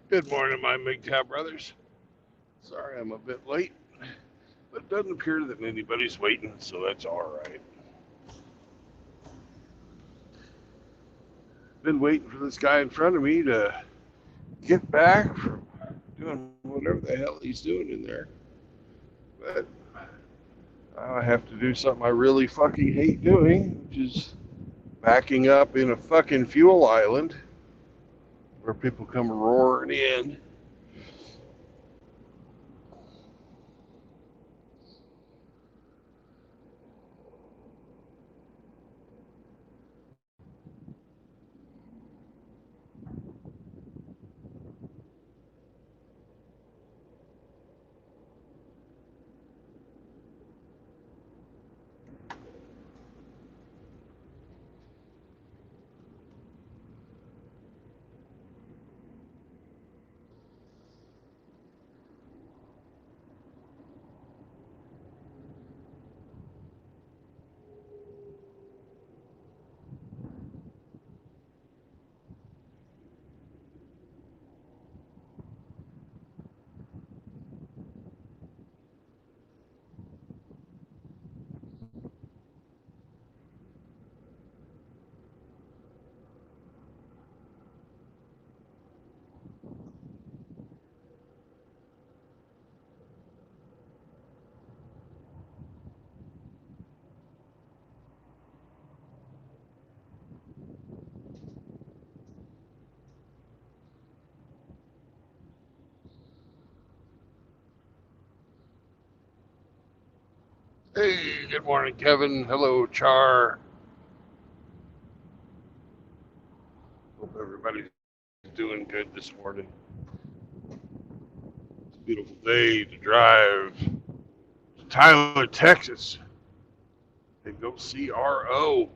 Good morning, my MGTOW brothers. Sorry I'm a bit late, but it doesn't appear that anybody's waiting, so that's all right. Been waiting for this guy in front of me to get back from doing whatever the hell he's doing in there. But I have to do something I really fucking hate doing, which is backing up in a fucking fuel island where people come roaring in. Hey, good morning, Kevin. Hello, Char. Hope everybody's doing good this morning. It's a beautiful day to drive to Tyler, Texas, and go see RO.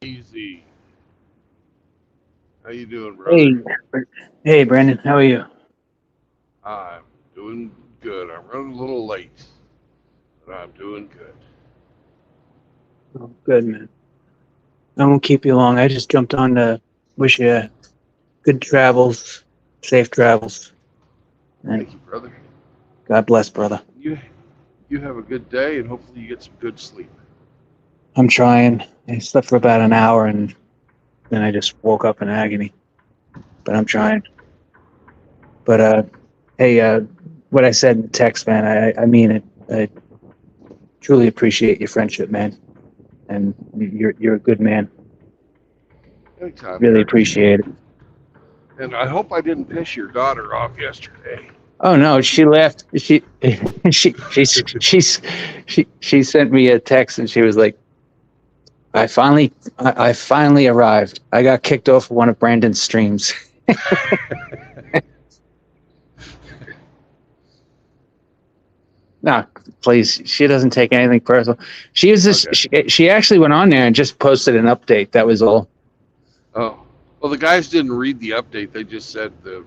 Easy. How you doing, Hey, brother? hey, Brandon, how are you? I'm doing good. I'm running a little late, but I'm doing good. Oh, good, man. I won't keep you long. I just jumped on to wish you good travels, safe travels, and Thank you, brother. God bless, brother. You have a good day, and hopefully you get some good sleep. I'm trying. I slept for about an hour, and then I just woke up in agony. But I'm Yeah. trying. But hey, what I said in the text, man, I mean it. I truly appreciate your friendship, man, and you're a good man. Anytime, Really Eric. appreciate it. And I hope I didn't piss your daughter off yesterday. Oh no, she left. She sent me a text and she was like, I finally arrived. I got kicked off one of Brandon's streams. No, please. She doesn't take anything personal. She was just Okay. she actually went on there and just posted an update. That was all. Oh, well, the guys didn't read the update. They just said the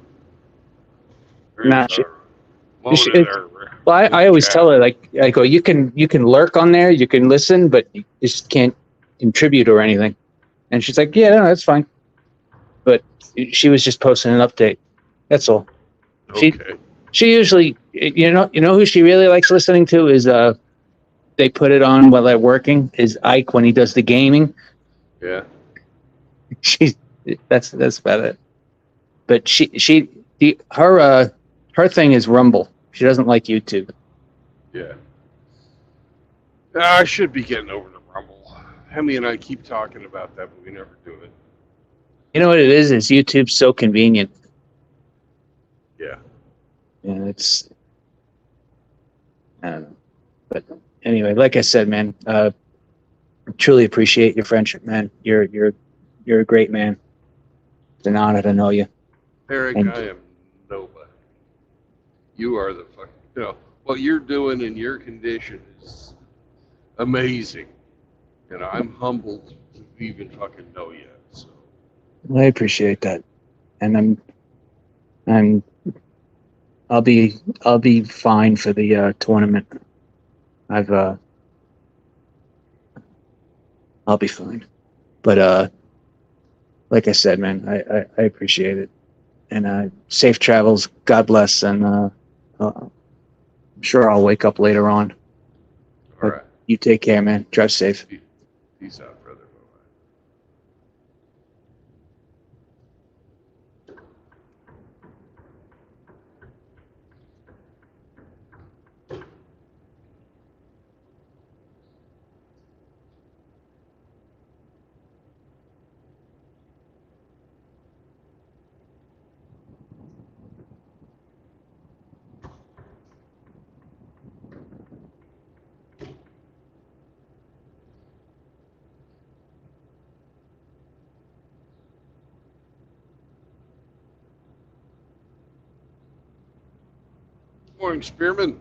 Nah, she moaning well, in I the always chat. tell her like I go, you can lurk on there, you can listen, but you just can't contribute or anything. And she's like, yeah, no, that's fine. But she was just posting an update. That's all. She Okay. she usually you know who she really likes listening to is they put it on while they're working is Ike when he does the gaming. Yeah. She's that's about it. But her thing is Rumble. She doesn't like YouTube. Yeah. I should be getting over to Rumble. Hemi and I keep talking about that, but we never do it. You know what it is? Is YouTube's so convenient. Yeah. And it's, I don't know. But anyway, like I said, man, truly appreciate your friendship, man. You're a great man. It's an honor to know you. Eric, And I am nobody. You are the fucking, what you're doing in your condition is amazing. And I'm humbled to even fucking know you. So, I appreciate that. And I'm I'll be fine for the tournament. I've I'll be fine. But like I said, man, I appreciate it. And safe travels. God bless. And I'm sure I'll wake up later on. all But right. you take care, man. Drive safe. Peace out, brother. Bye-bye. Morning, Spearman.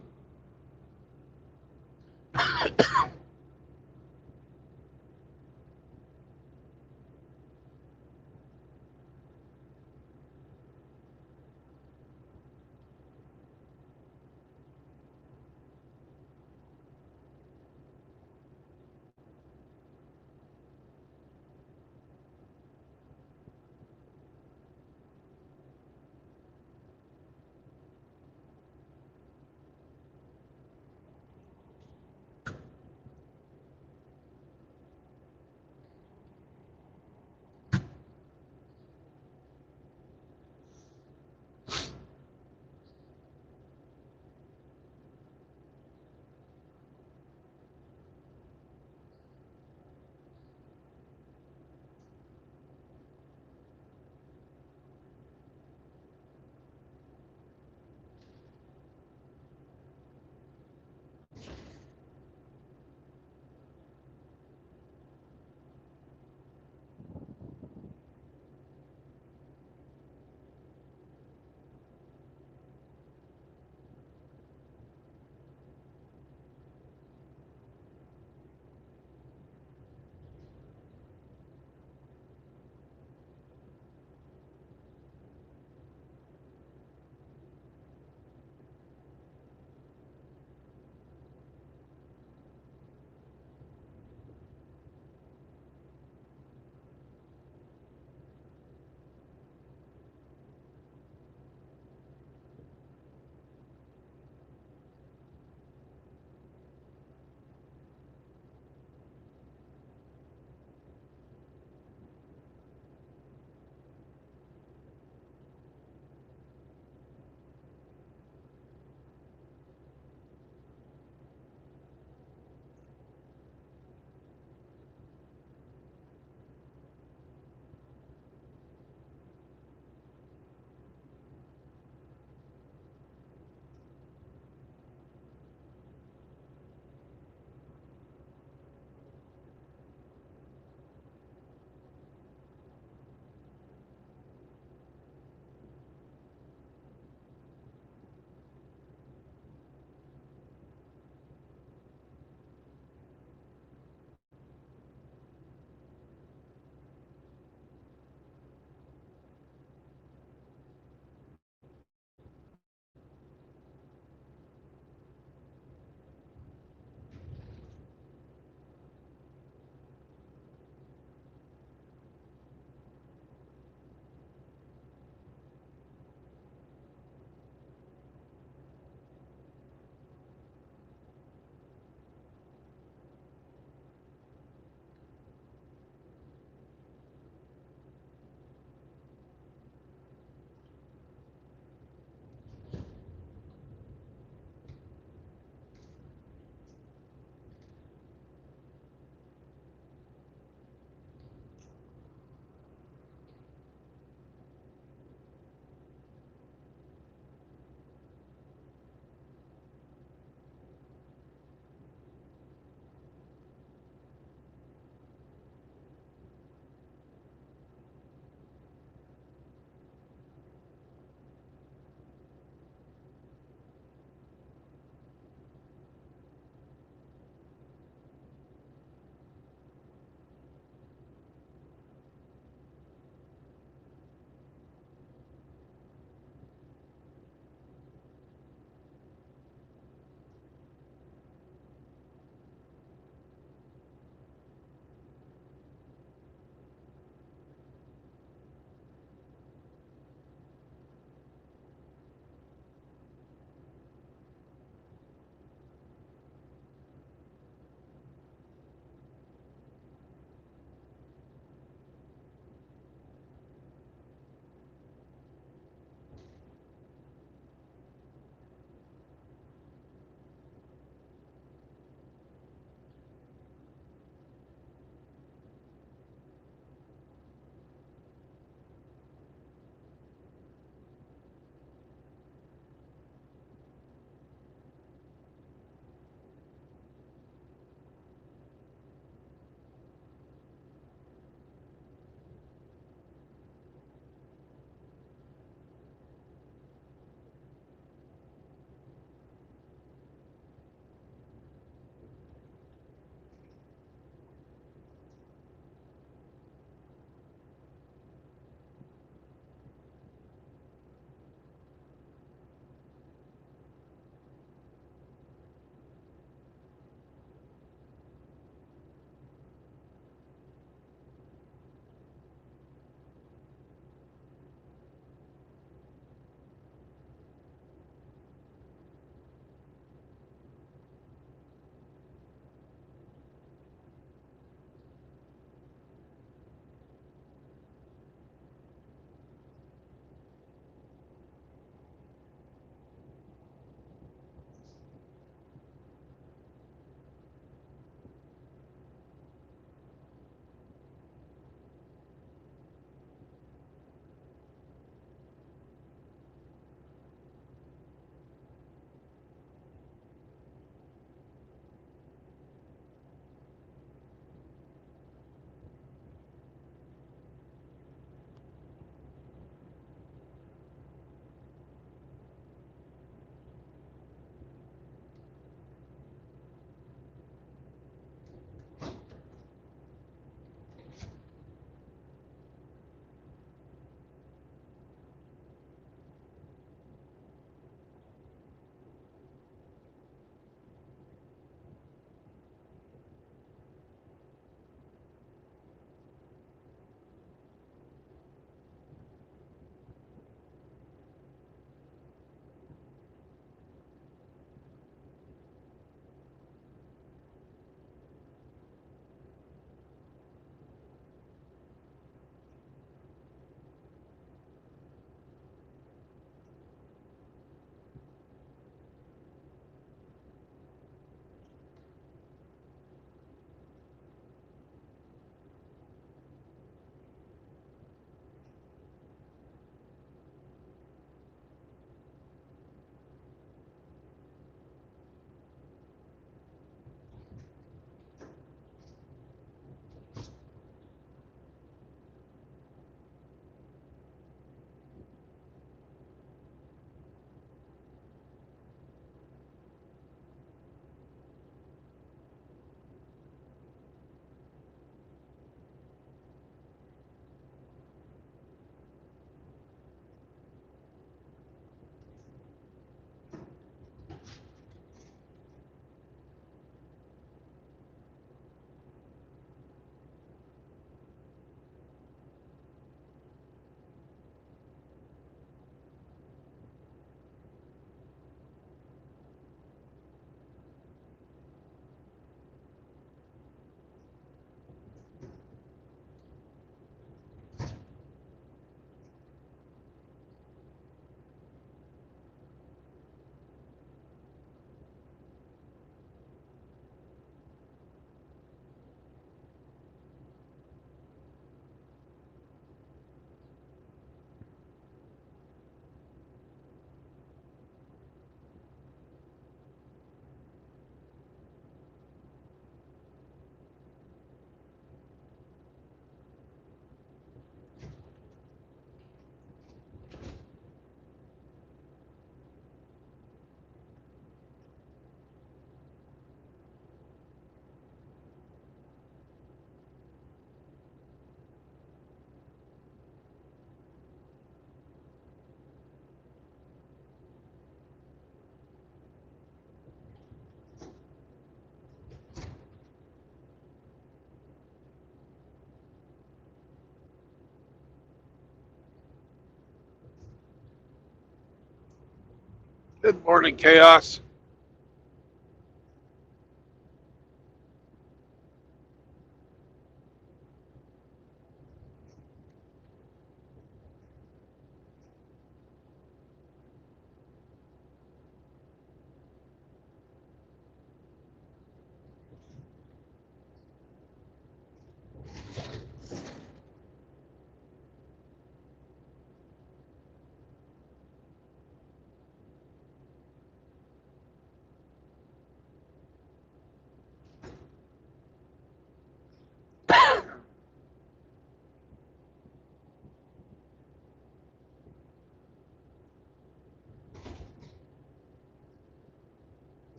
Good morning, Chaos.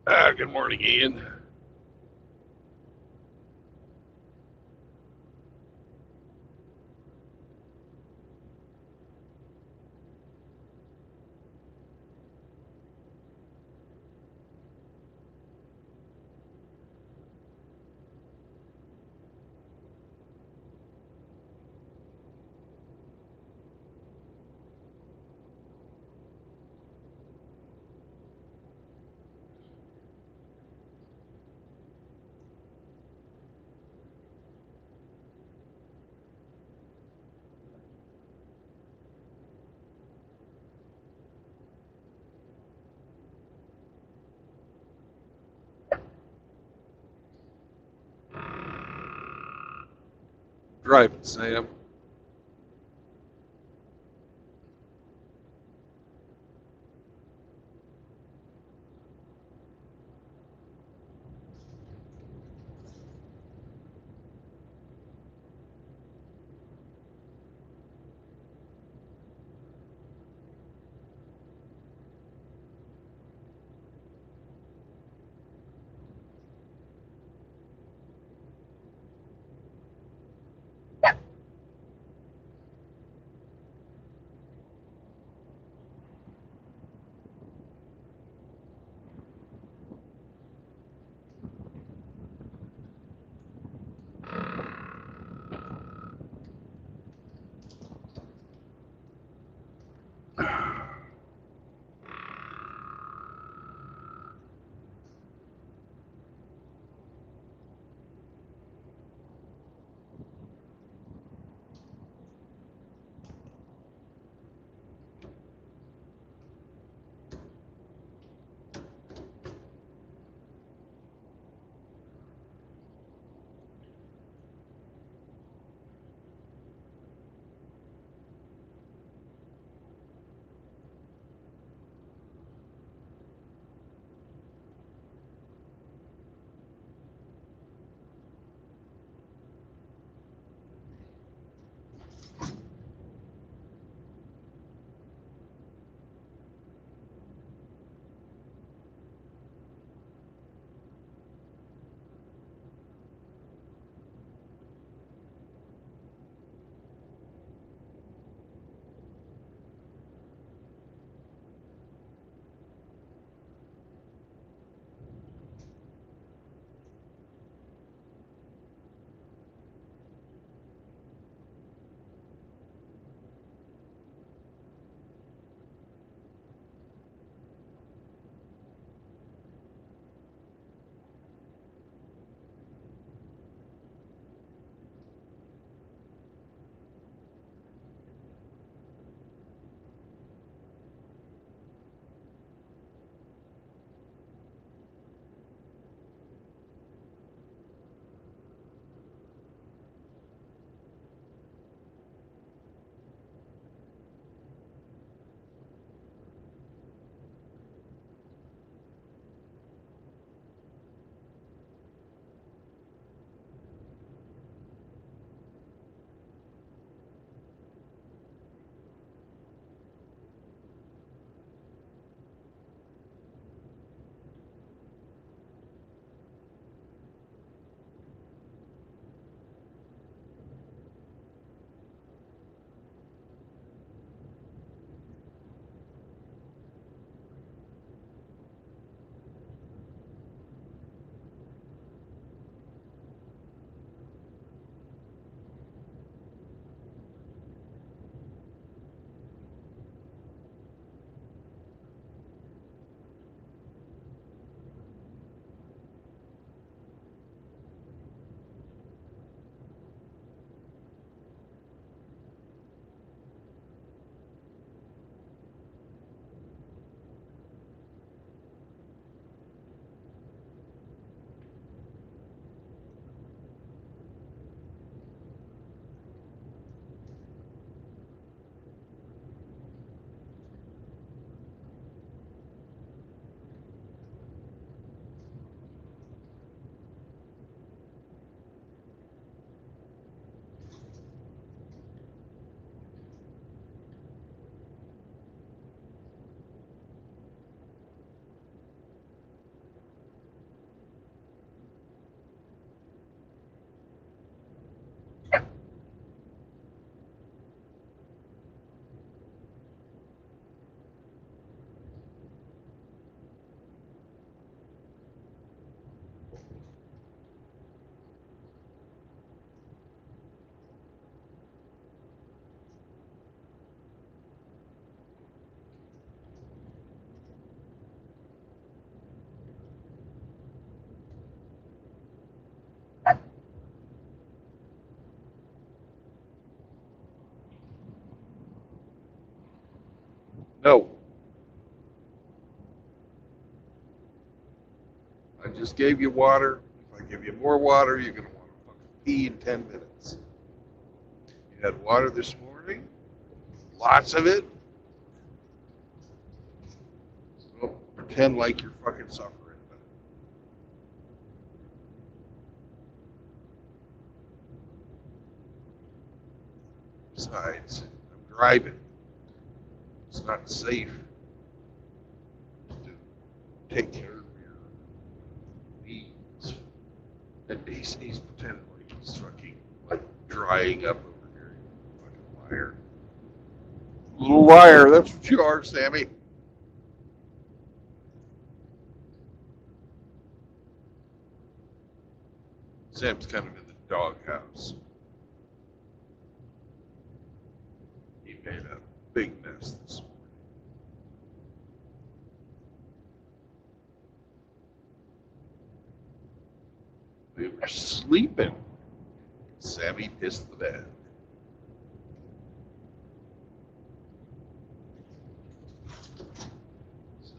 Good morning, Ian. Driving, Sam. just gave you water. If I give you more water, you're going to want to fucking pee in 10 minutes. You had water this morning, lots of it. So pretend like you're fucking suffering. Besides, I'm driving. It's not safe to take care of your needs. And he's pretending like he's fucking like drying up over here. You fucking liar. Little liar, that's what you are, Sammy. Sam's kind of in the doghouse. He made a big mess this morning. We were sleeping. Sammy pissed the bed. So,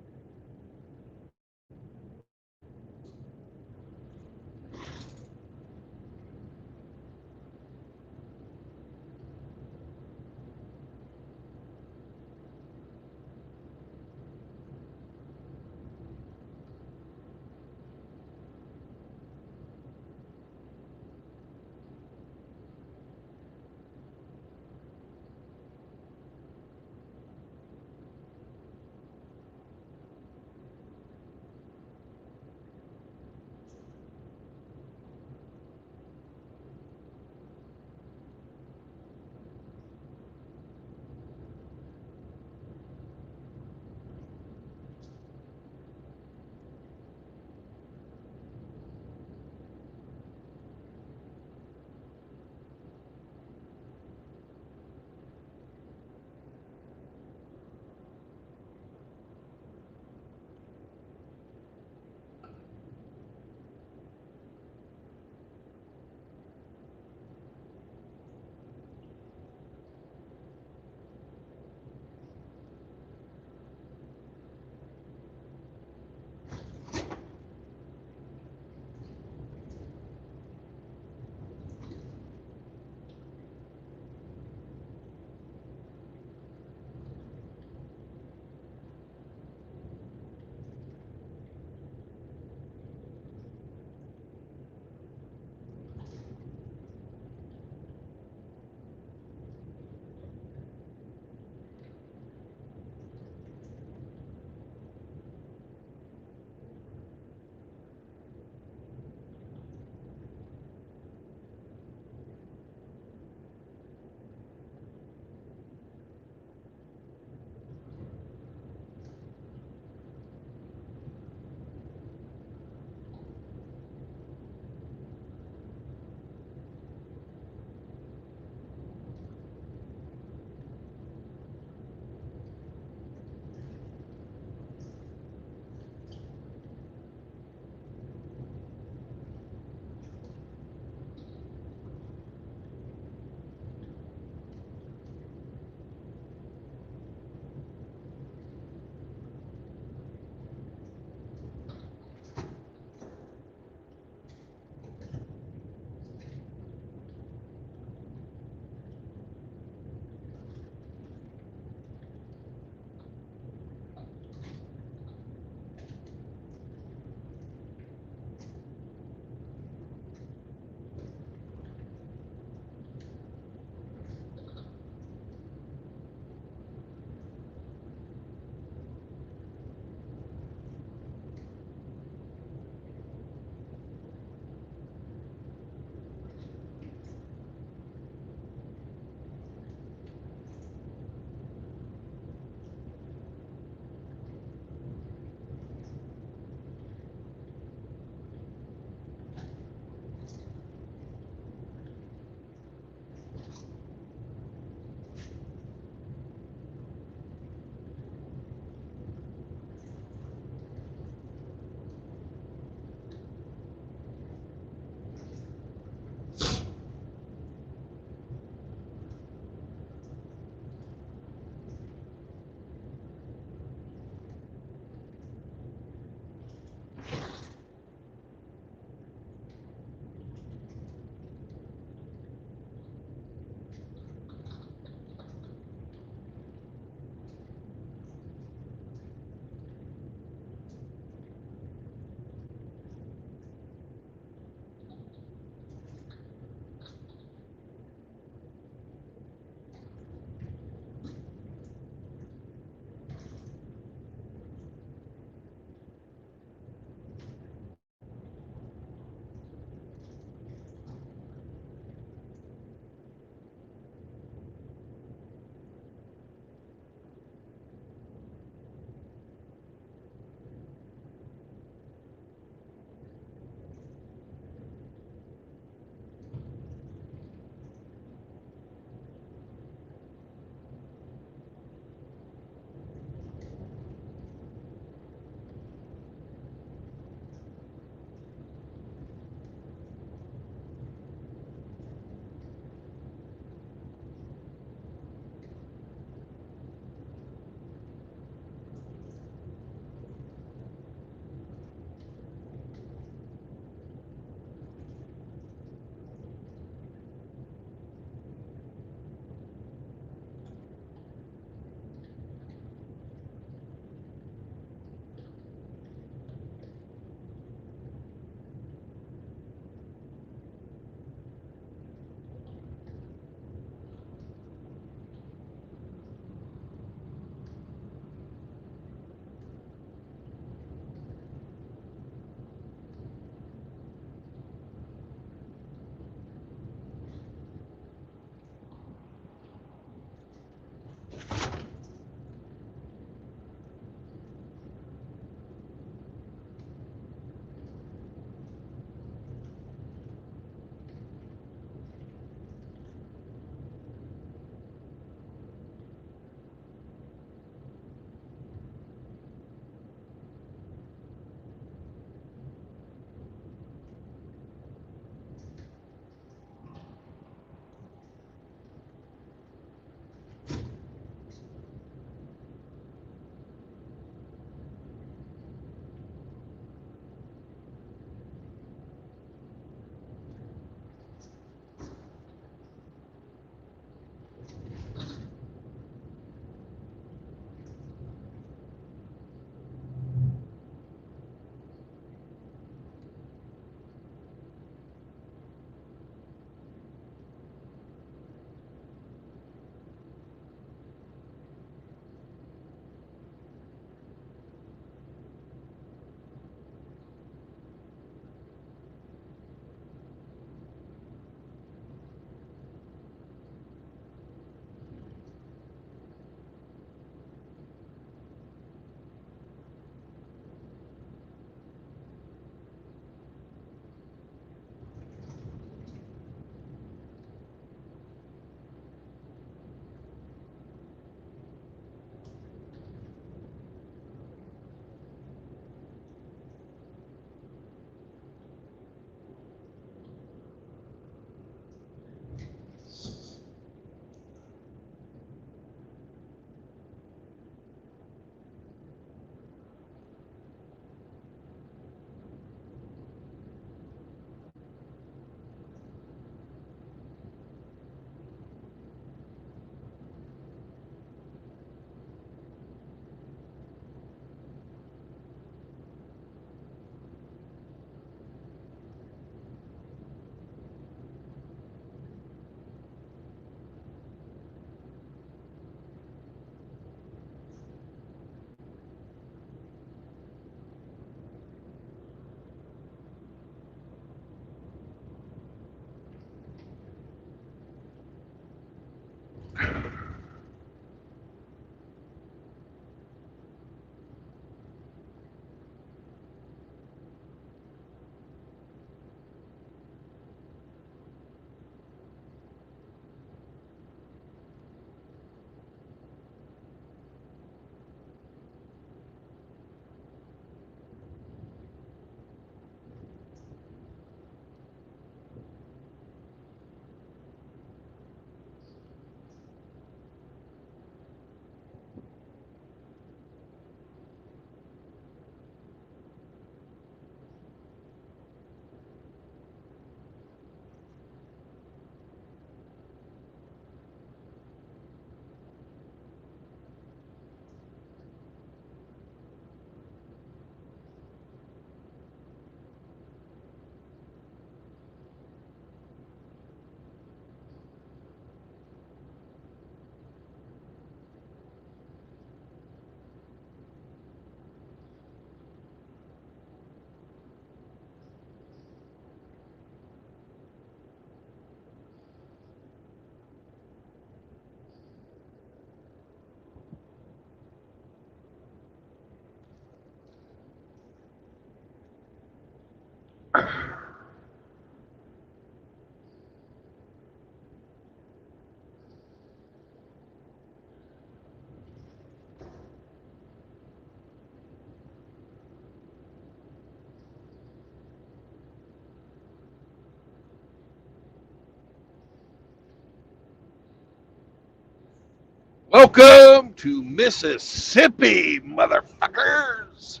Welcome to Mississippi, motherfuckers.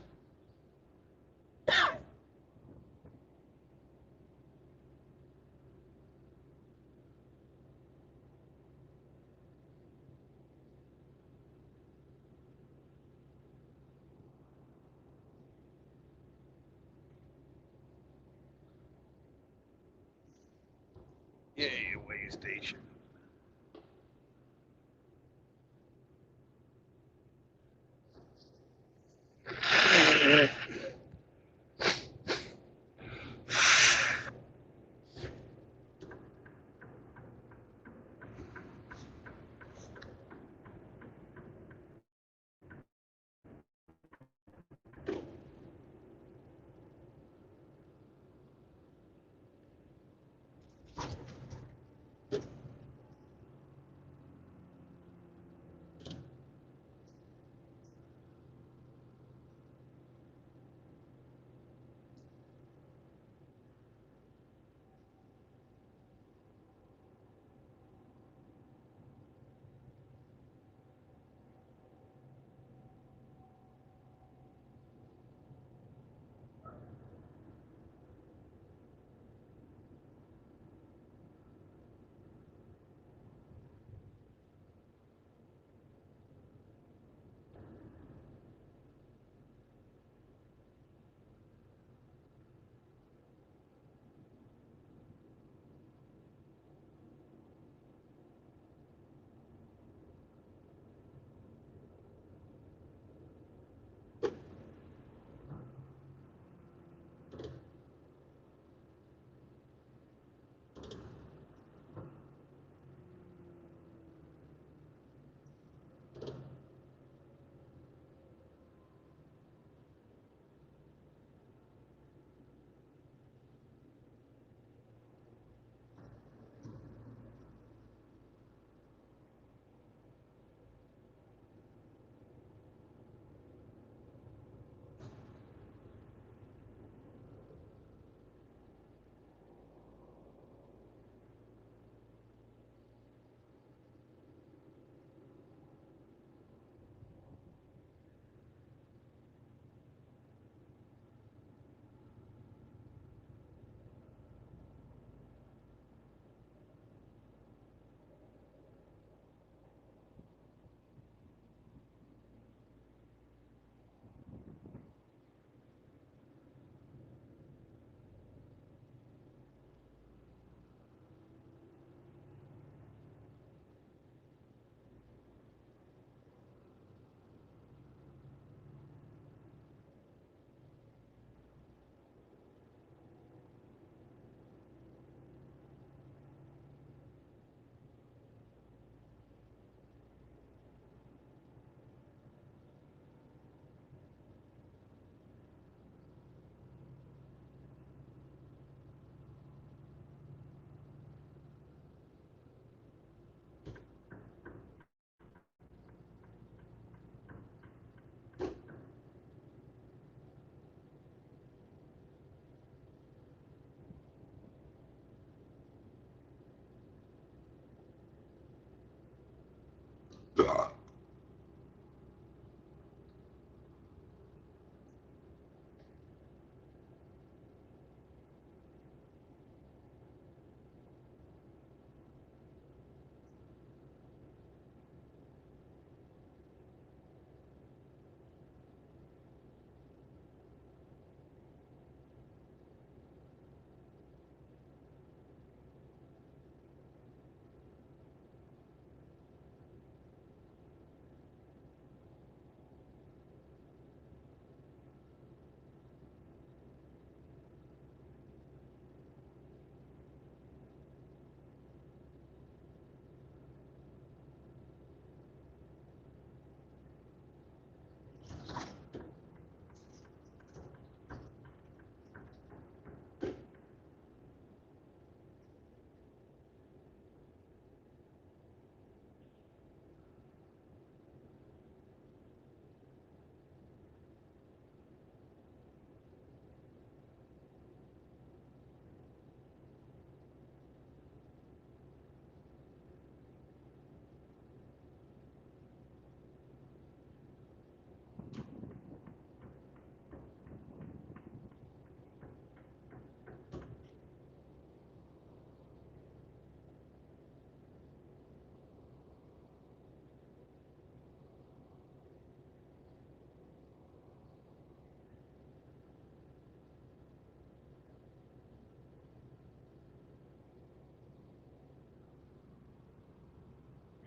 Yay, way station.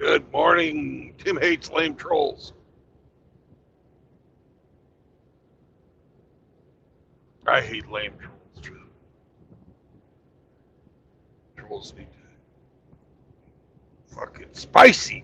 Good morning. Tim hates lame trolls. I hate lame trolls too. Trolls need to fucking spicy.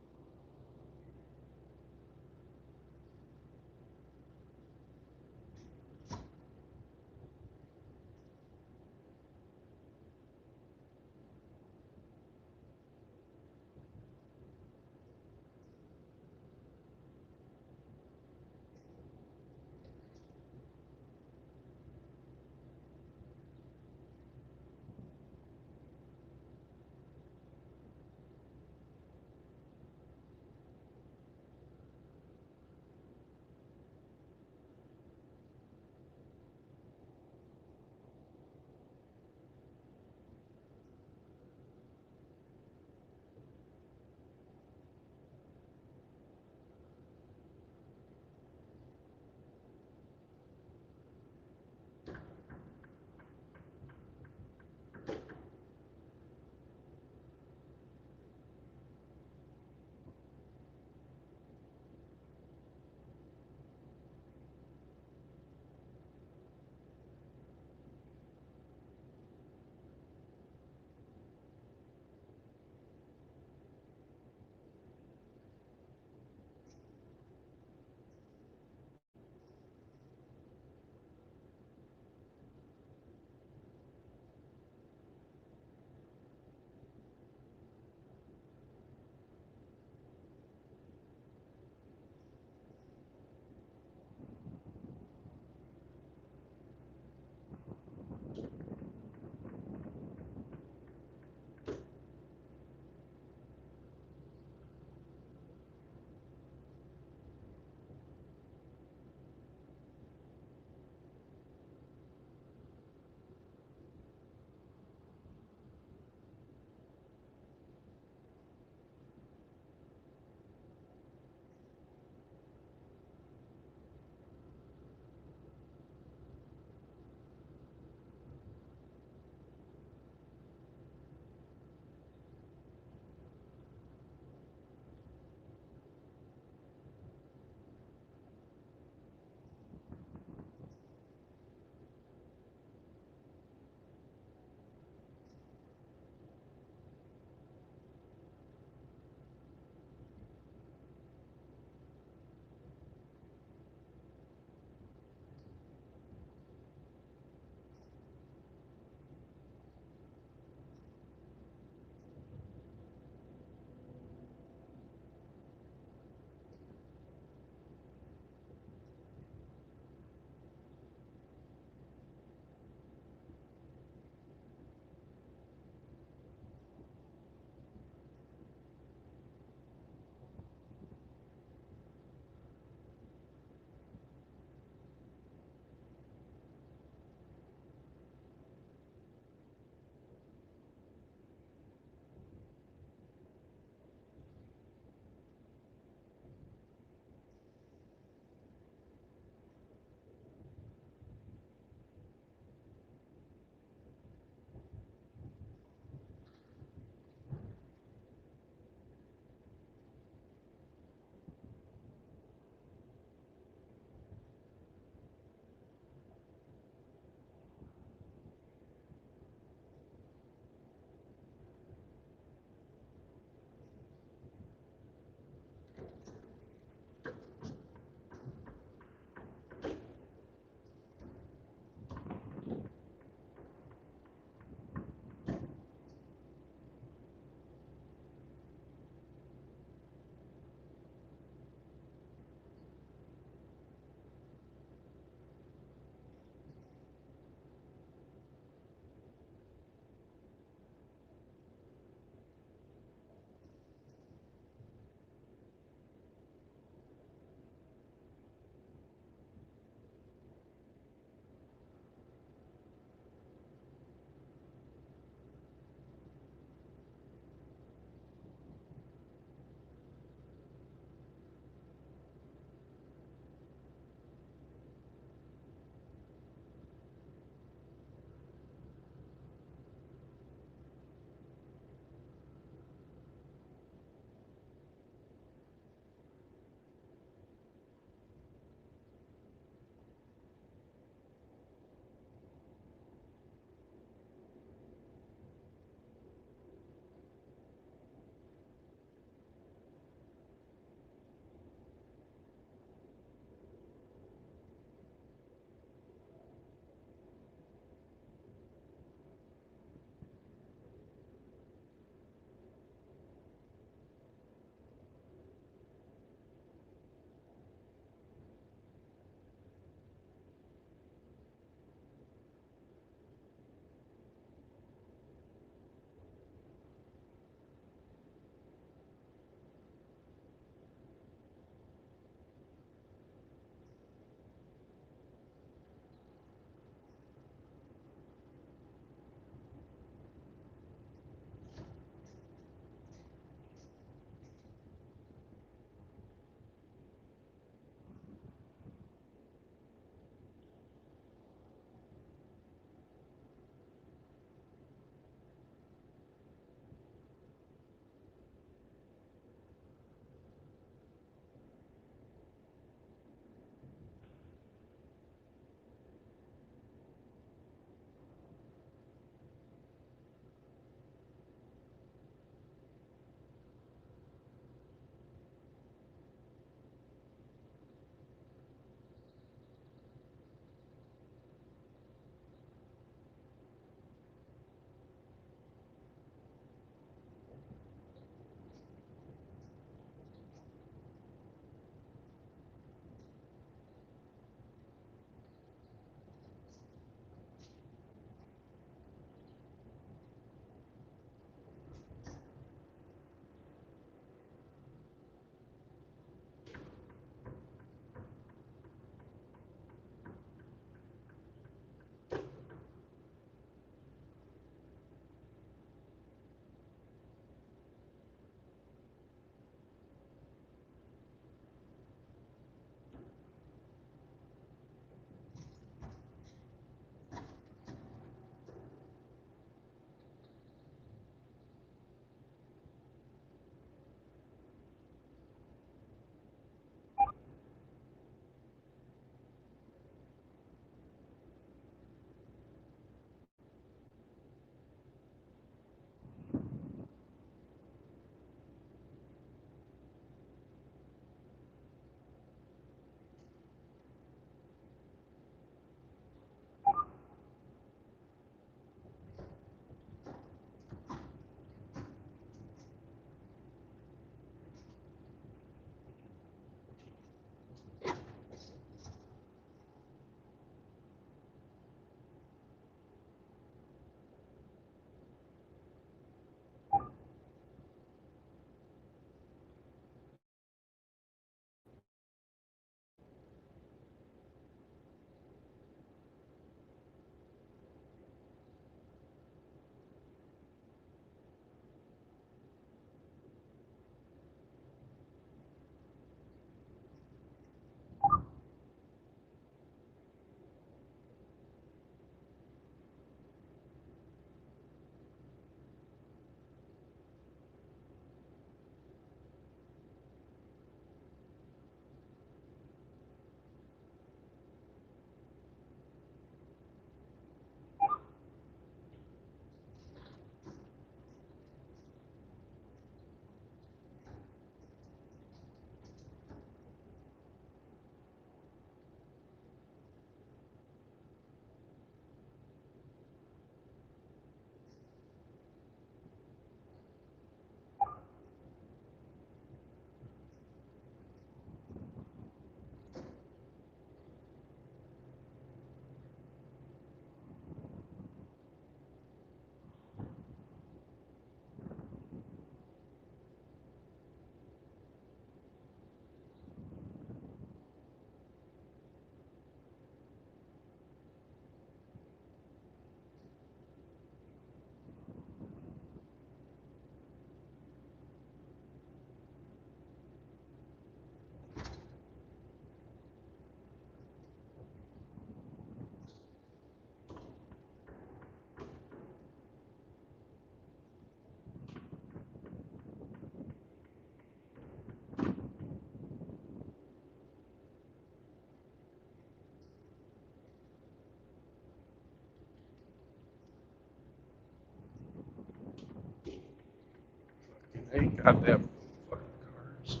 Hey, goddamn fucking cars.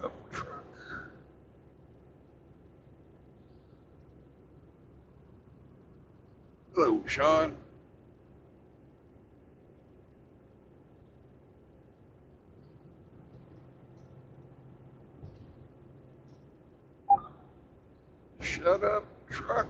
Up truck. Hello, Sean. Shut up, truck.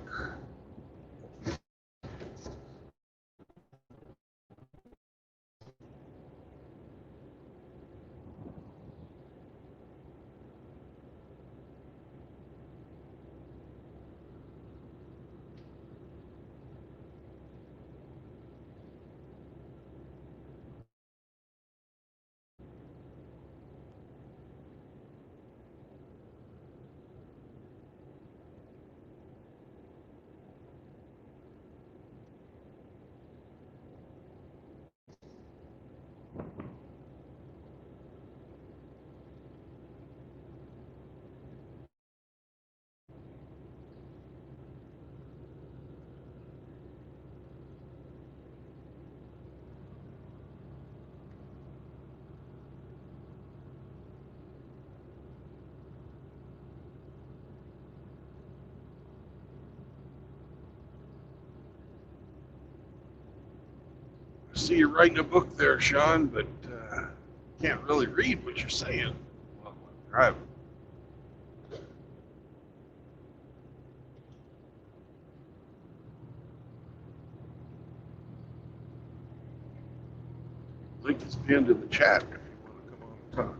I see you're writing a book there, Sean, but can't really read what you're saying while I'm driving. Link is pinned in the chat if you want to come on and talk.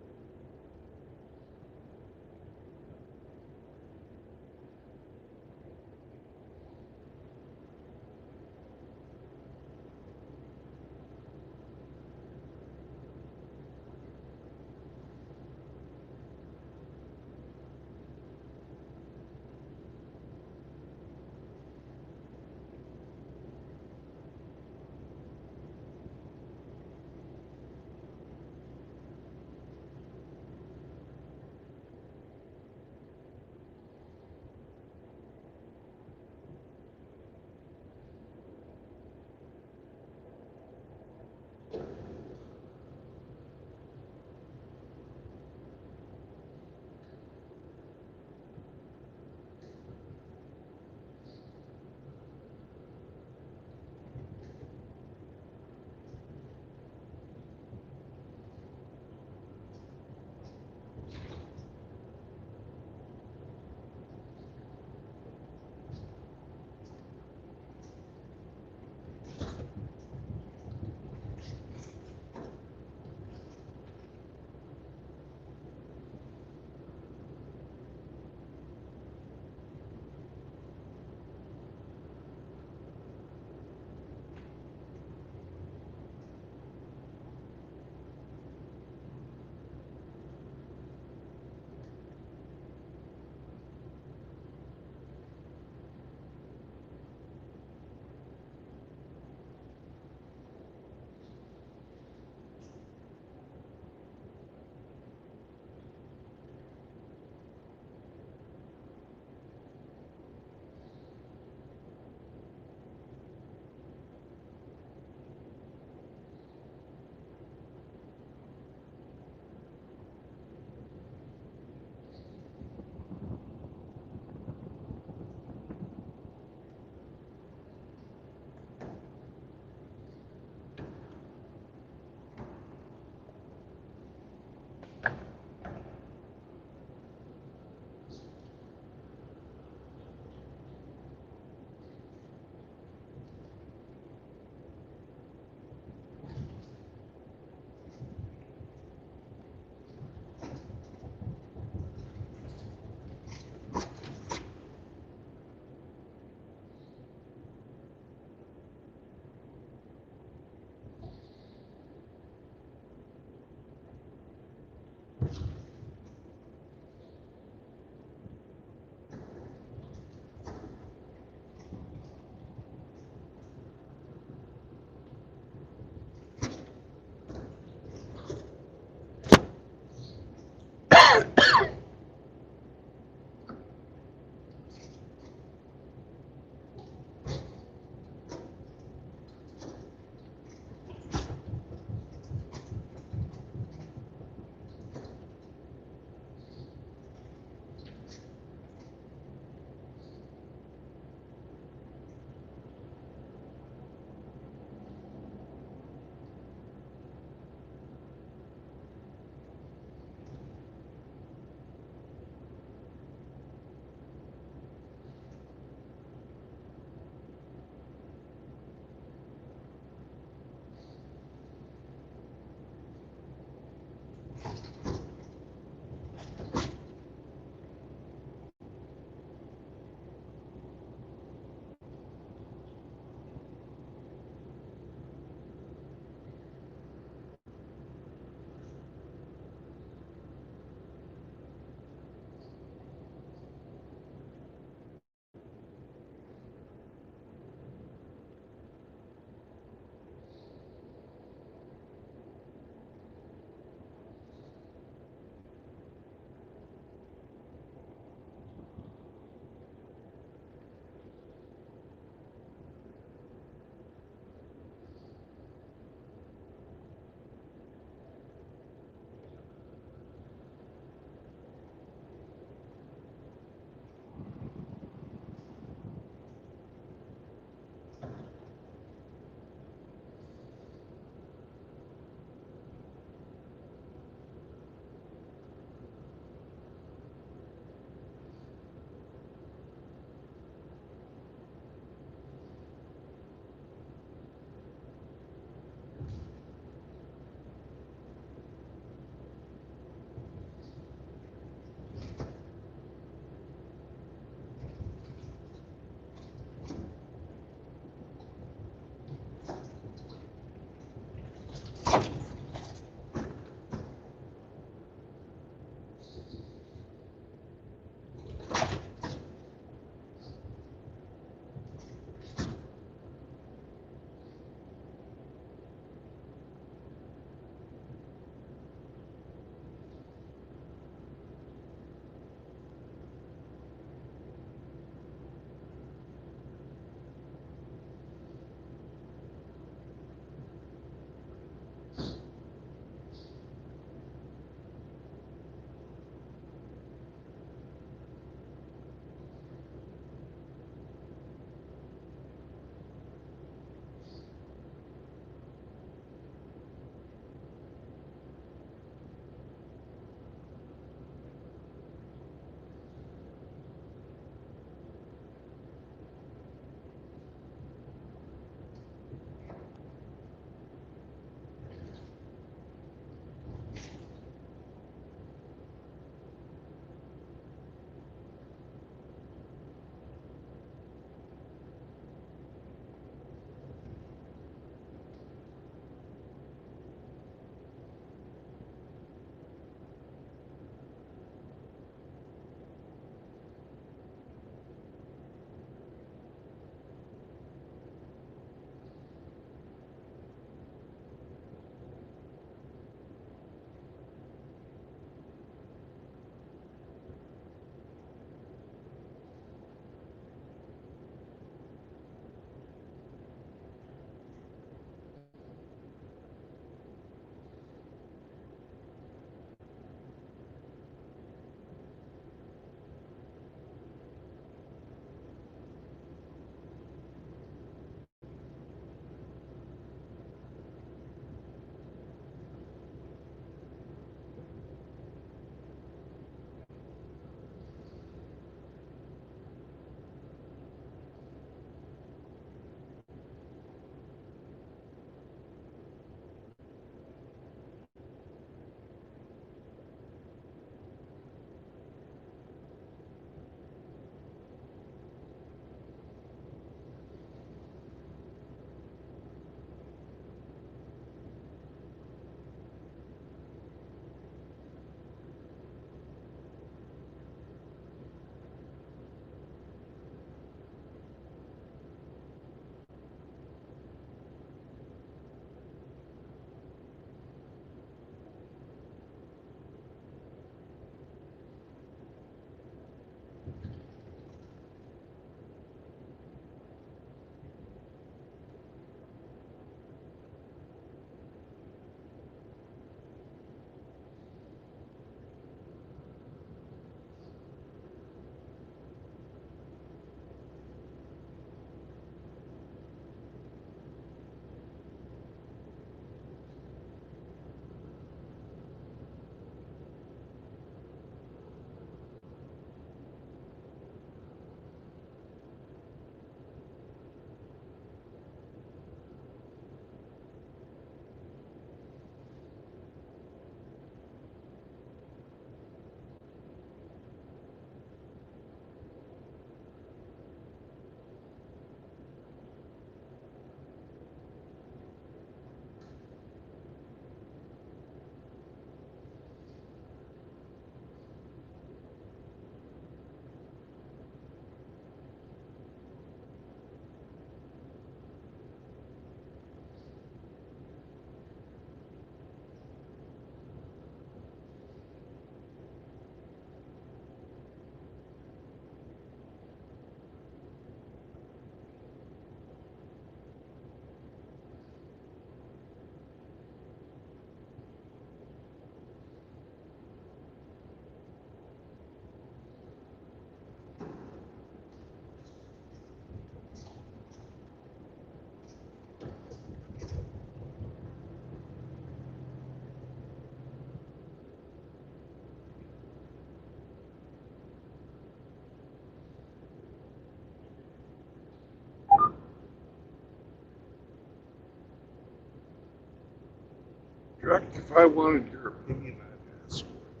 truck. If I wanted your opinion, I'd ask for it.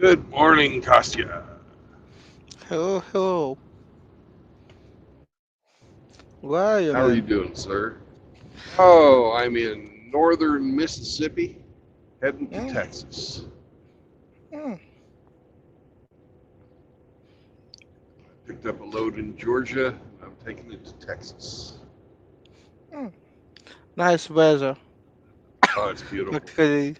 Good morning, Kostya. Hello, hello. Where are you, How are you man? doing, sir? Oh, I'm in northern Mississippi, heading to Mm, Texas. mm, Picked up a load in Georgia, and I'm taking it to Texas. mm. Nice weather. Oh, it's beautiful. Practically,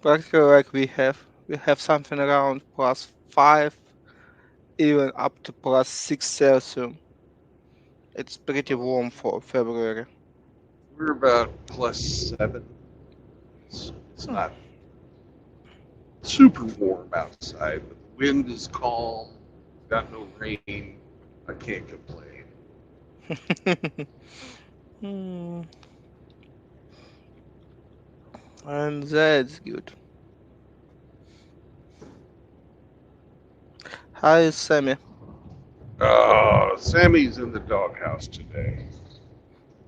practically like we have something around +5, even up to +6 Celsius. It's pretty Uh, warm for February. we're about +7. It's Mm. not super warm outside, but the wind is calm. Got no rain. I can't complain. Mm, and that's good. Hi, Sammy. Sammy's in the doghouse today.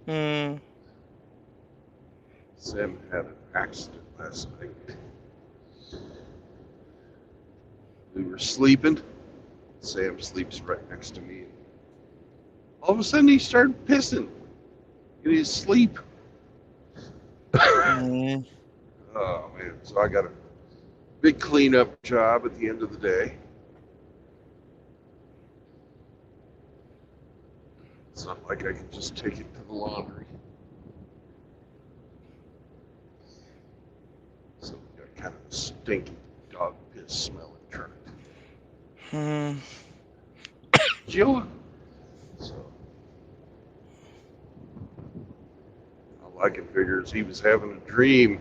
Mm, Sam had an accident last night. We were sleeping. Sam sleeps right next to me. All of a sudden, he started pissing in his sleep. Mm. Oh man! So I got a big cleanup job at the end of the day. It's not like I can just take it to the laundry. So we got kind of a stinky dog piss smelling truck. Mm. Jill. So all I can figure is he was having a dream.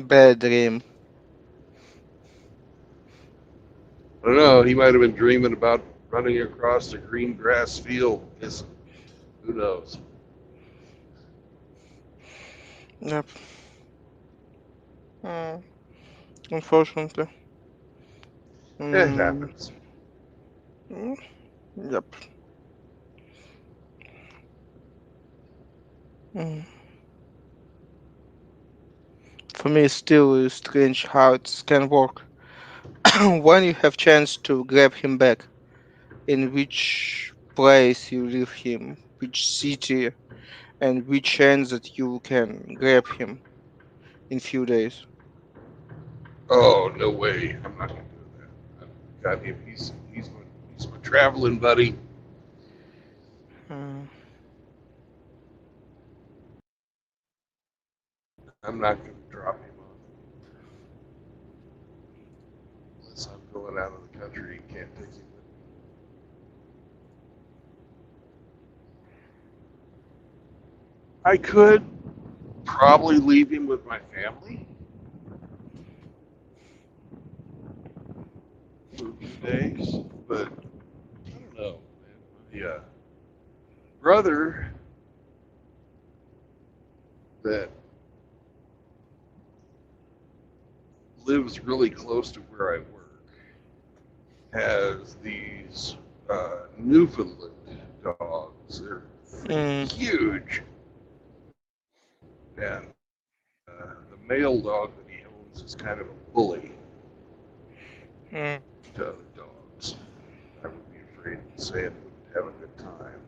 Bad dream. I don't know. He might have been dreaming about running across a green grass field. Who knows? Yep. Mm. Unfortunately. It Mm. happens. Mm. Yep. Mm. For me, it's still strange how it can work. When you have chance to grab him back, in which place you leave him, which city, and which chance that you can grab him in few days. Oh no way! I'm not gonna do that. I've got him. He's my traveling buddy. Mm. I'm not gonna drop him off unless I'm going out of the country and can't take him with me. I could probably leave him with my family for a few days, but I don't know, man. My brother that lives really close to where I work has these Newfoundland dogs. They're Mm. freaking huge, and the male dog that he owns is kind of a bully Mm. to other dogs. I would be afraid that Sam wouldn't have a good time.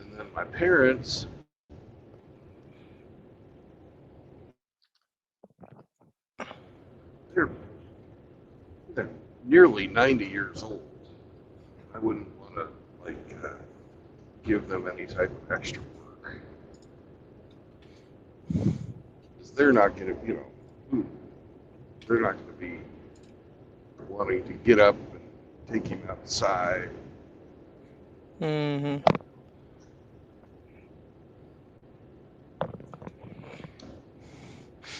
And then my parents, they're, they're nearly 90 years old. I wouldn't want to like give them any type of extra work because they're not going to, they're not going to be wanting to get up and take him outside. Mm-hmm.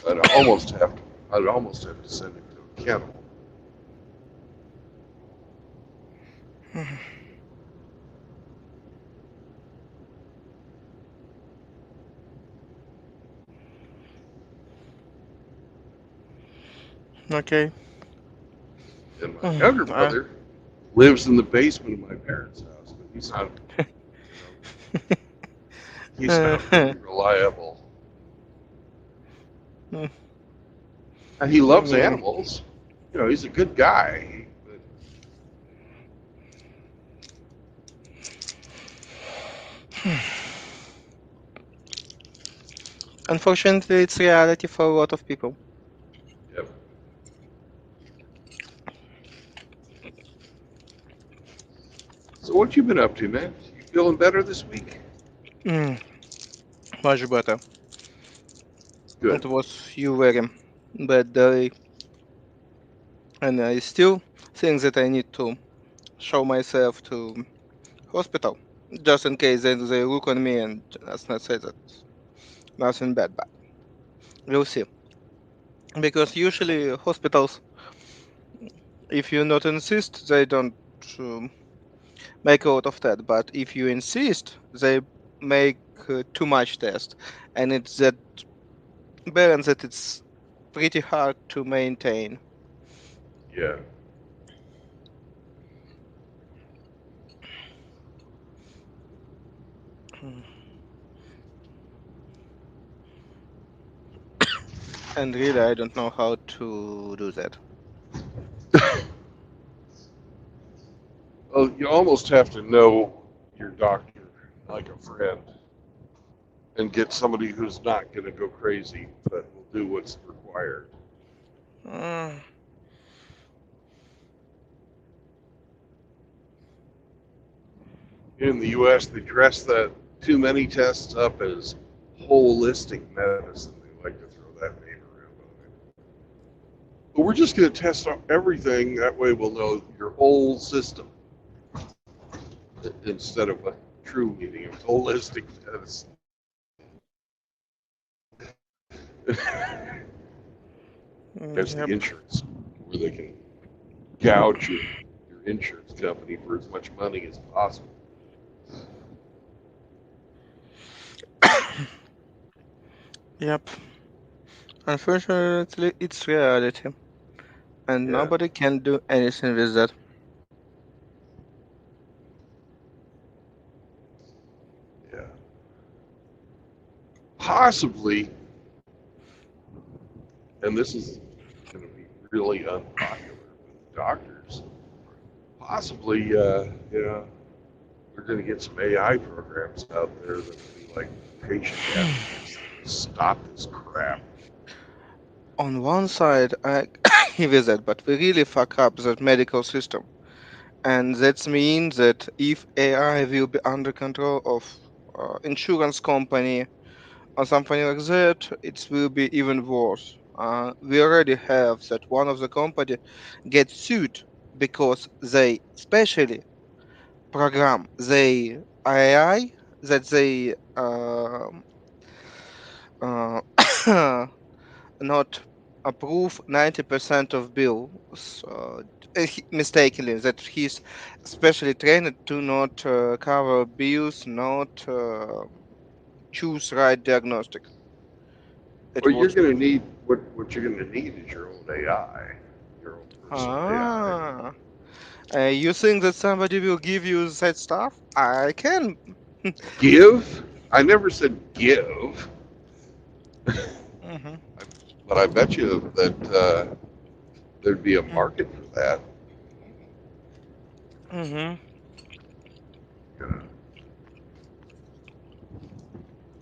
I'd almost have to. I'd almost have to send him to a kennel. Okay. And my Mm. younger brother lives in the basement of my parents' house, but he's not very reliable. And he loves Mm. animals. He's a good guy. But Unfortunately, it's reality for a lot of people. yep. So what you been up to, man? You feeling better this week? Mm. Much better. Good. It was you very bad day, and I still think that I need to show myself to hospital, just in case they look on me and just not say that nothing bad, but we'll see. Because usually hospitals, if you not insist, they don't um, make a lot of that. But if you insist, they make too much test, and it's that balance that it's pretty hard to maintain. Yeah. And really, I don't know how to do that. Well, you almost have to know your doctor like a friend and get somebody who's not going to go crazy, but will do what's required. Mm, In the U.S., they dress that too many tests up as holistic medicine. They like to throw that name around on it. But we're just going to test everything. That way we'll know your whole system instead of a true meaning of holistic medicine. That's the yep. insurance, where they can gouge your insurance company for as much money as possible. Yep. Unfortunately, it's reality, and Yeah, nobody can do anything with that. yeah. Possibly, and this is going to be really unpopular with doctors, possibly, we're going to get some AI programs out there that will be like patient advocates that will stop this crap. On one side, I agree with that, but we really fuck up that medical system. And that means that if AI will be under control of insurance company or something like that, it will be even worse. We already have that one of the company gets sued because they specially program the AI that they uh, not approve 90% of bills mistakenly, that he's specially trained to not cover bills, not choose right diagnostic. It Well, you're was. going to need what you're going to need is your own AI, your own personal AI. Ah, you think that somebody will give you that stuff? I can. Give? I never said give, Hmm. but I bet you that there'd be a market for that. Hmm. You know.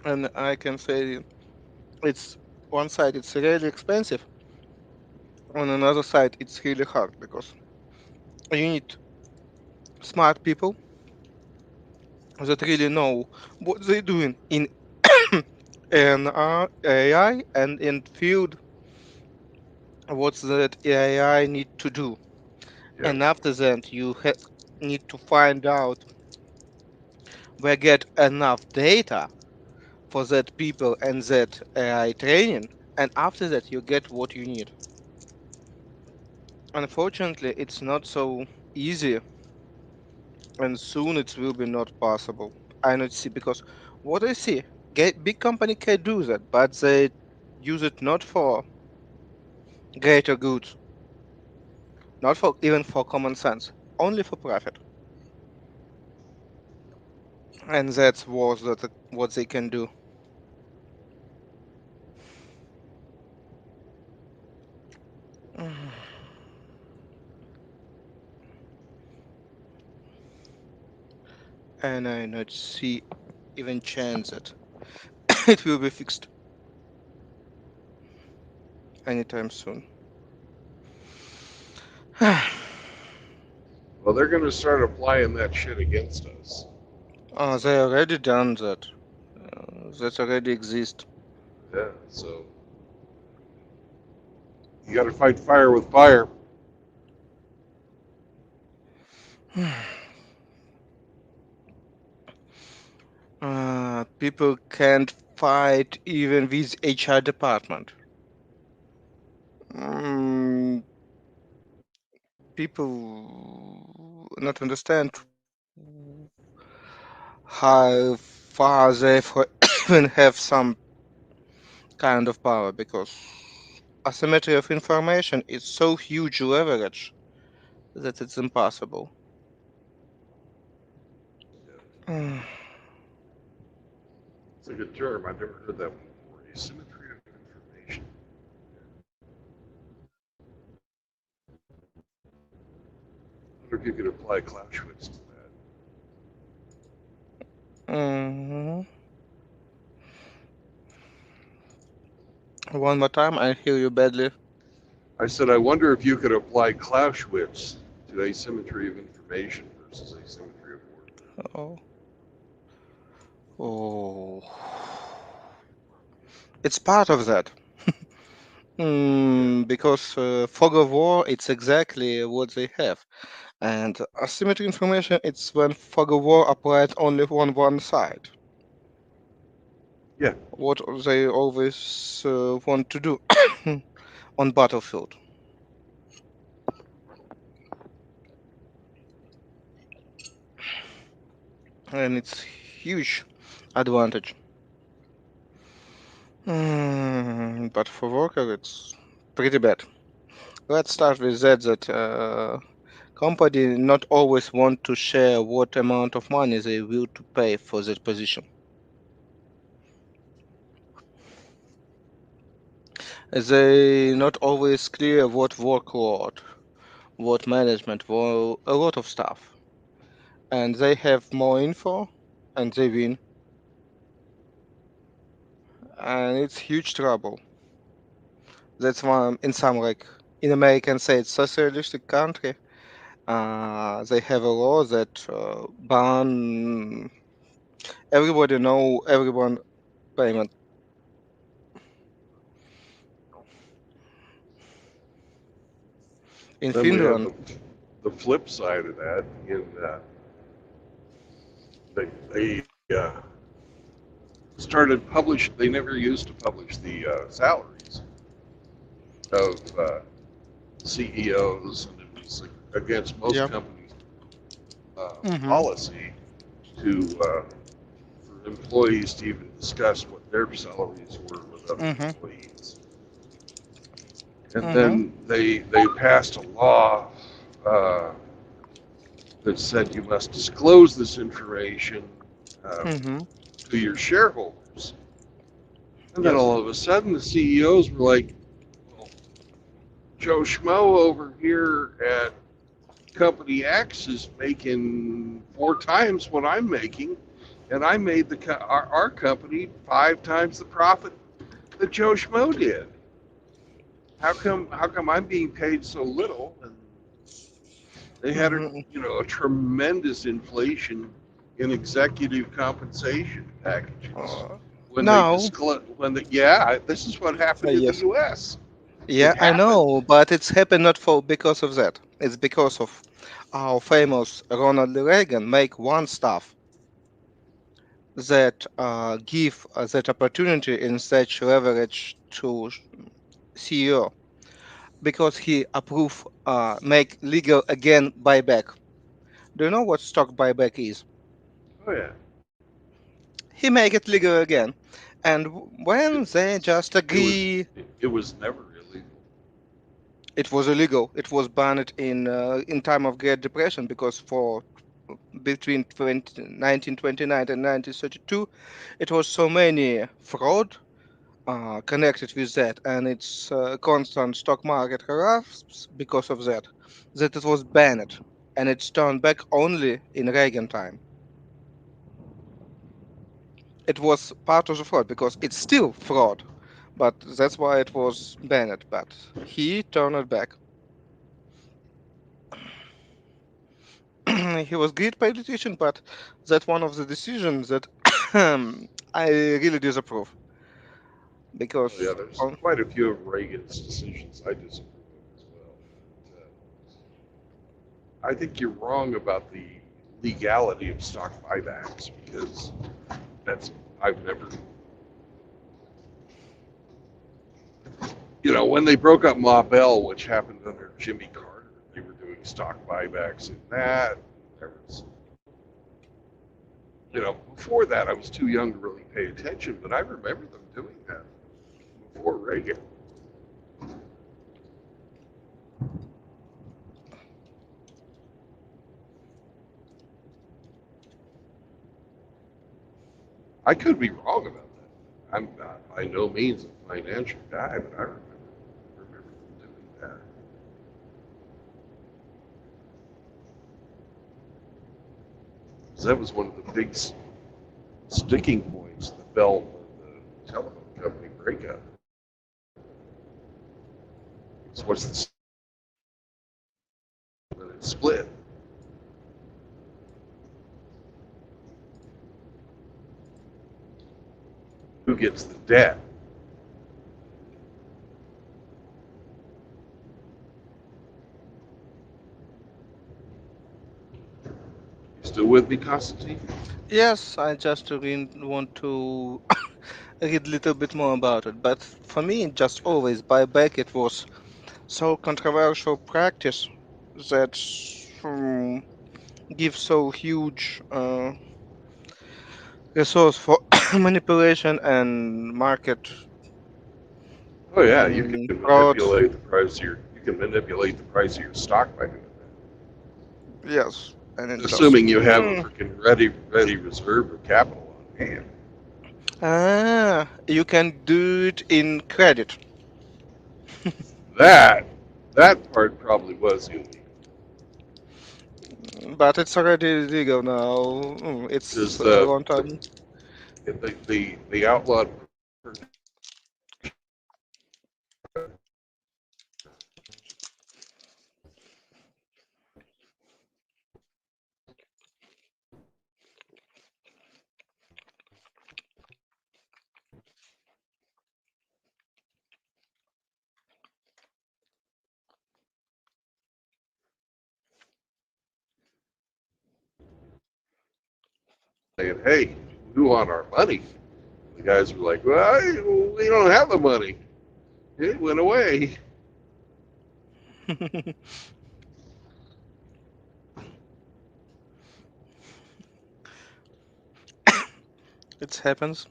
And I can say it's one side it's really expensive, on another side it's really hard because you need smart people that really know what they're doing in AI and in field what that AI need to do. Yeah. And after that, you need to find out where get enough data for that people and that AI training. And after that, you get what you need. Unfortunately, it's not so easy, and soon it will be not possible. I not see because what I see, big company can do that, but they use it not for greater good, not for even for common sense, only for profit. And that's what they can do. And I not see even chance that it will be fixed anytime soon. Well, they're going to start applying that shit against us. They already done that. That already exist. Yeah. So you got to fight fire with fire. People can't fight even with HR department. Mm, people not understand how far they even have some kind of power because asymmetry of information is so huge leverage that it's impossible. Mm. It's a good term. I've never heard that one before. Asymmetry of information. if you could apply Clausewitz to that. Hmm. One more time, I hear you badly. I said, I wonder if you could apply Clausewitz to asymmetry of information versus asymmetry of work. Oh, oh, it's part of that. Yeah. Because fog of war, it's exactly what they have. And asymmetry information, it's when fog of war applied only on one side. Yeah. What they always want to do on battlefield. And it's huge advantage. But for worker, it's pretty bad. Let's start with that company not always want to share what amount of money they will to pay for that position. They not always clear what workload, what management, well, a lot of stuff. And they have more info and they win. And it's huge trouble. That's why in some like in American say it's socialistic country, they have a law that ban everybody know everyone payment. In Then we have Finland, the flip side of that in they started publish. They never used to publish the salaries of CEOs, and it was against most yeah. companies' Mm-hmm. policy to for employees to even discuss what their salaries were with other Mm-hmm. employees. And Mm-hmm. then they passed a law uh, that said you must disclose this information uh, Mm-hmm. to your shareholders. And then Yes. all of a sudden, the CEOs were like, well, Joe Schmo over here at company X is making 4 times what I'm making, and I made our company 5 times the profit that Joe Schmo did. How come I'm being paid so little? And they had Mm-hmm. a tremendous inflation in executive compensation packages Uh, when they Now, disclose yeah, this is what happened in the yes. U.S. It Yeah, I happened. know, but it's happened not for because of that. It's because of our famous Ronald Reagan make one stuff that give that opportunity in such leverage to CEO because he approve make legal again buyback. Do you know what stock buyback is? Oh yeah, He make it legal again, and when they it's just it was agree, it was never illegal. it was illegal. It was banned in time of Great Depression because for between 1929 and 1932, it was so many fraud connected with that, and it's constant stock market collapse because of that, that it was banned, and it's turned back only in Reagan time. It was part of the fraud because it's still fraud, but that's why it was banned. But he turned it back. He was great politician, but that's one of the decisions that I really disapprove because Oh yeah, there's on quite a few of Reagan's decisions I disapprove of as well. I think you're wrong about the legality of stock buybacks because that's I've never when they broke up Ma Bell, which happened under Jimmy Carter, they were doing stock buybacks in that. There was, before that, I was too young to really pay attention, but I remember them doing that before Reagan. I could be wrong about that. I'm not by no means a financial guy, but I remember them doing that. because that was one of the big sticking points, the Bell and the telephone company breakup. So what's the when it split? Who gets the debt? You still with me, Constantine? Yes, I just really want to read a little bit more about it. But for me, just always buyback it was so controversial practice that um, gives so huge resource for manipulation and market Oh yeah, you can fraud. manipulate the price of your stock by doing Yes, and that. it just Assuming you have a freaking ready reserve of capital on hand. you can do it in credit. That that part probably was illegal But it's already legal now. It's because a long time. the outlawed saying, "Hey, we want our money." The guys were like, "Well, we don't have the money. It went away." It happens.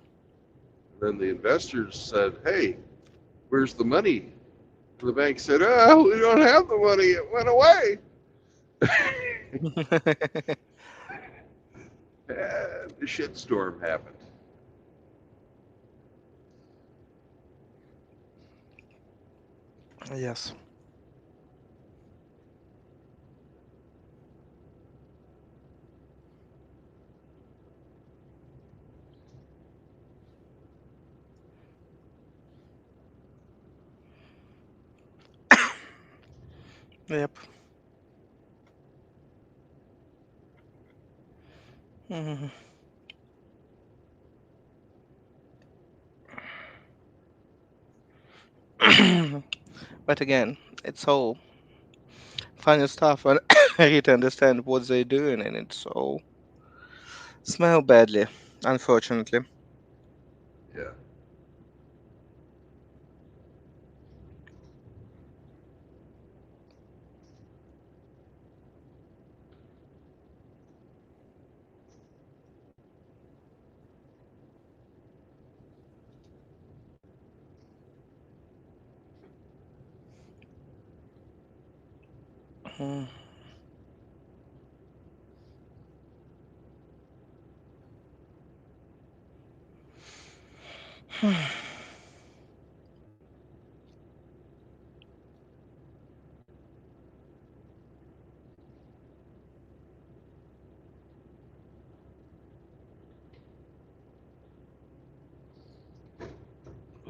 And then the investors said, "Hey, where's the money?" And the bank said, "Oh, we don't have the money. It went away." And the shitstorm happened. Yes. Yep. Mhm. But again, it's all funny stuff, and I need to understand what they're doing, and it's all smell badly, unfortunately. Yeah. Mm.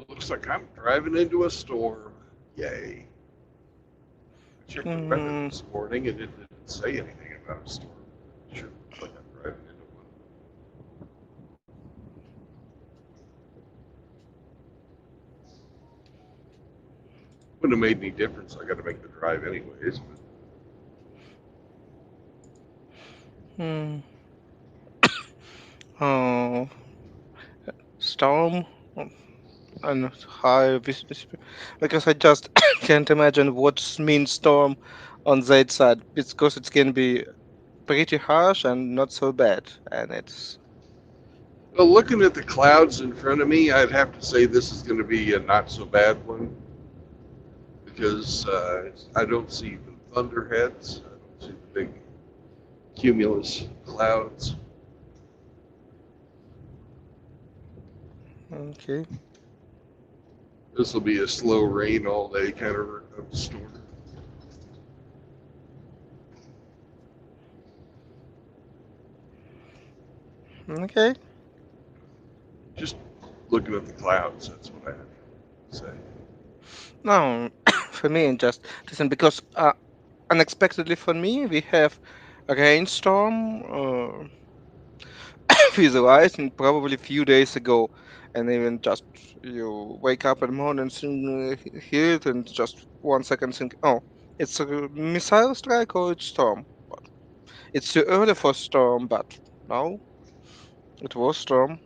Looks like I'm driving into a storm. Yay. I checked the weather Mm. this morning and it didn't say anything about a storm. It sure looks like I'm driving into one. Wouldn't have made any difference. I got to make the drive anyways. But Mm. Oh, storm and high because I just can't imagine what means storm on that side because it can be pretty harsh and not so bad, and it's well, looking at the clouds in front of me, I'd have to say this is going to be a not so bad one because I don't see the thunderheads. I don't see the big cumulus clouds. okay. This will be a slow rain all day kind of storm. Okay. Just looking at the clouds. That's what I have to say. No, for me, just listen because unexpectedly for me, we have a rainstorm visualized probably a few days ago, and even just you wake up in the morning, hear it, and just 1 second think, oh, it's a missile strike or it's storm. It's too early for storm, but no, it was storm.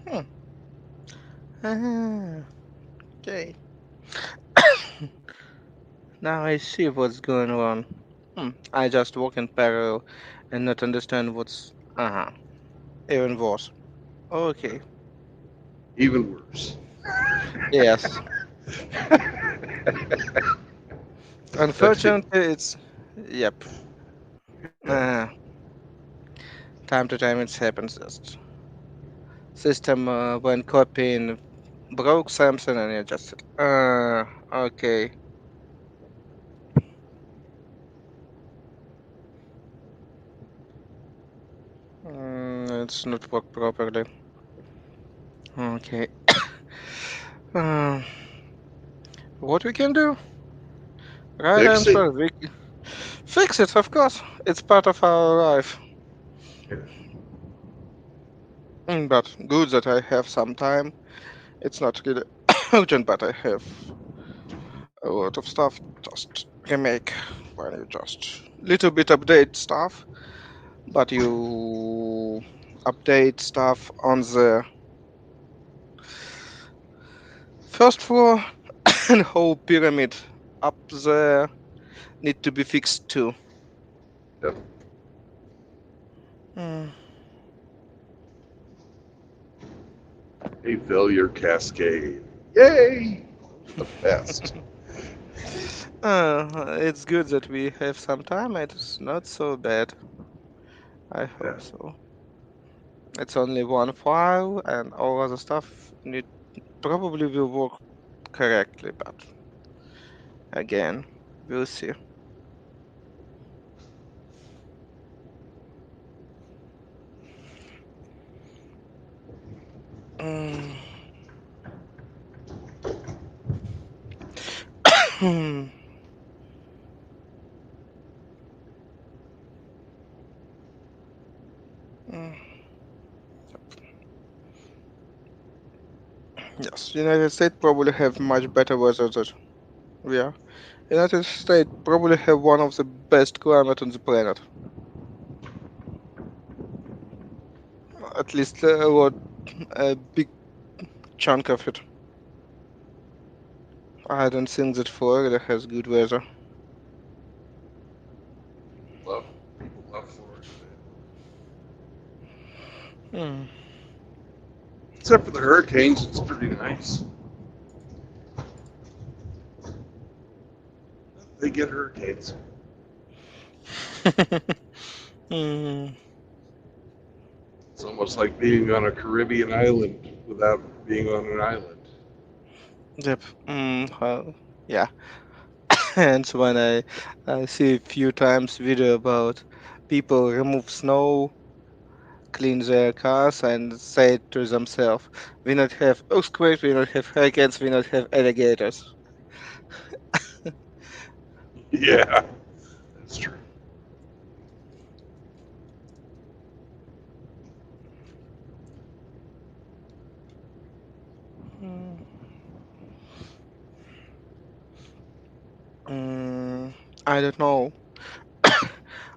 Hmm. Ah, okay. Now I see what's going on. I just walk in parallel and not understand what's even worse. Okay. Even worse. Yes. That's Unfortunately, it's yep. Uh, time to time it happens. Just system when copying broke something and it just okay. It's not work properly. Okay. Uh, what we can do? Right fix it. answer. We fix it. Of course, it's part of our life. Yeah. But good that I have some time. It's not really urgent, but I have a lot of stuff just remake when you just little bit update stuff, but you update stuff on the first floor and whole pyramid up there need to be fixed too. Yep. Mm. A failure cascade. Yay! The best. It's good that we have some time. It's not so bad. I Yeah. hope so. It's only one file, and all other stuff need probably will work correctly, but again, we'll see. Mm. Hmm. Mm. Yes, United States probably have much better weather than we are. United States probably have one of the best climate on the planet. At least a big chunk of it. I don't think that Florida has good weather. Love people love Florida, Hmm. except for the hurricanes. It's pretty nice. They get hurricanes. Hmm. It's almost like being on a Caribbean island without being on an island. Yep. Well, yeah. And when I see a few times video about people remove snow, clean their cars, and say to themselves, "We not have earthquakes, we not have hurricanes, we not have alligators." Yeah, that's true. Hmm. Mm, I don't know.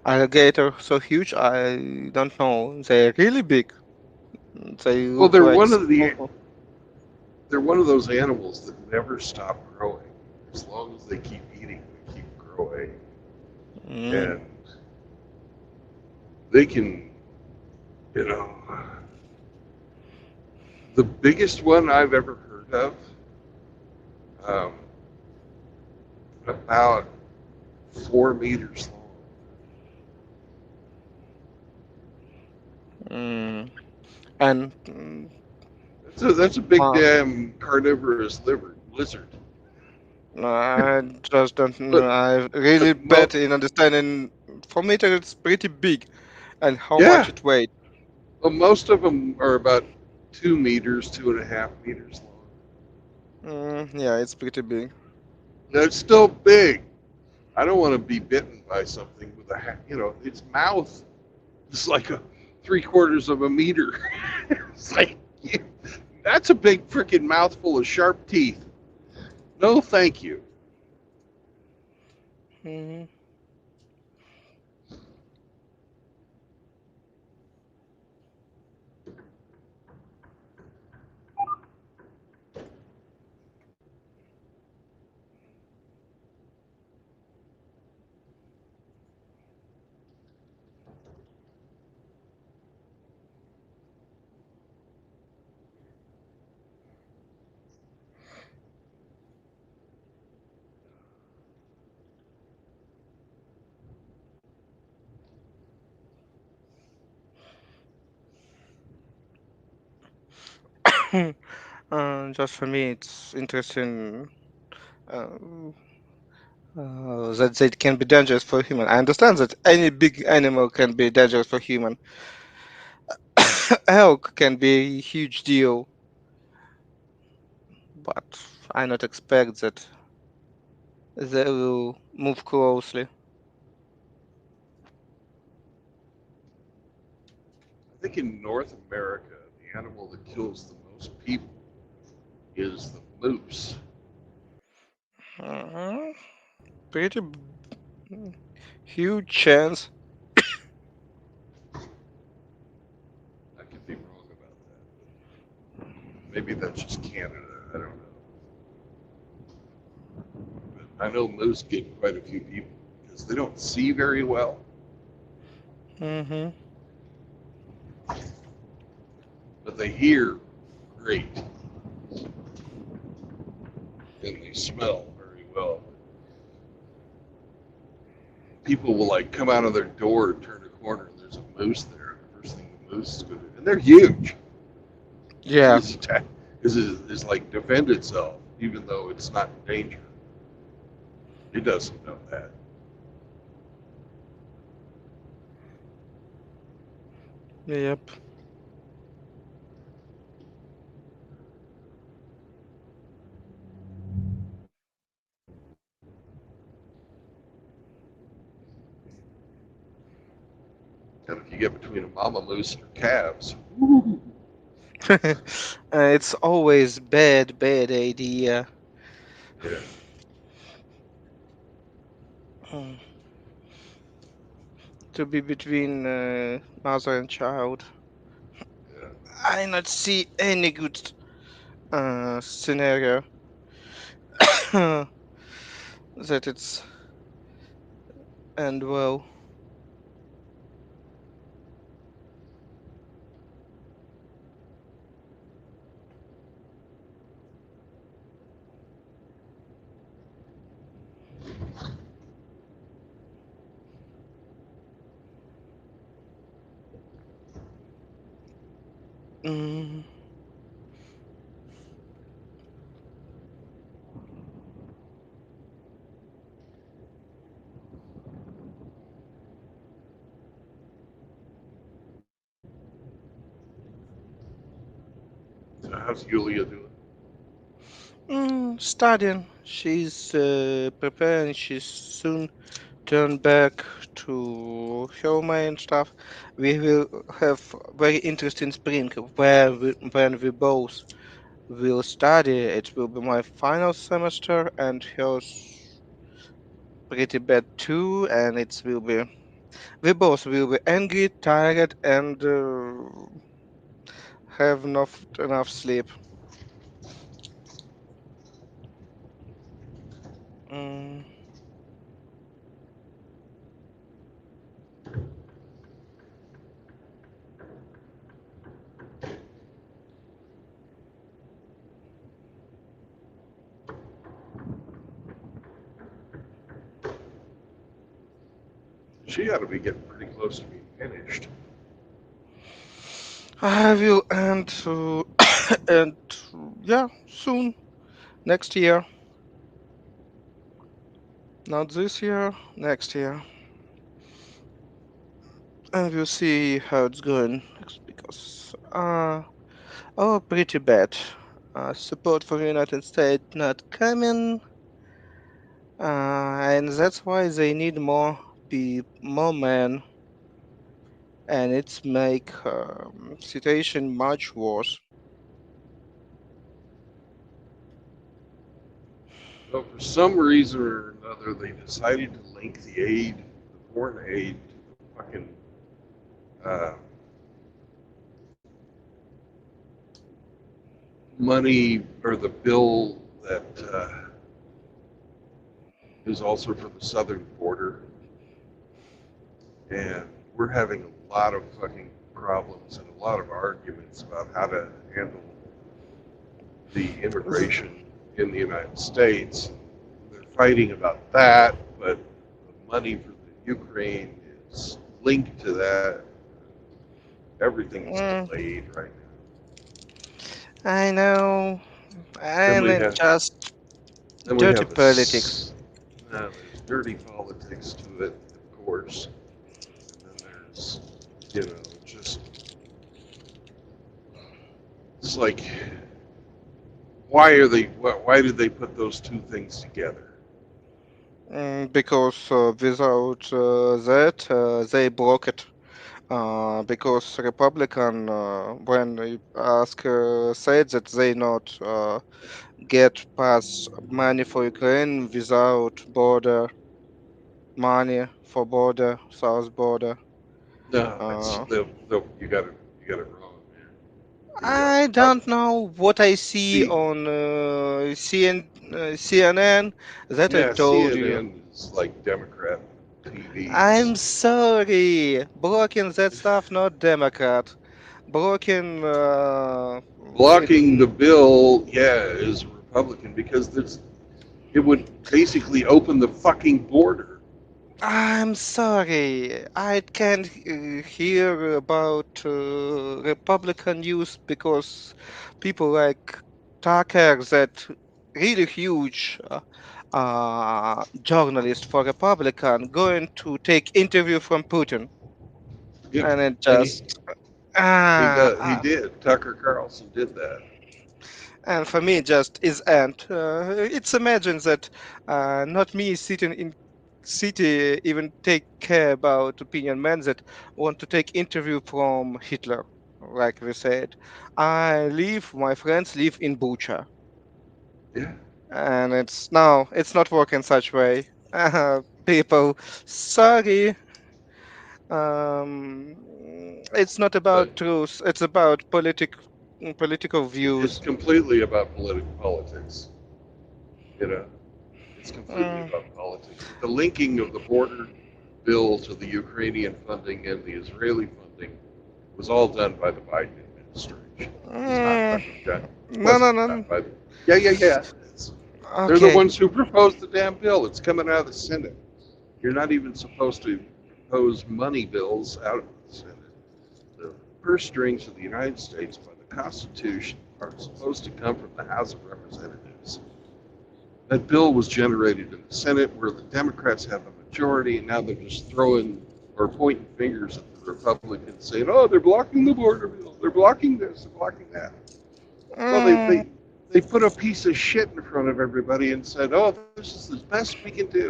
alligator so huge? I don't know. They're really big. They Well, look like small. they're one of those animals that never stop growing. As long as they keep eating, they keep growing, Mm. and they can, you know, the biggest one I've ever heard of, um, about 4 meters long. Mm. And That's a big uh, damn carnivorous lizard. I just don't know. But I'm really but mo- bad in understanding. For me, it's pretty big, and how much yeah, it weighs. well, most of them are about 2 meters, 2.5 meters long. Yeah, it's pretty big. That's still big. I don't want to be bitten by something with its mouth is like a 3/4 of a meter. It's like that's a big freaking mouthful of sharp teeth. No, thank you. Mhm. Just for me, it's interesting uh, that they can be dangerous for human. I understand that any big animal can be dangerous for human. Elk can be a huge deal, but I not expect that they will move closely. I think in North America, the animal that kills the most people is the moose. Uh, Pretty huge chance. I could be wrong about that, but maybe that's just Canada. I don't know. But I know moose get quite a few people because they don't see very well, Hmm. but they hear great and they smell very well. People will like come out of their door and turn a corner and there's a moose there. The first thing the moose is going to do, and they're huge. Yeah, Is attack is like defend itself, even though it's not in danger. It doesn't know that. yep. And if you get between a mama moose and her calves, It's always bad idea. yeah, Mm. To be between mother and child. yeah. I not see any good scenario that it's end well. Mm. So how's Yulia doing? Studying. She's preparing. She's soon turn back to her main stuff. We will have very interesting spring where when we both will study. It will be my final semester and hers pretty bad too, and it will be. We both will be angry, tired, and have not enough sleep. Mm, She ought to be getting pretty close to being finished. I will end, and yeah, soon, next year. Not this year, next year. And we'll see how it's going because oh, pretty bad. Support for United States not coming, and that's why they need more men, and it's make situation much worse. So for some reason or another, they decided to link the aid, the foreign aid, to the fucking uh, money or the bill that is also for the southern border, and we're having a lot of fucking problems and a lot of arguments about how to handle the immigration in the United States. They're fighting about that, but the money for the Ukraine is linked to that. Everything is Mm, delayed right I know, now. Then and we it have just then we dirty have politics. there's dirty politics to it, of course, and then there's just it's like why did they put those two things together? Because without that, they block it. Because Republican, when they ask, said that they not get pass money for Ukraine without border money for border south border. No, that's Uh, you got it wrong, man. The I don't know what I see see on CNN that I yeah, told you. CNN is like Democrat TVs. I'm sorry, blocking that stuff, not Democrat. Blocking it. Blocking the bill, yeah, is Republican because it would basically open the fucking border. I'm sorry, I can't hear about Republican news because people like Tucker, that really huge journalist for Republican, going to take interview from Putin, Yep, and it and just ah, he ah, did. Tucker Carlson did that. and for me just is end. It's imagine that not me sitting in city even take care about opinion men that want to take interview from Hitler, like we said. I live, my friends live in Bucha, Yeah, and it's no, it's not working such way. People, sorry. Um, it's not but about truth. It's about political it's views. completely about political politics. You know, it's completely Mm, about politics. But the linking of the border bill to the Ukrainian funding and the Israeli funding was all done by the Biden administration. It was not mm, fucking done. It no, no, wasn't no, done no. by the. Yeah, yeah, yeah. They're the Okay. ones who proposed the damn bill. It's coming out of the Senate. You're not even supposed to propose money bills out of the Senate. The purse strings of the United States by the Constitution are supposed to come from the House of Representatives. That bill was generated in the Senate where the Democrats have a majority, and now they're just throwing or pointing fingers at the Republicans saying, oh, they're blocking the border bill. They're blocking this. They're blocking that. Well, Mm, they put a piece of shit in front of everybody and said, oh, this is the best we can do.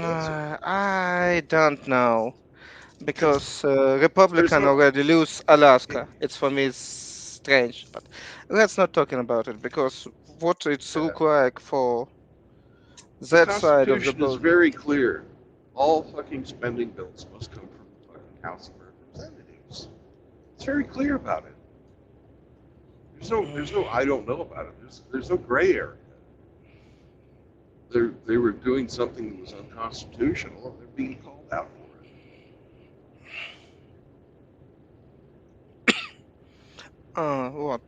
That's I don't know it's because there's Republican no already lose Alaska. It's for me strange, but let's not talking about it because what it's uh, look like for the that side of the Constitution is boat. very clear. all fucking spending bills must come from the fucking House of Representatives. It's very clear about it. There's no I don't know about it. There's no gray area. They were doing something that was unconstitutional, and they're being called out What?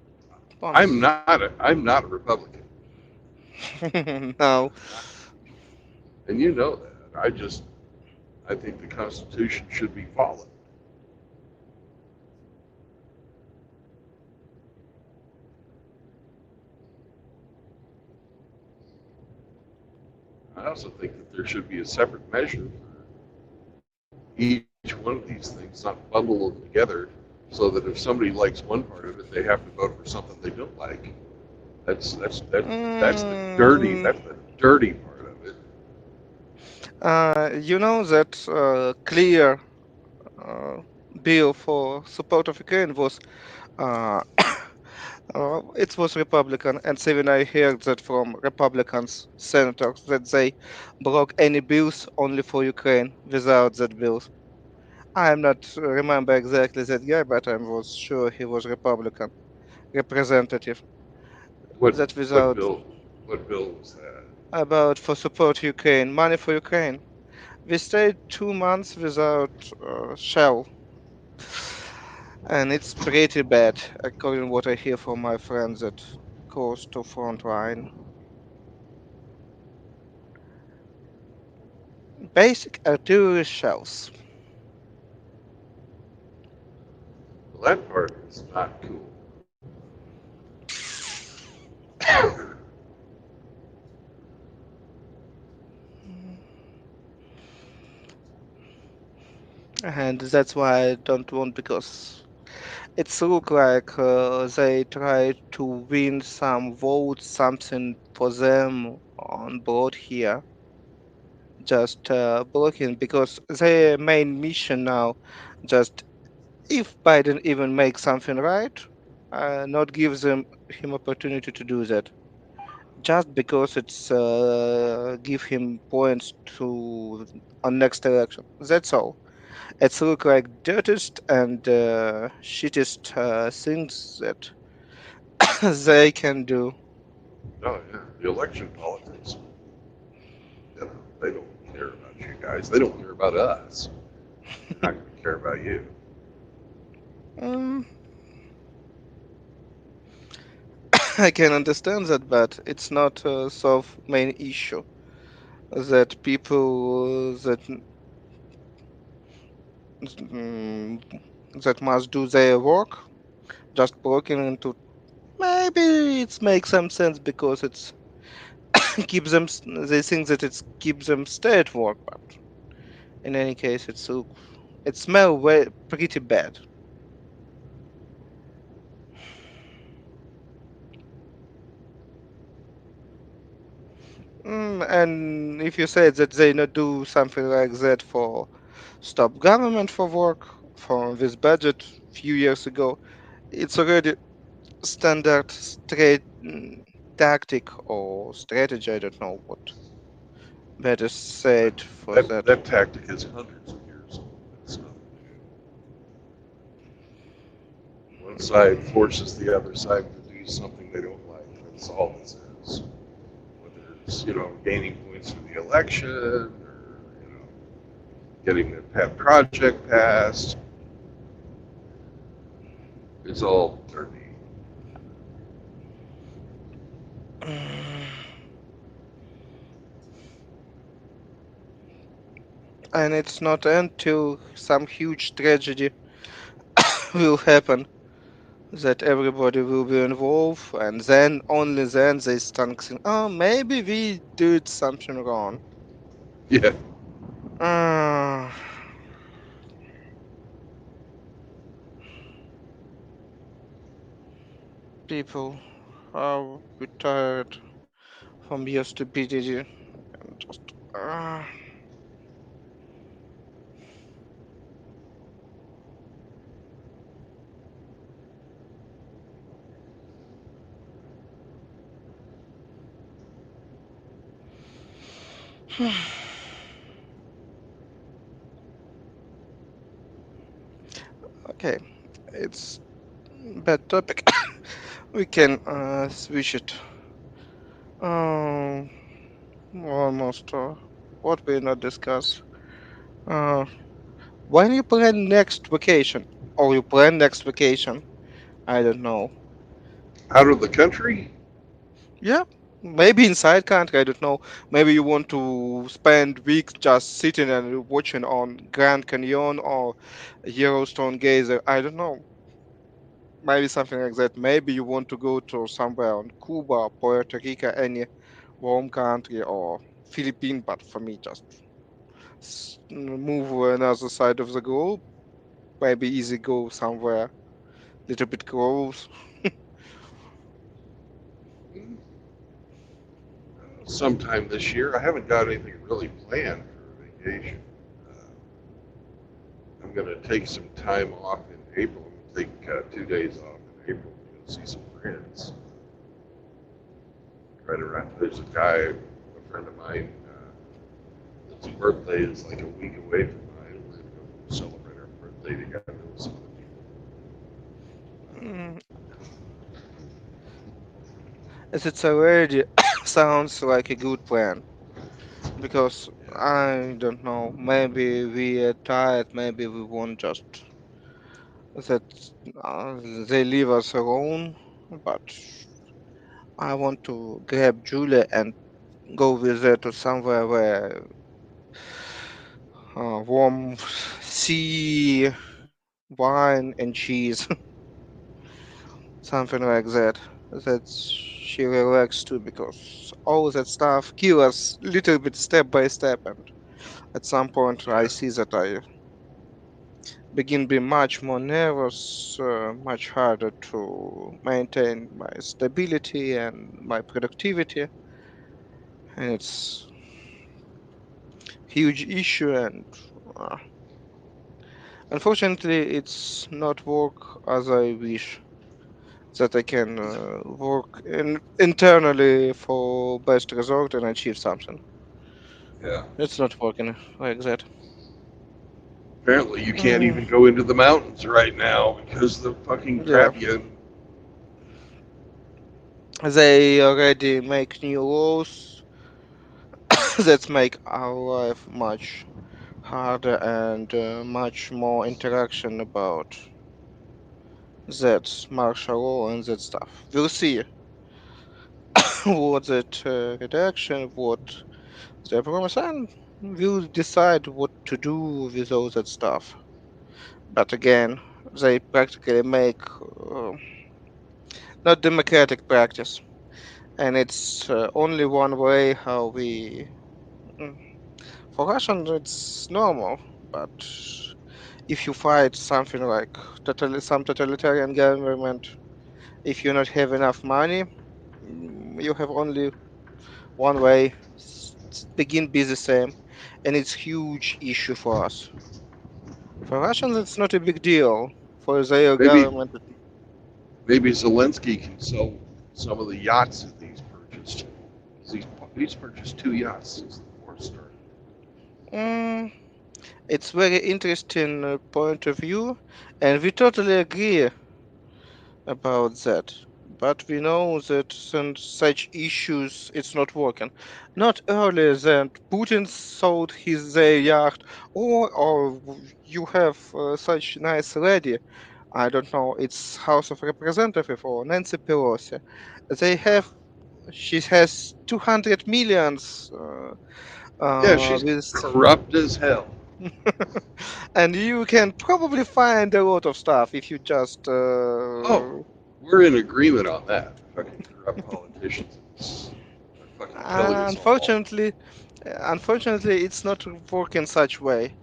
for it. Once. I'm not a Republican. No. I'm not, and you know that. I think the Constitution should be followed. I also think that there should be a separate measure for each one of these things, not bundle them together, so that if somebody likes one part of it, they have to vote for something they don't like. That's Mm, the dirty part of it. you know that clear uh, bill for support of Ukraine was uh, it was Republican, and even I heard that from Republicans senators that they block any bills only for Ukraine without that bills. I'm not remember exactly that guy, but I was sure he was Republican representative. What That what without bill what bill was that? about for support Ukraine, money for Ukraine. We stayed 2 months without shell, and it's pretty bad, according to what I hear from my friends that goes to front line. Basic artillery shells. Well, that part is not cool. And that's why I don't want, because it's look like they try to win some votes, something for them on board here, just blocking, because their main mission now, just if Biden even makes something right, not give him opportunity to do that, just because it's give him points to on next election. That's all. It's look like dirtiest and shittest things that they can do. Oh yeah, the election politics. You know, they don't care about you guys. They don't care about us. They're not going to care about you. Um, I can understand that, but it's not so main issue that people mm, that must do their work just broken into. Maybe it makes some sense because it's keeps them. They think that it keeps them stay at work, but in any case, it smell pretty bad. And if you say that they not do something like that for stop government for work for this budget few years ago, it's already standard straight tactic or strategy. I don't know what better That said for that that. that tactic is hundreds of years old. It's nothing new. One side forces the other side to do something they don't like. That's all this is. Whether it's gaining points for the election or getting a pet project passed, it's all dirty. And it's not until some huge tragedy will happen that everybody will be involved, and then only then they start saying, "Oh, maybe we did something wrong." Yeah, Ah, people are retired from your stupidity and just. ah. Okay, it's bad topic. We can switch it. Um, almost. What we not discuss. Uh, when you plan next vacation, or you plan next vacation, I don't know. Out of the country? Yeah, maybe inside country. I don't know. Maybe you want to spend weeks just sitting and watching on Grand Canyon or Yellowstone Geyser. I don't know. Maybe something like that. Maybe you want to go to somewhere on Cuba, Puerto Rico, any warm country, or Philippines. But for me, just move another side of the globe. Maybe easy go somewhere little bit close. Hmm, sometime this year. I haven't got anything really planned for vacation. Uh, I'm going to take some time off in April. I'm going to take 2 days off in April to go see some friends. Right around, there's a guy, a friend of mine, his birthday is like a week away from mine. We're going to go celebrate our birthday together with some other people. Mm, as it's already sounds like a good plan because Yeah. I don't know. Maybe we are tired. Maybe we want just that they leave us alone. But I want to grab Julia and go with her to somewhere where warm sea, wine, and cheese, something like that. That she relax too because all that stuff kill us little bit step by step, and at some point I Yeah. see that I begin being much more nervous, much harder to maintain my stability and my productivity, and it's huge issue. And uh, unfortunately, it's not work as I wish. That I can work internally for best result and achieve something. Yeah. It's not working like that. Apparently, you can't Mm, even go into the mountains right now because of the fucking yeah, crap you. they already make new laws that make our life much harder and much more interaction about that martial law and that stuff. We'll see what that redaction, what they promise, and we'll decide what to do with all that stuff. But again, they practically make not democratic practice, and it's only one way how we. mm, For Russian, it's normal, but if you fight something like some totalitarian government, if you not have enough money, you have only one way. Begin be the same, and it's huge issue for us. For Russians, it's not a big deal. For their Maybe government, maybe Zelensky can sell some of the yachts that he's purchased. 'Cause he's purchased 2 yachts since the war started. mm, it's very interesting point of view, and we totally agree about that. But we know that since such issues, it's not working. Not earlier than Putin sold his their yacht, or you have such nice lady. I don't know. It's House of Representative or Nancy Pelosi. They have. She has 200 millions Yeah, she's with corrupt as hell. and you can probably find a lot of stuff if you just Oh, we're in agreement on that. Fucking corrupt politicians are fucking killing us all. unfortunately unfortunately it's not working such way.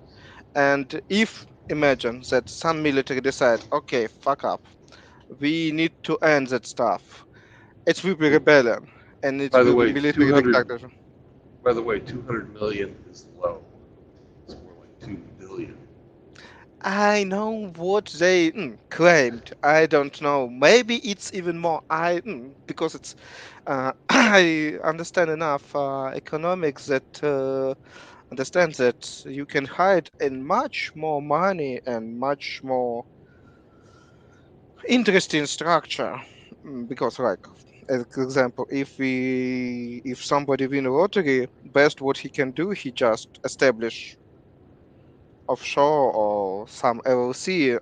And if imagine that some military decide, okay, fuck up, we need to end that stuff, it will be rebellion and it By the will be way, military 200. dictatorship. By the way, 200 million is low. It's more like 2 billion. I know what they claimed. I don't know. Maybe it's even more. Because it's I understand enough economics that understand that you can hide in much more money and much more. Interesting structure. Because like as example, if somebody win a lottery, best what he can do, he just establish offshore or some LLC,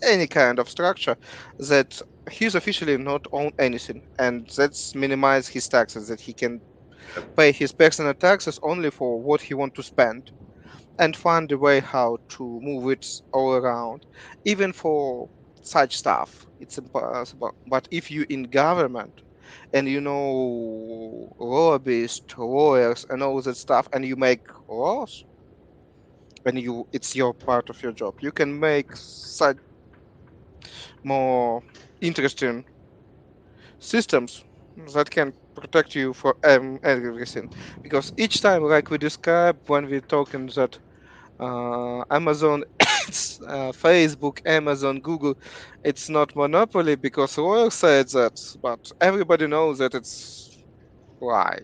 any kind of structure that he's officially not own anything, and that's minimize his taxes, that he can Yep. pay his personal taxes only for what he want to spend, and find a way how to move it all around. Even for such stuff, it's impossible. But if you in government and you know lobbyists, lawyers, and all that stuff, and you make laws, and you it's your part of your job, you can make such more interesting systems that can protect you for everything. Because each time, like we described when we talking that Amazon, it's Facebook, Amazon, Google, it's not monopoly because lawyer said that, but everybody knows that it's lie.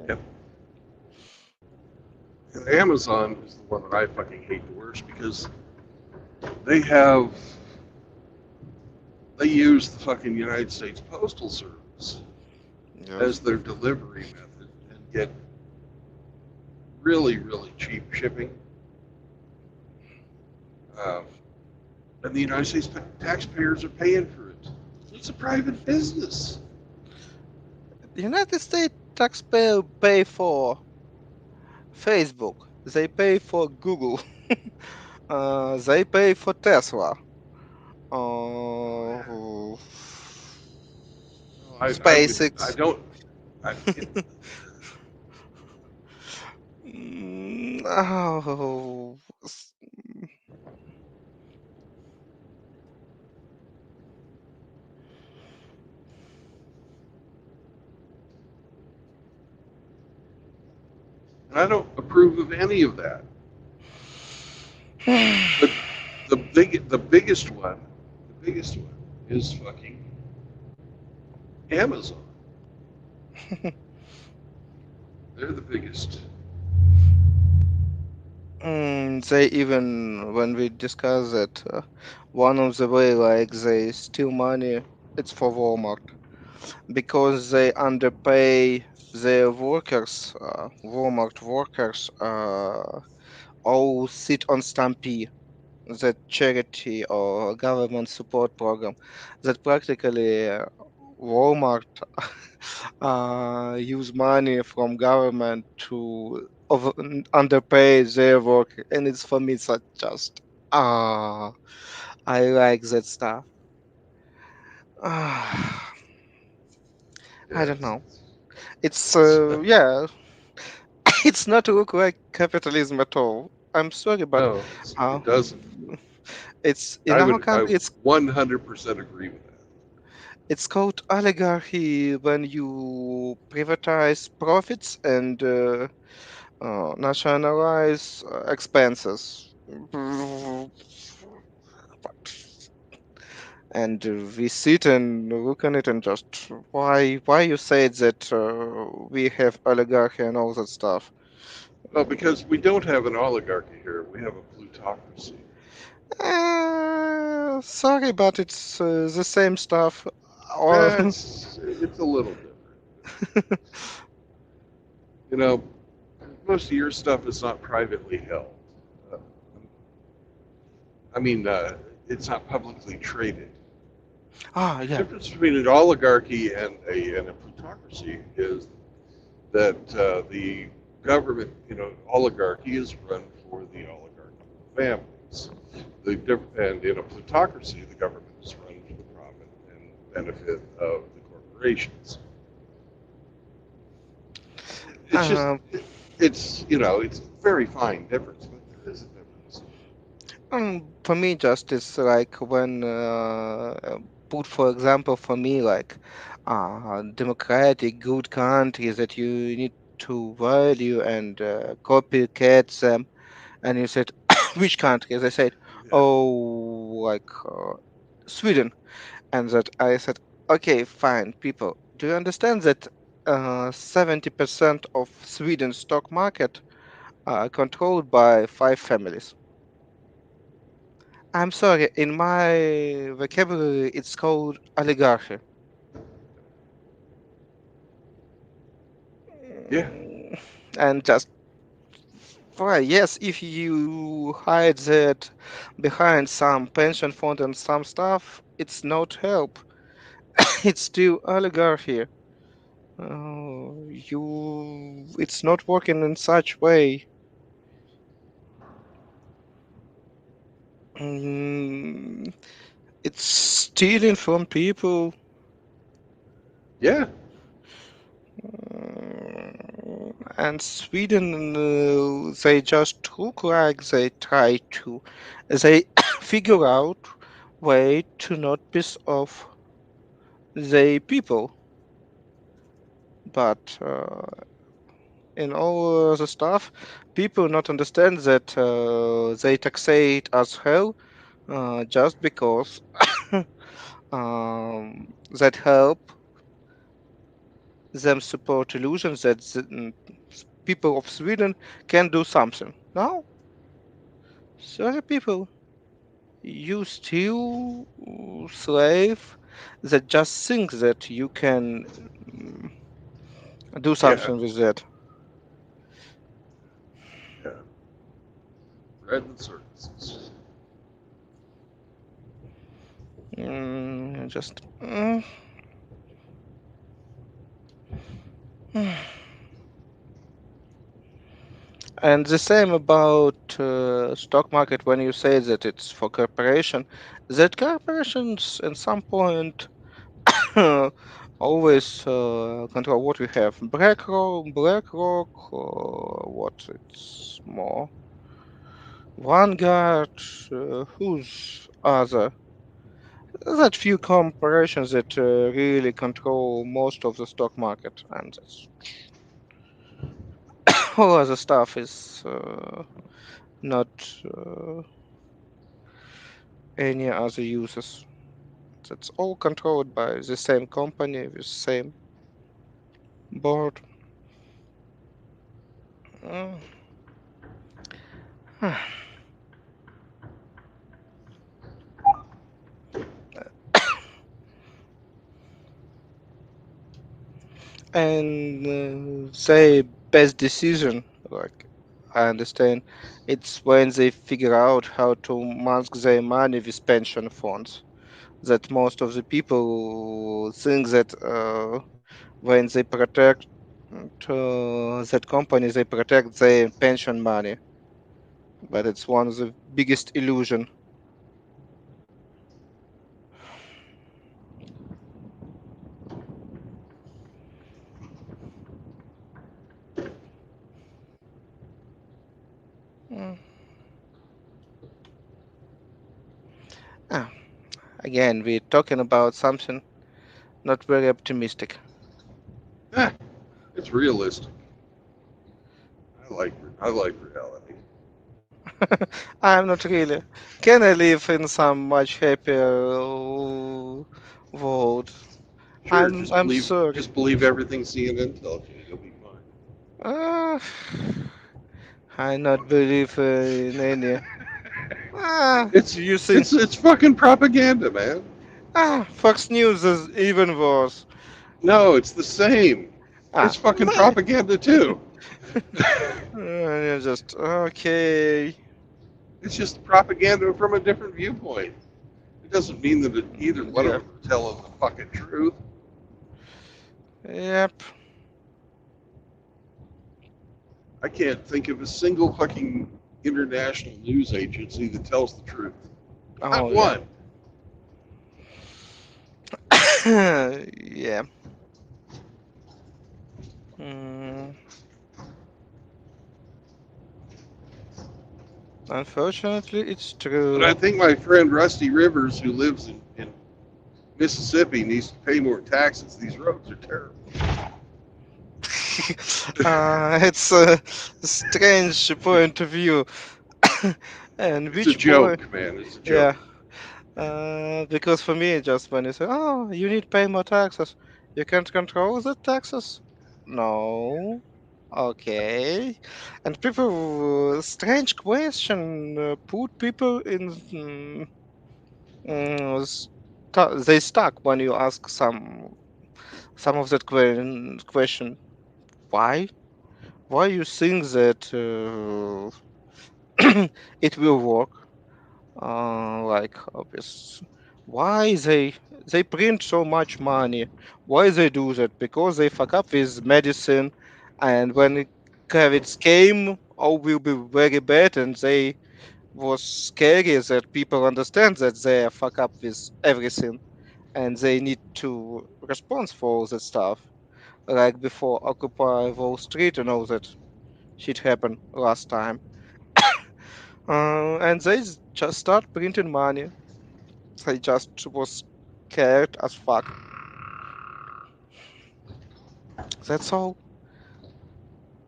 Yep. And Amazon is the one that I fucking hate the worst because they have they use the fucking United States Postal Service Yes. as their delivery method and get really, really cheap shipping. Um, and the United States taxpayers are paying for it. It's a private business. The United States taxpayer pay for Facebook. They pay for Google. They pay for Tesla. Uh, No, I SpaceX. don't, it, Oh, and I don't approve of any of that. But the biggest one is fucking Amazon. They're the biggest. They even when we discuss that one of the way like they steal money, it's for Walmart because they underpay their workers. Walmart workers all sit on Stampede, that charity or government support program, that practically Walmart use money from government to underpay their work, and it's for me such just ah I like that stuff. Ah, I Yeah, don't know. It's it's yeah, it's not look like capitalism at all. I'm sorry, but no, uh, it doesn't. it's in our I country. 100% agree with that. It's called oligarchy when you privatize profits and nationalize expenses. And we sit and look on it and just why you said that we have oligarchy and all that stuff. Well, because we don't have an oligarchy here, we have a plutocracy. Sorry, but it's the same stuff. Or It's a little different. You know, most of your stuff is not privately held. Uh, I mean, it's not publicly traded. ah, The yeah. difference between an oligarchy and a plutocracy is that the government, oligarchy is run for the oligarchical families. And in a plutocracy, the government is run for the profit and benefit of the corporations. It's just, Um, it's a very fine difference, but there is a difference. for me, just is like when put, for example, for me, like democratic, good countries that you need to value and copycat them, and you said which countries? I said, Yeah. oh, like Sweden, and that I said, okay, fine, people, do you understand that 70% of Sweden's stock market are controlled by five families? I'm sorry, in my vocabulary, it's called oligarchy. Yeah, Mm, And just why, yes, if you hide that behind some pension fund and some stuff, it's not help. It's still oligarchy. It's not working in such way. Mm, it's stealing from people. yeah, And Sweden, they just look like they try to, they figure out way to not piss off the people, but in all the stuff, people not understand that they taxate as hell just because that help them support illusions that people of Sweden can do something. No, sorry people, you still slave that just think that you can do yeah, something with that. yeah. Bread and circuses. Just and the same about stock market when you say that it's for corporation, that corporations at some point always control what we have. BlackRock, what it's more. Vanguard, who's other? That few corporations that really control most of the stock market, and that's all other stuff is not any other users. That's all controlled by the same company with same board. Mm. And say best decision, like I understand, it's when they figure out how to mask their money with pension funds. That most of the people think that when they protect that company, they protect their pension money, but it's one of the biggest illusion. Mm. Ah, again, we're talking about something not very optimistic. Eh, it's realistic. I like reality. I'm not really. Can I live in some much happier world? Sure, I'm sorry. just believe everything CNN tells you. You'll be fine. Uh, I not believe in any. It's Do you think? it's fucking propaganda, man. Fox News is even worse. No, it's the same. It's fucking Man. propaganda too. You're just okay. It's just propaganda from a different viewpoint. It doesn't mean that either one of Yeah. them are telling the fucking truth. Yep. I can't think of a single fucking international news agency that tells the truth. Not Oh yeah. one. Yeah. Mm, unfortunately, it's But I true. think my friend Rusty Rivers, who lives in Mississippi, needs to pay more taxes. These roads are terrible. It's a strange point of view. And It's a which point? joke, man. It's a joke. Yeah. Because for me, just when you say, "Oh, you need to pay more taxes," you can't control the taxes. No. Okay. And people, strange question, put people in, they stuck when you ask some of that question. Why? Why you think that it will work? Like obvious. Why they print so much money? Why they do that? Because they fuck up with medicine, and when COVID came, all will be very bad, and they was scary that people understand that they fuck up with everything, and they need to respond for all that stuff. Like before Occupy Wall Street and all that shit happened last time. And they just start printing money. They just was scared as fuck. That's all.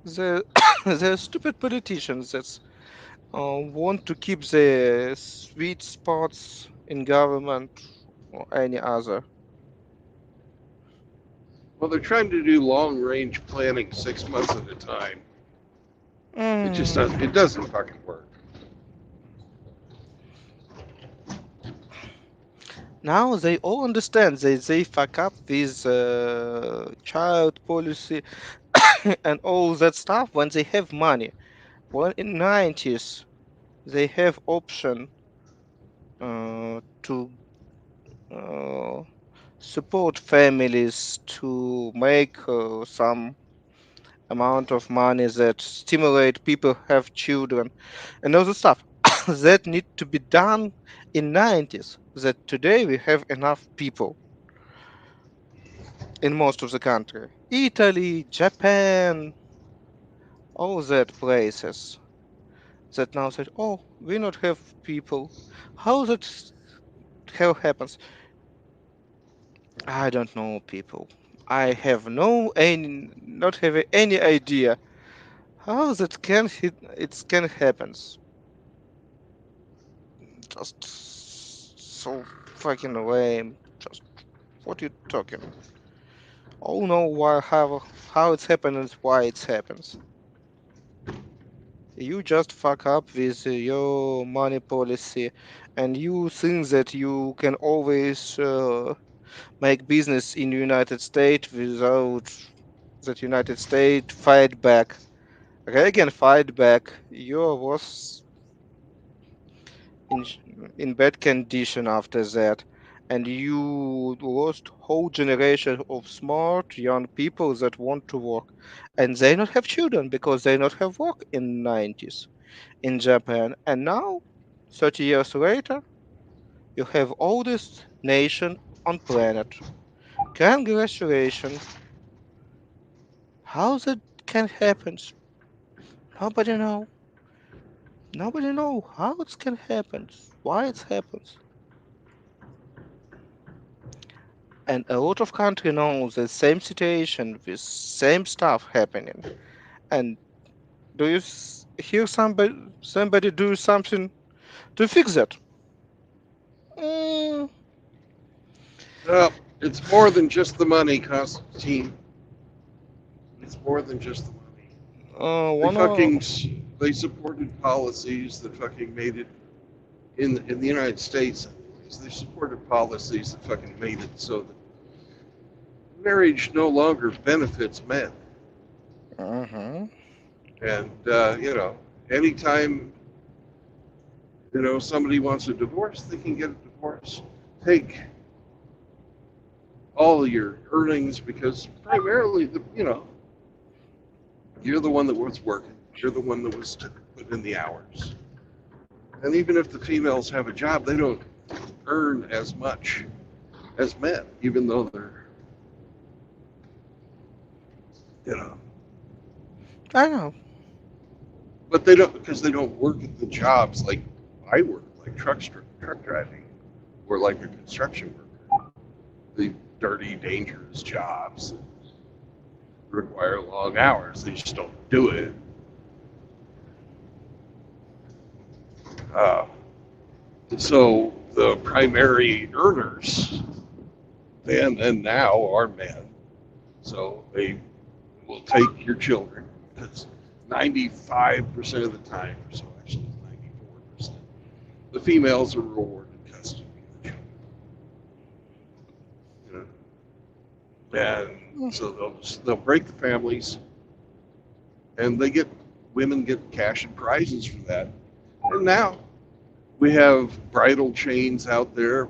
The the stupid politicians that want to keep the sweet spots in government or any other. Well, they're trying to do long range planning 6 months at a time. It just Mm. doesn't. It doesn't fucking work. Now they all understand they fuck up with child policy and all that stuff when they have money. When in 90s they have option to uh, support families to make some amount of money that stimulate people have children and all the stuff that need to be done in 90s that today we have enough people in most of the country, Italy, Japan, all that places that now said, oh, we not have people. How that hell happens? I don't know, people. I have no any not have any idea how that can it can happen. Just so fucking lame. Just what you talking? Oh no, why how it's happened and why it happens. You just fuck up with your money policy, and you think that you can always make business in United States without that United States fight back. Reagan fight back. You was in in bad condition after that, and you lost whole generation of smart young people that want to work, and they not have children because they not have work in 90s in Japan, and now 30 years later you have oldest nation on planet. Congratulations. How that can happen? Nobody know. Nobody know how it can happen. Why it happens. And a lot of country knows the same situation with same stuff happening. And do you hear somebody do something to fix that? Mm, Well, it's more than just the money, Constantine. It's more than just the money. They one fucking they supported policies that fucking made it in the United States. Anyways, they supported policies that fucking made it so that marriage no longer benefits men. uh And anytime somebody wants a divorce, they can get a divorce. Take all your earnings because primarily you're the one that was working. You're the one that was put in the hours. And even if the females have a job, they don't earn as much as men, even though they're, you know, I know. but they don't because they don't work at the jobs like I work, like truck driving, or like a construction worker. The dirty, dangerous jobs that require long hours. They just don't do it. Uh, so the primary earners then and now are men. So they will take your children because 95% of the time, or so actually 94%, the females are rewarded custody of the children. You know? And so they'll break the families, and women get cash and prizes for that. And now we have bridal chains out there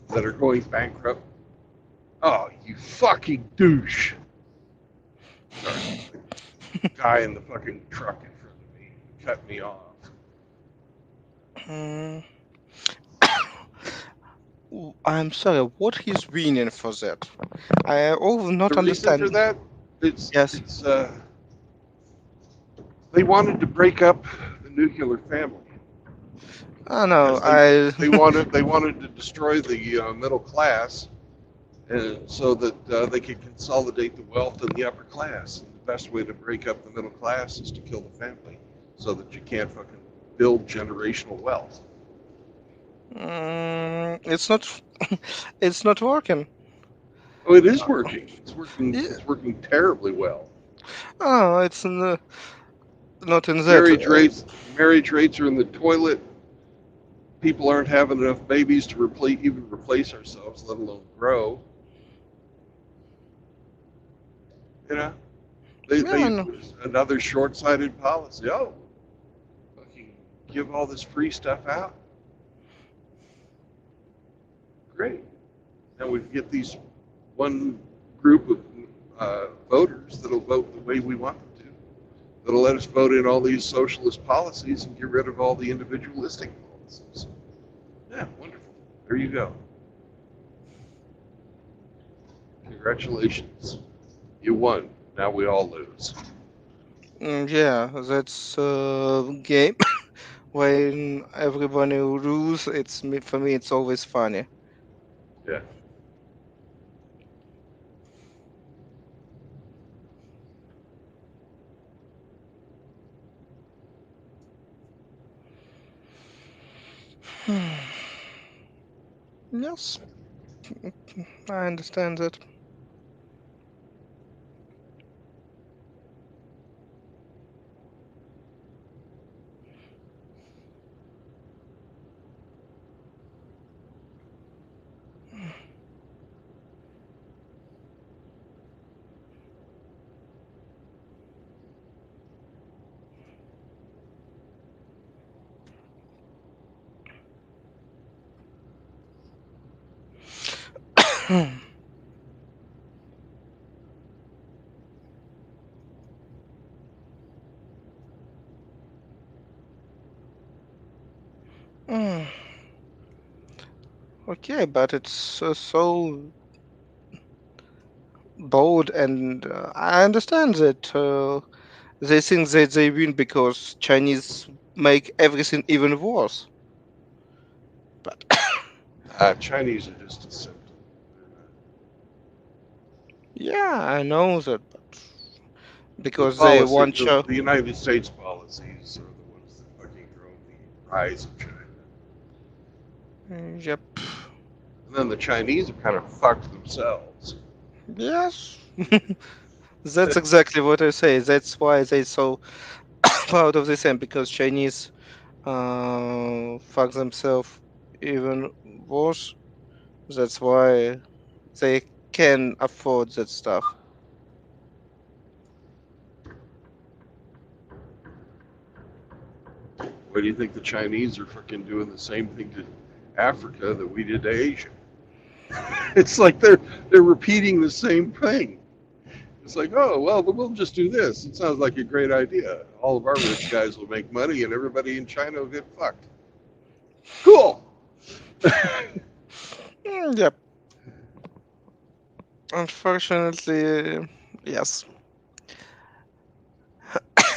that are going bankrupt. Oh, you fucking douche! Sorry, the guy in the fucking truck in front of me cut me off. Mm, I'm sorry, what is meaning for that? I will not The reason for understand. that, it's Yes. it's they wanted to break up the nuclear family Oh no, because they wanted to destroy the middle class, and so that they could consolidate the wealth in the upper class. And the best way to break up the middle class is to kill the family, so that you can't fucking build generational wealth. It's not. It's not working. Oh, it is working. It's working. Yeah. It's working terribly well. Oh, it's not in that. Marriage rates are in the toilet. People aren't having enough babies to replace ourselves, let alone grow. You know, they Yeah, no. another short-sighted policy. Oh, fucking give all this free stuff out. Great. Now we get these one group of voters that'll vote the way we want them to. That'll let us vote in all these socialist policies and get rid of all the individualistic policies. Yeah, wonderful. There you go. Congratulations. You won. Now we all lose. Yeah, that's game. When everybody lose, for me. It's always funny. Yeah. Yes, I understand that. Mm, okay, but it's so bold, and I understand that they think that they win because Chinese make everything even worse. But Chinese are just a symptom. yeah, I know that, but The because they policy, want show. the United States policies are the ones that fucking drove the rise of China. Yep. And then the Chinese have kind of fucked themselves. Yes. That's exactly what I say. That's why they so proud of this end because Chinese fuck themselves even worse. That's why they can afford that stuff. Why do you think the Chinese are fucking doing the same thing to Africa that we did to Asia? It's like they're repeating the same thing. It's like, oh well, we'll just do this. It sounds like a great idea. All of our rich guys will make money, and everybody in China will get fucked. Cool. Yep. Unfortunately, yes.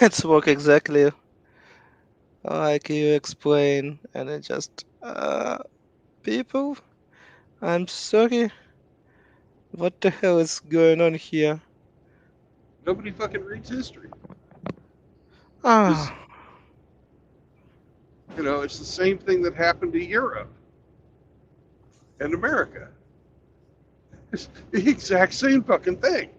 It's work exactly like you explain, and it just people. I'm sorry. What the hell is going on here? Nobody fucking reads history. This, Ah, it's the same thing that happened to Europe and America. It's the exact same fucking thing.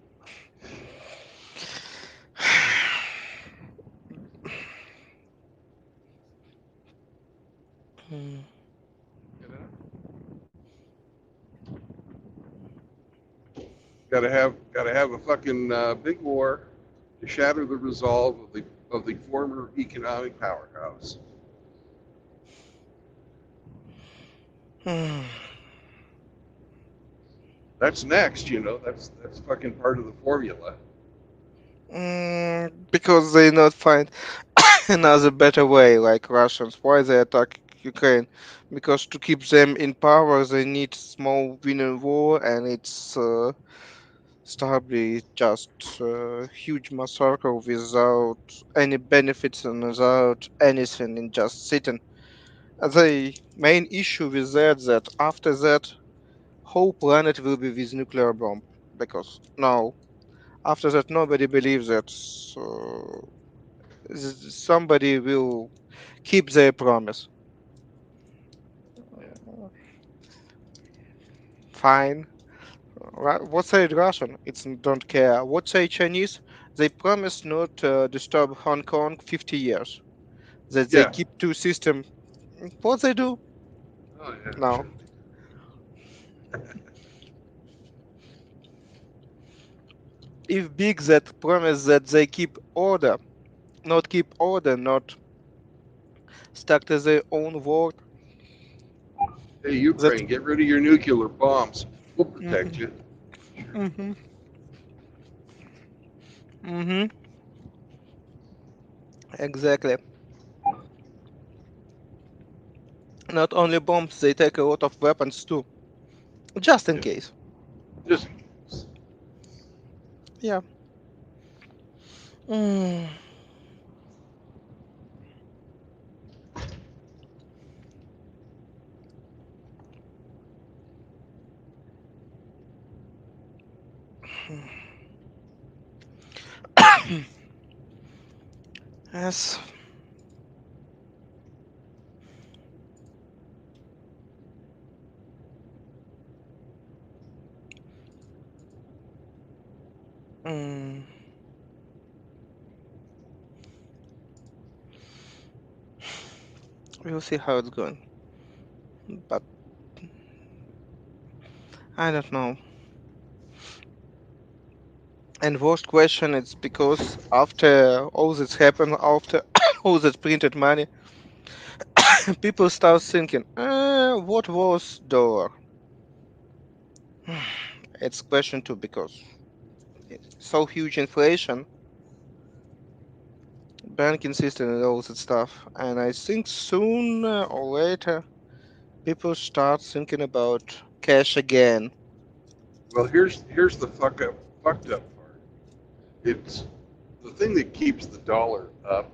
Got to have a fucking big war to shatter the resolve of the former economic powerhouse. That's next, you know. That's fucking part of the formula. Because they not find another better way, like Russians. Why they attack Ukraine? Because to keep them in power, they need small winning war, and it's started just huge massacre without any benefits and without anything, and just sitting. The main issue with that after that whole planet will be with nuclear bomb, because now after that nobody believes that somebody will keep their promise. Yeah. Fine. What say Russian? It's don't care. What say Chinese? They promise not disturb Hong Kong 50 years. That they Yeah. keep two system. What they do Oh yeah. now? Sure. If big that promise that they keep order, not keep order, not stuck to their own word. Hey, That. Ukraine, get rid of your nuclear bombs. We'll protect Mhm, you. Sure. mhm, mhm. Exactly. Not only bombs, they take a lot of weapons too, just in Yeah. case. Just in case. Yeah. Mm. Yes. Mm. We'll see how it's going. But I don't know. And worst question is because after all this happened, after all that printed money, people start thinking, what was dollar? It's question too because it's so huge inflation, banking system and all that stuff. And I think sooner or later people start thinking about cash again. Well, here's the fucked up part. It's the thing that keeps the dollar up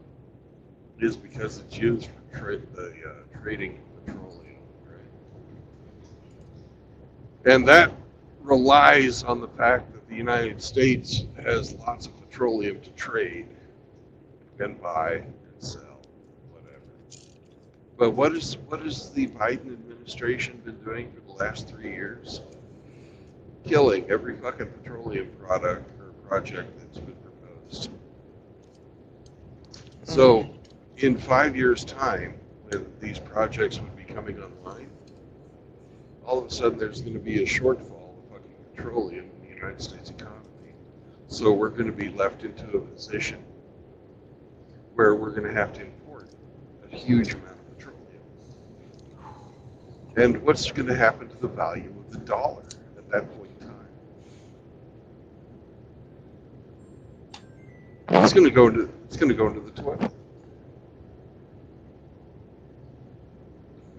is because it's used for trading petroleum, right? And that relies on the fact that the United States has lots of petroleum to trade and buy and sell, whatever. But what has the Biden administration been doing for the last 3 years? Killing every fucking petroleum product or project that's been proposed. So, Mm, in 5 years' time, when these projects would be coming online, all of a sudden there's going to be a shortfall of fucking petroleum in the United States economy. So we're going to be left into a position where we're going to have to import a huge amount of petroleum. And what's going to happen to the value of the dollar at that point in time? It's going to go into the toilet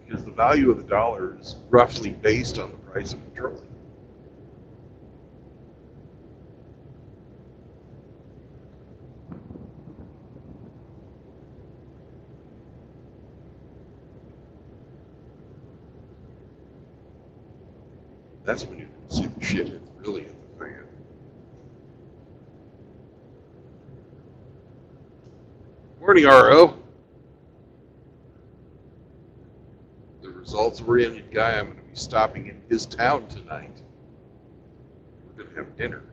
because the value of the dollar is roughly based on the price of petroleum. That's when you can see the shit is really in the fan. Morning, RO. The results-oriented guy. I'm going to be stopping in his town tonight. We're going to have dinner.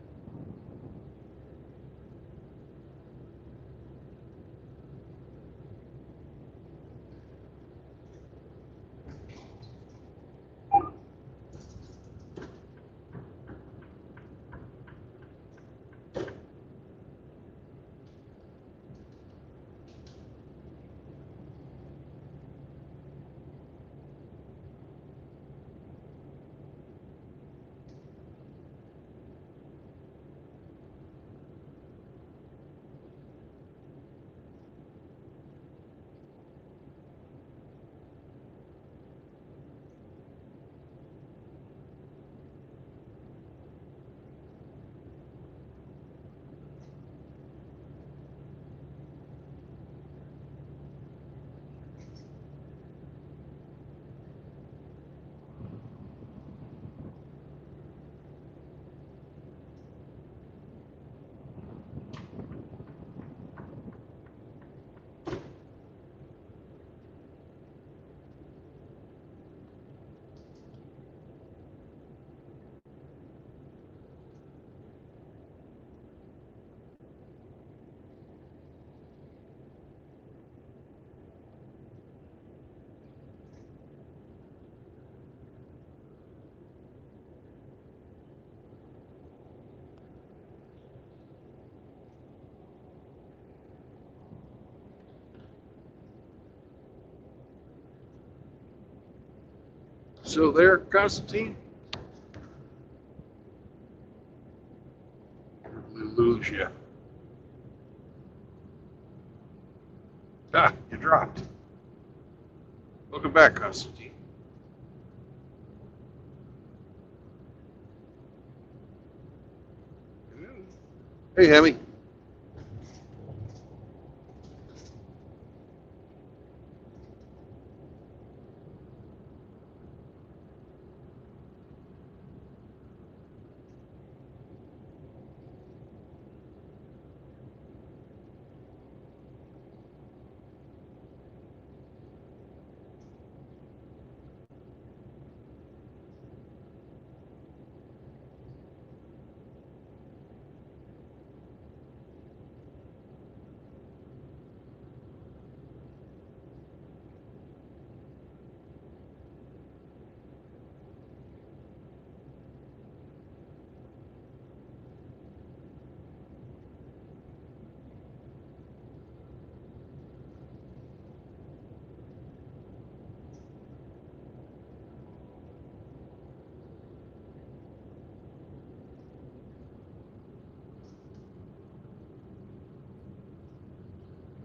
Still there, Constantine? We lose you. Ah, you dropped. Welcome back, Constantine. Hey, Hemi.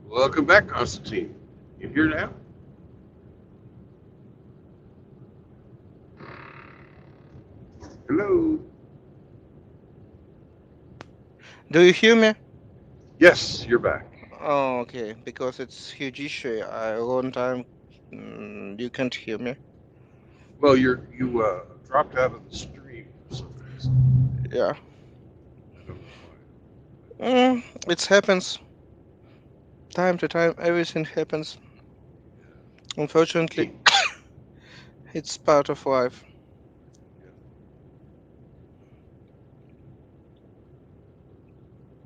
Welcome back, Constantine. You here now? Hello. Do you hear me? Yes, you're back. Oh, okay, because it's huge issue. A long time you can't hear me. Well, you dropped out of the stream for some reason. Yeah. I don't know It happens time to time. Everything happens. Unfortunately, why. it's part of life.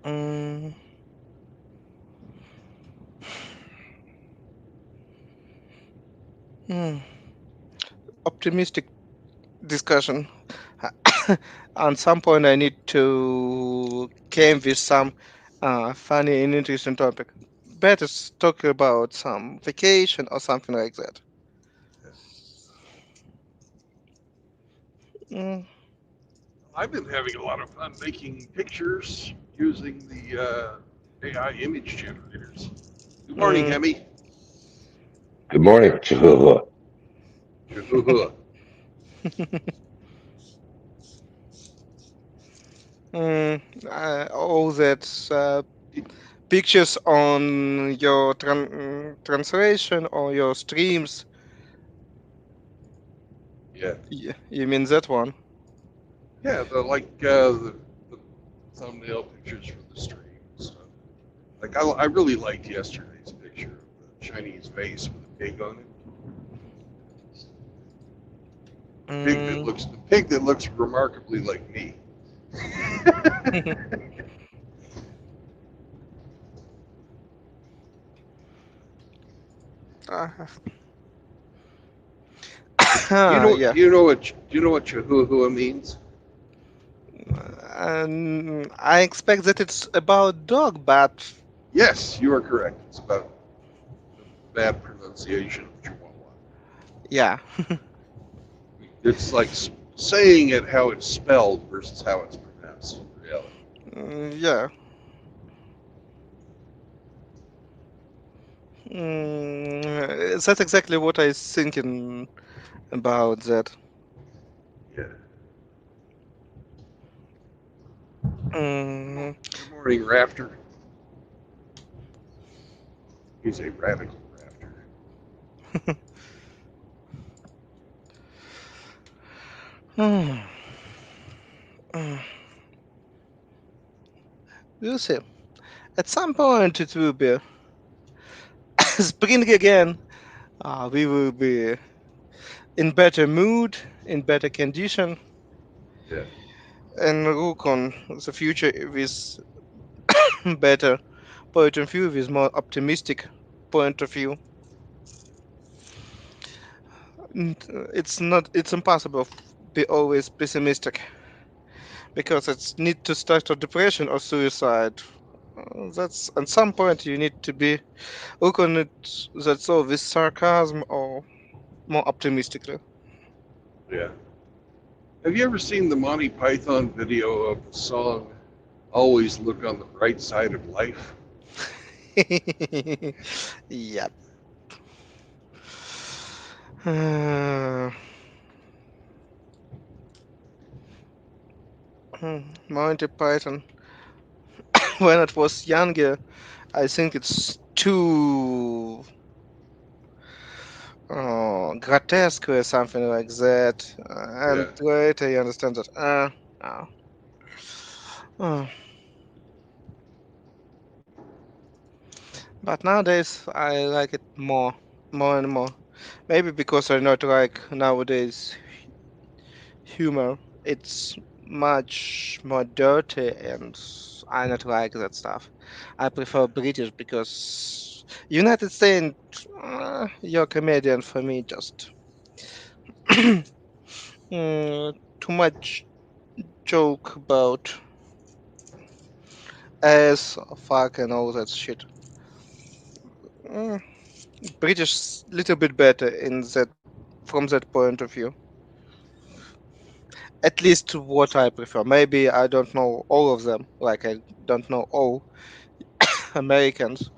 Mm, hmm, Optimistic discussion. At some point, I need to came with some funny and interesting topic. Better talk about some vacation or something like that. Mm, I've been having a lot of fun making pictures using the AI image generators. Good morning, mm, Hemi. Good morning. Chihuahua. all that pictures on your translation or your streams. Yeah, You mean that one? yeah. The thumbnail pictures for the stream and stuff. Like I really liked yesterday's picture of the Chinese vase with a pig on it. Mm. The pig that looks remarkably like me. Uh, yeah. Do you know what Chihuahua means? I expect that it's about dog, but Yes, you are correct. It's about the bad pronunciation of Chihuahua. yeah. It's like saying it how it's spelled versus how it's pronounced in reality. Yeah. That's exactly what I was thinking about that. Yeah. Mm, Good morning, Rafter. He's a radical Rafter. mm, mm. You see, at some point it will be spring again. We will be in better mood, in better condition, Yeah. and look on the future with better point of view, with more optimistic point of view. It's not. It's impossible be always pessimistic because it's need to start a depression or suicide. That's at some point you need to be look on it. That's all with sarcasm or more optimistically. Yeah. Have you ever seen the Monty Python video of the song "Always Look on the Bright Side of Life"? Yep. Uh, Monty Python. When it was younger, I think it's too grotesque or something like that. And Yeah. later you understand that. Uh, uh. But nowadays I like it more and more. Maybe because I not like nowadays humor. It's much more dirty, and I not like that stuff. I prefer British because United States, you're a comedian for me. Just too much joke about ass, fuck, and all that shit. Mm, British little bit better in that from that point of view. At least what I prefer. Maybe I don't know all of them, like I don't know all Americans.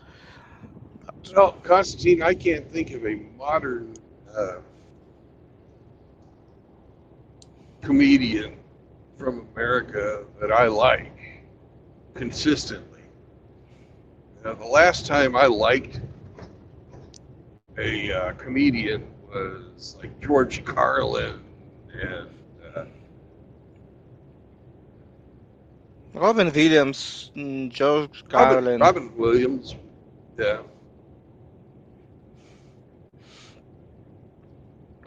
Well, Constantine, I can't think of a modern comedian from America that I like consistently. The last time I liked a comedian was like George Carlin and uh, Robin Williams, George Robin Carlin, Robin Williams. Yeah,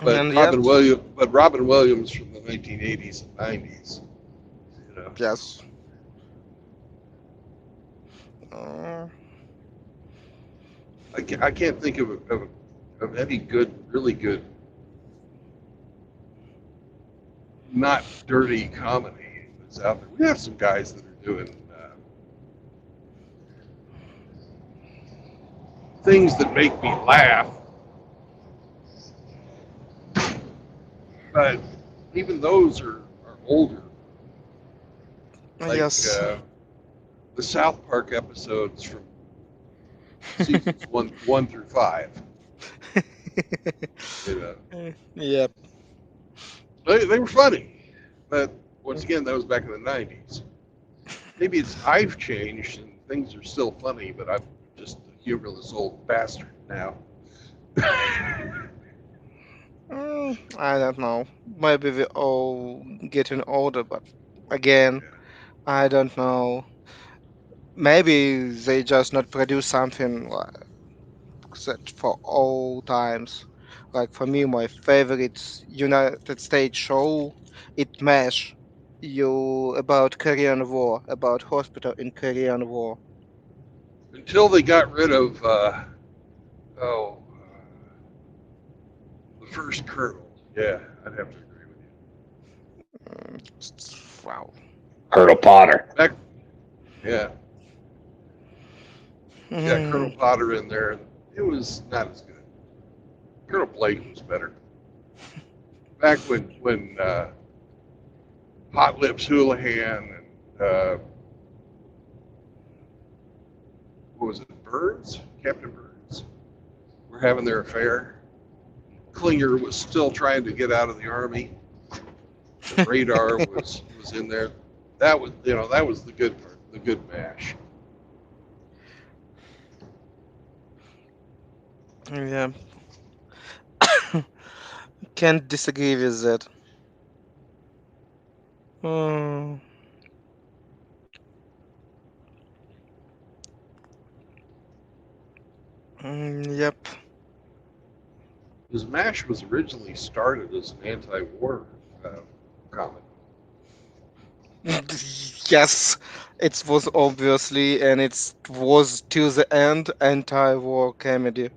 and yep, But Robin Williams from the 1980s and 90s. You know, yes. Uh, I can't think of any good, really good, not dirty comedy that's out there. We have some guys that are doing things that make me laugh, but even those are older, like yes. the South Park episodes from seasons one through five. You know, Yep. they were funny, but once again, that was back in the '90s. Maybe it's I've changed and things are still funny, but I'm just a humorless old bastard now. I don't know. Maybe we all getting older, but again, I don't know. Maybe they just not produce something like that for all times. Like for me, my favorite United States show, it MASH. You about Korean War, about hospital in Korean War. Until they got rid of oh the first colonel. Yeah, I'd have to agree with Wow. Colonel Potter. you. Back, yeah, they got Colonel Mm, Potter in there. It was not as good. Colonel Blake was better. Back when Hot Lips Houlihan and what was it, Burns, Captain Burns, were having their affair. Klinger was still trying to get out of the army. The radar was in there. That was that was the good part, the good mash. yeah, can't disagree with that. Mm, yep. Because mash was originally started as an anti-war comic. Yes, it was obviously, and it was till the end anti-war comedy.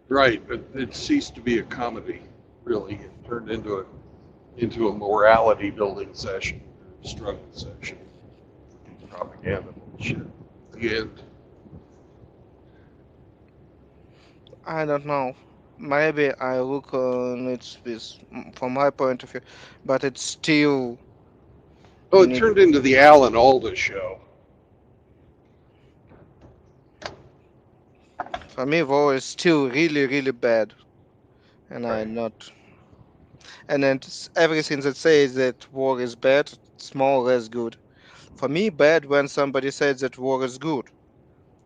Right, but it ceased to be a comedy. Really, it turned into a morality building session, struggle session, propaganda bullshit. The end. I don't know. maybe I look on it from my point of view, but it's still Oh, you it need. turned into the Alan Alda show. For me, war is still really, really bad, and I Right. not. And then everything that says that war is bad, it's more or less good. For me, bad when somebody says that war is good.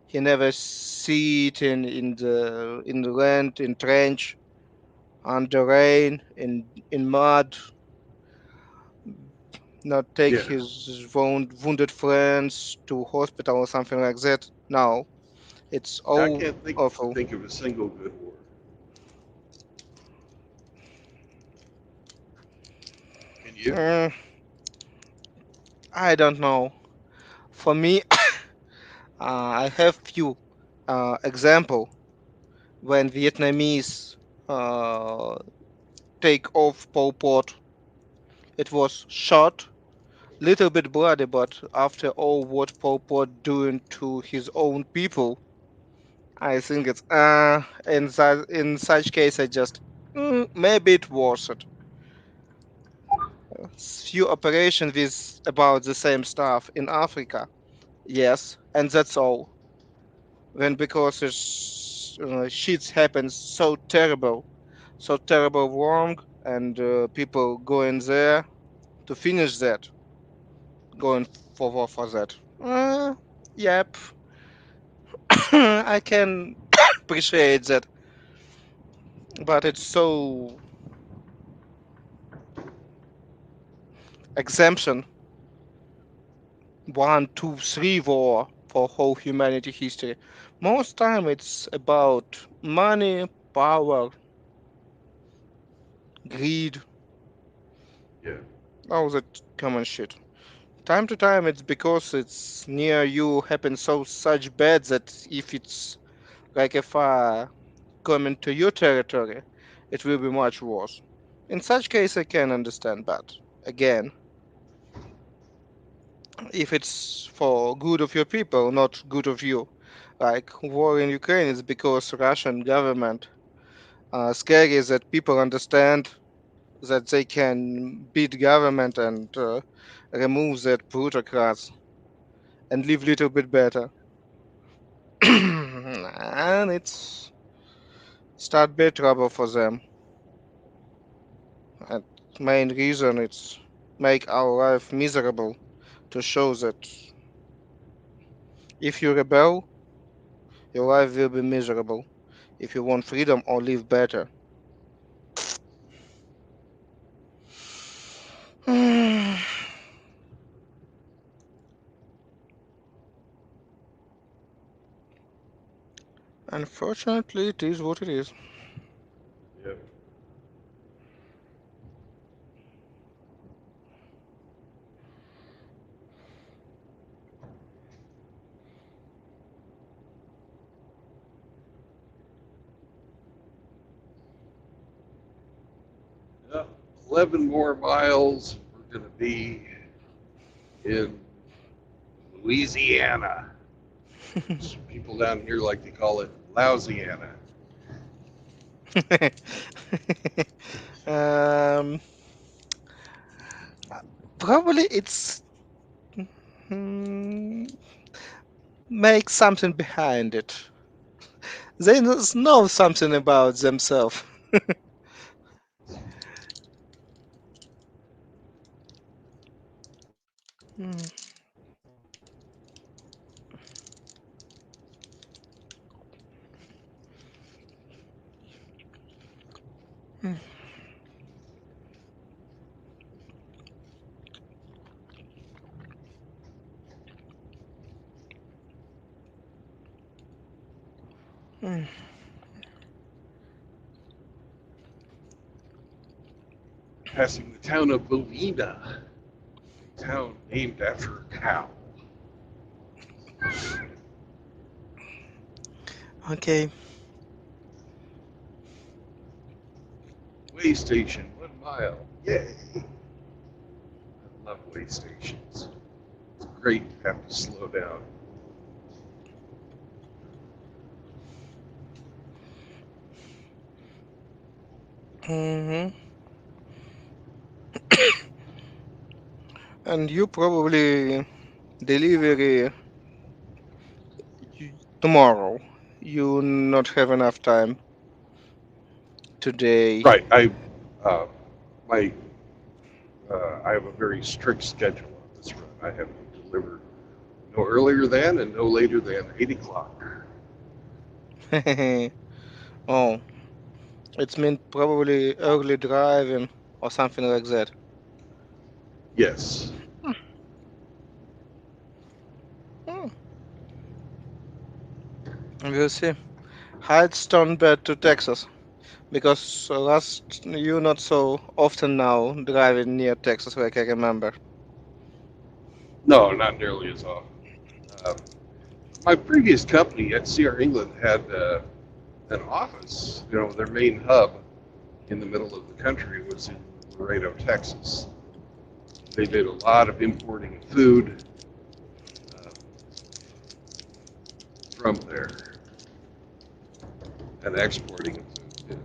He never see it in the land, in trench, under rain, in mud, not take Yeah. his wounded friends to hospital or something like that. No, it's I all can't awful. think of a single good war. Can you? Mm, I don't know. For me, I have few example when Vietnamese uh, take off Pol Pot. It was short, little bit bloody, but after all what Pol Pot doing to his own people, I think it's in such case I just maybe it worth it. Few operations with about the same stuff in Africa, yes, and that's all. When because shit happens so terrible wrong, and people going there to finish that, going for war for that. Yep, I can appreciate that, but it's so exemption 1, 2, 3 war for whole humanity history. Most time it's about money, power, greed, Yeah. all that common shit. Time to time it's because it's near you happens so such bad that if it's like a fire coming to your territory, it will be much worse. In such case I can understand, but again, if it's for good of your people, not good of you. Like war in Ukraine is because Russian government scary that people understand that they can beat government and remove that plutocrats and live little bit better. And it's start big trouble for them. And main reason it's make our life miserable to show that if you rebel, your life will be miserable. If you want freedom or live better. Unfortunately, it is what it is. Yep. Yep. 11 more miles. We're going to be in Louisiana. People down here like to call it Louisiana. um, Probably it's mm, make something behind it. They know something about themselves. Mm, mm, mm. Passing the town of Bovina, a town named after a cow. Okay. Way station, 1 mile. Yay! I love way stations. It's great to have to slow down. Hmm. And you probably delivery tomorrow. You not have enough time today. Right. Uh, my, I have a very strict schedule on this run. I have to deliver no earlier than and no later than 8 o'clock. Oh, it's meant probably early driving or something like that. Yes. Hmm, we'll see. Hides turned back to Texas because last you not so often now driving near Texas like I remember. No, not nearly as often. Uh, my previous company at CR England had an office. You know, their main hub in the middle of the country was in Laredo, Texas. They did a lot of importing of food uh, from there and exporting of food.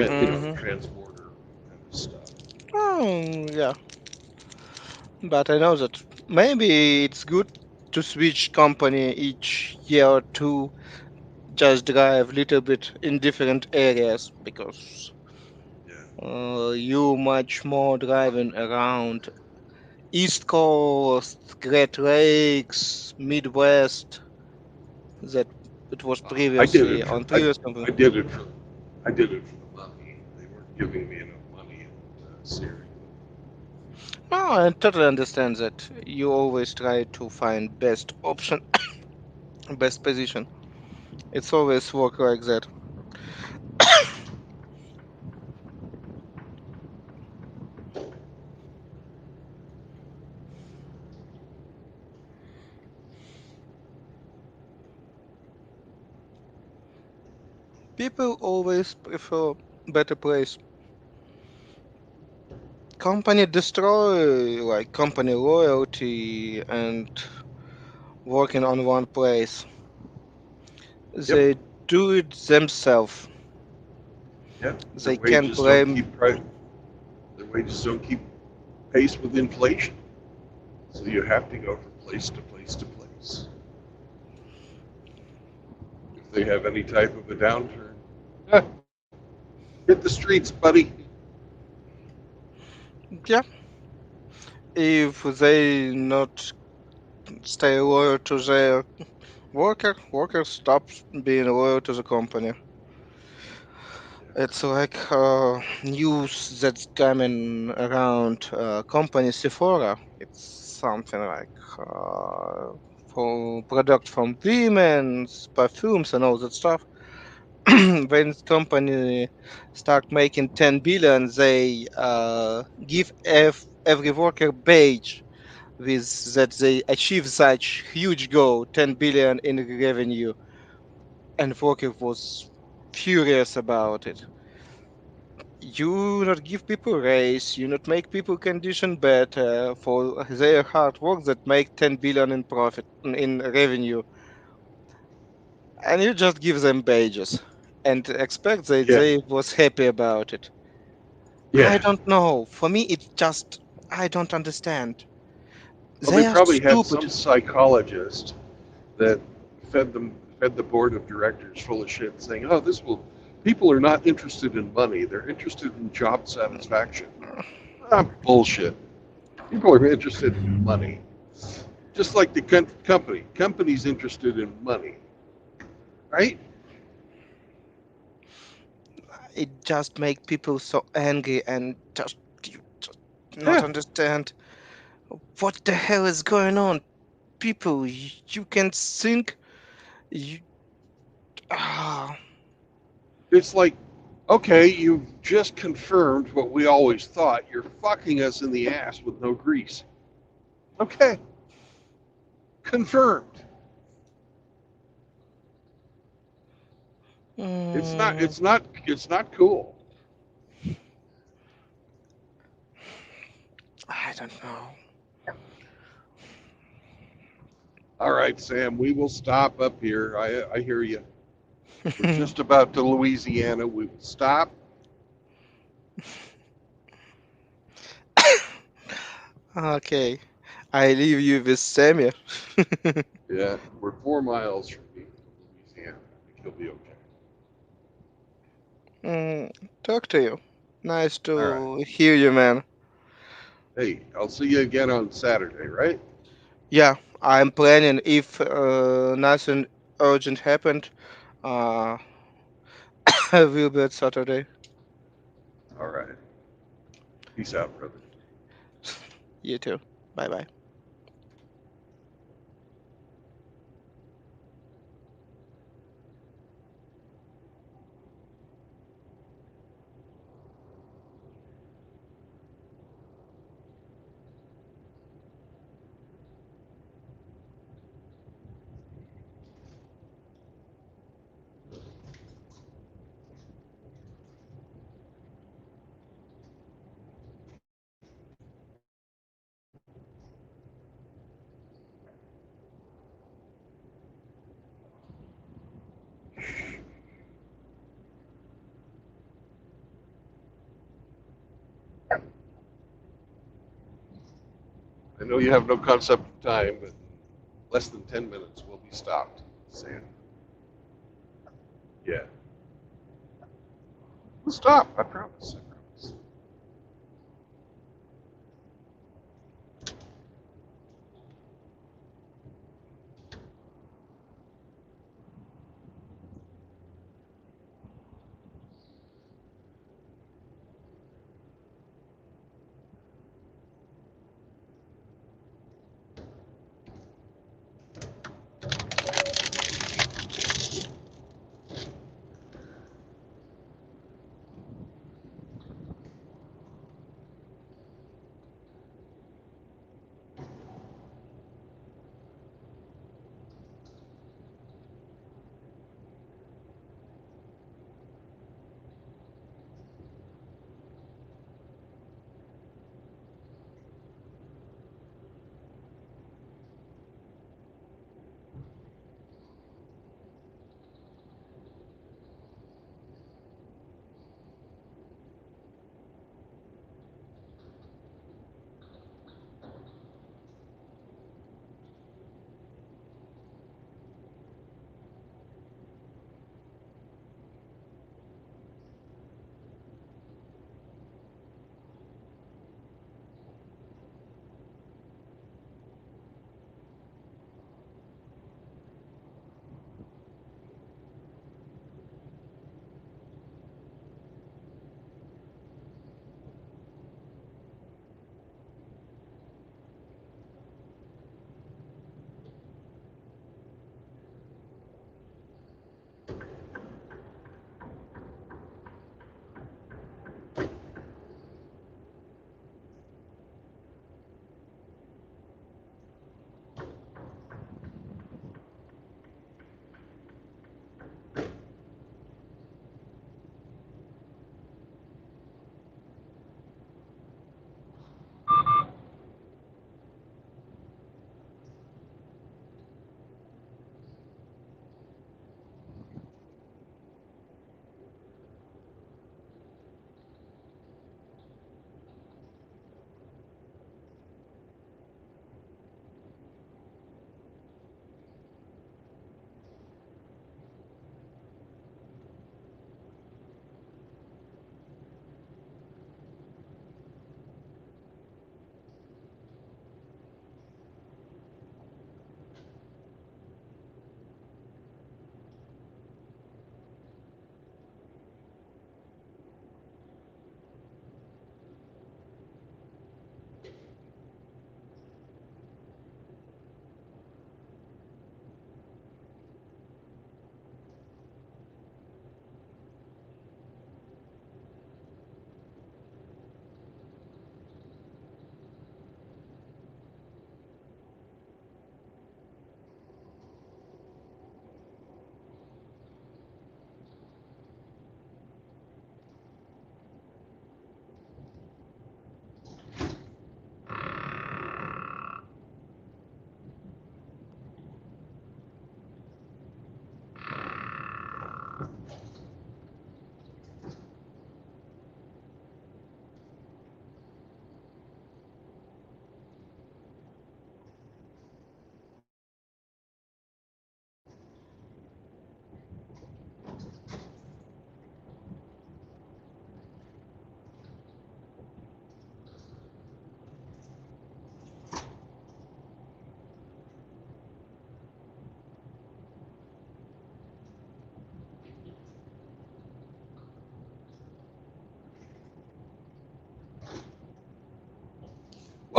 Hmm. Transborder kind of stuff. Oh, yeah, but I know that maybe it's good to switch company each year or two, just drive little bit in different areas because Yeah. you much more driving around East Coast, Great Lakes, Midwest that it was I did previously it for on previous company. I did it for I did it for the money. They weren't giving me enough money in Syria. Oh, I totally understand that you always try to find best option, best position. It's always work like that. People always prefer better place. Company destroy like company loyalty and working on one place. Yep. They do it themselves. Yeah. Their They can't wages don't blame. keep their wages don't keep pace with inflation. So you have to go from place to place to place. If they have any type of a downturn, eh, hit the streets, buddy. Yeah, if they not stay loyal to their worker stops being loyal to the company. It's like news that's coming around company Sephora. It's something like for product from women's perfumes and all that stuff. When company start making 10 billion, they give every worker badge with that they achieve such huge goal, 10 billion in revenue, and worker was furious about it. You not give people raise, you not make people condition better for their hard work that make 10 billion in profit in revenue, and you just give them badges and expect that Yeah. they was happy about it. I Yeah. don't know. For me, it's just I don't understand. Well, they They are probably had stupid. some psychologist that fed the board of directors full of shit, saying, "Oh, this will." People are not interested in money; they're interested in job satisfaction. Ah, bullshit. People are interested in money, just like the company. Company's interested in money, right? It just make people so angry and just you just not Yeah. understand what the hell is going on. People, you can think you ah. It's like, okay, you've just confirmed what we always thought. You're fucking us in the ass with no grease. Okay, confirmed. It's not. Mm, It's not. It's not cool. I don't know. All right, Sam. We will stop up here. I hear you. We're just about to Louisiana. We will stop. Okay, I leave you with Samir. Yeah, we're 4 miles from Louisiana. I think he'll be okay. Mm, talk to you. Nice All right. to hear you, man. Hey, I'll see you again on Saturday, right? Yeah, I'm planning if nothing urgent happened, uh, I will be at Saturday. All right. Peace out, brother. You too. Bye bye. I know you have no concept of time, but less than 10 minutes we'll be stopped. Sam? Yeah. We'll stop. I promise. I promise.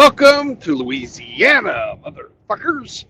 Welcome to Louisiana, motherfuckers.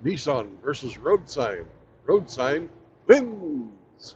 Nissan versus Road Sign. Road Sign wins.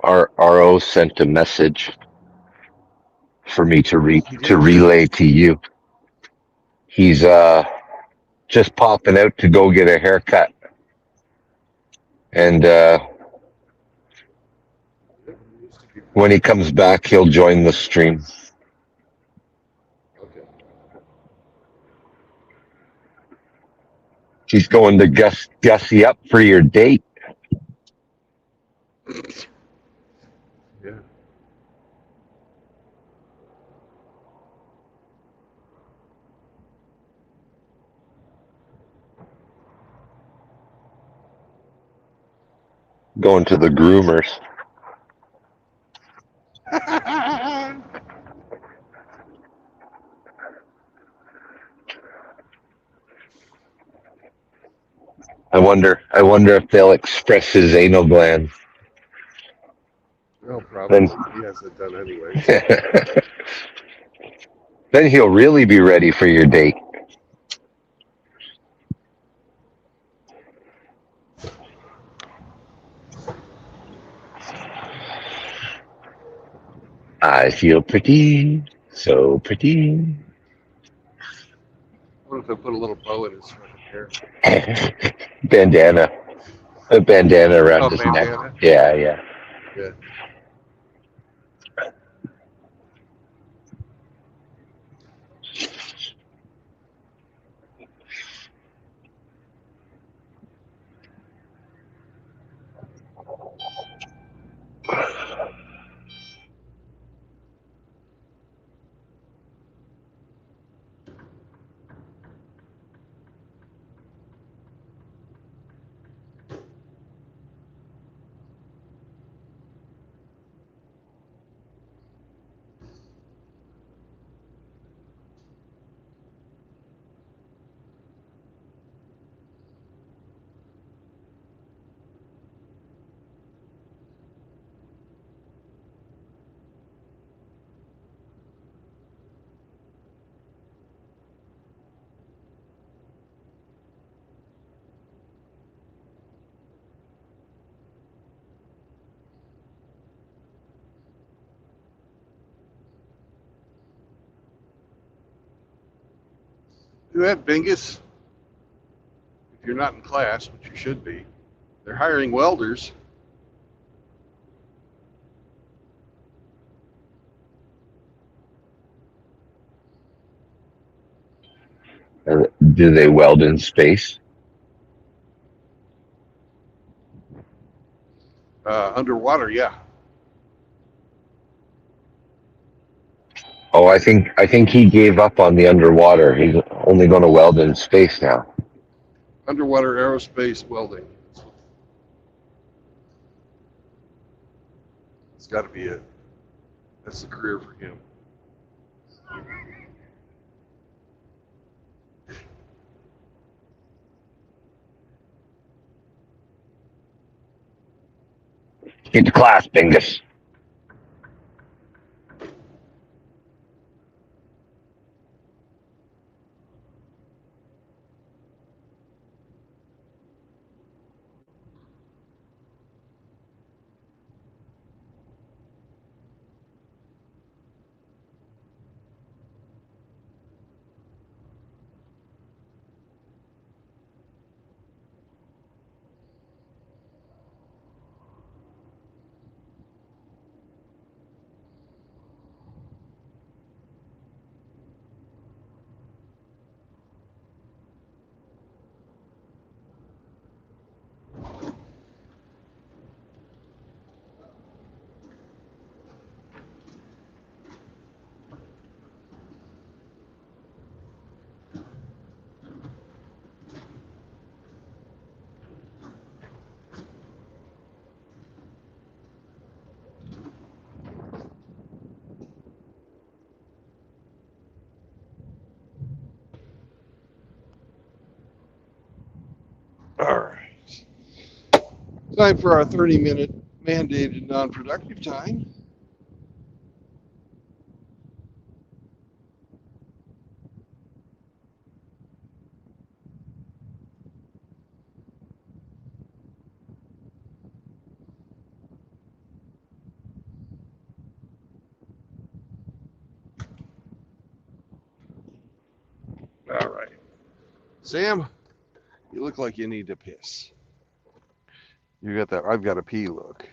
Our RO sent a message for me to He did. relay to you. He's just popping out to go get a haircut, and when he comes back, he'll join the stream. Okay. He's going to gussy up for your date. Yeah. Going to the groomers. I wonder if they'll express his anal gland. Well, probably. Then, He has it done anyway. then he'll really be ready for your date. I feel pretty, so pretty. What if I put a little bow in his fucking hair? Bandana. A bandana around his bandana? neck. Yeah. Yeah. Do that, Bingus. If you're not in class, which you should be, they're hiring welders. Do they weld in space? Underwater, yeah. Oh, I think he gave up on the underwater. He's only going to weld in space now. Underwater aerospace welding. It's got to be it. That's the career for him. Get to class, Bingus. All right. Time for our 30-minute mandated non-productive time. All right. Sam, you look like you need to piss. You got that I've got a pee look.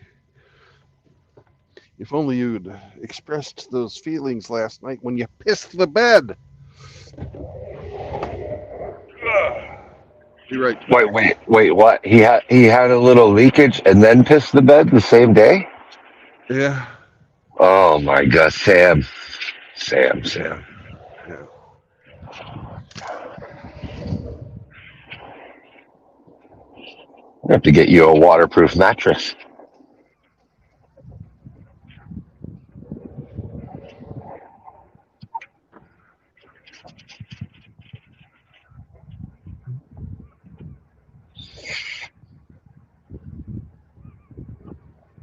If only you'd expressed those feelings last night when you pissed the bed. Be right back. Wait. What? He had a little leakage and then pissed the bed the same day. Yeah. Oh my God, Sam. Yeah. Yeah. I have to get you a waterproof mattress.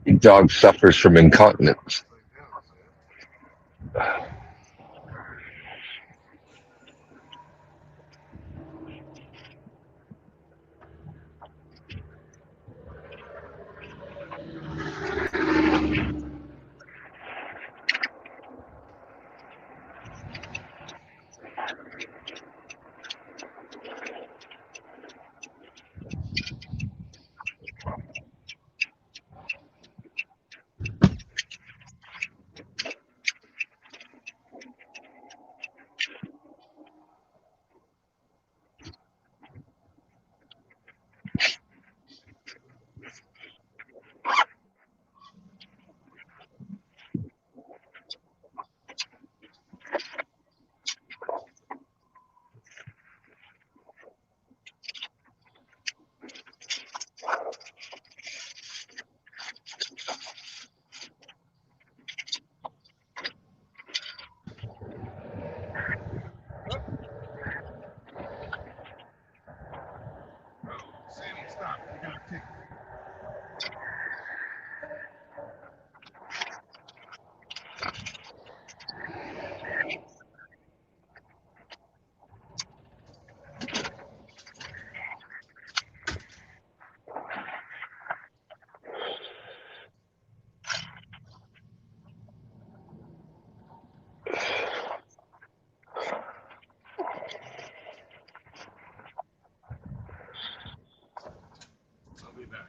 Your dog suffers from incontinence. Sammy, stop. You're gonna tick. I'll be back.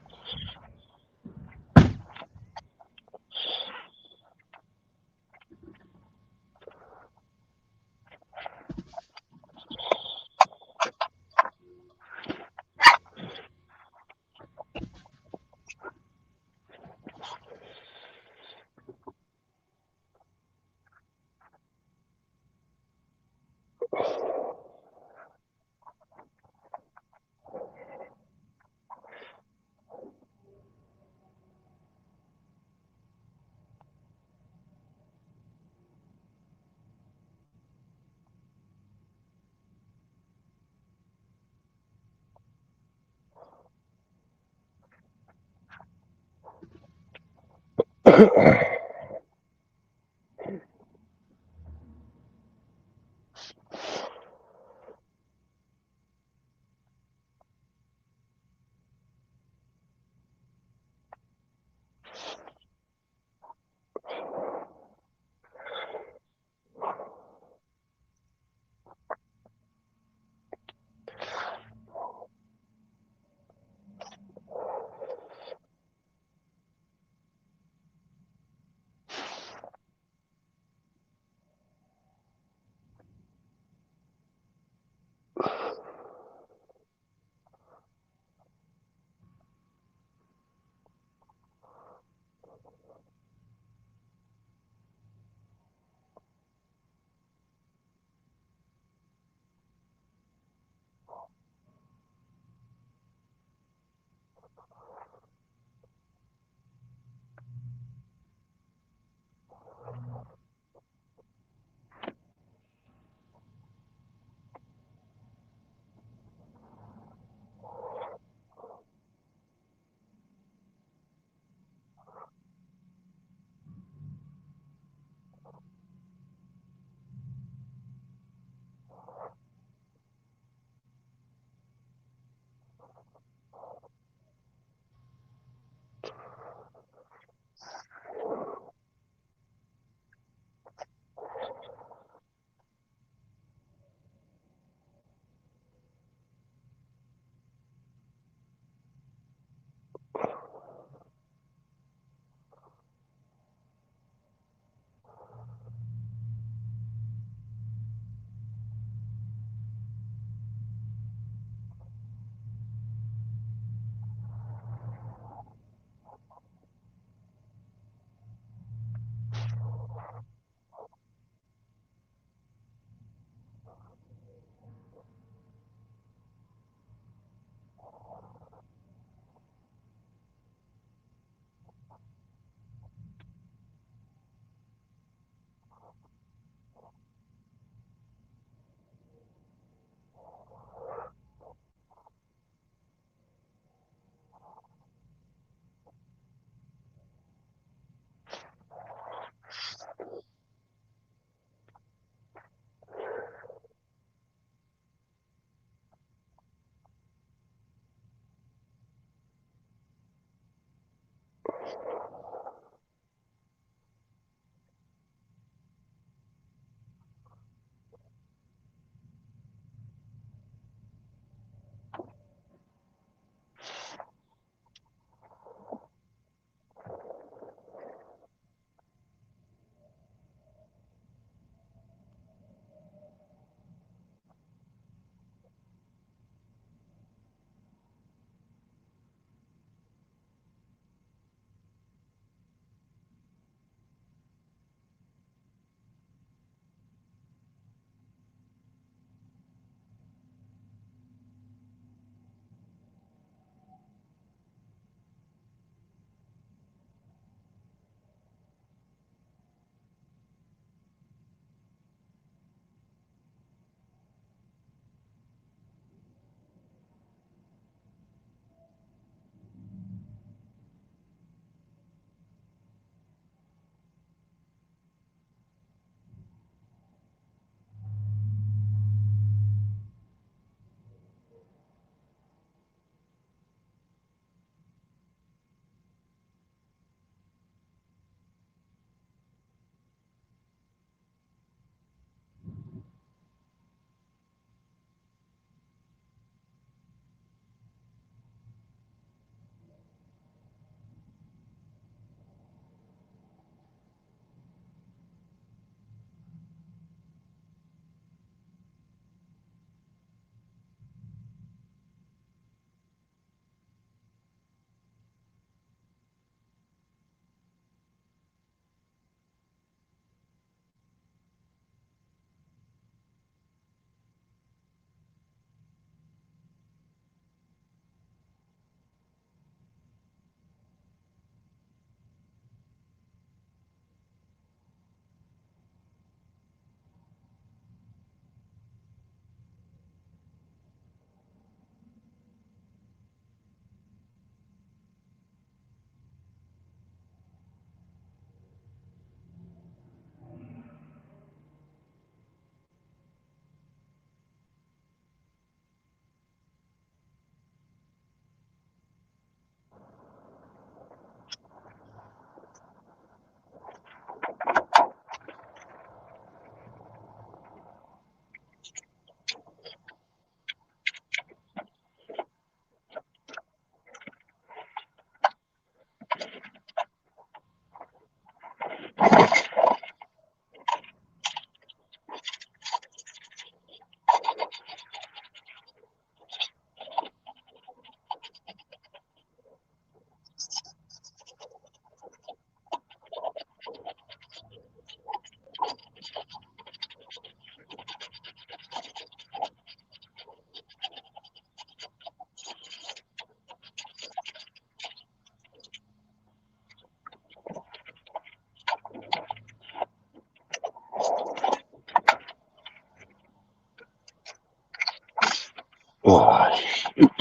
Oh, shoot.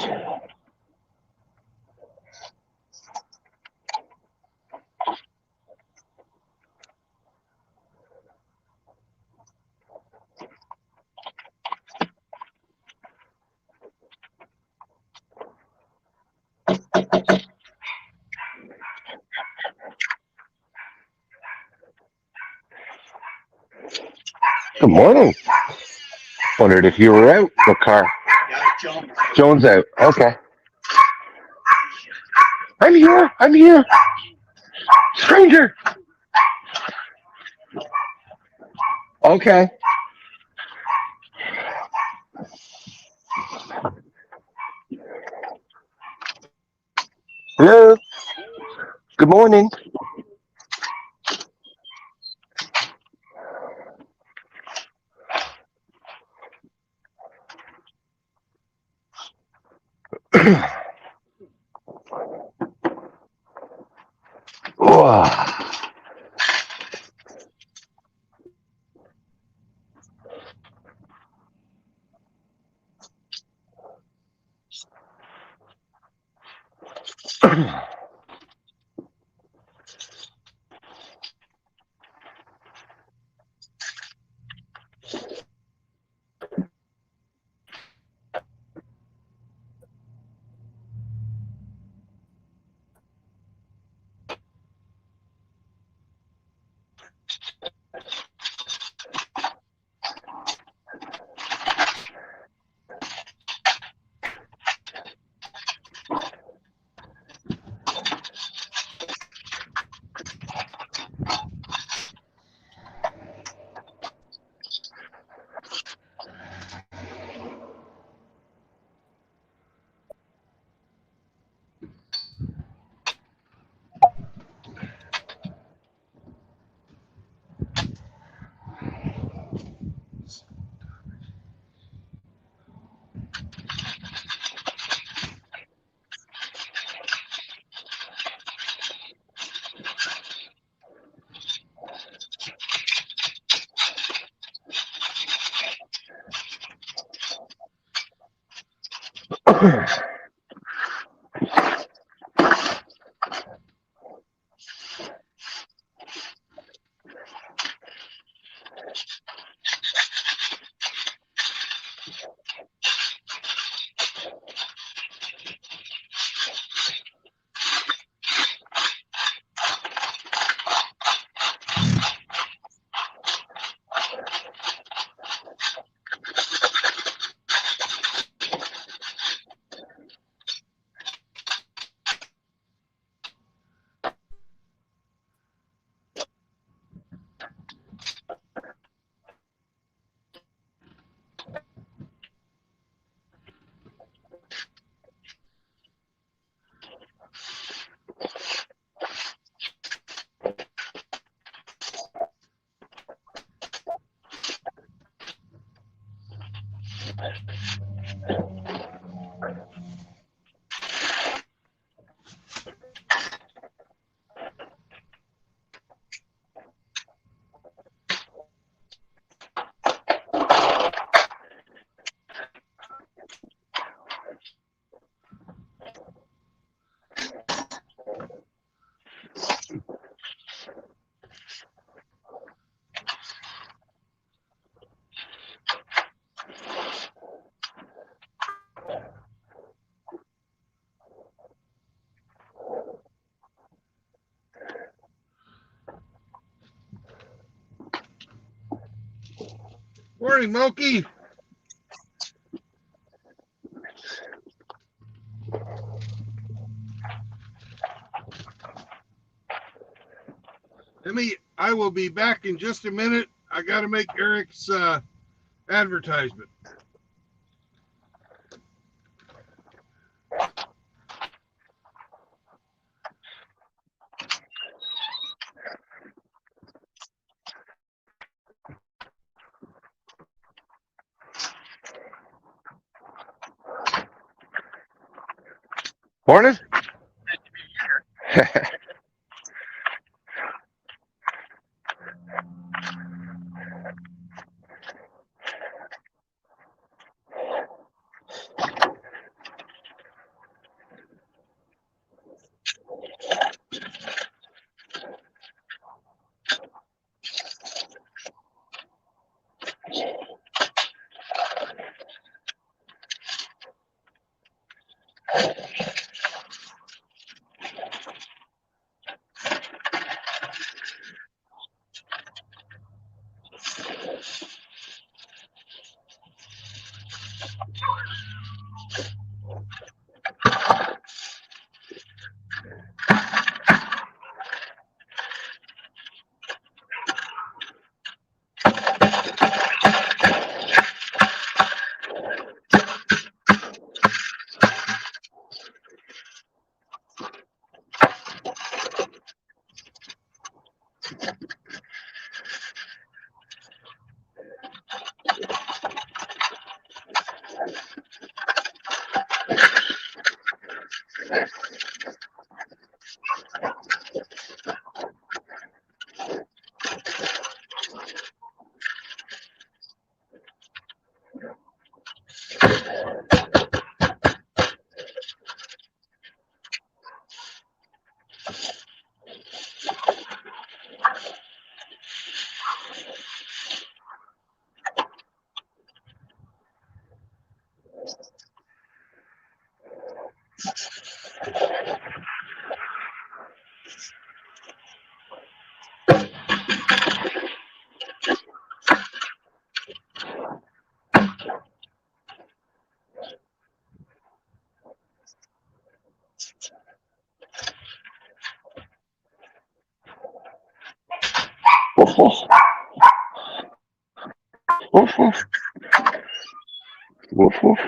Good morning. Wondered if you were out. What car? Jones out. Okay. I'm here. I'm here. Stranger. Okay. Hello. Good morning. Oh. Morning, Moki. I will be back in just a minute. I got to make Eric's advertisement. Morning. Woof, woof. Woof, woof. Woof, woof.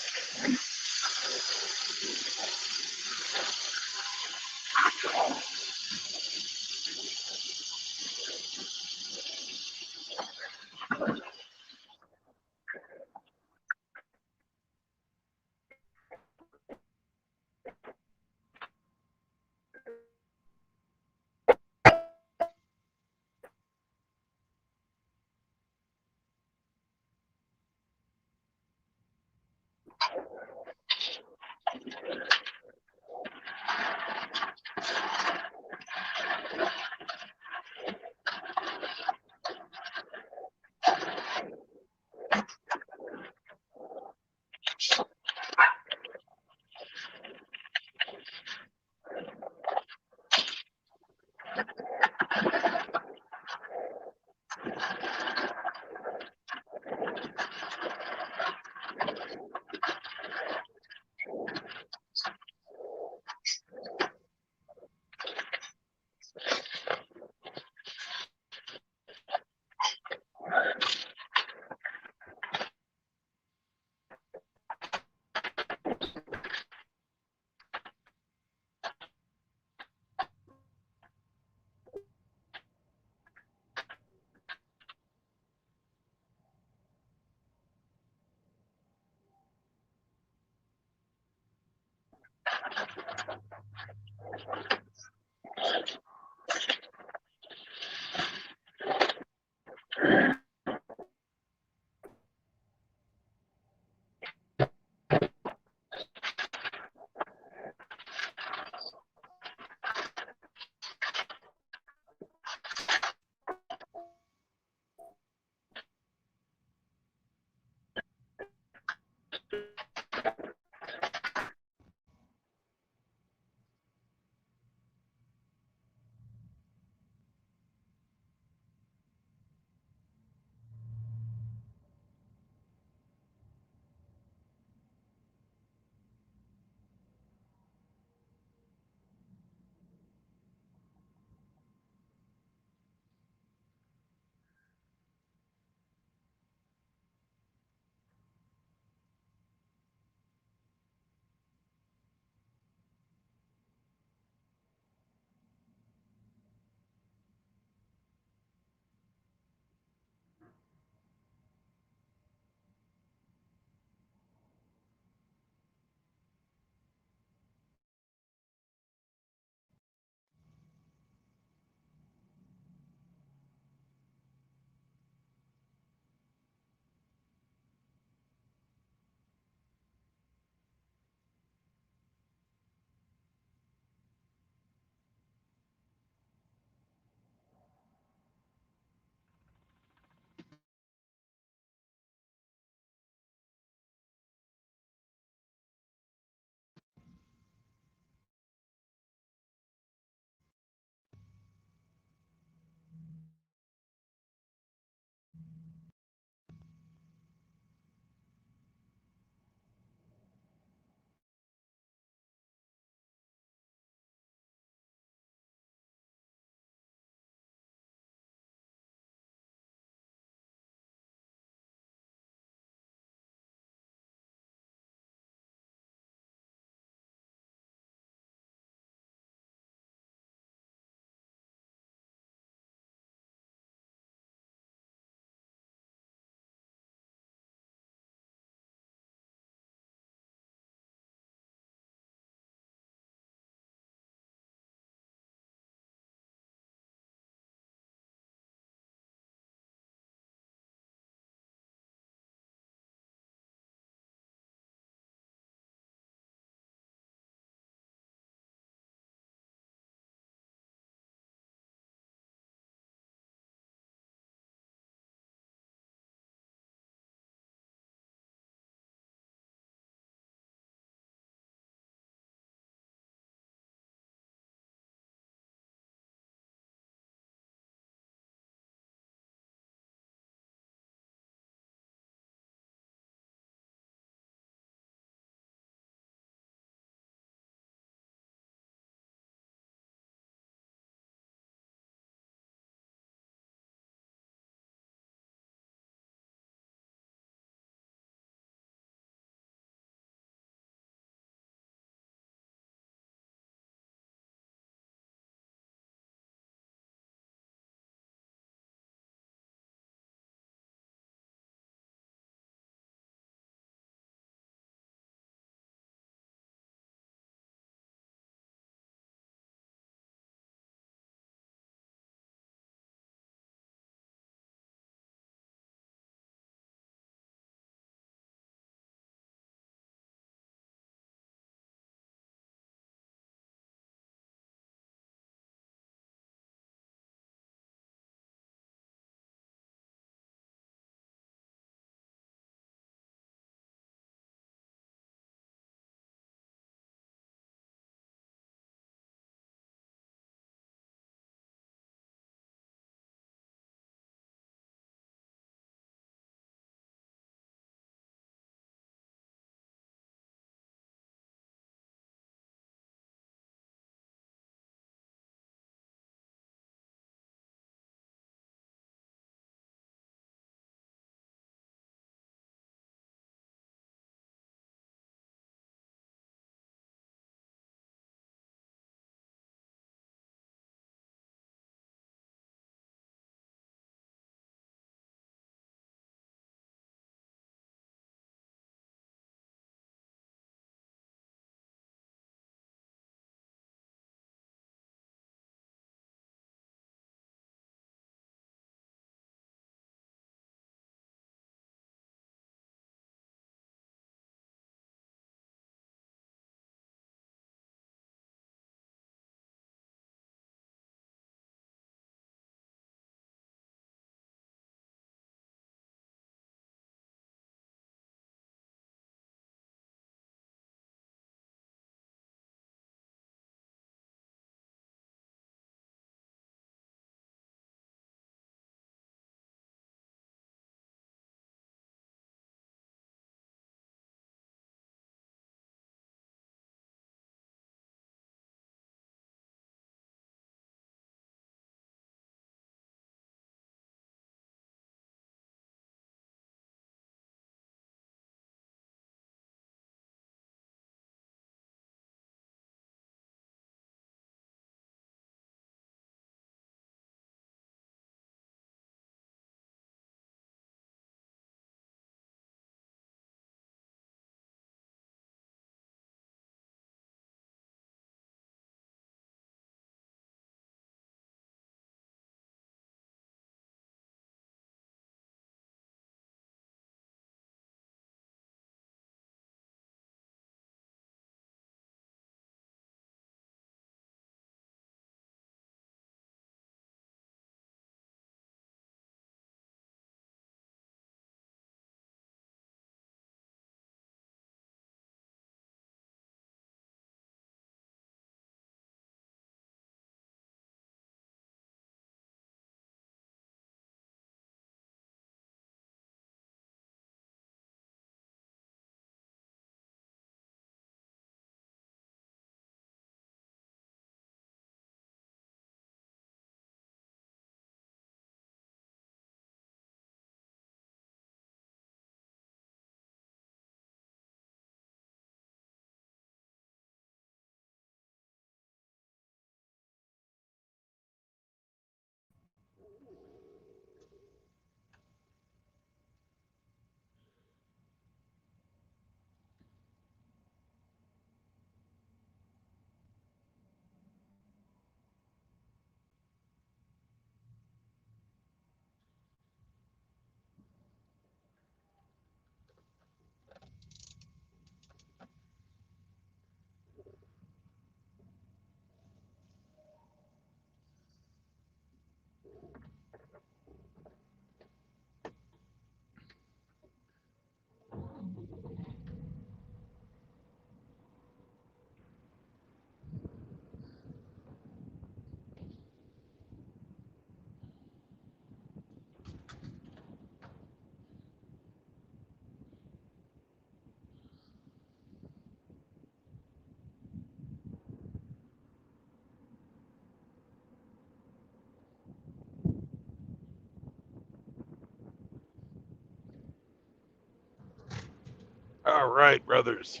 All right, brothers.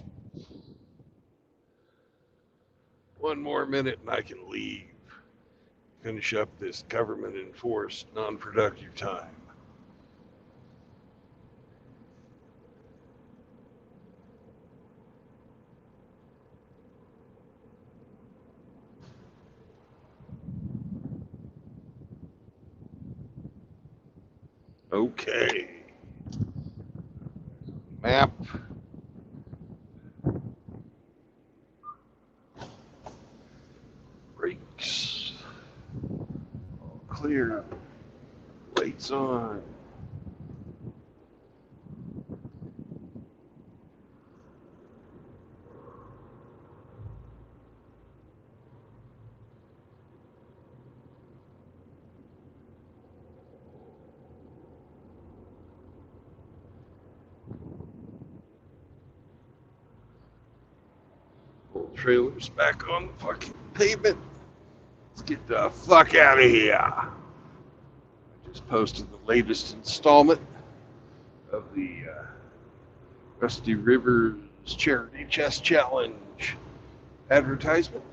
One more minute and I can leave. Finish up this government enforced non-productive time. Okay. Map. Brakes. All clear. Lights on. Pull trailers back on the fucking pavement. Let's get the fuck out of here. I just posted the latest installment of the Rusty Rivers Charity Chest Challenge advertisement.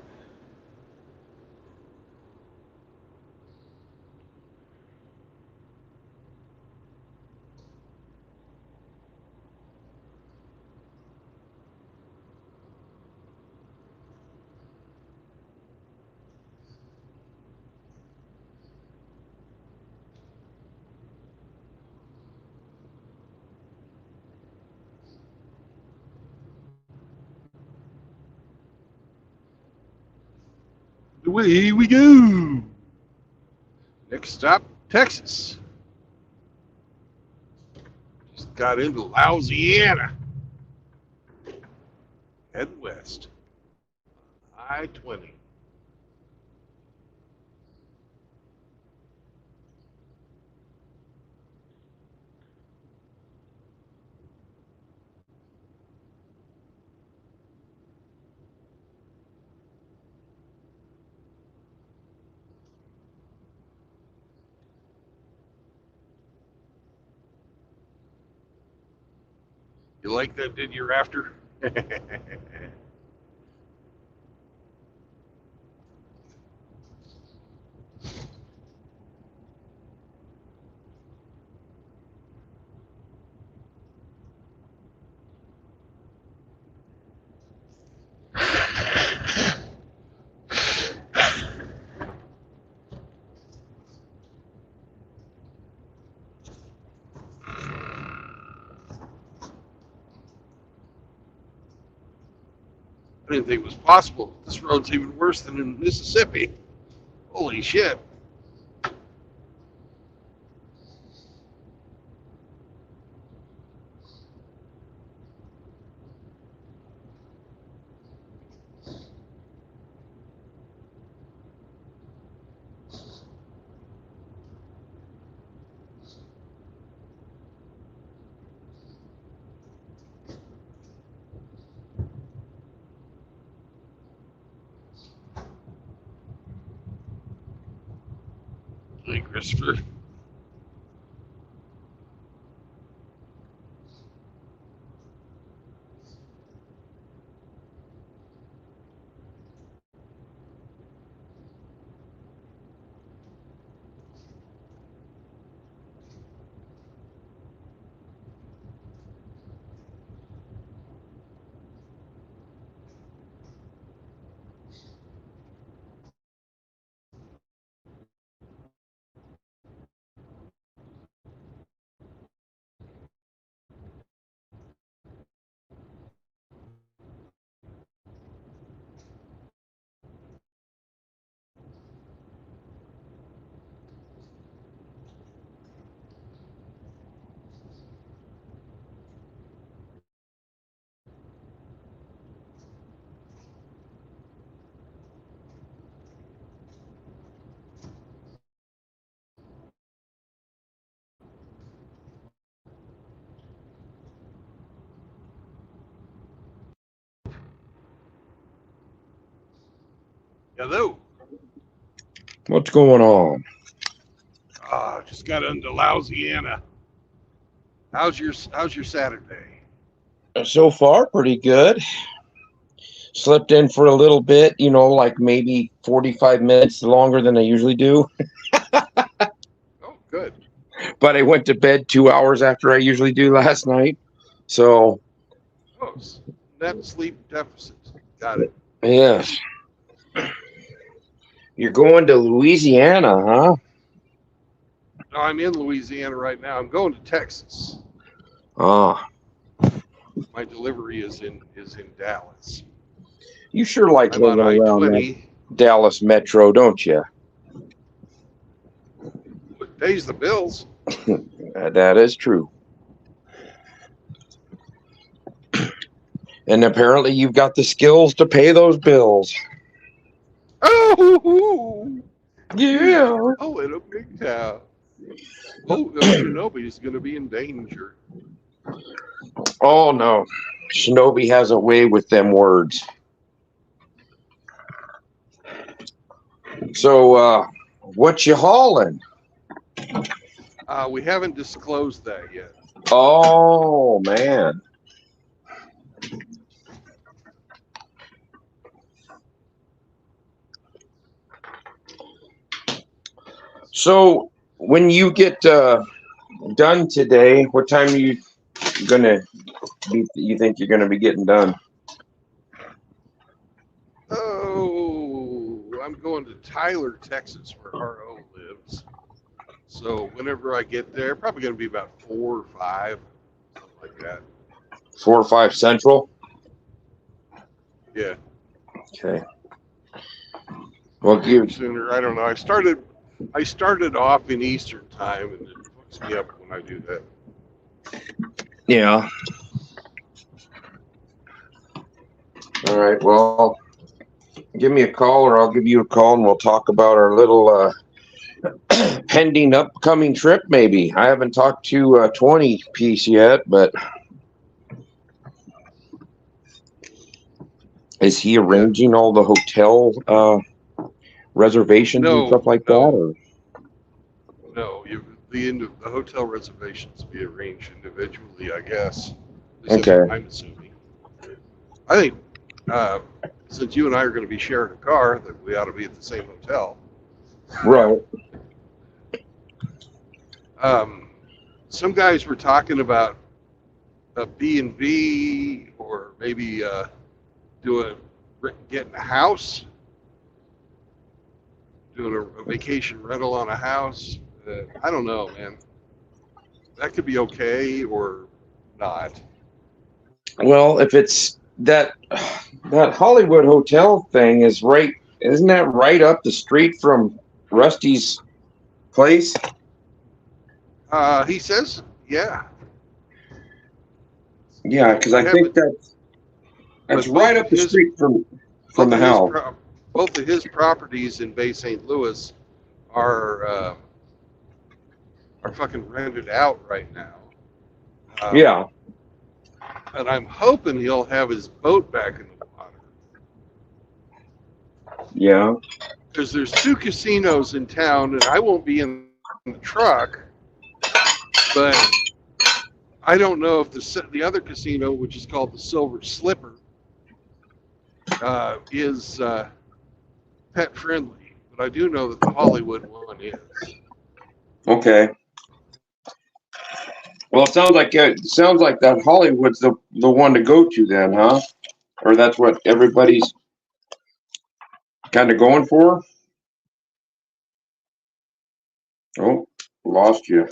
Away we go. Next stop, Texas. Just got into Louisiana. Heading west. I-20. You like that, did you, Rafter? I didn't think it was possible. This road's even worse than in Mississippi. Holy shit. Hey, Christopher. Hello. What's going on? Just got into Louisiana. How's your Saturday? So far, pretty good. Slept in for a little bit, like maybe 45 minutes longer than I usually do. Oh, good. But I went to bed 2 hours after I usually do last night. So, Oh, net sleep deficit. Got it. yes. You're going to Louisiana, huh? No, I'm in Louisiana right now. I'm going to Texas. Ah, My delivery is in Dallas. you sure like I'm on living around that I-20. Dallas metro, don't you? But pays the bills. That is true. And apparently you've got the skills to pay those bills. Oh, Yeah. oh, little big town. Oh, Shinobi is going to be in danger. Oh, no. Shinobi has a way with them words. So, what you hauling? We haven't disclosed that yet. Oh, man. So, when you get done today, what time are you gonna be? You think you're gonna be getting done? Oh, I'm going to Tyler, Texas, where RO lives. So whenever I get there, probably going to be about 4 or 5, something like that. 4 or 5 Central. Yeah. Okay. Well, Maybe sooner. I don't know. I started off in Eastern time, and it fucks me up when I do that. yeah. All right. Well, give me a call, or I'll give you a call, and we'll talk about our little pending upcoming trip. Maybe I haven't talked to 20 piece yet, but is he arranging all the hotel reservations and stuff like that? Or? No. The hotel reservations be arranged individually, I guess. At least Okay. I'm assuming. I think since you and I are going to be sharing a car, that we ought to be at the same hotel. Right. Some guys were talking about a B&B, or maybe getting a house, doing a vacation rental on a house. I don't know, man. That could be okay or not. Well, if it's that Hollywood hotel thing is right, isn't that right up the street from Rusty's place? He says, yeah. Yeah, because I think that's right up the street from the house. Both of his properties in Bay St. Louis are fucking rented out right now. Yeah. And I'm hoping he'll have his boat back in the water. Yeah. Because there's 2 casinos in town, and I won't be in the truck, but I don't know if the other casino, which is called the Silver Slipper, is pet friendly. But I do know that the Hollywood one is. Okay. Well, it sounds like that Hollywood's the one to go to then, huh? Or that's what everybody's kind of going for? Oh, lost you.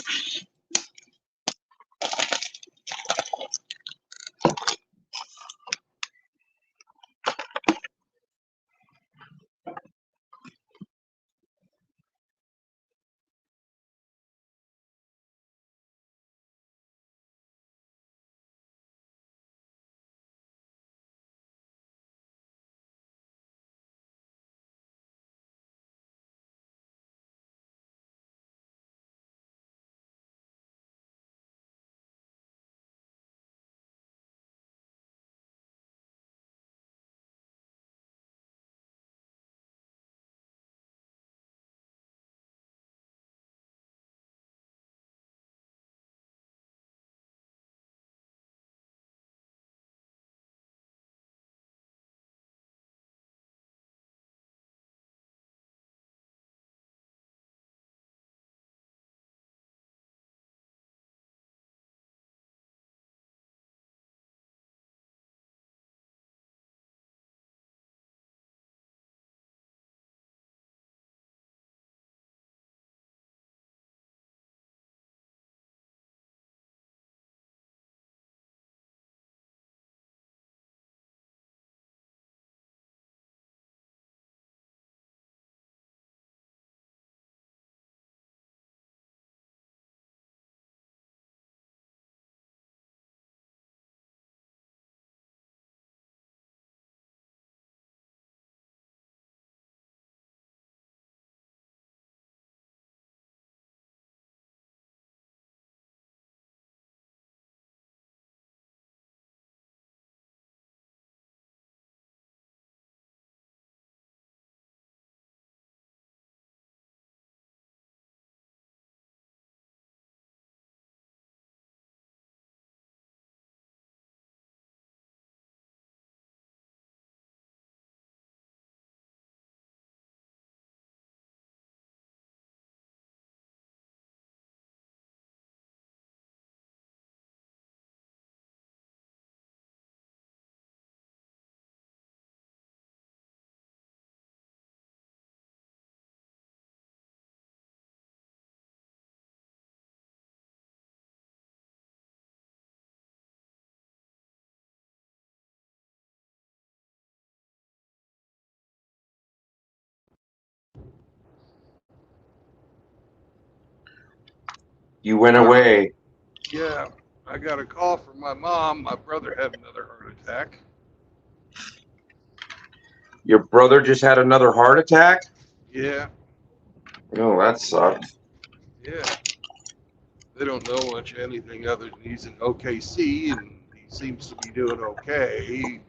You went away. Yeah, I got a call from my mom. My brother had another heart attack. Your brother just had another heart attack? Yeah, Oh, that sucks. yeah. They don't know much of anything other than he's in OKC and he seems to be doing okay.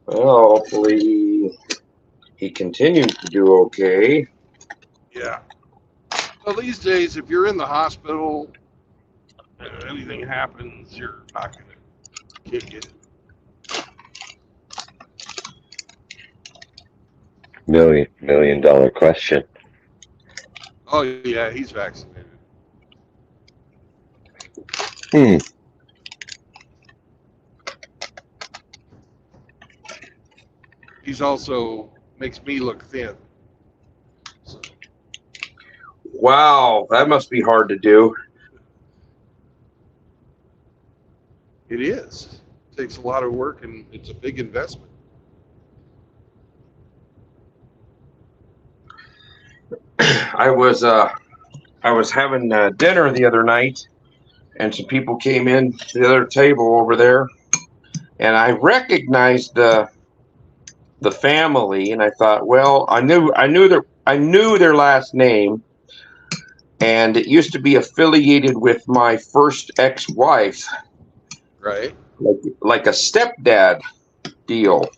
Well, hopefully he continues to do okay. Yeah. Well, these days, if you're in the hospital and anything happens, you're not going to kick it. Million dollar question. Oh, yeah, he's vaccinated. Hmm. He's also makes me look thin. So, Wow, that must be hard to do. it is. It takes a lot of work and it's a big investment. I was having dinner the other night, and some people came in to the other table over there, and I recognized the family, and I thought, well, I knew their last name, and it used to be affiliated with my first ex-wife, Right? like a stepdad deal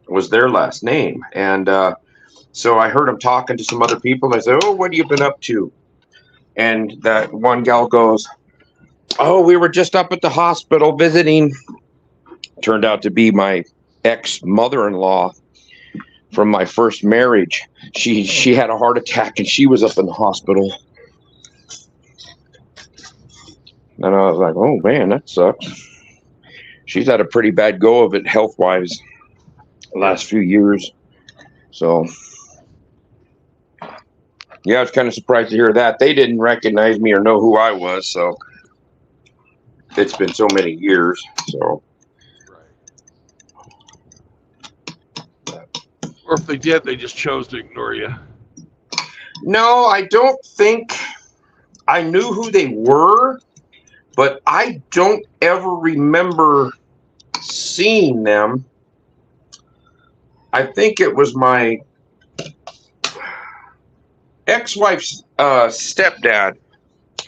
was their last name, and so I heard him talking to some other people. And I said, "Oh, what have you been up to?" And that one gal goes, "Oh, we were just up at the hospital visiting." Turned out to be my ex-mother-in-law from my first marriage. She had a heart attack and she was up in the hospital. And I was like, "Oh man, that sucks." She's had a pretty bad go of it health-wise the last few years. So yeah, I was kind of surprised to hear that. They didn't recognize me or know who I was, so it's been so many years. So Right. Or if they did, they just chose to ignore you. no, I don't think I knew who they were, but I don't ever remember seeing them. I think it was my ex-wife's stepdad.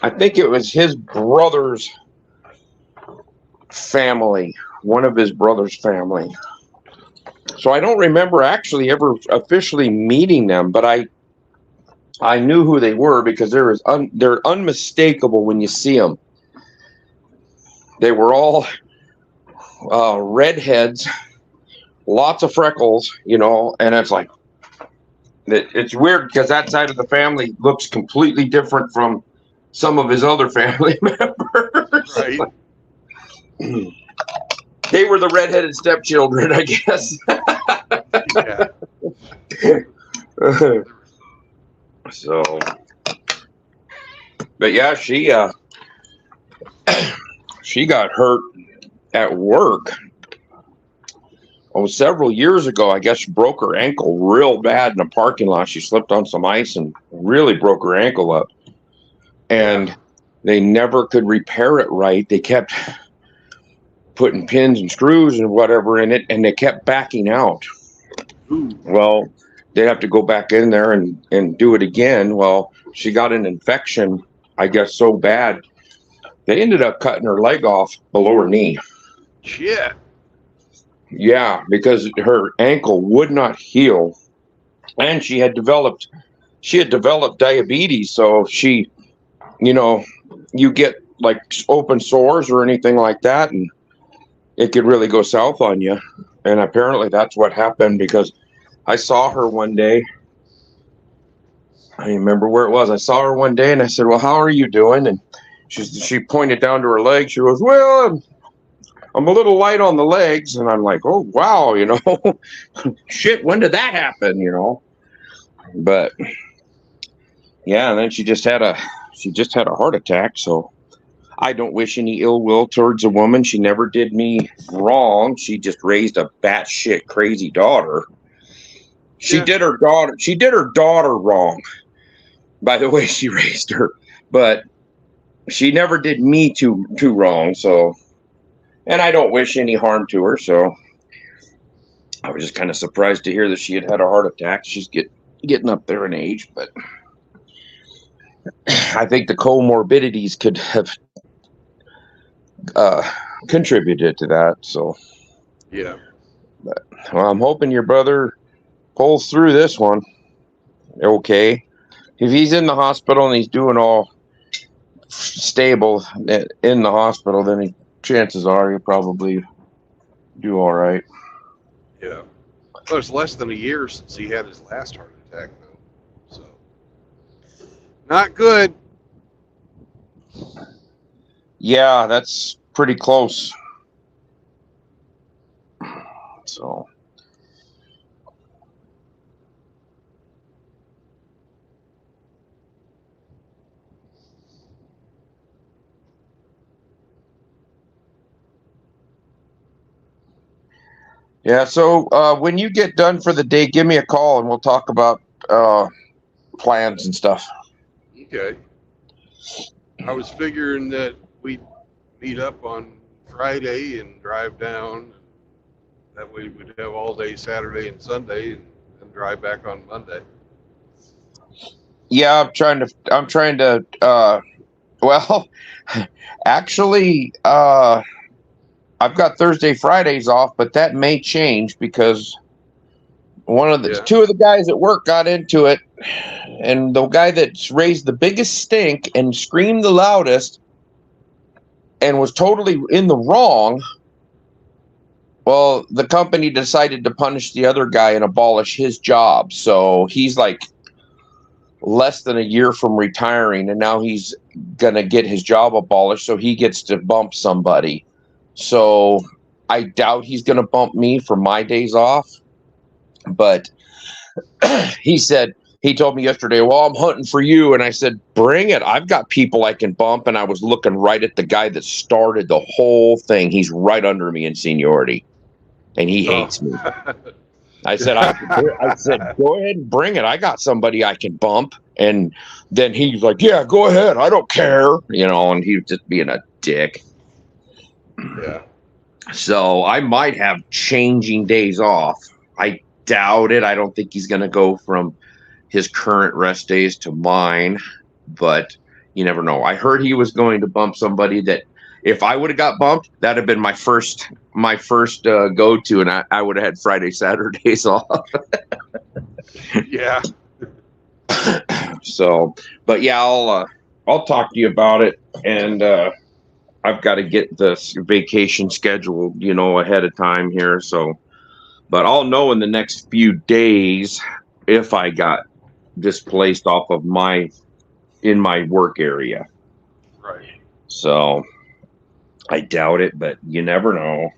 I think it was his brother's family, one of his brother's family. So I don't remember actually ever officially meeting them, but I knew who they were because they're unmistakable when you see them. They were all redheads, lots of freckles, and it's like, it's weird because that side of the family looks completely different from some of his other family members. Right. They were the redheaded stepchildren, I guess. Yeah. So, but yeah, she got hurt at work. Oh, several years ago, I guess she broke her ankle real bad in a parking lot. She slipped on some ice and really broke her ankle up. And they never could repair it right. They kept putting pins and screws and whatever in it, and they kept backing out. Ooh. Well, they'd have to go back in there and do it again. Well, she got an infection, I guess, so bad. They ended up cutting her leg off below her knee. Shit. Yeah, because her ankle would not heal, and she had developed diabetes. So she, you get like open sores or anything like that, and it could really go south on you. And apparently that's what happened, because I saw her one day. I remember where it was. I saw her one day and I said, "Well, how are you doing?" And she pointed down to her leg. She goes, "Well, I'm a little light on the legs." And I'm like, "Oh, wow, shit, when did that happen?" But yeah, and then she just had a heart attack. So I don't wish any ill will towards a woman. She never did me wrong. She just raised a batshit crazy daughter. She Yeah. did her daughter. She did her daughter wrong by the way she raised her, but she never did me too wrong. So, and I don't wish any harm to her. So, I was just kind of surprised to hear that she had had a heart attack. She's getting up there in age, but I think the comorbidities could have contributed to that. So, Yeah. well, I'm hoping your brother pulls through this one. Okay. If he's in the hospital and he's doing all stable in the hospital, then chances are he'll probably do all right. Yeah. Well, it's less than a year since he had his last heart attack, though. So, not good. Yeah, that's pretty close. So, yeah. So when you get done for the day, give me a call and we'll talk about plans and stuff. Okay. I was figuring that we'd meet up on Friday and drive down. That way we'd have all day Saturday and Sunday and drive back on Monday. Yeah, I'm trying to well, actually I've got Thursday, Fridays off, but that may change because two of the guys at work got into it, and the guy that's raised the biggest stink and screamed the loudest and was totally in the wrong. Well, the company decided to punish the other guy and abolish his job. So he's like less than a year from retiring, and now he's going to get his job abolished. So he gets to bump somebody. So I doubt he's going to bump me for my days off. But he told me yesterday, well, I'm hunting for you. And I said, bring it. I've got people I can bump. And I was looking right at the guy that started the whole thing. He's right under me in seniority. And he hates me. I said, go ahead and bring it. I got somebody I can bump. And then he's like, yeah, go ahead. I don't care. And he was just being a dick. Yeah. So I might have changing days off. I doubt it. I don't think he's going to go from his current rest days to mine, but you never know. I heard he was going to bump somebody that if I would have got bumped, that'd have been my first go-to, and I would have had Friday, Saturdays off. Yeah. So, but yeah, I'll talk to you about it, and I've got to get this vacation scheduled, ahead of time here. So, but I'll know in the next few days if I got displaced off of in my work area. Right. So I doubt it, but you never know.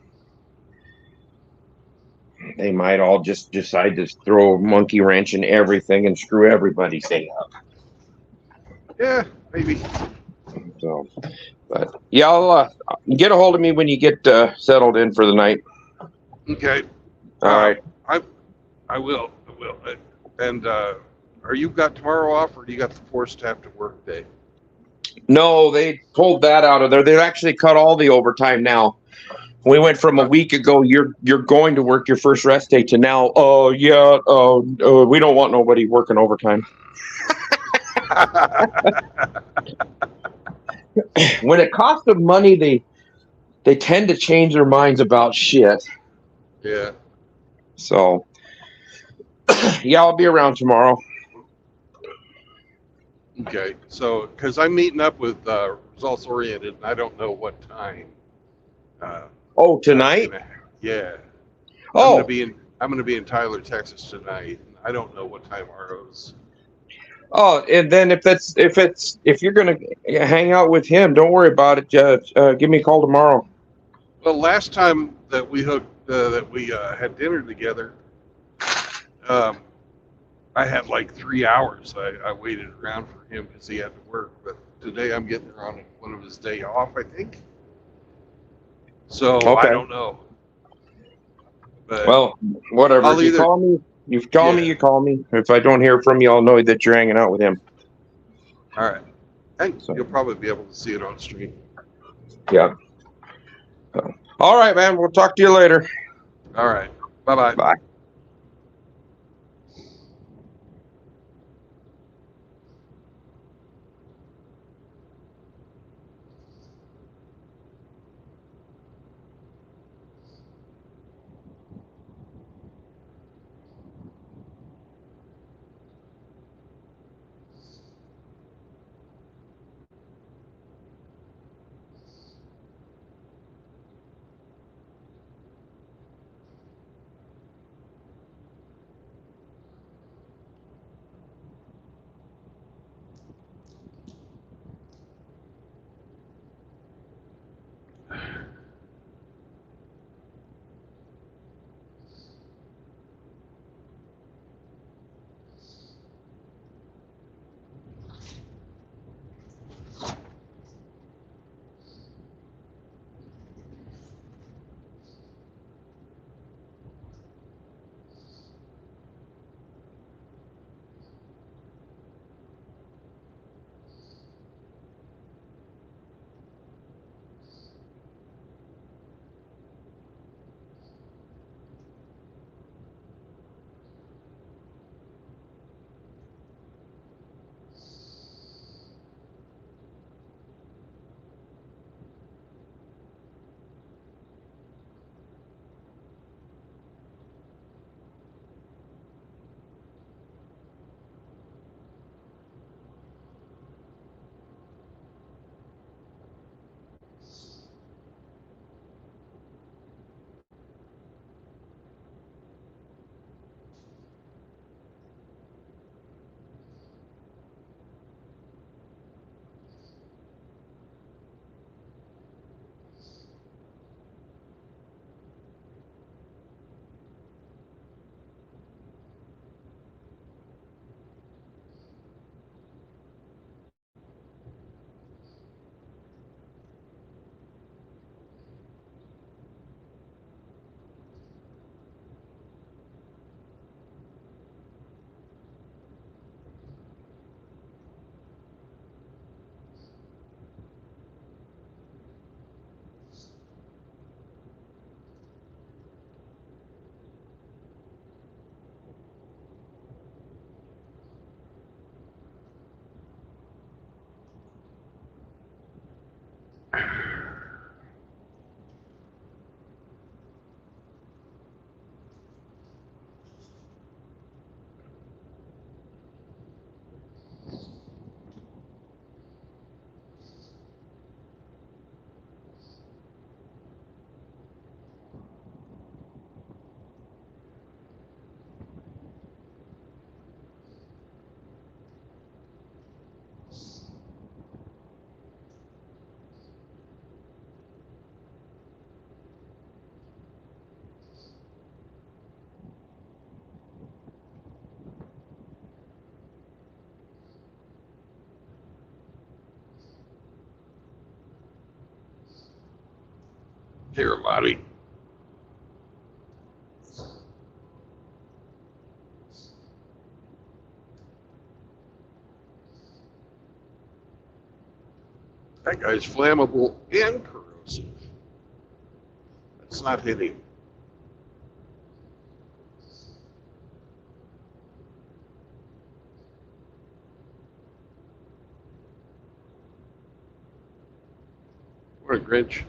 They might all just decide to throw a monkey wrench in everything and screw everybody's day up. Yeah, maybe. So, but yeah, I'll get a hold of me when you get settled in for the night. Okay. All right. I will. And are you got tomorrow off, or do you got the forced to have to work day? No, they pulled that out of there. They've actually cut all the overtime now. We went from a week ago, you're going to work your first rest day, to now, we don't want nobody working overtime. When it costs them money, they tend to change their minds about shit. Yeah. So, yeah, I'll be around tomorrow. Okay. So, because I'm meeting up with Results Oriented, and I don't know what time. Tonight? Yeah. Oh. I'm gonna be in Tyler, Texas tonight. I don't know what time Arrows. Oh, and then if you're gonna hang out with him, don't worry about it. Give me a call tomorrow. Well, last time that we had dinner together, I had like 3 hours. I waited around for him because he had to work. But today I'm getting there on one of his day off, I think. So okay. I don't know. But well, whatever. If you call me, You call me, Yeah. you call me. If I don't hear from you, I'll know that you're hanging out with him. All right. And So, you'll probably be able to see it on stream. yeah. So, all right, man. We'll talk to you later. All right. Bye-bye. Bye. Here, Marty. That guy's flammable and corrosive. That's not hitting. What a Grinch.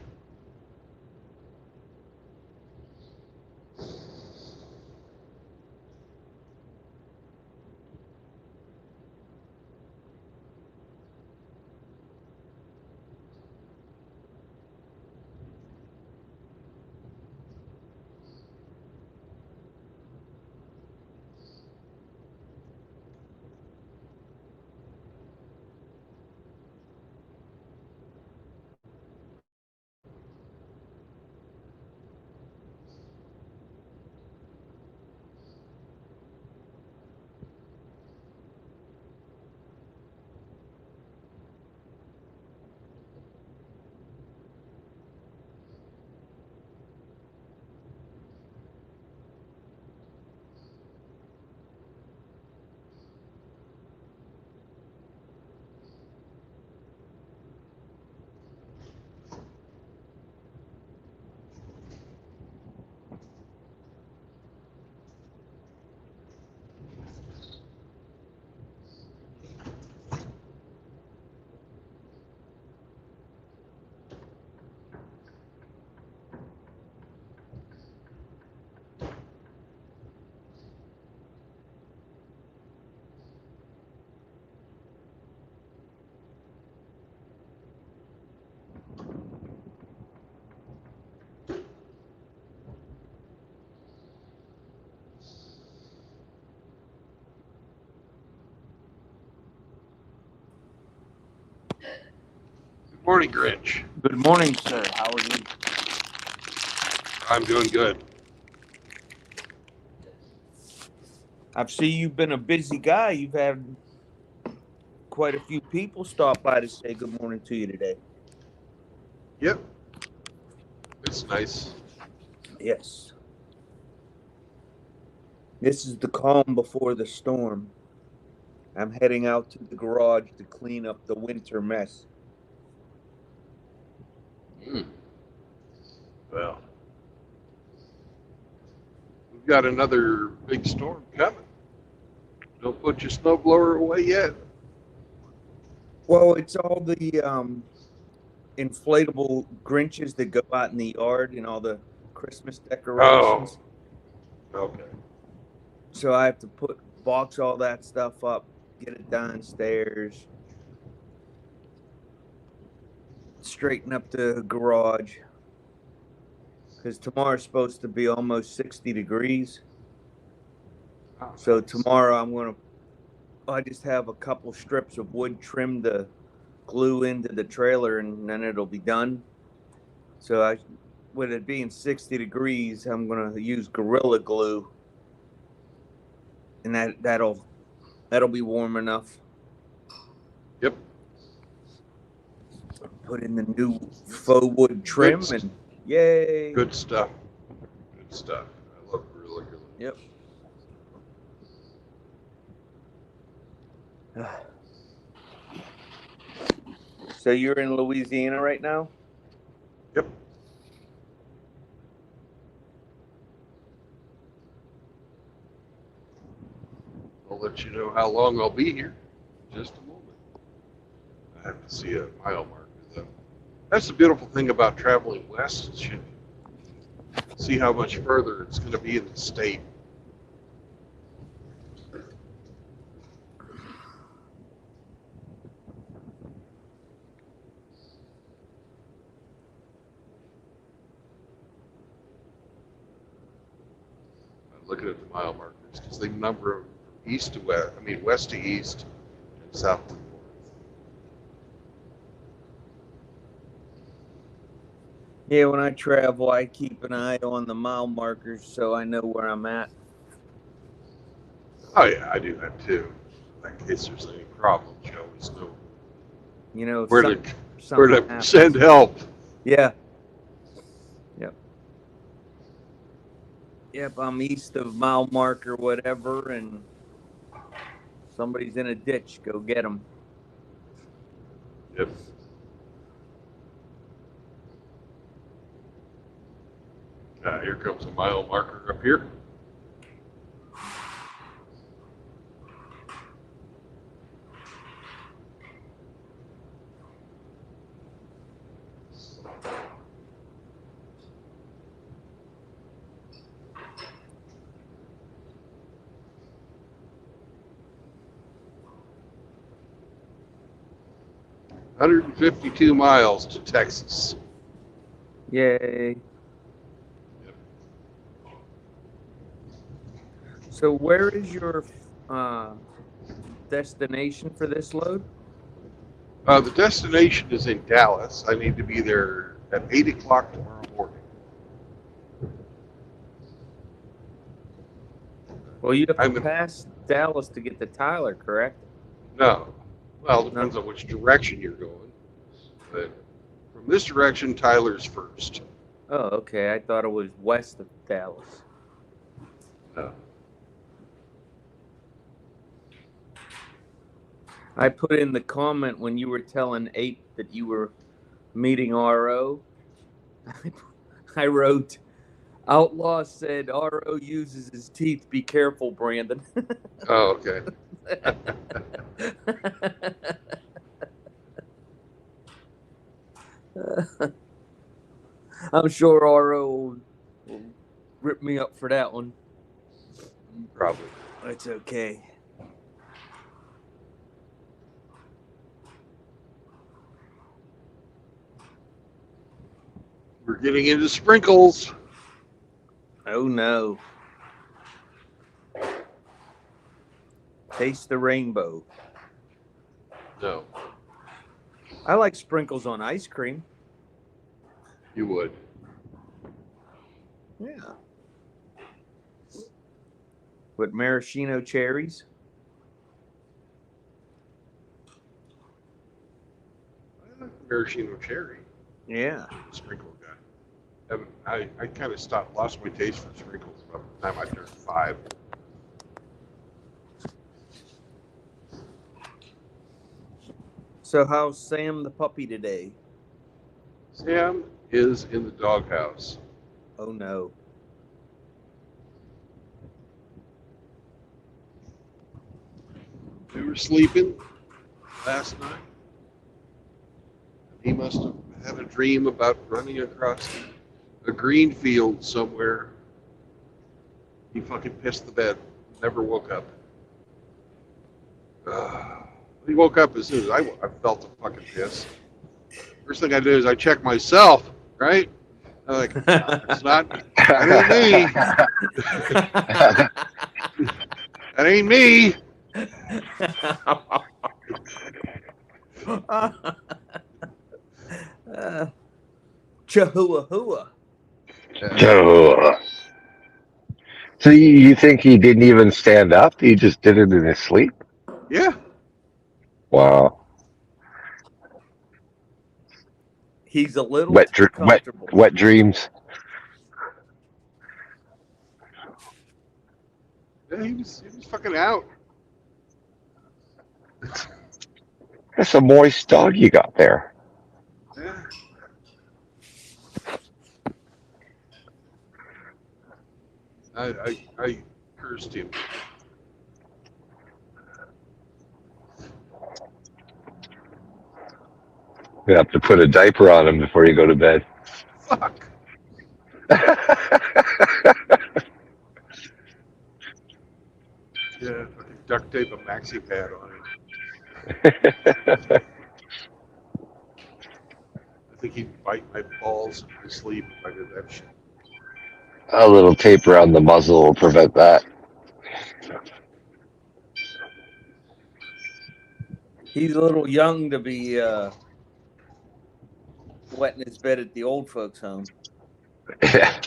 Good morning, Grinch. Good morning, sir. How are you? I'm doing good. I've seen you've been a busy guy. You've had quite a few people stop by to say good morning to you today. Yep. It's nice. Yes. This is the calm before the storm. I'm heading out to the garage to clean up the winter mess. Mm. Well, we've got another big storm coming. Don't put your snowblower away yet. Well, it's all the inflatable Grinches that go out in the yard and all the Christmas decorations. Okay. So I have to box all that stuff up, get it downstairs, straighten up the garage. Because tomorrow's supposed to be almost 60 degrees. Oh, So nice. tomorrow I just have a couple strips of wood trimmed to glue into the trailer and then it'll be done. So with it being 60 degrees, I'm going to use Gorilla Glue. And that'll be warm enough. Yep. Put in the new faux wood trim and yay. Good stuff. Good stuff. I love Gorilla Glue. Yep. So you're in Louisiana right now? Yep. I'll let you know how long I'll be here. Just a moment. I have to see a mile marker though. That's the beautiful thing about traveling west. Is you see how much further it's going to be in the state. I'm looking at the mile markers because they number them from east to west. I mean, west to east and south to north. Yeah, when I travel, I keep an eye on the mile markers so I know where I'm at. Oh yeah, I do that too. In case there's any problems, you always know You know, where something to happens. send help. Yeah. Yep. Yep, I'm east of mile marker whatever, and somebody's in a ditch. Go get them. Yep. Here comes a mile marker up here. $152 miles to Texas. Yay. So where is your destination for this load? The destination is in Dallas. I need to be there at 8 o'clock tomorrow morning. Well, you have to pass Dallas to get to Tyler, correct? No. Well, it depends on which direction you're going. But from this direction, Tyler's first. Oh, okay. I thought it was west of Dallas. No. I put in the comment when you were telling Ape that you were meeting RO. I wrote, Outlaw said RO uses his teeth. Be careful, Brandon. Oh, okay. I'm sure RO will rip me up for that one. Probably. It's okay. We're getting into sprinkles. Oh no. Taste the rainbow. No. I like sprinkles on ice cream. You would. Yeah. With maraschino cherries. Maraschino cherry. Yeah. Sprinkle guy. I kind of lost my taste for sprinkles by the time I turned 5. So how's Sam the puppy today? Sam is in the doghouse. Oh no. We were sleeping last night. He must have had a dream about running across a green field somewhere. He fucking pissed the bed. Never woke up. He woke up as soon as I felt the fucking piss. First thing I do is I check myself, right? I'm like, it's not, that ain't me. That ain't me. Chihuahua. Oh. So you think he didn't even stand up? He just did it in his sleep? Yeah. Wow. He's a little Wet, too comfortable. wet dreams. Yeah, he was fucking out. That's a moist dog you got there. Yeah. I cursed him. You have to put a diaper on him before you go to bed. Fuck. Yeah, fucking duct tape a maxi pad on him. I think he'd bite my balls in my sleep if I did that shit. A little tape around the muzzle will prevent that. He's a little young to be wetting his bed at the old folks' home. I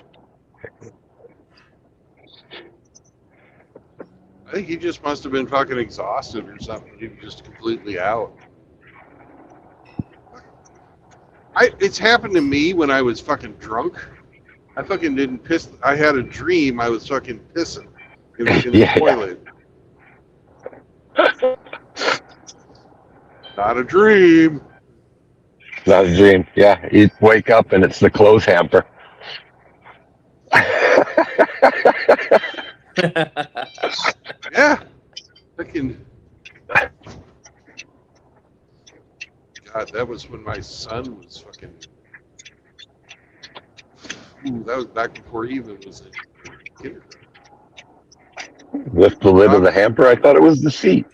think he just must have been fucking exhausted or something. He was just completely out. It's happened to me when I was fucking drunk. I fucking didn't piss. I had a dream I was fucking pissing in the Yeah. toilet. Not a dream. Not a dream. Yeah, you wake up and it's the clothes hamper. Yeah. Fucking. God, that was when my son was fucking. Ooh, that was back before he even was in kindergarten. Lift the lid of the hamper. I thought it was the seat.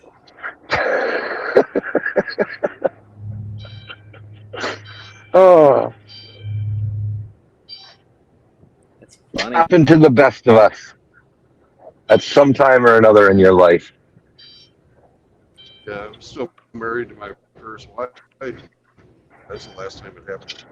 Oh, That's funny. happened to the best of us at some time or another in your life. Yeah, I'm still married to my first wife. That's the last time it happened.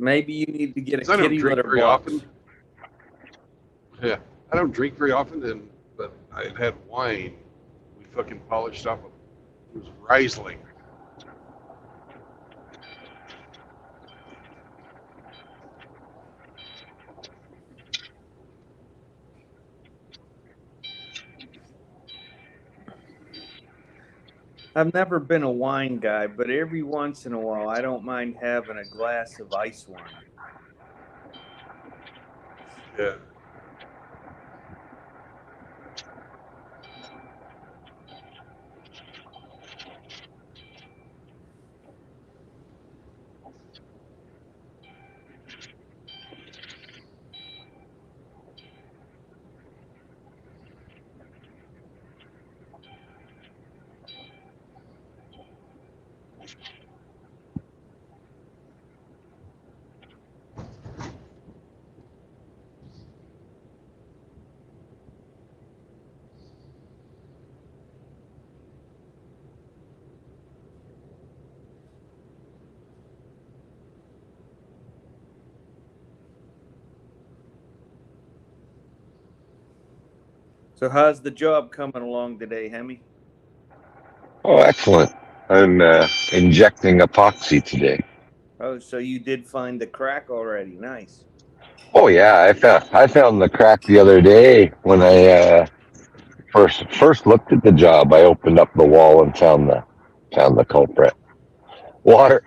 Maybe you need to get a 'Cause I don't kitty drink litter very box. often. Yeah, I don't drink very often, but I had wine. We fucking polished off. It was Riesling. I've never been a wine guy, but every once in a while, I don't mind having a glass of ice wine. Yeah. So how's the job coming along today, Hemi? Oh, excellent. I'm injecting epoxy today. Oh, so you did find the crack already. Nice. Oh yeah, I found the crack the other day when I first looked at the job. I opened up the wall and found the culprit. Water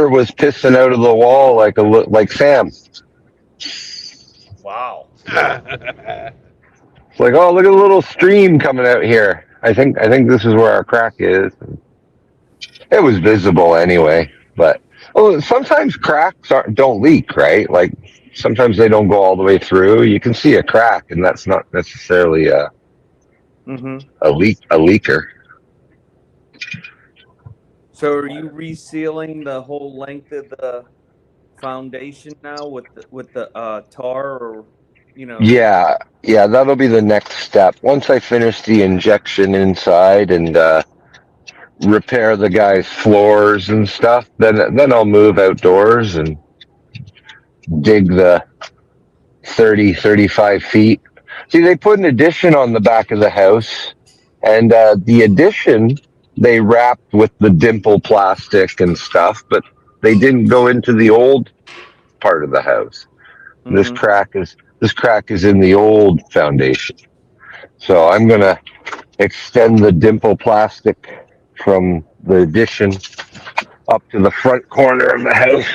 was pissing out of the wall like Sam. Wow. It's like, oh, look at the little stream coming out here. I think this is where our crack is. It was visible anyway, but sometimes cracks don't leak, right? Like sometimes they don't go all the way through. You can see a crack, and that's not necessarily Mm-hmm. a leaker. So are you resealing the whole length of the foundation now with the tar, or you know? Yeah, that'll be the next step. Once I finish the injection inside and repair the guy's floors and stuff, then I'll move outdoors and dig the 35 feet. See, they put an addition on the back of the house, and the addition they wrapped with the dimple plastic and stuff, but they didn't go into the old part of the house. This Mm-hmm. crack is in the old foundation. So I'm gonna extend the dimple plastic from the addition up to the front corner of the house.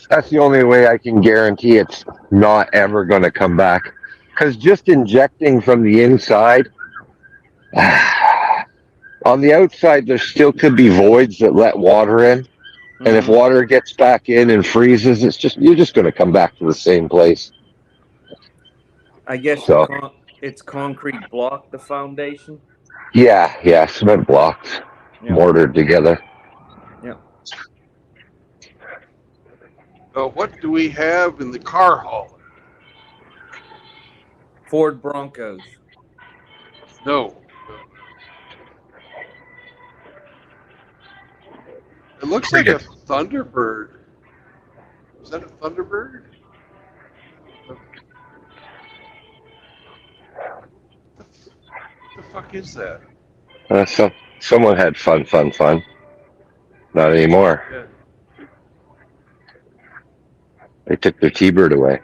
That's the only way I can guarantee it's not ever going to come back. Because just injecting from the inside, on the outside, there still could be voids that let water in. And if Mm-hmm. water gets back in and freezes, you're just going to come back to the same place. I guess So it's concrete block, the foundation. yeah, cement blocks Yep. mortared together. Yep. What do we have in the car hauler? Ford Broncos. No. It looks like a Thunderbird. Is that a Thunderbird? What the fuck is that? Someone had fun. Not anymore. Yeah. They took their T-Bird away.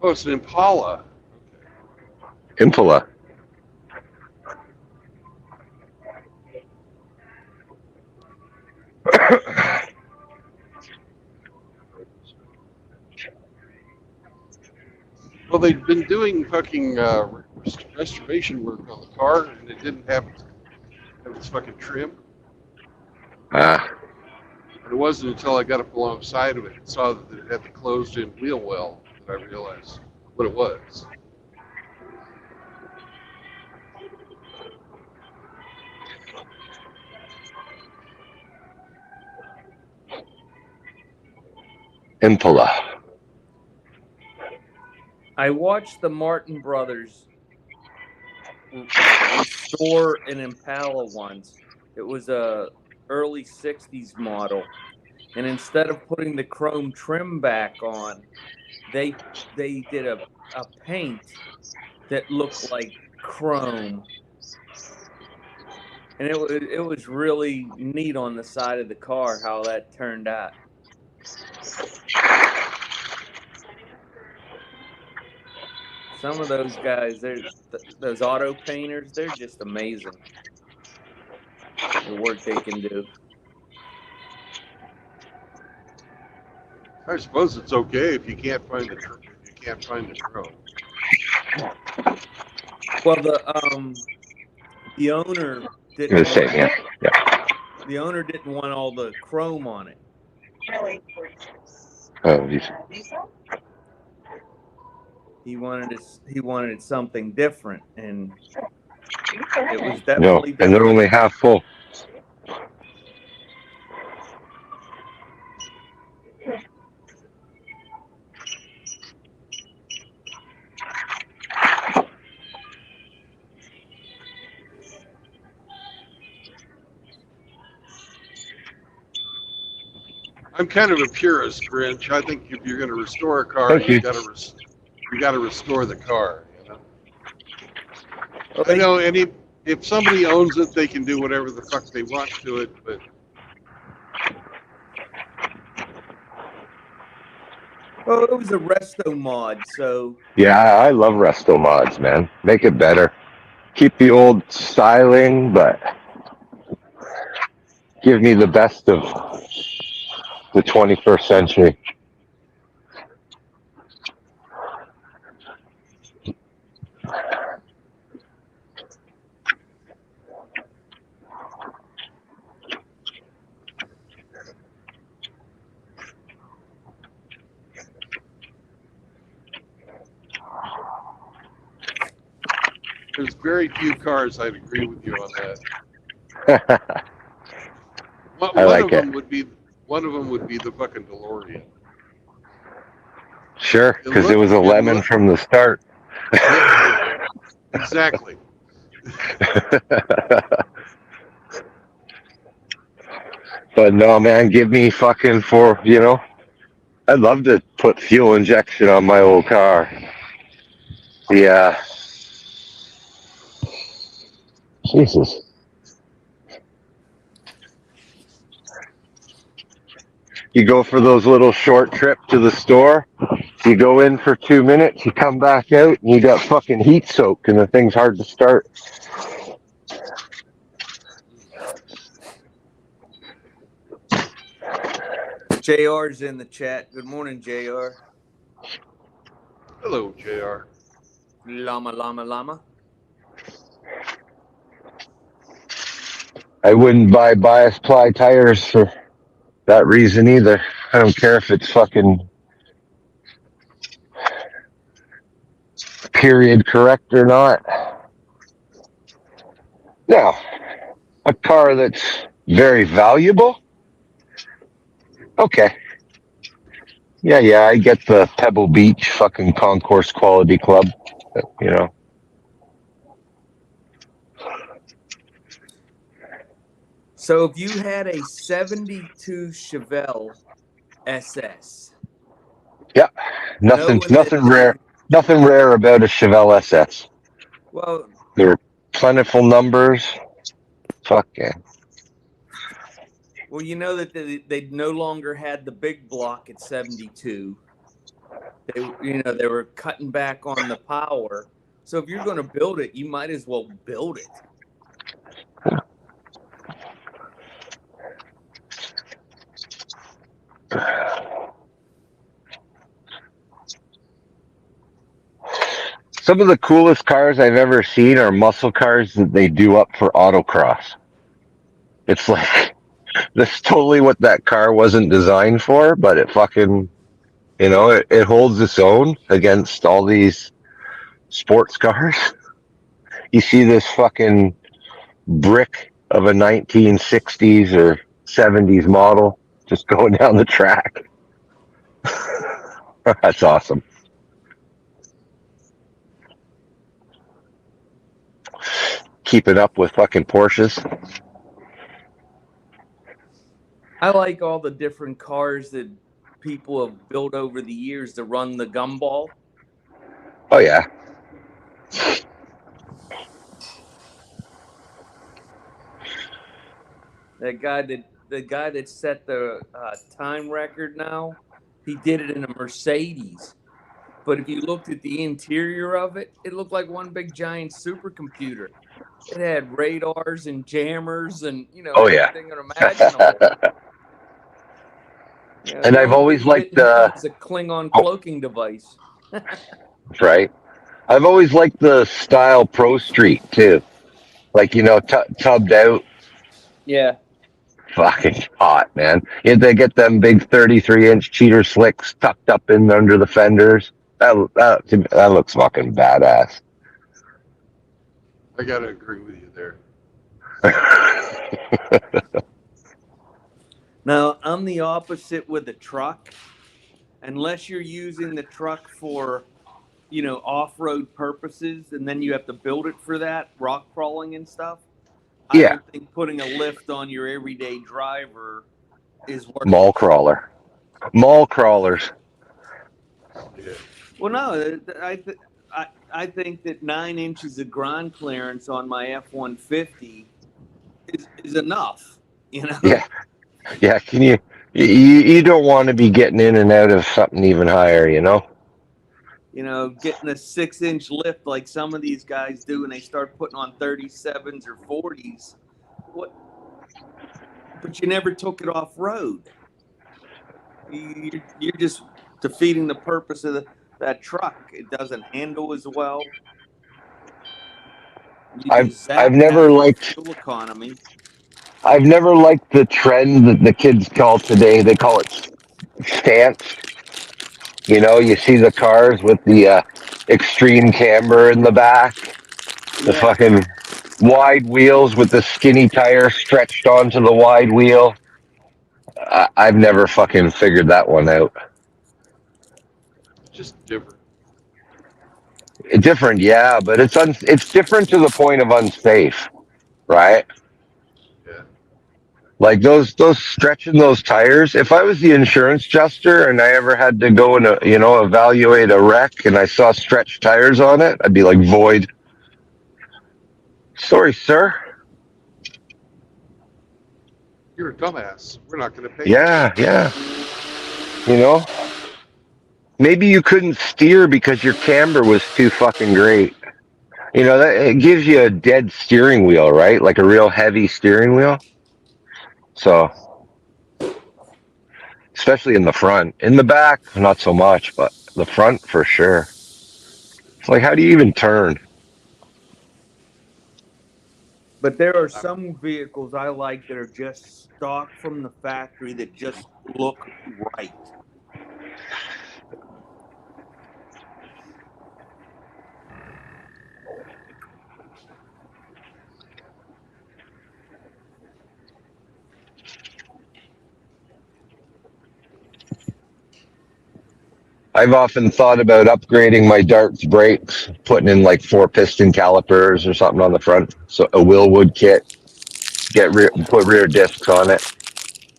Oh, it's an Impala. Impala. Well, they'd been doing fucking restoration work on the car, and it didn't have its fucking trim. Ah, And it wasn't until I got up alongside of it and saw that it had the closed-in wheel well that I realized what it was. Impala. I watched the Martin brothers restore an Impala once. It was a early 60s model, and instead of putting the chrome trim back on, they did a paint that looked like chrome, and it was really neat on the side of the car how that turned out. Some of those guys, those auto painters, they're just amazing. The work they can do. I suppose it's okay if you can't find the chrome. Well, the owner didn't The same, want, yeah. the owner didn't want all the chrome on it. Oh, geez. He wanted something different, and it was No, definitely and they're different. only half full. I'm kind of a purist, Grinch. I think if you're going to restore a car, Thank you. you got to you got to restore the car. You know. Well, I know if somebody owns it, they can do whatever the fuck they want to it. But well, it was a resto mod, so Yeah, I love resto mods, man. Make it better. Keep the old styling, but give me the best of the 21st century. there's very few cars I'd agree with you on that. I like it. One of them would be the fucking DeLorean. Sure, because it was a lemon from the start. Yeah, exactly. But no, man, give me fucking I'd love to put fuel injection on my old car. Yeah. Jesus. You go for those little short trips to the store. You go in for 2 minutes, you come back out, and you got fucking heat soaked, and the thing's hard to start. JR's in the chat. Good morning, JR. Hello, JR. Llama. I wouldn't buy bias ply tires for that reason either. I don't care if it's fucking period correct or not. Now, a car that's very valuable. Okay. Yeah, I get the Pebble Beach fucking concourse quality club, you know. So if you had a 72 Chevelle SS. Yeah. Nothing rare about a Chevelle SS. Well, They're plentiful numbers. Fuck yeah. Well, you know that they no longer had the big block at 72. They were cutting back on the power. So if you're going to build it, you might as well build it. Some of the coolest cars I've ever seen are muscle cars that they do up for autocross. It's like, that's totally what that car wasn't designed for, but it fucking, it holds its own against all these sports cars. You see this fucking brick of a 1960s or 70s model just going down the track. That's awesome. Keeping up with fucking Porsches. I like all the different cars that people have built over the years to run the gumball. Oh yeah. The guy that set the time record now, he did it in a Mercedes. But if you looked at the interior of it, it looked like one big giant supercomputer. It had radars and jammers and everything imaginable. And I've always liked it's a Klingon cloaking device. Right. I've always liked the style Pro Street too. Like, tubbed out. Yeah. Fucking hot, man. They get them big 33-inch cheater slicks tucked up in under the fenders. That looks fucking badass. I gotta agree with you there. Now, I'm the opposite with the truck. Unless you're using the truck for, off-road purposes, and then you have to build it for that, rock crawling and stuff. I don't think putting a lift on your everyday driver is worth it. Mall crawlers. Yeah. Well, no, I think that 9 inches of ground clearance on my F-150 is enough. You know. Yeah, yeah. You don't want to be getting in and out of something even higher, you know? You know, getting a 6-inch lift like some of these guys do, and they start putting on 37s or 40s. What? But you never took it off road. You're just defeating the purpose of that truck. It doesn't handle as well. You just I've zap never down on liked fuel economy. I've never liked the trend that the kids call today. They call it stance. You know, you see the cars with the extreme camber in the back, the Yeah. fucking wide wheels with the skinny tire stretched onto the wide wheel. I've never fucking figured that one out. Just different. Different, yeah, but it's different to the point of unsafe, right? Yeah. Like those stretching those tires. If I was the insurance adjuster and I ever had to go and evaluate a wreck and I saw stretched tires on it, I'd be like, void. Sorry, sir. You're a dumbass. We're not going to pay you. Yeah, yeah. You know, maybe you couldn't steer because your camber was too fucking great. You know, that it gives you a dead steering wheel, right? Like a real heavy steering wheel. So, especially in the front. In the back, not so much, but the front for sure. It's like, how do you even turn? But there are some vehicles I like that are just stock from the factory that just look right. I've often thought about upgrading my darts brakes, putting in like 4-piston calipers or something on the front. So a Willwood kit, put rear discs on it.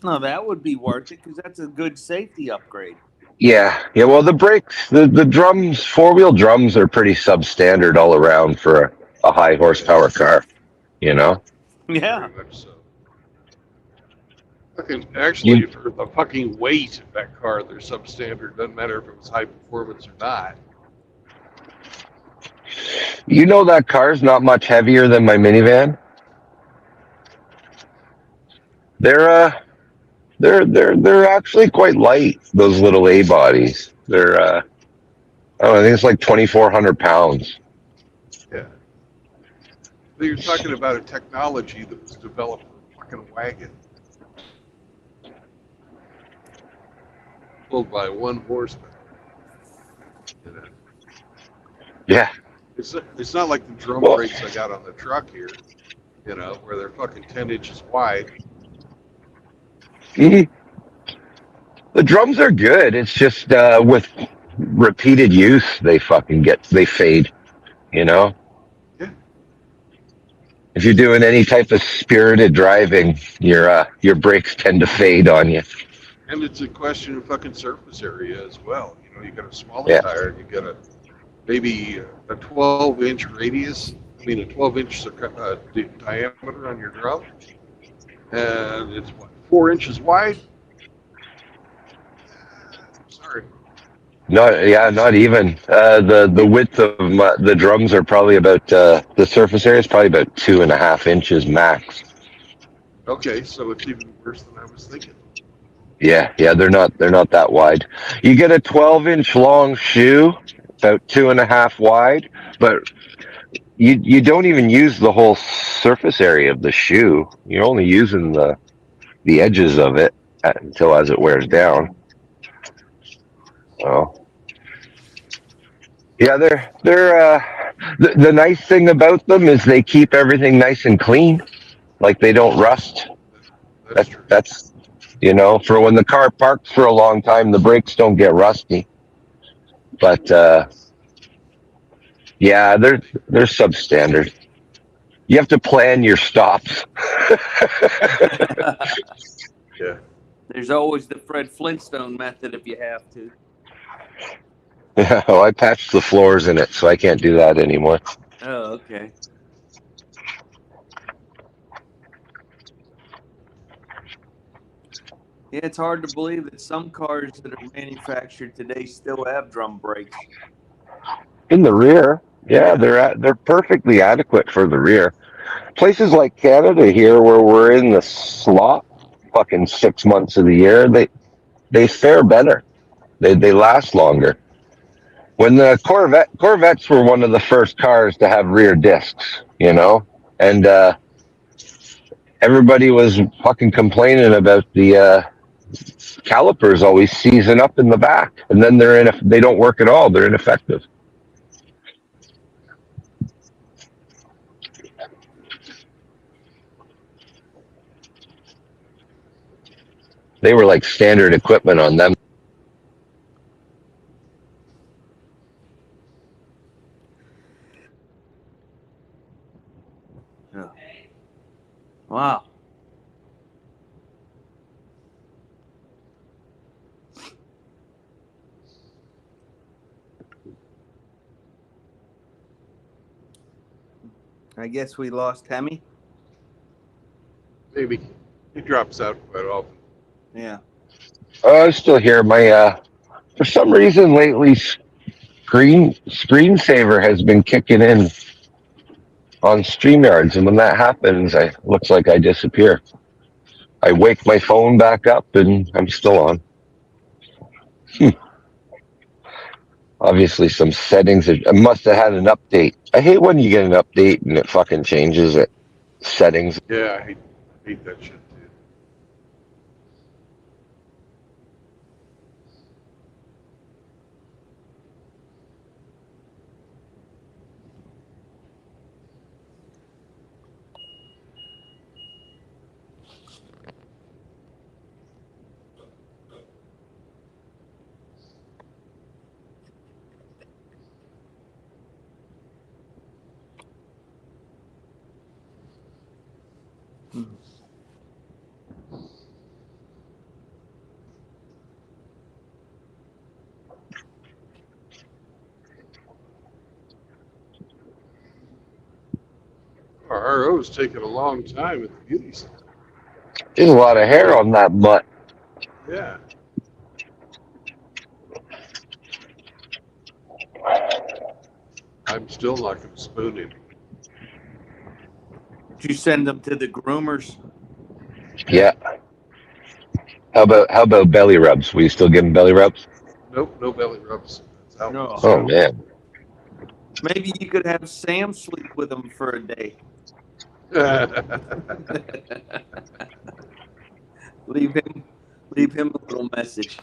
No, that would be worth it because that's a good safety upgrade. Yeah, yeah. Well, the brakes, the drums, 4-wheel drums are pretty substandard all around for a high horsepower car. You know. Yeah. Very much so. Actually, You for the fucking weight of that car, they're substandard. Doesn't matter if it was high performance or not. you know that car's not much heavier than my minivan. They're they're actually quite light. Those little A bodies. They're I think it's like 2,400 pounds. Yeah. But you're talking about a technology that was developed for a fucking wagon. Pulled by one horseman. You know? Yeah. It's not like the drum Well, brakes I got on the truck here, you know, where they're fucking 10 inches wide. mhm. The drums are good. It's just with repeated use, they fade. You know, Yeah. if you're doing any type of spirited driving, your brakes tend to fade on you. And it's a question of fucking surface area as well. You know, you got a smaller Yeah. tire, you got maybe a 12-inch radius, I mean a 12-inch diameter on your drum, and it's what, 4 inches wide? Sorry. Not even. The width of the drums are probably about the surface area is probably about 2.5 inches max. Okay, so it's even worse than I was thinking. Yeah, they're not that wide. You get a 12-inch long shoe, about 2.5 wide, but you don't even use the whole surface area of the shoe. You're only using the edges of it until as it wears down. So yeah, the nice thing about them is they keep everything nice and clean, like they don't rust. That's true. That's for when the car parks for a long time, the brakes don't get rusty. But yeah, they're substandard. You have to plan your stops. Yeah. There's always the Fred Flintstone method if you have to. Yeah, well, I patched the floors in it, so I can't do that anymore. Oh, okay. Yeah, it's hard to believe that some cars that are manufactured today still have drum brakes. In the rear, yeah, Yeah. they're perfectly adequate for the rear. Places like Canada here, where we're in the slot, fucking 6 months of the year, they fare better. They last longer. When the Corvettes were one of the first cars to have rear discs, and everybody was fucking complaining about the calipers always seizing up in the back, and then they don't work at all. They're ineffective. They were like standard equipment on them. Yeah. Wow. I guess we lost Hemi. Maybe he drops out quite often. Yeah. I'm still here. My for some reason lately, screensaver has been kicking in on StreamYards, and when that happens, I looks like I disappear. I wake my phone back up, and I'm still on. Obviously, some settings. I must have had an update. I hate when you get an update and it fucking changes it. Settings. Yeah, I hate that shit too. Our RO's taking a long time at the beauty center. There's a lot of hair on that butt. Yeah. I'm still not going to spoon him. Did you send them to the groomers? Yeah. How about belly rubs? Will you still give him belly rubs? Nope, no belly rubs. That's out. No. Oh man. Maybe you could have Sam sleep with them for a day. leave him a little message.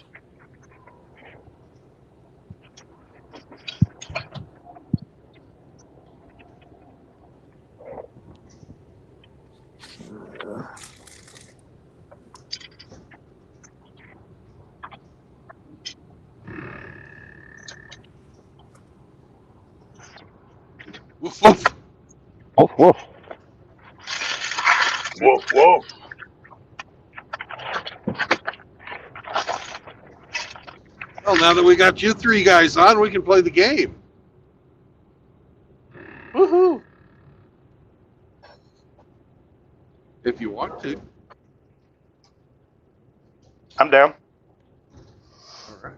Woof, woof. Woof woof. Woof woof. Well, now that we got you three guys on, we can play the game. Woohoo! If you want to. I'm down. All right.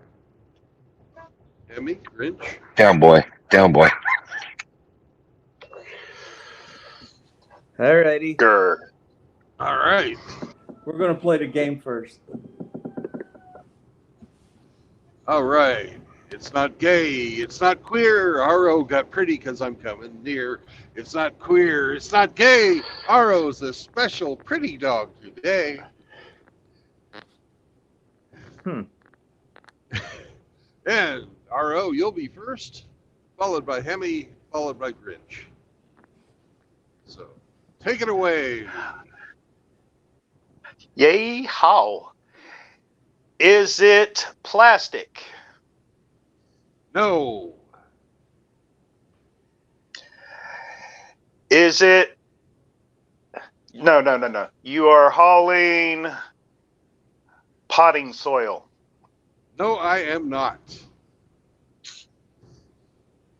Emmy, Grinch. Down boy. Down boy. Alrighty. Grr. All right. We're gonna play the game first. All right. It's not gay. It's not queer. RO got pretty because I'm coming near. It's not queer. It's not gay. RO's a special pretty dog today. And RO, you'll be first, followed by Hemi, followed by Grinch. So, take it away. Yay, how? Is it plastic? No. Is it? No. You are hauling potting soil. No, I am not.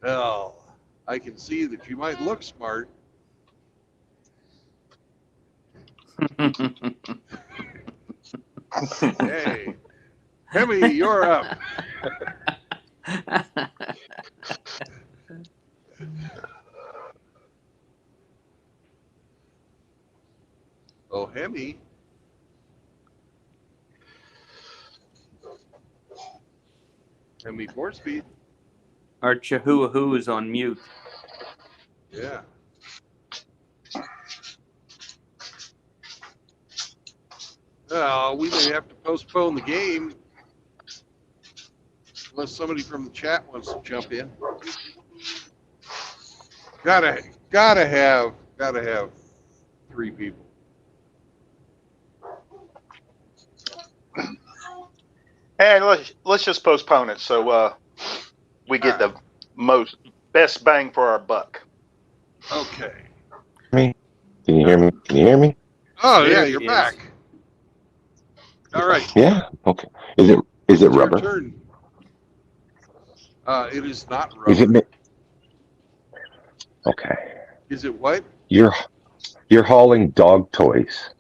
Well, I can see that you might look smart. Hey, Hemi, you're up. Oh, Hemi. Hemi 4-speed. Our Chihuahua is on mute. Yeah. We may have to postpone the game unless somebody from the chat wants to jump in. Gotta have 3 people. And let's just postpone it so we get the best bang for our buck. Okay. Can you hear me? Can you hear me? Oh There yeah, he you're is. back. All right. Yeah. Okay. Is it It's your rubber? turn. It is not rubber. Is it? Okay. Is it what? You're hauling dog toys.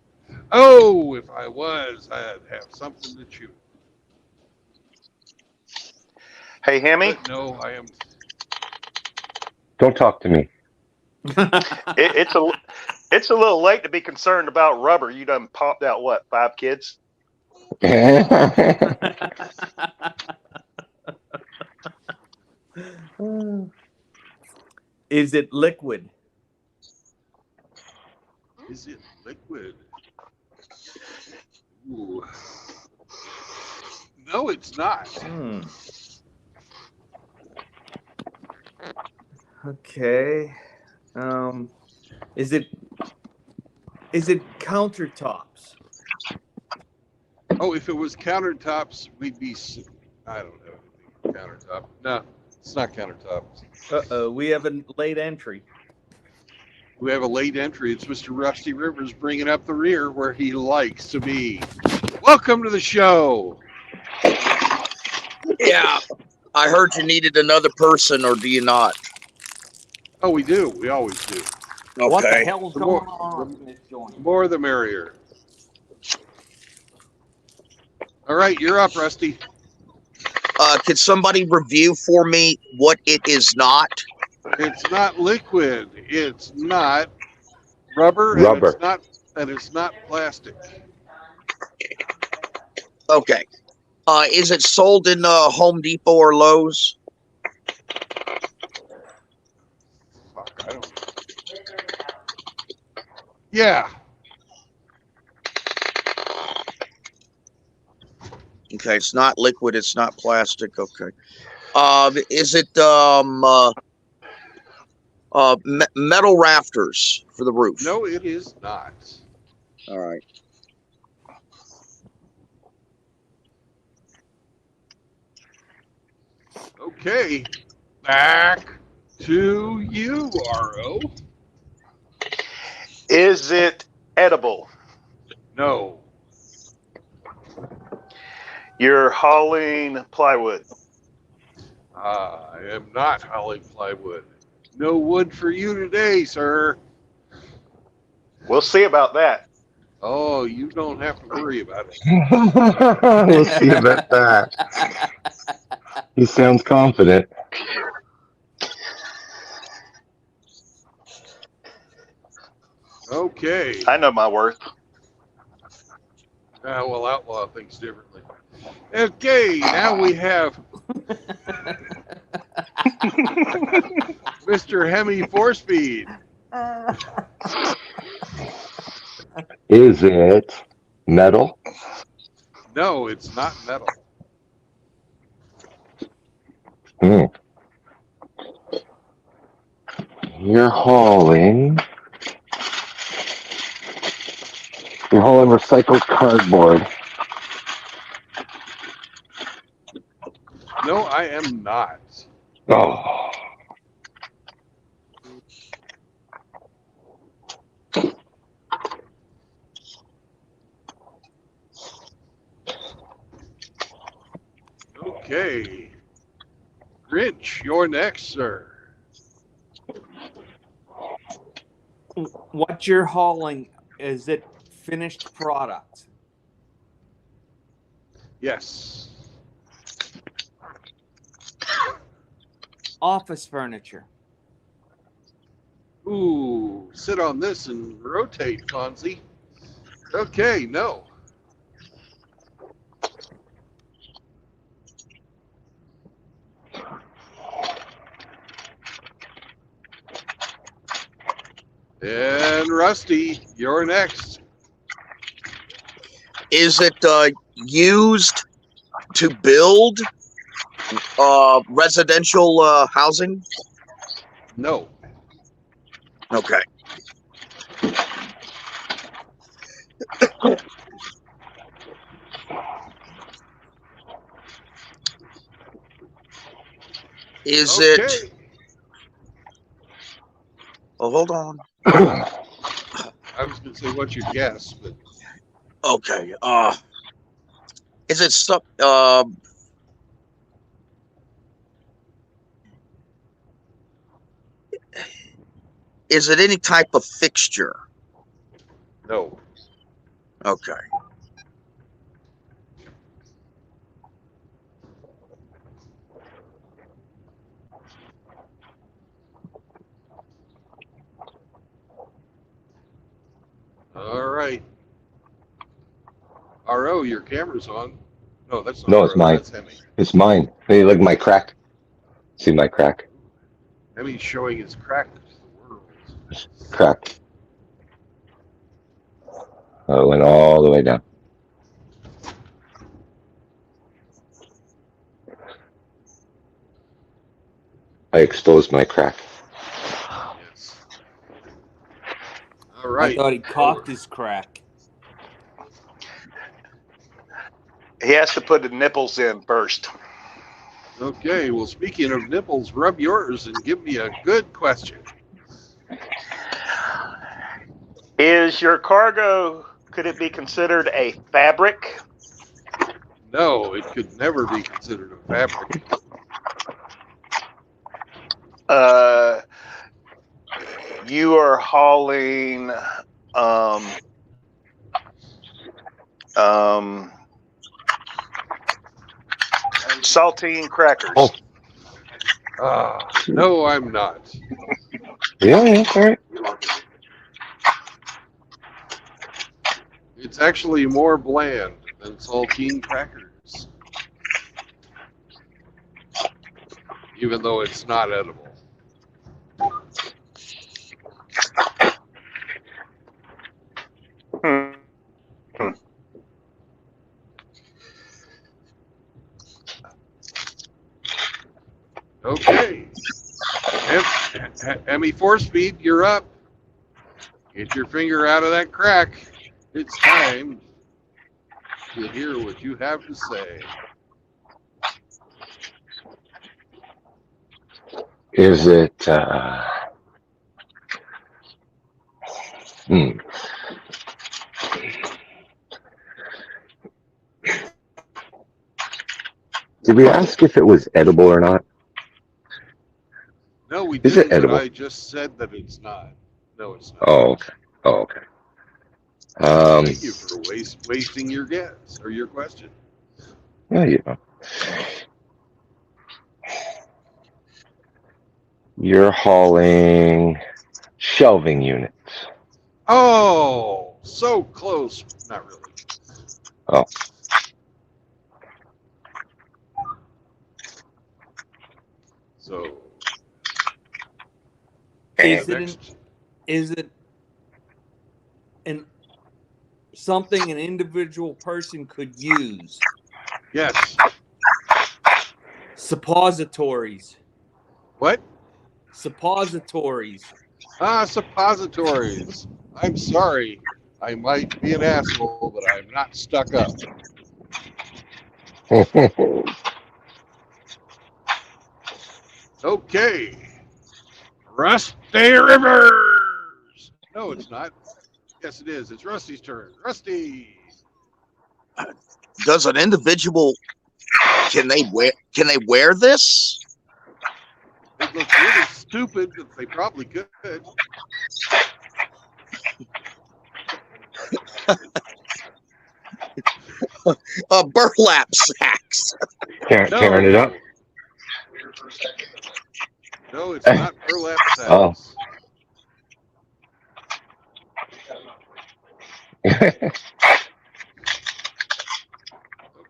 Oh, if I was, I'd have something to chew. Hey, Hemi, But no, I am. Don't talk to me. it's a little late to be concerned about rubber. You done popped out what, 5 kids? Is it liquid? Is it liquid? Ooh. No, it's not. Okay. Is it countertops? Oh, if it was countertops, we'd be. I don't know. Countertop. No, it's not countertops. Uh-oh, we have a late entry. We have a late entry. It's Mr. Rusty Rivers bringing up the rear where he likes to be. Welcome to the show. Yeah, I heard you needed another person, or do you not? Oh, we do. We always do. What the Okay. hell's The going more- on in this The joint? more the merrier. All right, you're up, Rusty. Could somebody review for me what it is not? It's not liquid. It's not rubber, Rubber. and it's not plastic. Okay. Is it sold in Home Depot or Lowe's? Fuck, I don't. Yeah. Okay, it's not liquid. It's not plastic. Okay. Is it metal rafters for the roof? No, it is not. All right. Okay. Back to you, RO. Is it edible? No. You're hauling plywood. I am not hauling plywood. No wood for you today, sir. We'll see about that. Oh, you don't have to worry about it. We'll see about that. He sounds confident. Okay. I know my worth. Well, Outlaw thinks differently. Okay, now we have Mr. Hemi 4-speed. Is it metal? No, it's not metal. You're hauling recycled cardboard. No, I am not. Oh. Okay. Grinch, you're next, sir. What you're hauling, is it finished product? Yes. Office furniture. Ooh, sit on this and rotate, Fonzie. Okay, no. And Rusty, you're next. Is it used to build residential housing? No. Okay. Is Okay. it? Oh, hold on. I was going to say, what's your guess? But Okay. Is it stuff? Is it any type of fixture? no. Okay. All right. RO, your camera's on. No, that's not No, RO. it's mine. That's Hemi. It's mine. Hey, look at my crack. See my crack? Hemi's showing his crack to the world. Crack. Oh, it went all the way down. I exposed my crack. Yes. All I right. thought he cocked his crack. He has to put the nipples in first. Okay, well, speaking of nipples, rub yours and give me a good question. Is your cargo, could it be considered a fabric? No, it could never be considered a fabric. You are hauling saltine crackers. Oh. No, I'm not. Yeah, that's all right. It's actually more bland than saltine crackers, even though it's not edible. Okay. Emmy 4-speed, you're up. Get your finger out of that crack. It's time to hear what you have to say. Is it, Did we ask if it was edible or not? No, we Is it didn't, but edible? I just said that it's not. No, it's not. Oh, okay. Oh, okay. Thank you for wasting your guess or your question. Yeah, you know. You're hauling shelving units. Oh, so close. Not really. Oh. So, Is next. it something an individual person could use? Yes. Suppositories. What? Suppositories. Suppositories. I'm sorry. I might be an asshole, but I'm not stuck up. Okay. Rusty Rivers. No, it's not. Yes, it is. It's Rusty's turn. Rusty. Does an individual can they wear this? It looks really stupid, but they probably could. Burlap sacks. Tearing it up. No, it's not burlap sacks. Oh.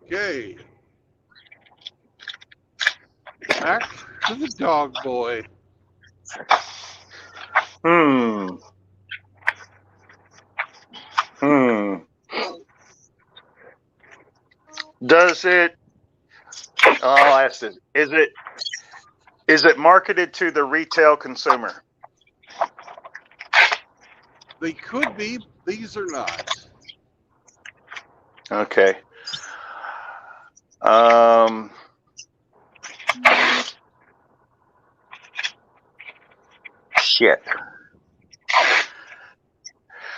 Okay. Back to the dog boy. Hmm. Does it? I'll ask this: is it marketed to the retail consumer? They could be. These are not. Okay. Shit.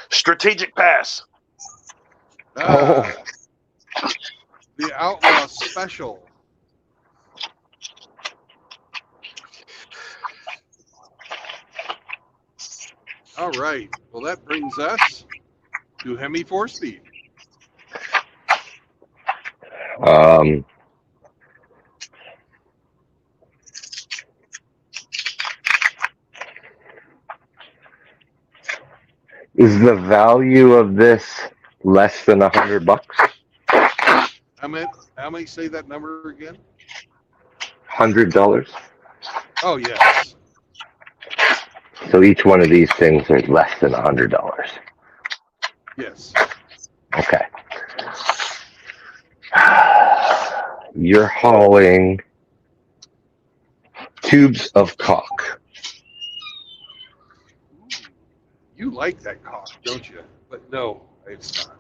Strategic pass. Ah, the Outlaw Special. All right. Well, that brings us to Hemi 4-Speed. Is the value of this less than $100? How many say that number again? $100. Oh, yes. So each one of these things is less than $100. Yes. Okay. You're hauling tubes of caulk. You like that cock, don't you? But no, it's not.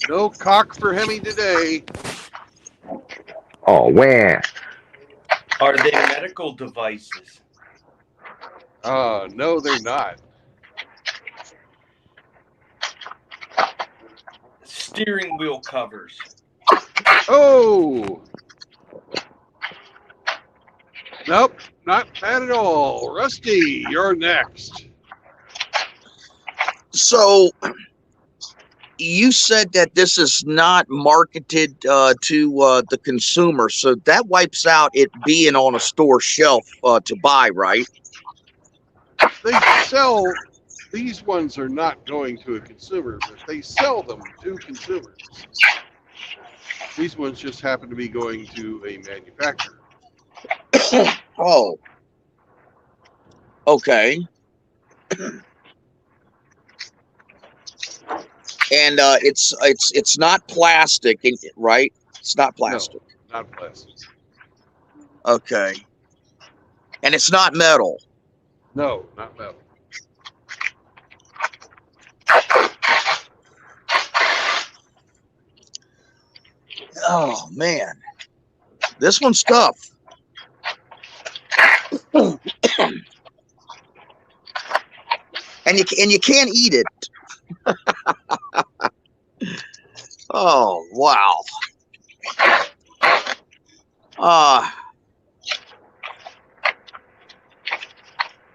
No cock for Hemi today. Oh, man. Are they medical devices? No, they're not. Steering wheel covers. Oh! Nope, not bad at all. Rusty, you're next. So you said that this is not marketed to the consumer, so that wipes out it being on a store shelf to buy, right? They sell, these ones are not going to a consumer, but they sell them to consumers. These ones just happen to be going to a manufacturer. Oh, okay. And it's not plastic, right? It's not plastic. No, not plastic. Okay. And it's not metal. No, not metal. Oh man, this one's tough. And you can't eat it. Oh wow.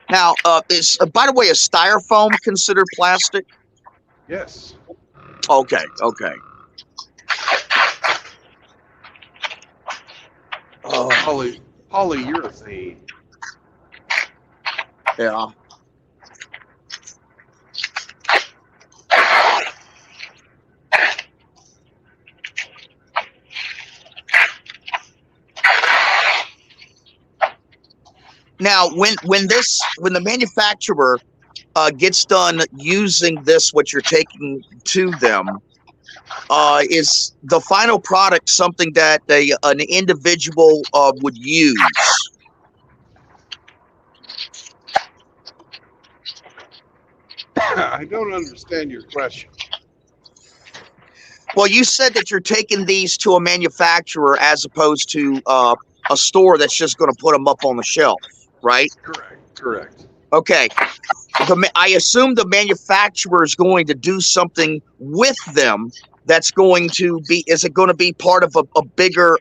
Now is by the way, is styrofoam considered plastic? Yes. Okay. Oh Polyurethane. yeah. Now, when the manufacturer gets done using this, what you're taking to them, is the final product something that an individual would use? I don't understand your question. Well, you said that you're taking these to a manufacturer as opposed to a store that's just going to put them up on the shelf, right? Correct. Okay. I assume the manufacturer is going to do something with them that's going to be, is it going to be part of a bigger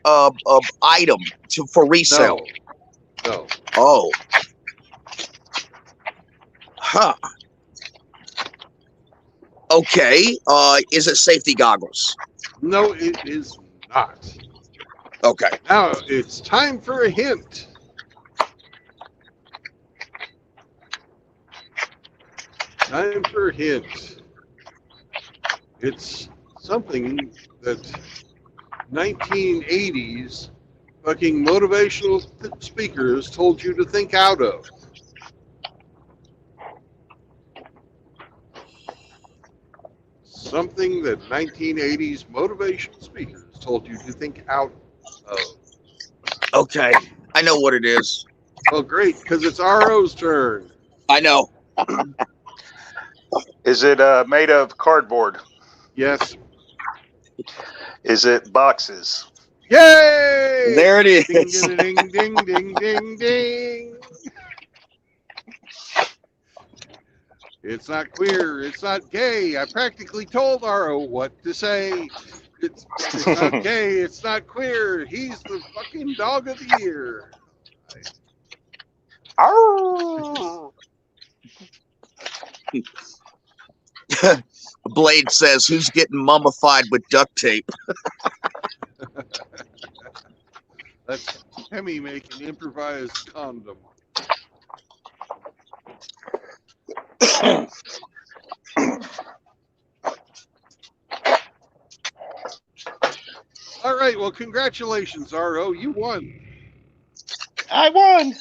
item for resale? No. Oh. Huh. Okay. Is it safety goggles? No, it is not. Okay. Now it's time for a hint. Time for a hint. It's something that 1980s fucking motivational speakers told you to think out of. Something that 1980s motivational speakers told you to think out of. Okay. I know what it is. Well, great, because it's RO's turn. I know. Is it made of cardboard? Yes. Is it boxes? Yay! There it is. Ding, ding, ding, ding, ding, ding. It's not queer. It's not gay. I practically told RO what to say. It's not gay. It's not queer. He's the fucking dog of the year. Ow! Blade says, "Who's getting mummified with duct tape?" That's Hemi make an improvised condom. All right. Well, congratulations, RO. You won. I won!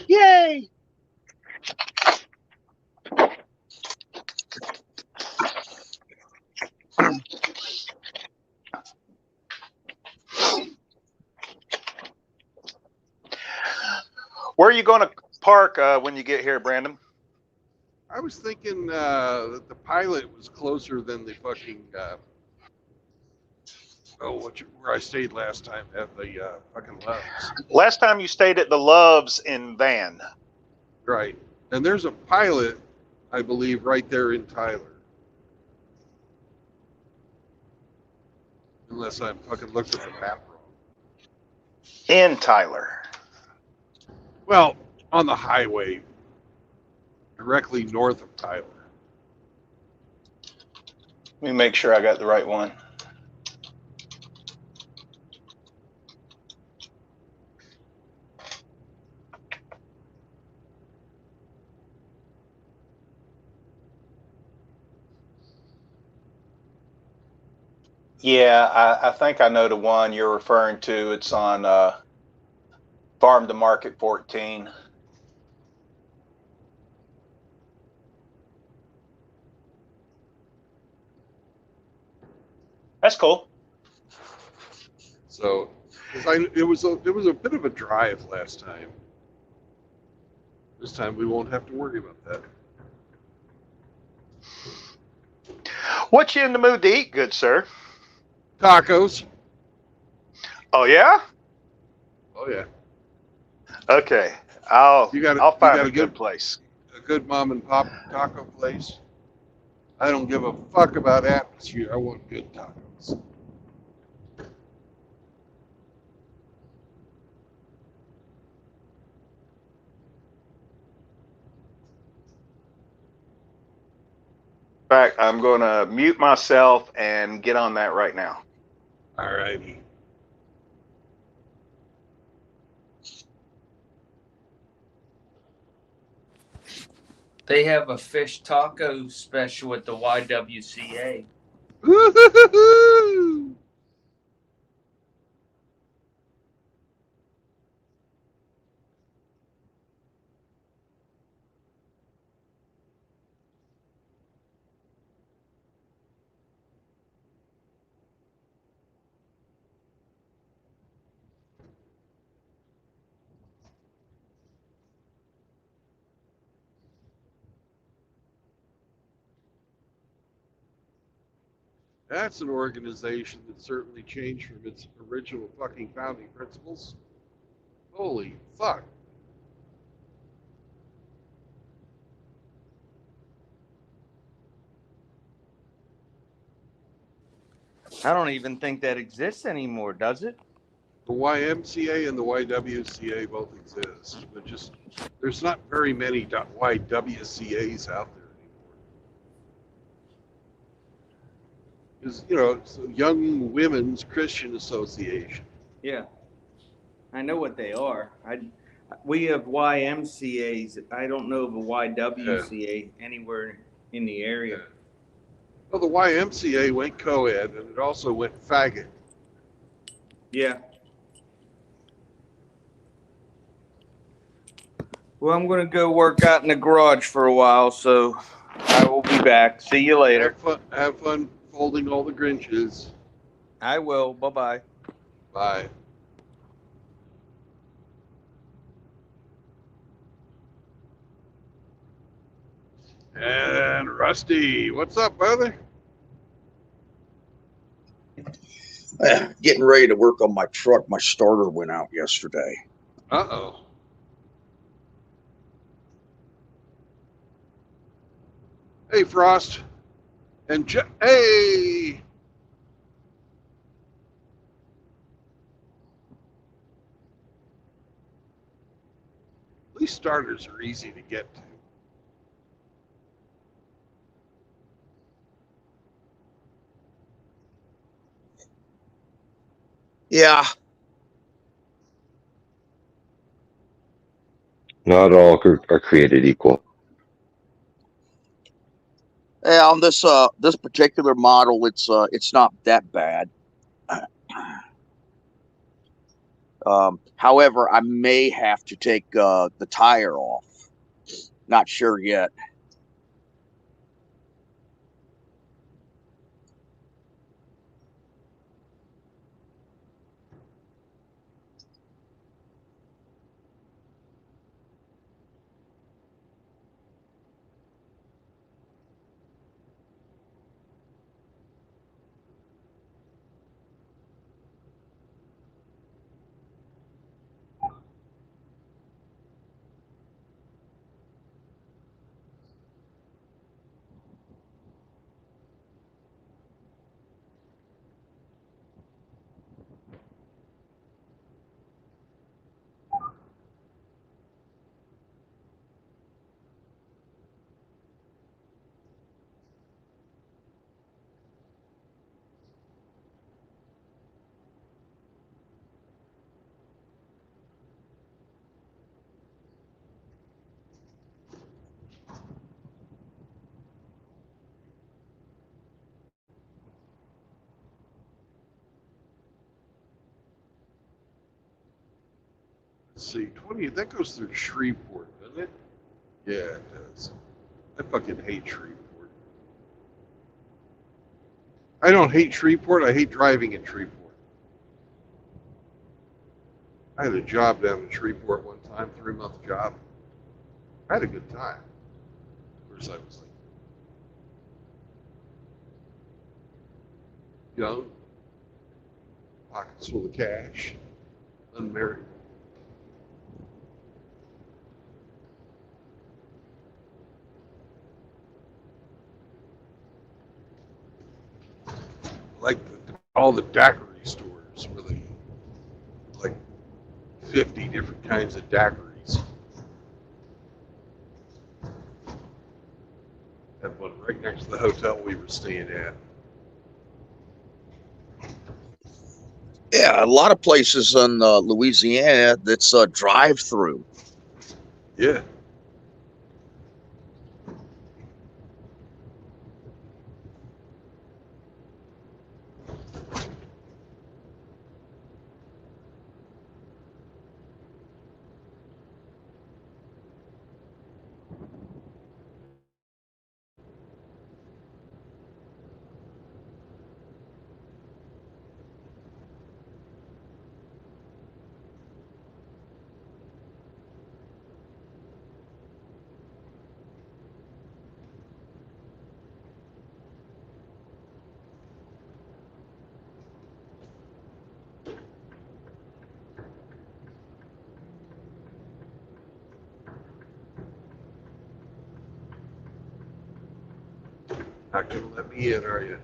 Yay! Where are you going to park when you get here, Brandon? I was thinking that the pilot was closer than the fucking where I stayed last time at the fucking Loves. Last time you stayed at the Loves in Van. Right. And there's a pilot, I believe, right there in Tyler. Unless I fucking looked at the map wrong. In Tyler. Well, on the highway, directly north of Tyler. Let me make sure I got the right one. Yeah, I think I know the one you're referring to. It's on Farm to Market 14. That's cool. So, it was a bit of a drive last time. This time we won't have to worry about that. What you in the mood to eat, good sir? Tacos. Oh yeah? Oh yeah. Okay. I'll find a good good place. A good mom and pop taco place. I don't give a fuck about atmosphere. I want good tacos. In fact, I'm going to mute myself and get on that right now. All righty. They have a fish taco special at the YWCA. Woo-hoo-hoo-hoo! That's an organization that certainly changed from its original fucking founding principles. Holy fuck. I don't even think that exists anymore, does it? The YMCA and the YWCA both exist, but just there's not very many YWCAs out there anymore. Because, you know, it's the Young Women's Christian Association. Yeah, I know what they are. We have YMCA's. I don't know of a YWCA anywhere in the area. Well, the YMCA went co-ed, and it also went faggot. Yeah. Well, I'm going to go work out in the garage for a while, so I will be back. See you later. Have fun folding all the Grinches. I will. Bye-bye. Bye. And Rusty, what's up, brother? Getting ready to work on my truck. My starter went out yesterday. Uh-oh. Hey, Frost. And hey! At least starters are easy to get to. Yeah. Not all are created equal. Yeah, on this particular model, it's not that bad. However, I may have to take the tire off. Not sure yet. Let's see, 20, that goes through Shreveport, doesn't it? Yeah, it does. I fucking hate Shreveport. I don't hate Shreveport, I hate driving in Shreveport. I had a job down in Shreveport one time, 3-month job. I had a good time. Of course, I was like young, pockets full of cash, unmarried. Like all the daiquiri stores where they like 50 different kinds of daiquiris. Had one right next to the hotel we were staying at. Yeah, a lot of places in Louisiana that's drive-through. Yeah. Not gonna let me in, are you?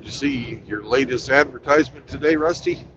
Did you see your latest advertisement today, Rusty?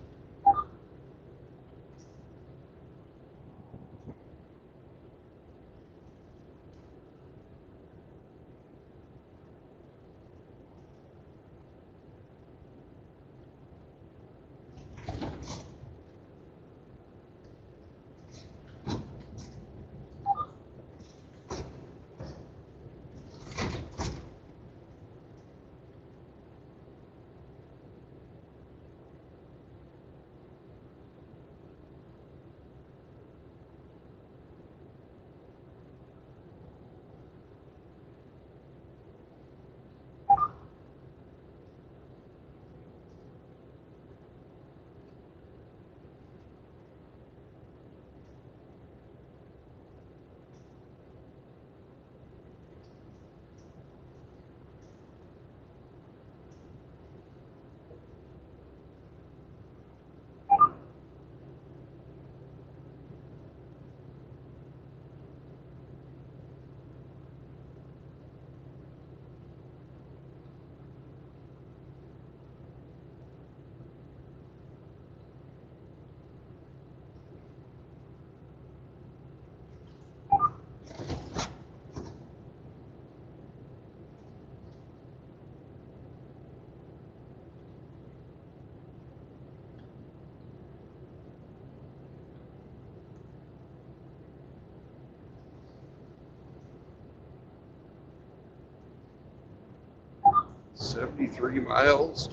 $73 miles,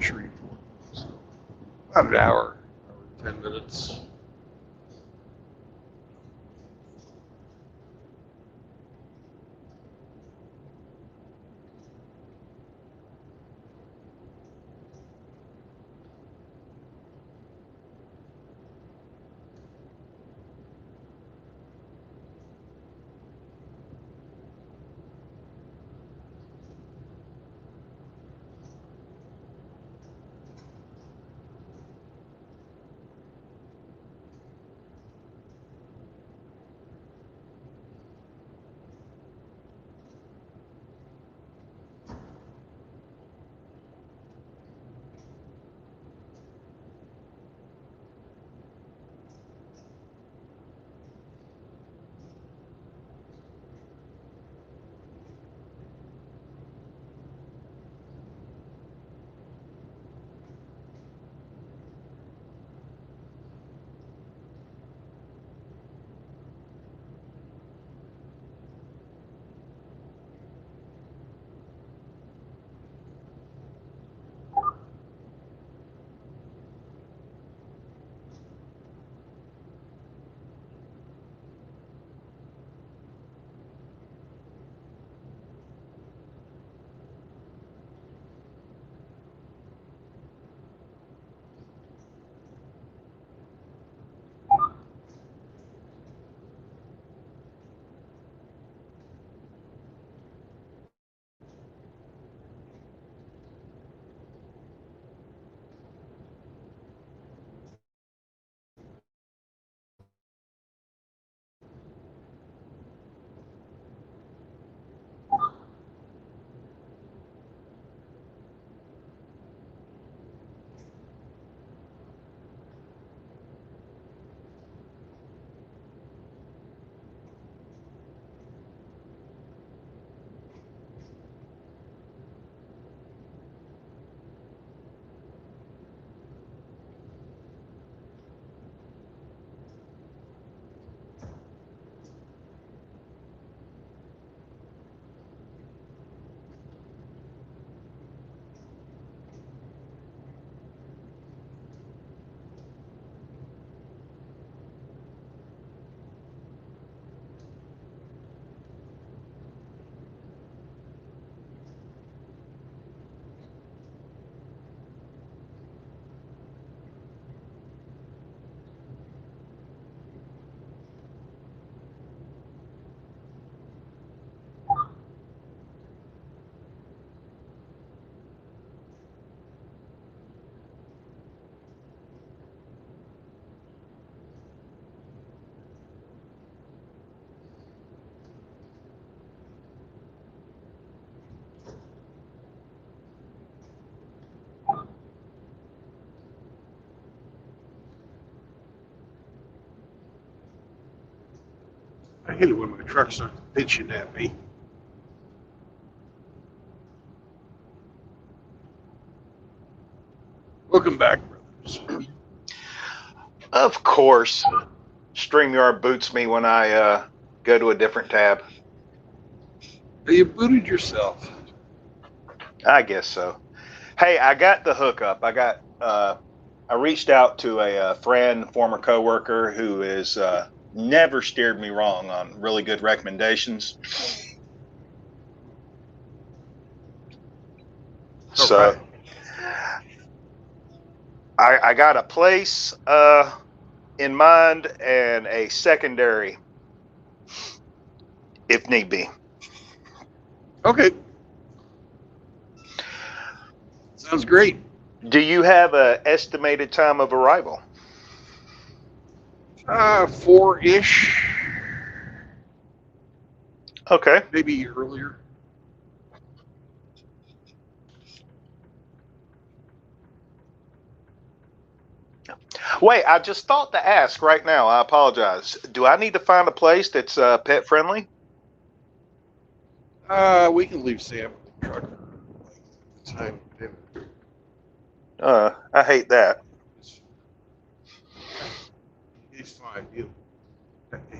Shreveport. So about an hour, 10 minutes. I hate it when my truck starts pitching at me. Welcome back, brothers. Of course, StreamYard boots me when I go to a different tab. You booted yourself. I guess so. Hey, I got the hookup. I reached out to a friend, former coworker, who has never steered me wrong on really good recommendations. So I got a place in mind and a secondary if need be. Okay. Sounds great. Do you have an estimated time of arrival? 4-ish. Okay. Maybe earlier. Wait, I just thought to ask right now. I apologize. Do I need to find a place that's pet friendly? We can leave Sam in the truck for time. I hate that. He's fine.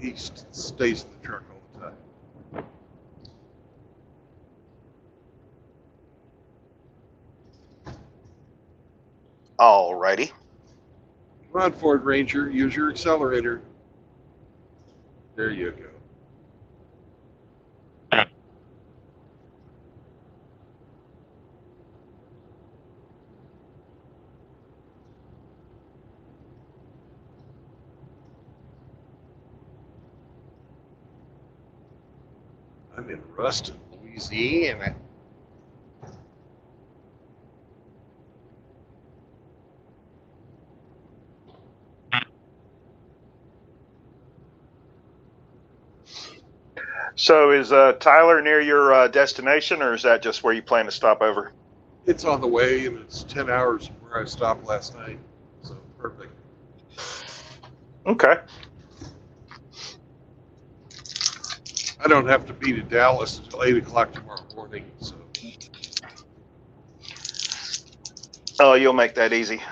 He stays in the truck all the time. Alrighty. Come on, Ford Ranger. Use your accelerator. There you go. I'm in Ruston, Louisiana. So is Tyler near your destination, or is that just where you plan to stop over? It's on the way, and it's 10 hours from where I stopped last night. So perfect. Okay. I don't have to be to Dallas until 8 o'clock tomorrow morning. So. Oh, you'll make that easy.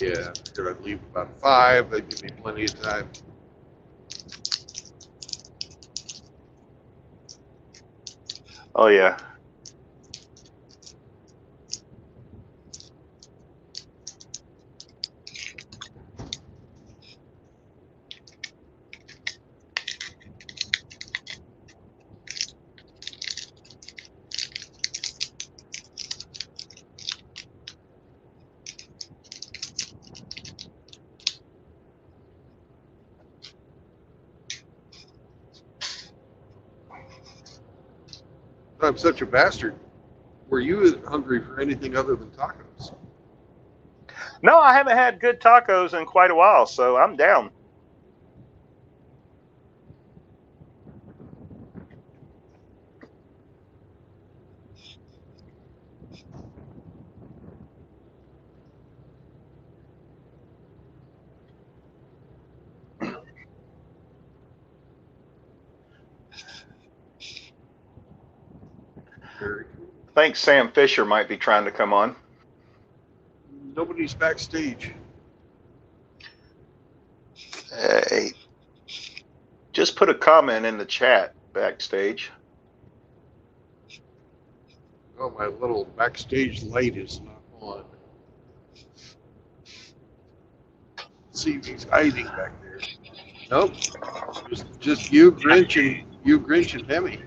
Yeah, I figured I'd leave about 5. That'd give me plenty of time. Oh, yeah. I'm such a bastard. Were you hungry for anything other than tacos? No, I haven't had good tacos in quite a while, so I'm down. Very cool. I think Sam Fisher might be trying to come on. Nobody's backstage. Hey, just put a comment in the chat backstage. Oh, my little backstage light is not on. Let's see if he's hiding back there. Nope. Just you, Grinch, and Hemi.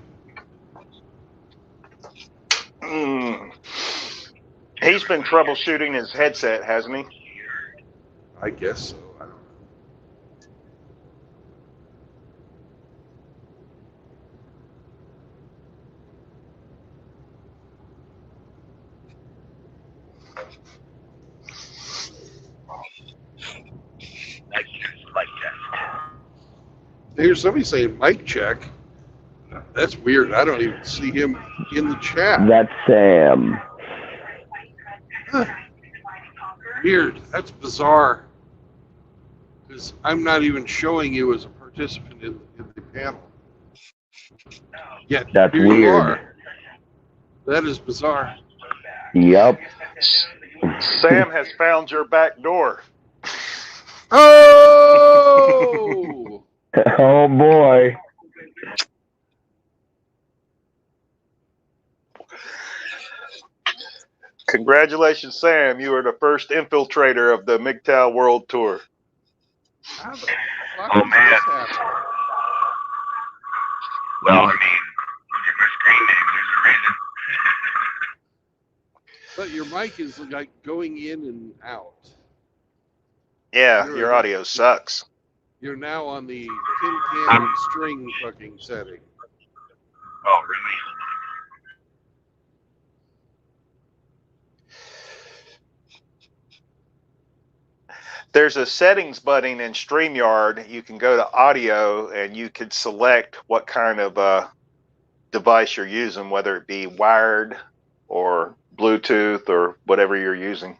He's been troubleshooting his headset, hasn't he? I guess so. I don't know. Here's somebody saying mic check. That's weird. I don't even see him in the chat. That's Sam. Huh. Weird. That's bizarre. Because I'm not even showing you as a participant in the panel. Yet That's here you weird. are. That is bizarre. Yep. Sam has found your back door. Oh! Oh boy. Congratulations, Sam. You are the first infiltrator of the MGTOW World Tour. How the fuck Oh, does man. this happen? Well, I mean, look at my screen name. There's a reason. But your mic is like going in and out. Yeah, You're your a- audio sucks. You're now on the tin can and string fucking setting. Oh, really? There's a settings button in StreamYard. You can go to audio and you can select what kind of device you're using, whether it be wired or Bluetooth or whatever you're using.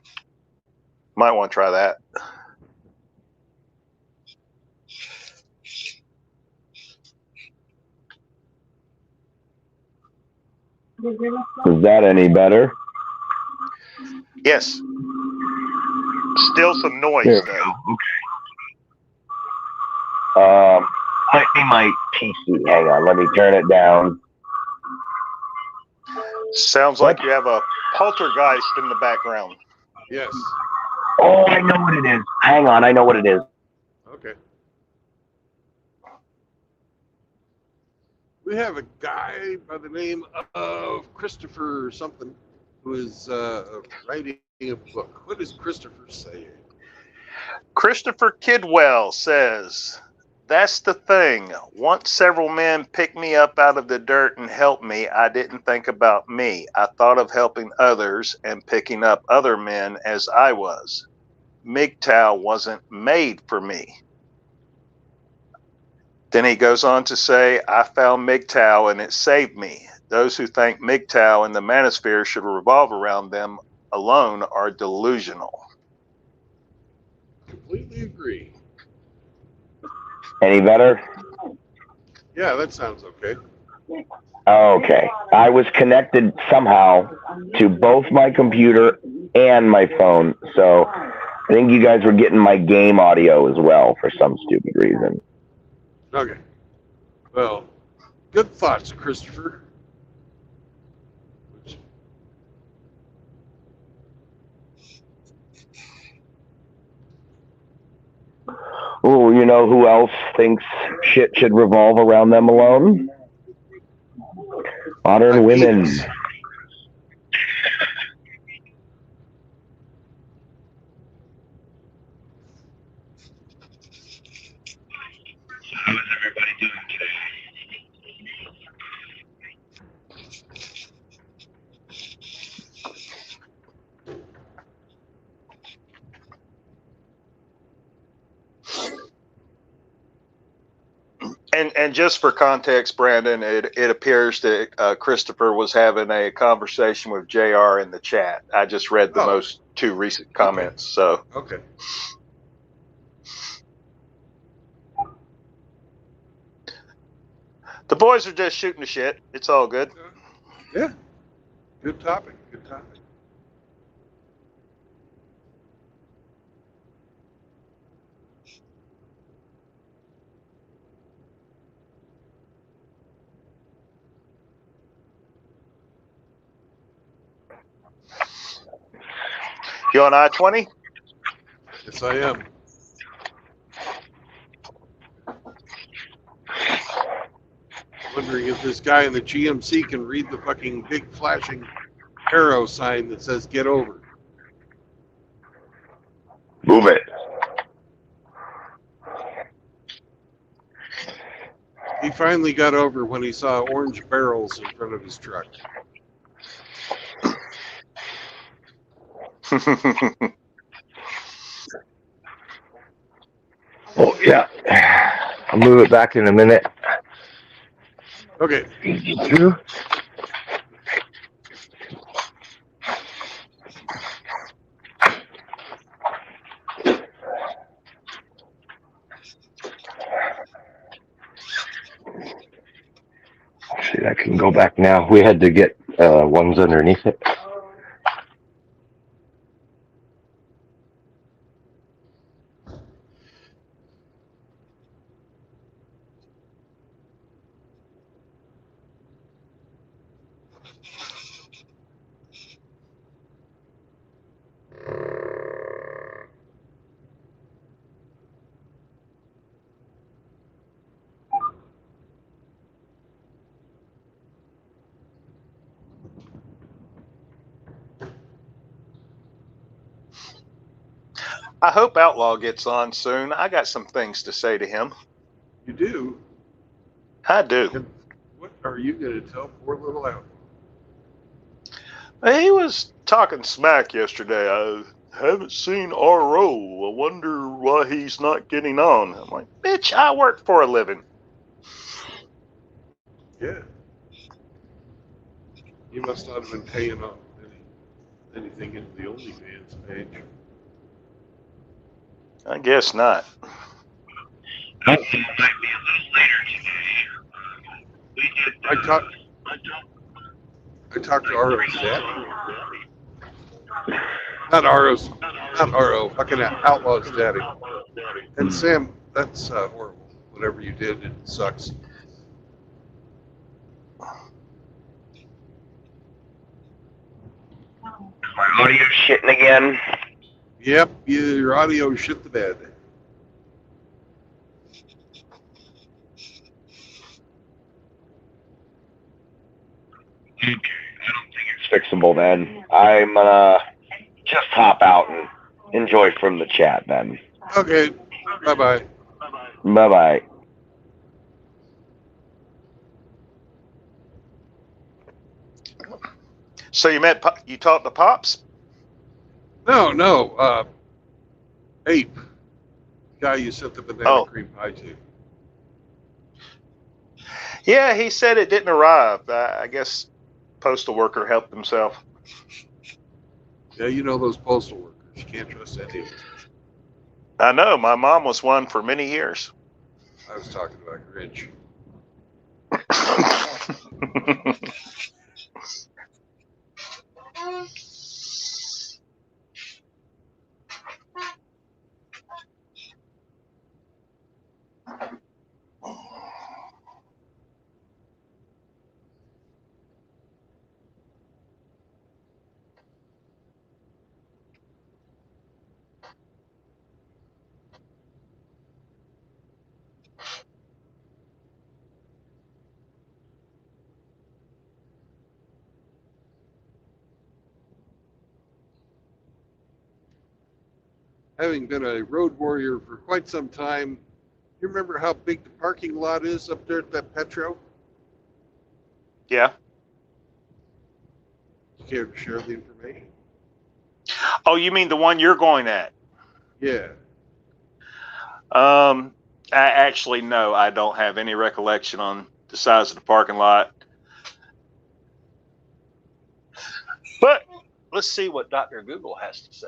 Might want to try that. Is that any better? Yes. Still some noise, There we though. go. Okay. Might be my PC. Hang on. Let me turn it down. Sounds What? like you have a poltergeist in the background. Yes. Oh, I know what it is. Hang on. I know what it is. Okay. We have a guy by the name of Christopher something who is writing a book. What does Christopher say? Christopher Kidwell says, "That's the thing. Once several men picked me up out of the dirt and helped me, I didn't think about me. I thought of helping others and picking up other men as I was. MGTOW wasn't made for me." Then he goes on to say, "I found MGTOW and it saved me. Those who think MGTOW and the manosphere should revolve around them alone are delusional." Completely agree. Any better? Yeah, that sounds okay. Okay. I was connected somehow to both my computer and my phone. So I think you guys were getting my game audio as well for some stupid reason. Okay. Well, good thoughts, Christopher. Oh, you know who else thinks shit should revolve around them alone? Modern women. Adidas. How is everybody doing today? And just for context, Brandon, it appears that Christopher was having a conversation with JR in the chat. I just read the most two recent comments. So Okay. the boys are just shooting the shit. It's all good. Yeah. Good topic. Good topic. You on I-20? Yes, I am. Wondering if this guy in the GMC can read the fucking big flashing arrow sign that says "Get over." Move it. He finally got over when he saw orange barrels in front of his truck. Oh, yeah. I'll move it back in a minute. Okay. I can go back now. We had to get ones underneath it. I hope Outlaw gets on soon. I got some things to say to him. You do? I do. And what are you going to tell poor little Outlaw? He was talking smack yesterday. I haven't seen RO. I wonder why he's not getting on. I'm like, bitch, I work for a living. Yeah. He must not have been paying up anything into the OnlyFans page. I guess not. Might be a little later today. I talked to RO's dad. Not RO, fucking Outlaw's daddy. And Sam, that's horrible. Whatever you did, it sucks. My audio's shitting again. Yep, your audio shit the bed. Okay, I don't think it's fixable then. I'm gonna just hop out and enjoy from the chat then. Okay, bye-bye. Bye-bye. So you talked to Pops? No, Ape, guy you sent the banana cream pie to. Yeah, he said it didn't arrive. I guess postal worker helped himself. Yeah, you know those postal workers. You can't trust any of them. I know. My mom was one for many years. I was talking about Grinch. Having been a road warrior for quite some time, you remember how big the parking lot is up there at that Petro? Yeah. You care to share the information? Oh, you mean the one you're going at? Yeah. No, I don't have any recollection on the size of the parking lot. But let's see what Dr. Google has to say.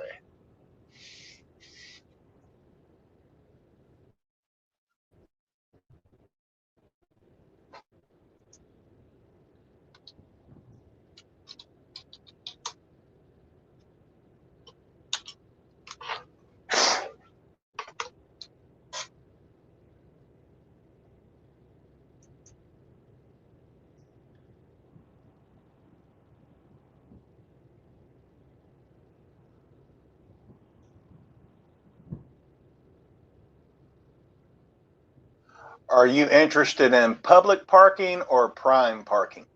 Are you interested in public parking or prime parking?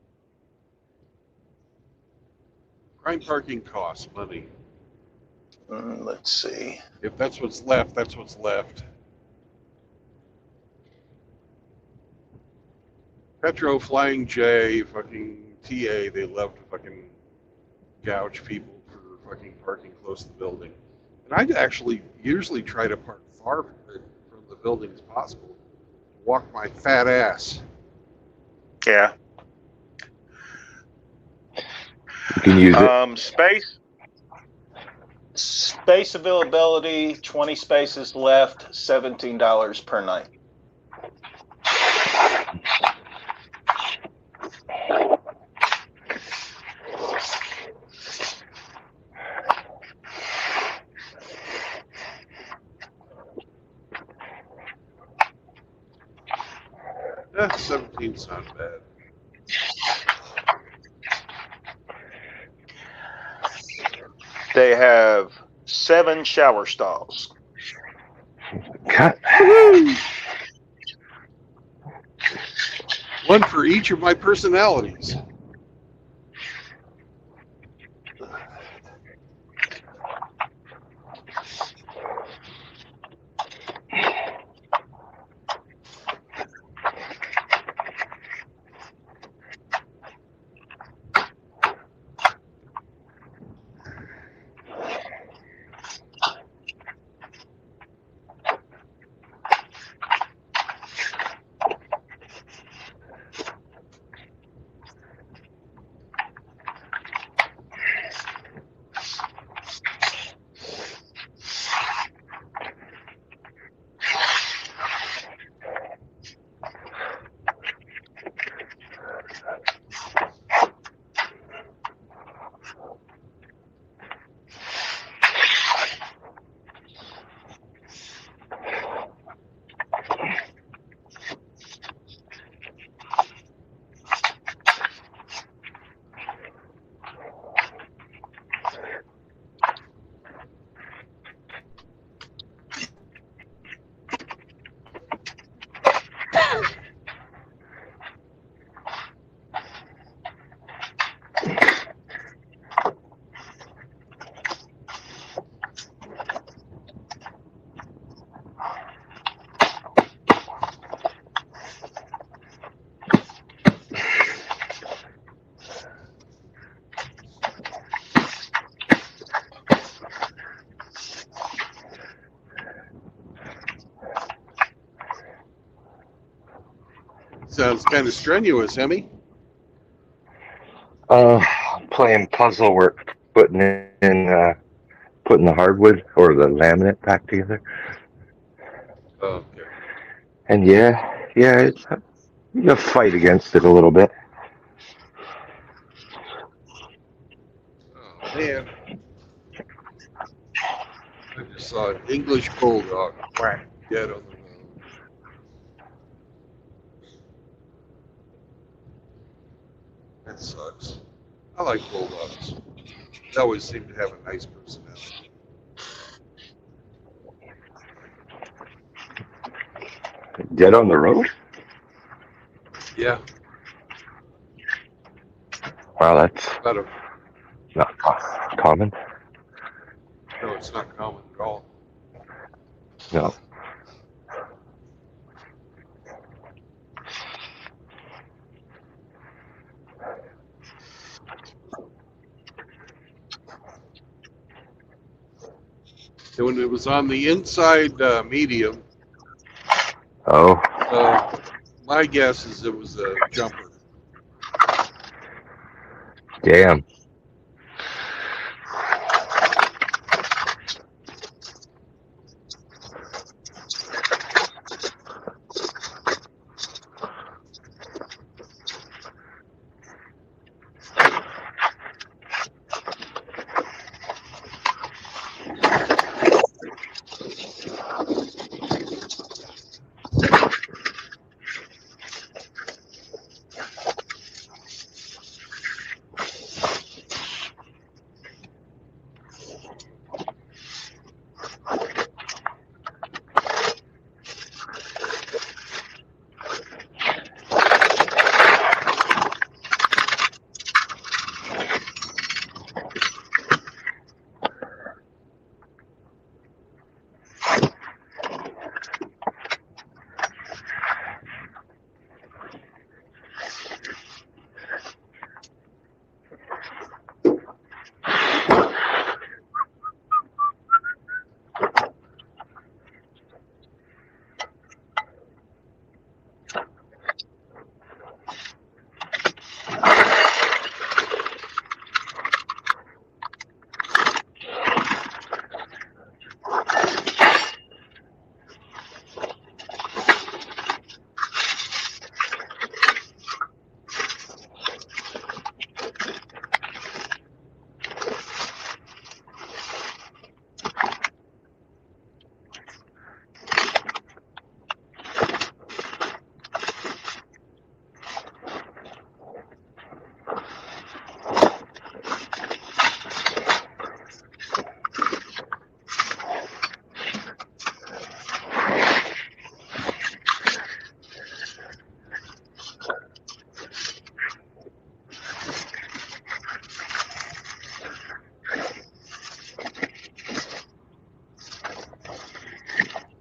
Prime parking costs money. Let's see. If that's what's left, that's what's left. Petro, Flying J, fucking TA, they love to fucking gouge people for fucking parking close to the building. And I actually usually try to park far from the building as possible. Walk my fat ass. Yeah. You can use it. Space availability, 20 spaces left, $17 per night. 17's not bad. They have 7 shower stalls. Cut. One for each of my personalities. Sounds kind of strenuous, Emmy. Playing puzzle work, putting the hardwood or the laminate back together. Okay. And yeah, you fight against it a little bit. Oh, man. I just saw an English bulldog whack dead on the road. That sucks. I like bulldogs. They always seem to have a nice personality. Dead on the road? Yeah, Wow, that's about a, not common. no, it's not common at all. No. And when it was on the inside medium, Oh, my guess is it was a jumper. damn.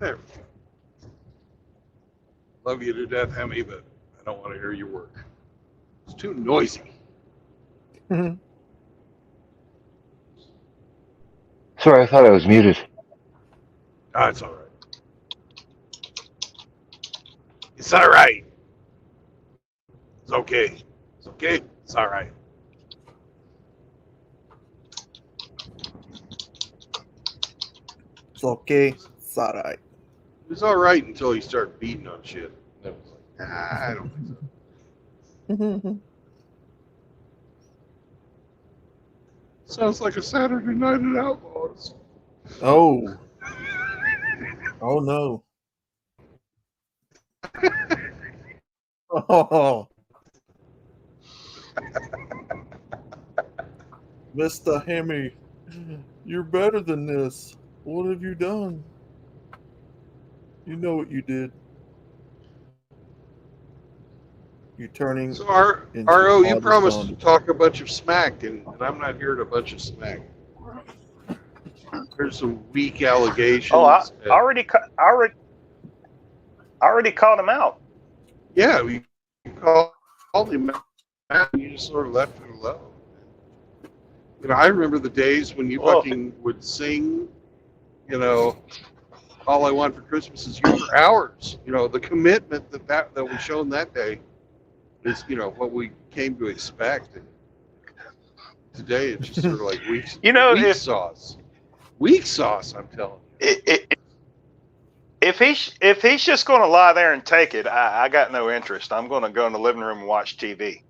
There. Love you to death, Hemi, but I don't want to hear your work. It's too noisy. Sorry, I thought I was muted. Ah, it's all right. It's all right. It's okay. It's okay. It's all right. It's okay. It's all right. It's all right until you start beating on shit. Then it was like, I don't think so. Sounds like a Saturday night at Outlaws. Oh. Oh no. Oh. Mr. Hemi, you're better than this. What have you done? You know what you did. You're turning So, into RO, you Father promised to Son. talk a bunch of smack, and I'm not hearing a bunch of smack. There's some weak allegations. Oh, I already called him out. Yeah, we called him out, and you just sort of left it alone. You know, I remember the days when you Well, fucking would sing, you know, all I want for Christmas is you for hours. You know, the commitment that was shown that day is, you know, what we came to expect. And today it's just sort of like weak you know, weak sauce. Weak sauce, I'm telling you. if he's just going to lie there and take it, I got no interest. I'm going to go in the living room and watch TV.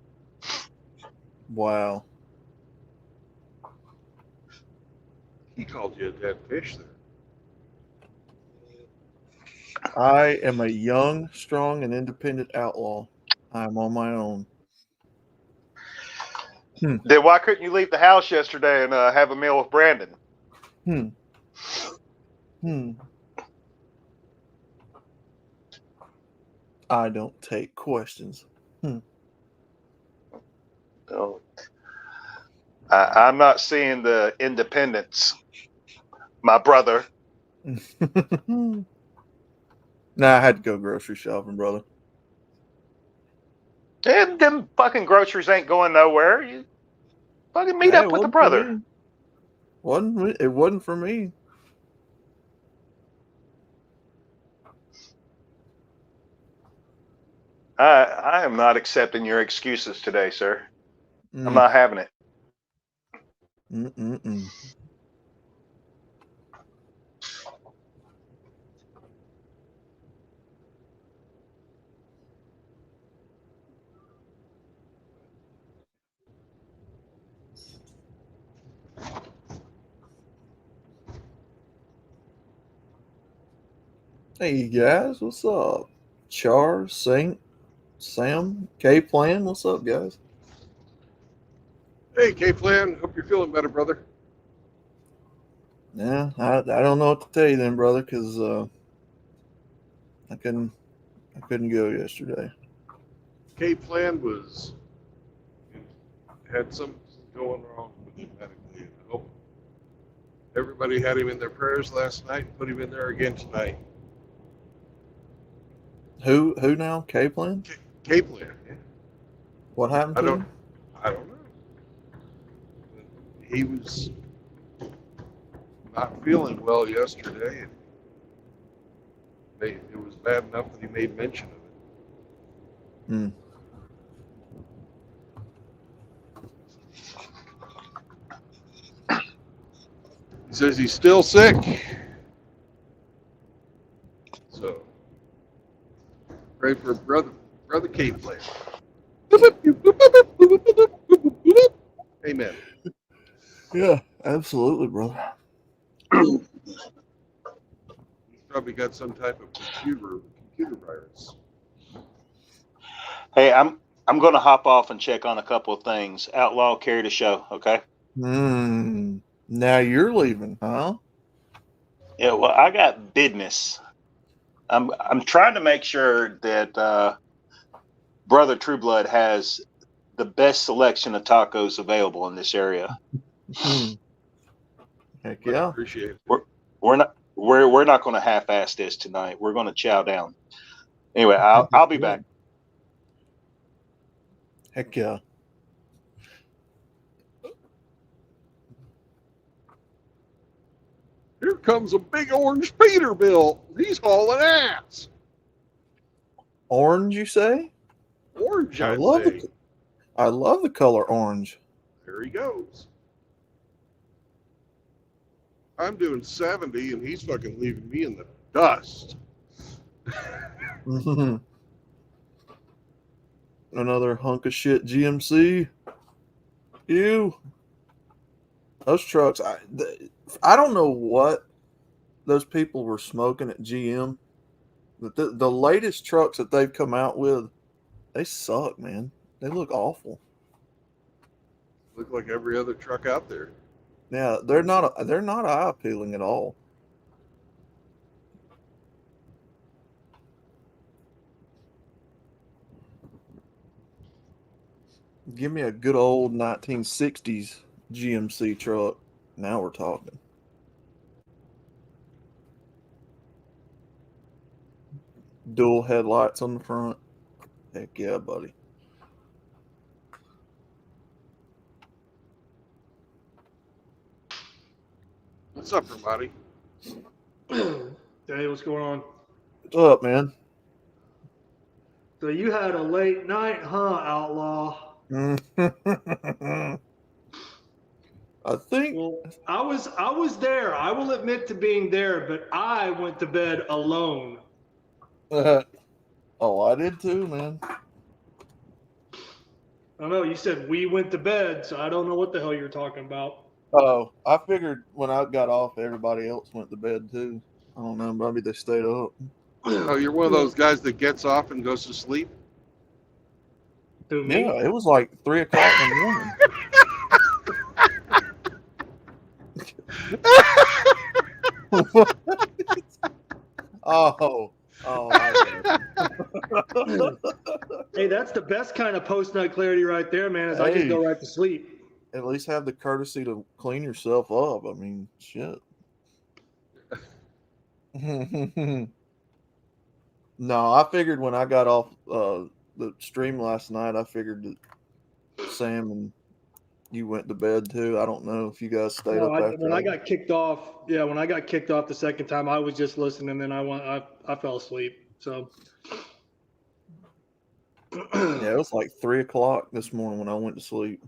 Wow. He called you a dead fish there. I am a young, strong, and independent outlaw. I'm on my own. Then why couldn't you leave the house yesterday and have a meal with Brandon? I don't take questions. Oh, I'm not seeing the independence, my brother. Nah, I had to go grocery shopping, brother. And them fucking groceries ain't going nowhere. You fucking meet up with a brother. It wasn't for me. I am not accepting your excuses today, sir. I'm not having it. Hey guys, what's up? Char, Saint, Sam, K-Plan, what's up, guys? Hey, K-Plan, hope you're feeling better, brother. Yeah, I don't know what to tell you then, brother, because I couldn't go yesterday. K-Plan had something going wrong with him medically. I hope everybody had him in their prayers last night and put him in there again tonight. Who now? K-Plan? K-Plan, yeah. What happened to him? I don't know. He was not feeling well yesterday, and it was bad enough that he made mention of it. He says he's still sick. So Pray for brother Cave Player. Amen. Yeah, absolutely, brother. He's probably got some type of computer virus. Hey, I'm going to hop off and check on a couple of things. Outlaw, carry the show, okay? Now you're leaving, huh? Yeah, well, I got business. I'm trying to make sure that Brother Trueblood has the best selection of tacos available in this area. Heck Much yeah. appreciate it. We're not going to half-ass this tonight. We're going to chow down. Anyway, I'll be back. Heck yeah. Here comes a big orange Peterbilt. He's hauling ass. Orange, you say? Orange, I I'd love say. I love the color orange. There he goes. I'm doing 70, and he's fucking leaving me in the dust. Another hunk of shit GMC. Ew. Those trucks, I don't know what those people were smoking at GM. But the latest trucks that they've come out with, they suck, man. They look awful. Look like every other truck out there. Yeah, they're not eye appealing at all. Give me a good old 1960s GMC truck. Now we're talking. Dual headlights on the front. Heck yeah, buddy. What's up, Ramadi? Hey, what's going on? What's up, man? So you had a late night, huh, Outlaw? I think. Well, I was there. I will admit to being there, but I went to bed alone. Oh, I did too, man. I don't know. You said we went to bed, so I don't know what the hell you're talking about. Oh, I figured when I got off, everybody else went to bed too. I don't know. Maybe they stayed up. Oh, you're one of those guys that gets off and goes to sleep? Who, me? Yeah, it was like 3 o'clock in the morning. Oh, Hey, that's the best kind of post-nut clarity right there, man, is I just go right to sleep. At least have the courtesy to clean yourself up. I mean, shit. No, I figured when I got off the stream last night, I figured that Sam and you went to bed too. I don't know if you guys stayed up after. When I got kicked off, when I got kicked off the second time, I was just listening, and then I fell asleep. So yeah, it was like 3 o'clock this morning when I went to sleep.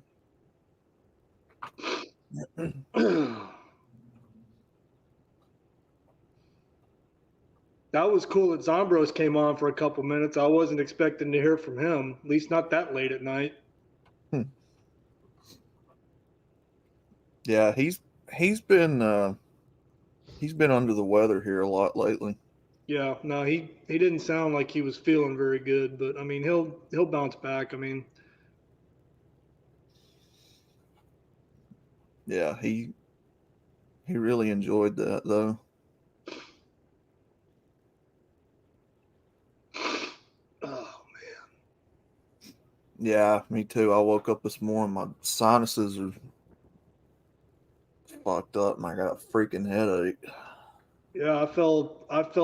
That was cool that Zombros came on for a couple minutes. I wasn't expecting to hear from him, at least not that late at night. Yeah, he's been under the weather here a lot lately. Yeah, no, he didn't sound like he was feeling very good, but I mean he'll bounce back. I mean, yeah, he really enjoyed that though. oh man. Yeah, me too. I woke up this morning, my sinuses are fucked up, and I got a freaking headache. Yeah, I fell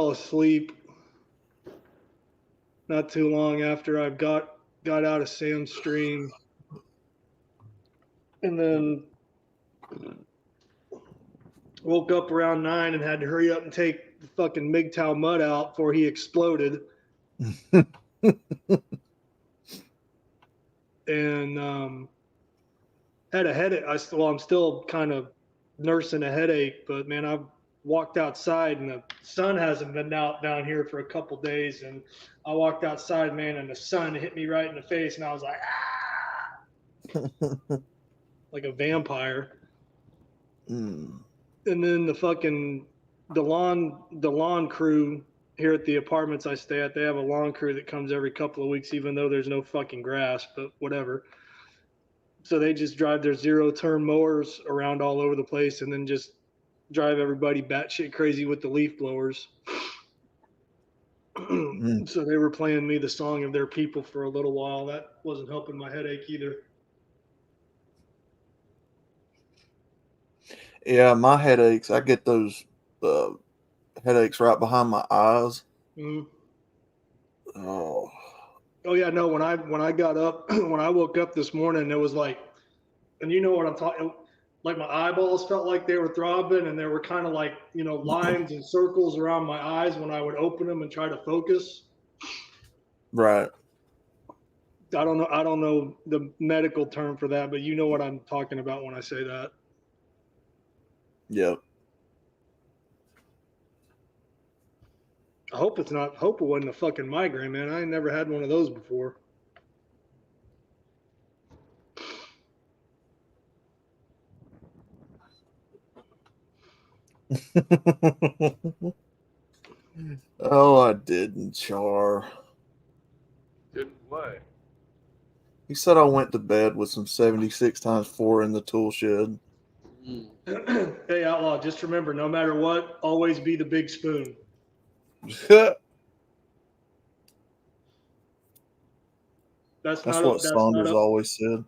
asleep not too long after I got out of Sam's stream, and then woke up around 9 and had to hurry up and take the fucking MGTOW mud out before he exploded. And had a headache. I'm still kind of nursing a headache, but man, I've walked outside, and the sun hasn't been out down here for a couple days, and I walked outside, man, and the sun hit me right in the face, and I was like, ah, like a vampire. Mm. And then the lawn crew here at the apartments I stay at, they have a lawn crew that comes every couple of weeks, even though there's no fucking grass, but whatever. So they just drive their 0-turn mowers around all over the place, and then just drive everybody batshit crazy with the leaf blowers. So they were playing me the song of their people for a little while. That wasn't helping my headache either. Yeah, my headaches. I get those headaches right behind my eyes. Mm. Oh. Oh yeah, no. When I got up, when I woke up this morning, it was like, and you know what I'm talking. Like my eyeballs felt like they were throbbing, and there were kind of like, you know, lines and circles around my eyes when I would open them and try to focus. Right. I don't know the medical term for that, but you know what I'm talking about when I say that. Yep. I hope it wasn't a fucking migraine, man. I ain't never had one of those before. Oh, I didn't, Char. Didn't what? He said I went to bed with some 76x4 in the tool shed. Hey, Outlaw, just remember, no matter what, always be the big spoon. That's what Saunders always said.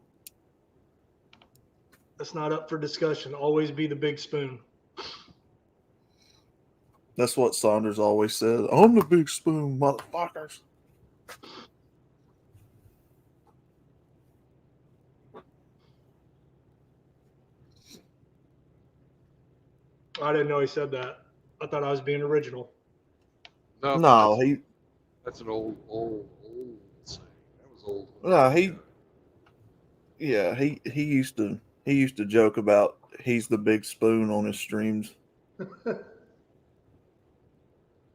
That's not up for discussion. Always be the big spoon. That's what Saunders always said. I'm the big spoon, motherfuckers. I didn't know he said that. I thought I was being original. No, that's an old saying. That was old. No, he used to joke about he's the big spoon on his streams.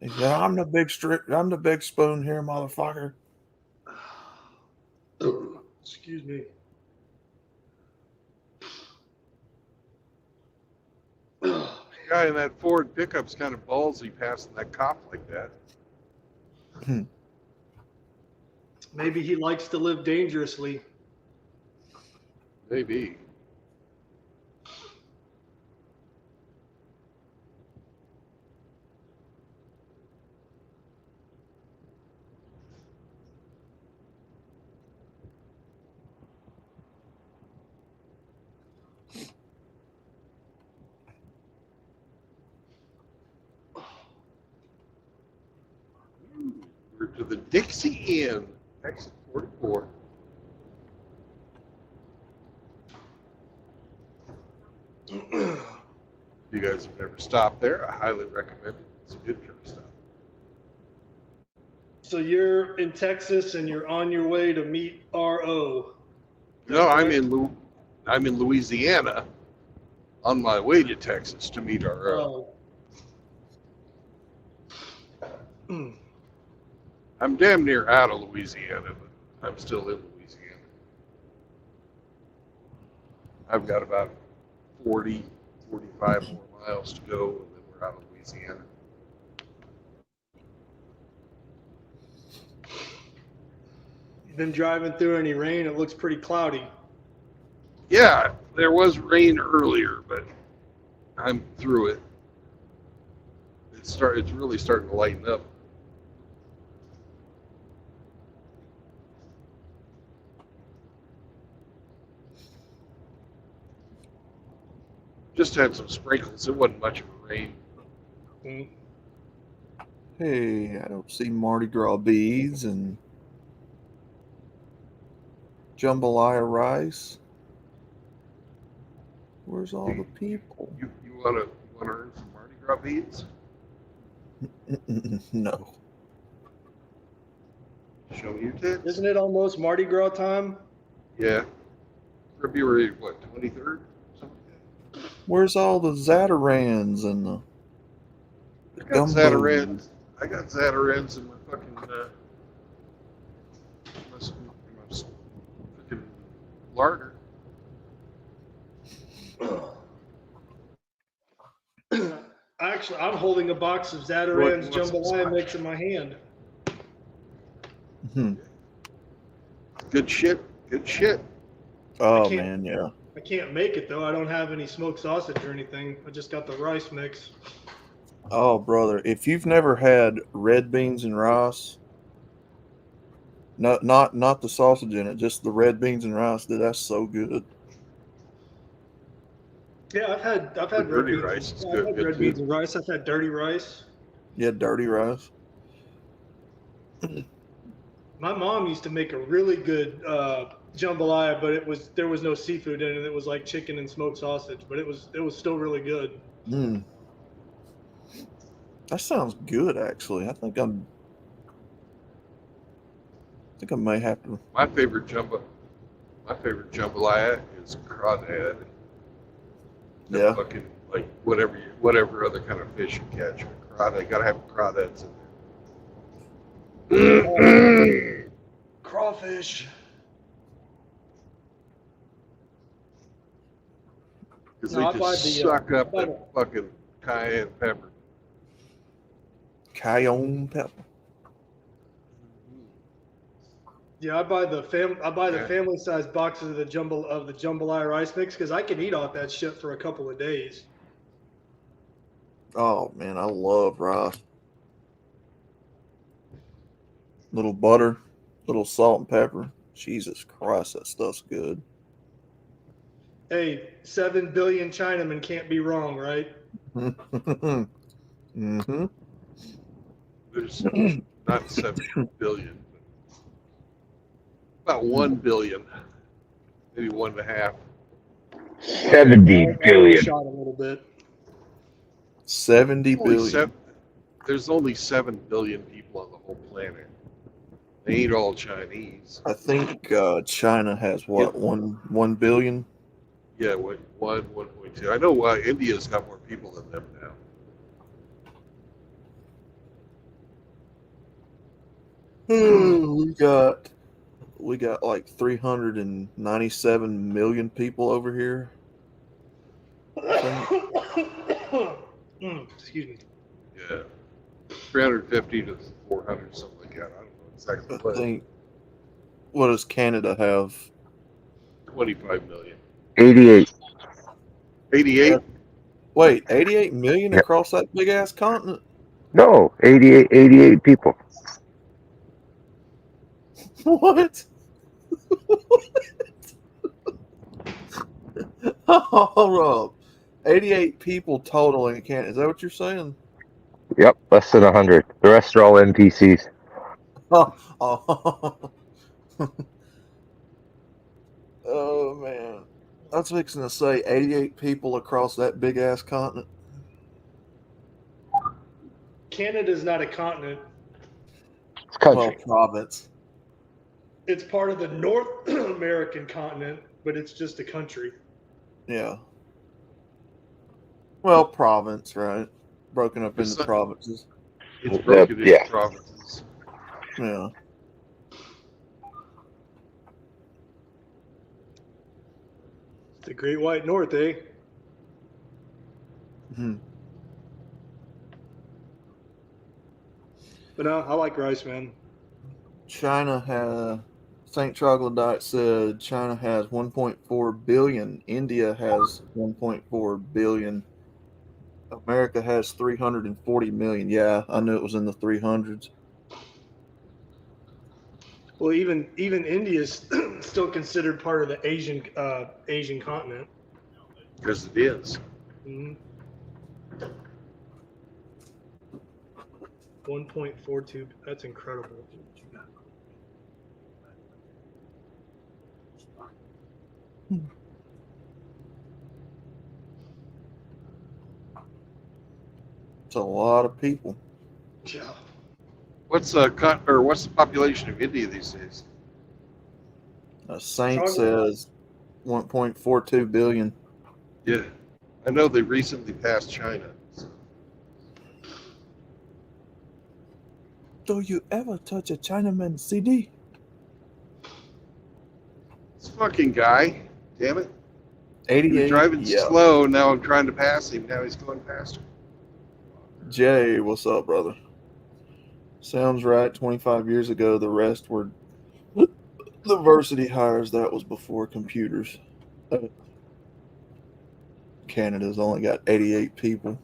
He said, I'm the big spoon here, motherfucker. Excuse me. The guy in that Ford pickup's kind of ballsy passing that cop like that. Maybe he likes to live dangerously. Maybe. We're to the Dixie Inn, exit 44. If you guys have never stopped there, I highly recommend it. It's a good trip stop. So you're in Texas and you're on your way to meet RO. No, I'm in Louisiana on my way to Texas to meet RO. Oh. I'm damn near out of Louisiana, but I'm still in Louisiana. I've got about 40, 45 more miles to go, and then we're out of Louisiana. You've been driving through any rain? It looks pretty cloudy. Yeah, there was rain earlier, but I'm through it. It's really starting to lighten up. Just had some sprinkles. It wasn't much of a rain. Mm. Hey, I don't see Mardi Gras beads and jambalaya rice. Where's all the people? You want to earn some Mardi Gras beads? No. Show me your tits. Isn't it almost Mardi Gras time? Yeah. February, what, 23rd? Where's all the Zatarans and the got Gumbo. Zatarans. I got Zatarans in my fucking my fucking larder. Actually, I'm holding a box of What- Zatarans what's the jambalaya scotch? mix in my hand. Hmm. Good shit. Good shit. Oh can't- man, yeah. I can't make it though. I don't have any smoked sausage or anything. I just got the rice mix. Oh brother, if you've never had red beans and rice, not the sausage in it, just the red beans and rice, dude, that's so good. Yeah, I've had The red dirty beans. rice is I've good- had good red too. beans and rice. I've had dirty rice. Yeah, dirty rice. My mom used to make a really good jambalaya, but there was no seafood in it. It was like chicken and smoked sausage, but it was still really good. Mm. That sounds good, actually. I think I may have to. My favorite jambalaya is crawdad. The Yeah. Fucking like whatever other kind of fish you catch. Crawdad, gotta have crawdads in there. Crawfish. Because No, I they buy just the, suck up I buy that fucking cayenne pepper. Cayenne pepper. Yeah, I buy the Yeah. family size boxes of the jambalaya rice mix because I can eat off that shit for a couple of days. Oh man, I love rice. Little butter, little salt and pepper. Jesus Christ, that stuff's good. Hey, 7 billion Chinamen can't be wrong, right? Mm-hmm. There's not 7 billion, but about 1 billion, maybe 1.5. 70 I billion. shot a little bit. 70 Only billion. There's only 7 billion people on the whole planet. They ain't all Chinese. I think China has what, 1 billion? Yeah, 1.2. I know India's got more people than them now. We got like 397 million people over here. Excuse me. Yeah, 350 to 400, something like that. I don't know exactly I what. think. What does Canada have? 25 million. 88. 88. Wait, 88 million Yep. across that big ass continent? No, 88 people. What? Hold up. 88 people total in Canada. Is that what you're saying? Yep, less than 100. The rest are all NPCs. Oh, oh man. I was fixing to say 88 people across that big ass continent. Canada's not a continent. It's country. Well, province. It's part of the North American continent, but it's just a country. Yeah. Well, province, right? Broken up into provinces. It's broken into Yeah. provinces. Yeah. It's the Great White North, eh? Hmm. But no, I like rice, man. China has, St. Troglodyte said China has 1.4 billion. India has 1.4 billion. America has 340 million. Yeah, I knew it was in the 300s. Well, even India's still considered part of the Asian continent. Because it is. Mm-hmm. 1.42. That's incredible. It's a lot of people. Yeah. What's the population of India these days? Saint says 1.42 billion. Yeah, I know they recently passed China. So. Do you ever touch a Chinaman CD? This fucking guy, damn it. He was 88. driving Yeah. slow. Now I'm trying to pass him. Now he's going faster. Jay, what's up, brother? Sounds right. 25 years ago, the rest were the varsity hires. That was before computers. Canada's only got 88 people.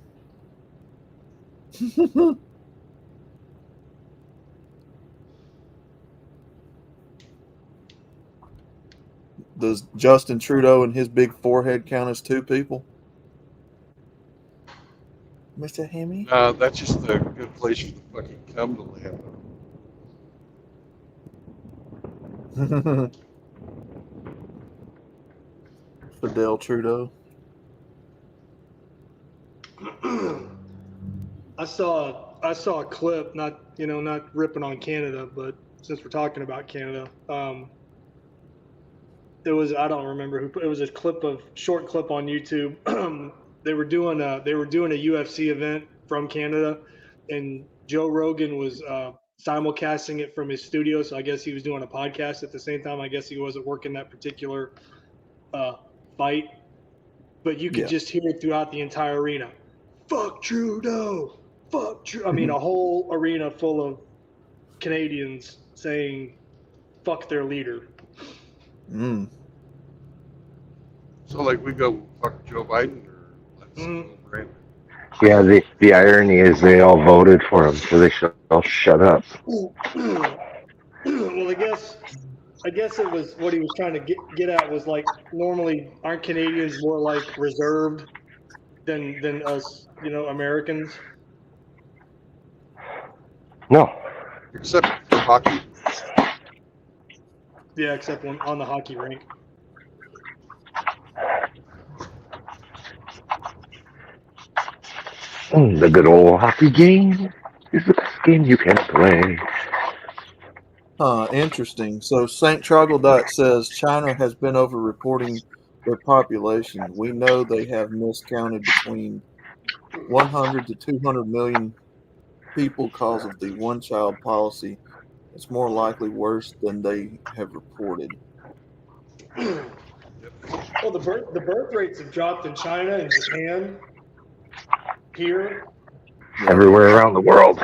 Does Justin Trudeau and his big forehead count as 2 people? Mr. Hemi? That's just a good place for the fucking cum to land. Fidel Trudeau. I saw a clip, not ripping on Canada, but since we're talking about Canada, it was, I don't remember who, it was a short clip on YouTube. They were doing a UFC event from Canada, and Joe Rogan was simulcasting it from his studio. So I guess he was doing a podcast at the same time. I guess he wasn't working that particular fight, but you could just hear it throughout the entire arena. Fuck Trudeau. Fuck Trudeau. I mean, a whole arena full of Canadians saying fuck their leader. So, like, we go fuck Joe Biden or let's right? Yeah, the irony is they all voted for him, so they should all shut up. Well, I guess it was what he was trying to get at was like, normally aren't Canadians more like reserved than us, Americans? No. Except for hockey. Yeah, except on the hockey rink. The good old hockey game is the best game you can play. Interesting. So St. Troglodyte says China has been over-reporting their population. We know they have miscounted between 100 to 200 million people because of the one-child policy. It's more likely worse than they have reported. Well, the birth rates have dropped in China and Japan. Here, everywhere around the world.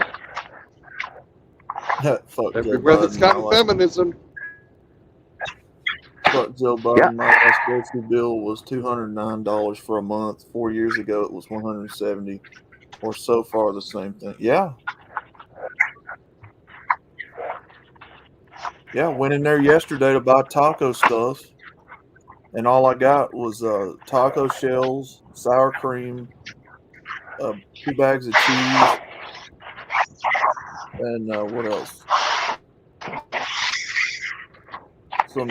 Fuck everywhere that's got feminism. Fuck Joe Biden. My last grocery bill was $209 for a month. 4 years ago, it was $170, or so far the same thing. Yeah. Yeah, went in there yesterday to buy taco stuff, and all I got was taco shells, sour cream, 2 bags of cheese, and what else? Some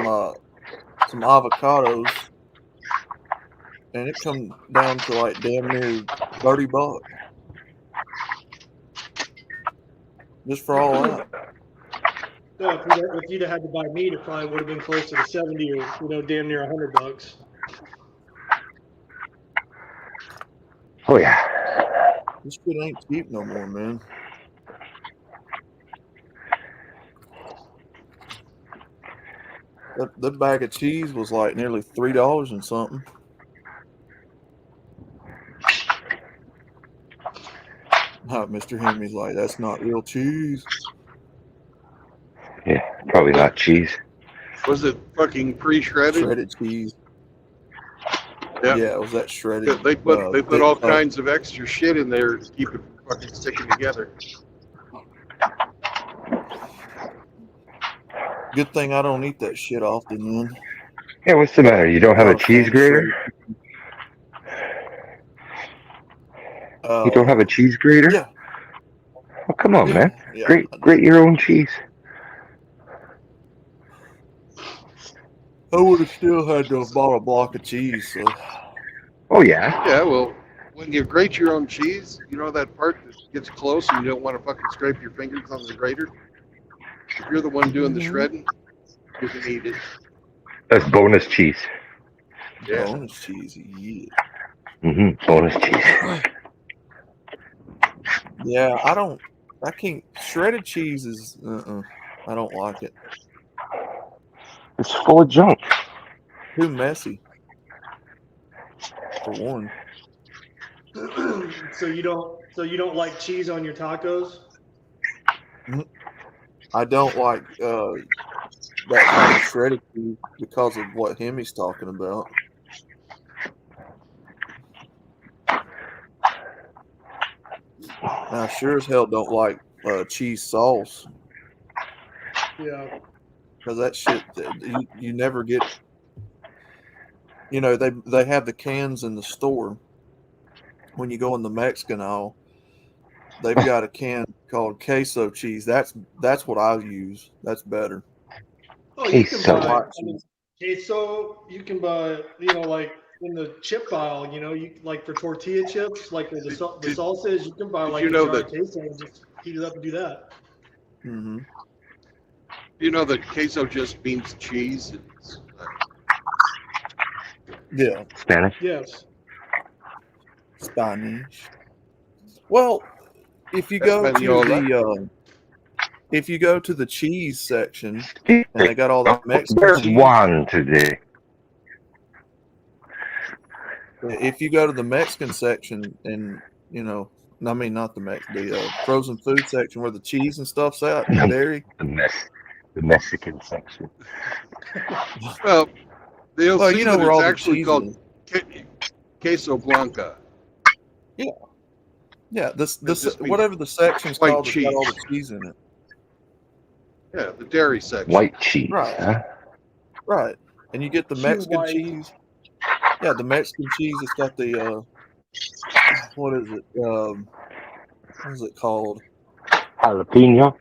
avocados, and it come down to like damn near $30 just for all that. No, if you'd have had to buy meat, it probably would have been closer to 70 or damn near $100. Oh yeah. This shit ain't cheap no more, man. That bag of cheese was like nearly $3 and something. Mr. Henry's like, that's not real cheese. Yeah, probably not cheese. Was it fucking pre-shredded? Shredded cheese. Yeah, it was that shredded. They put all kinds of extra shit in there to keep it fucking sticking together. Good thing I don't eat that shit often, man. Yeah, what's the matter? You don't have a cheese grater? You don't have a cheese grater? Yeah. Oh, come on, man. Yeah, grate your own cheese. I would have still had to have bought a block of cheese. So. Oh, yeah? Yeah, well, when you grate your own cheese, you know that part that gets close and you don't want to fucking scrape your fingers on the grater? If you're the one doing the shredding, you can eat it. That's bonus cheese. Yeah. Bonus cheese, yeah. Bonus cheese. Yeah, I don't I can't. Shredded cheese is. I don't like it. It's full of junk. Too messy. For one. So you don't like cheese on your tacos? I don't like that kind of shredded cheese because of what Hemi's talking about. I sure as hell don't like cheese sauce Yeah. because that shit you never get. You know they have the cans in the store. When you go in the Mexican aisle, they've got a can called queso cheese. That's what I use. That's better. Oh, you can Queso. buy queso. You can buy, like in the chip aisle. You like for tortilla chips, like where the salsa is. You can buy like a jar of queso and just heat it up and do that. Mm-hmm. You know that queso just means cheese. Yeah. Spanish. Yes. Spanish. Well, if you go to the cheese section and they got all that Mexican There's cheese. one today. If you go to the Mexican section and I mean not the frozen food section where the cheese and stuff's at, the dairy. The Mexican section. Well, they'll see that where it's all the actually cheese called queso blanca. Yeah. Yeah, this whatever the section's white called, it's got cheese. all the cheese in it. Yeah, the dairy section. White cheese. Right. Huh? Right. And you get the Mexican cheese. Yeah, the Mexican cheese. It's got the what is it? What is it called? Jalapeno.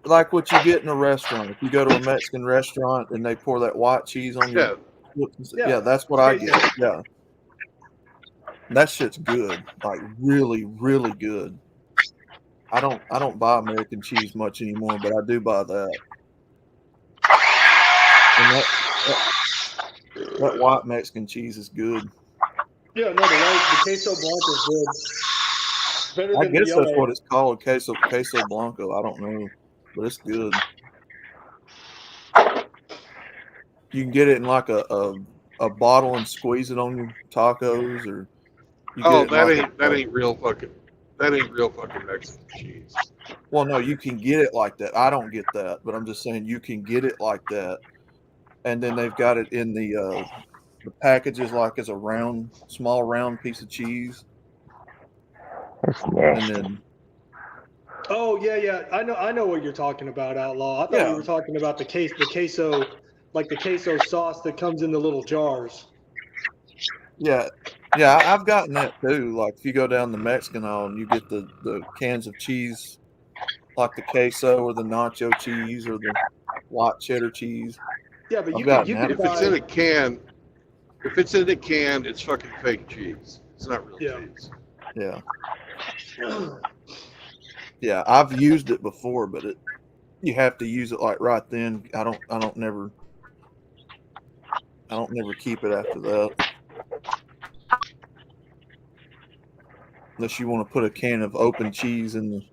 Like what you get in a restaurant. If you go to a Mexican restaurant and they pour that white cheese on you. Yeah, that's what I get. Yeah. That shit's good. Like really, really good. I don't buy American cheese much anymore, but I do buy that. And that white Mexican cheese is good. Yeah, no, the queso blanco is good. Better I than guess the that's yellow. what it's called, queso blanco. I don't know, but it's good. You can get it in like a bottle and squeeze it on your tacos, or you get it in that ain't real fucking Mexican cheese. Well, no, you can get it like that. I don't get that, but I'm just saying you can get it like that, and then they've got it in the packages like as a small round piece of cheese. That's nasty. And then, oh yeah, I know what you're talking about, Outlaw. I thought you were talking about the queso, like the queso sauce that comes in the little jars. Yeah, I've gotten that too. Like if you go down the Mexican aisle and you get the cans of cheese, like the queso or the nacho cheese or the white cheddar cheese. Yeah, but if it's in a can, it's fucking fake cheese. It's not real cheese. Yeah. Yeah, I've used it before, but you have to use it like right then. I don't never keep it after that. Unless you want to put a can of open cheese in the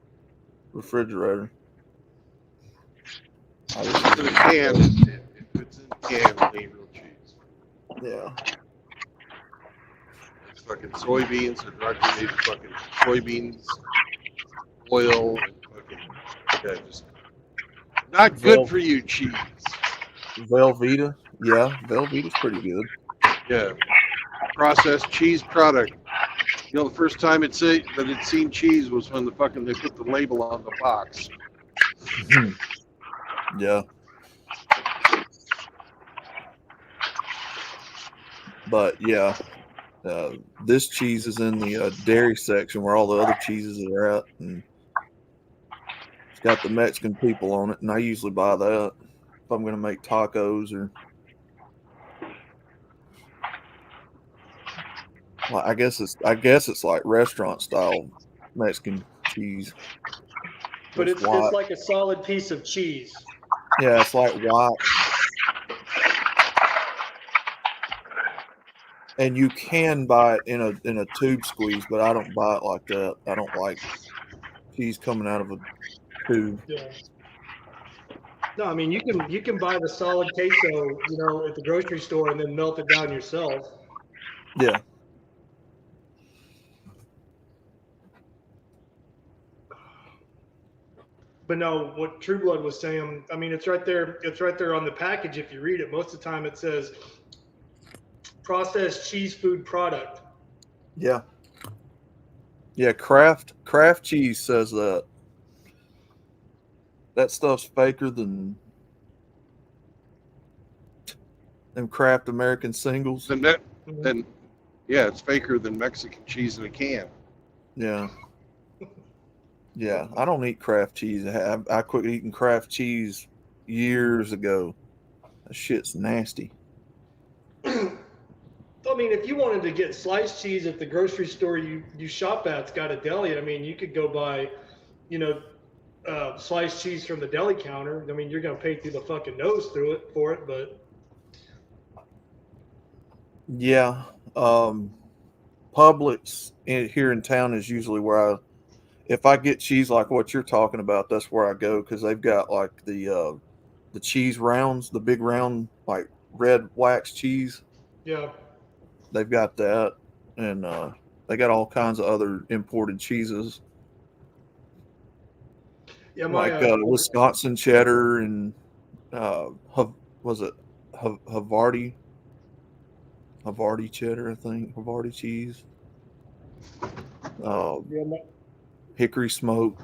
refrigerator. If it's in a can, it ain't real cheese. Yeah. It's fucking soybeans or directly made fucking soybeans, oil, and fucking just not good for you cheese. Velveeta, yeah, Velveeta's pretty good. Yeah, processed cheese product. You know, the first time it seen cheese was when they put the label on the box. Yeah. But yeah, this cheese is in the dairy section where all the other cheeses are at, and it's got the Mexican people on it, and I usually buy that if I'm going to make tacos or. Well, I guess it's like restaurant style Mexican cheese. But it's like a solid piece of cheese. Yeah, it's like white. And you can buy it in a tube squeeze, but I don't buy it like that. I don't like cheese coming out of a tube. Yeah. No, I mean you can buy the solid queso, at the grocery store and then melt it down yourself. Yeah. But no, what True Blood was saying, I mean, it's right there. It's right there on the package. If you read it, most of the time it says processed cheese food product. Yeah. Yeah, Kraft cheese says that. That stuff's faker than them Kraft American singles. Then yeah, it's faker than Mexican cheese in a can. Yeah. Yeah, I don't eat Kraft cheese. I quit eating Kraft cheese years ago. That shit's nasty. I mean, if you wanted to get sliced cheese at the grocery store you shop at's got a deli, I mean, you could go buy, sliced cheese from the deli counter. I mean, you're gonna pay through the fucking nose for it, but Yeah. Publix here in town is usually where if I get cheese like what you're talking about, that's where I go, because they've got like the cheese rounds, the big round like red wax cheese. yeah. They've got that, and they got all kinds of other imported cheeses. Yeah, like Wisconsin cheddar and was it Havarti cheddar, I think, Havarti cheese. Hickory smoke.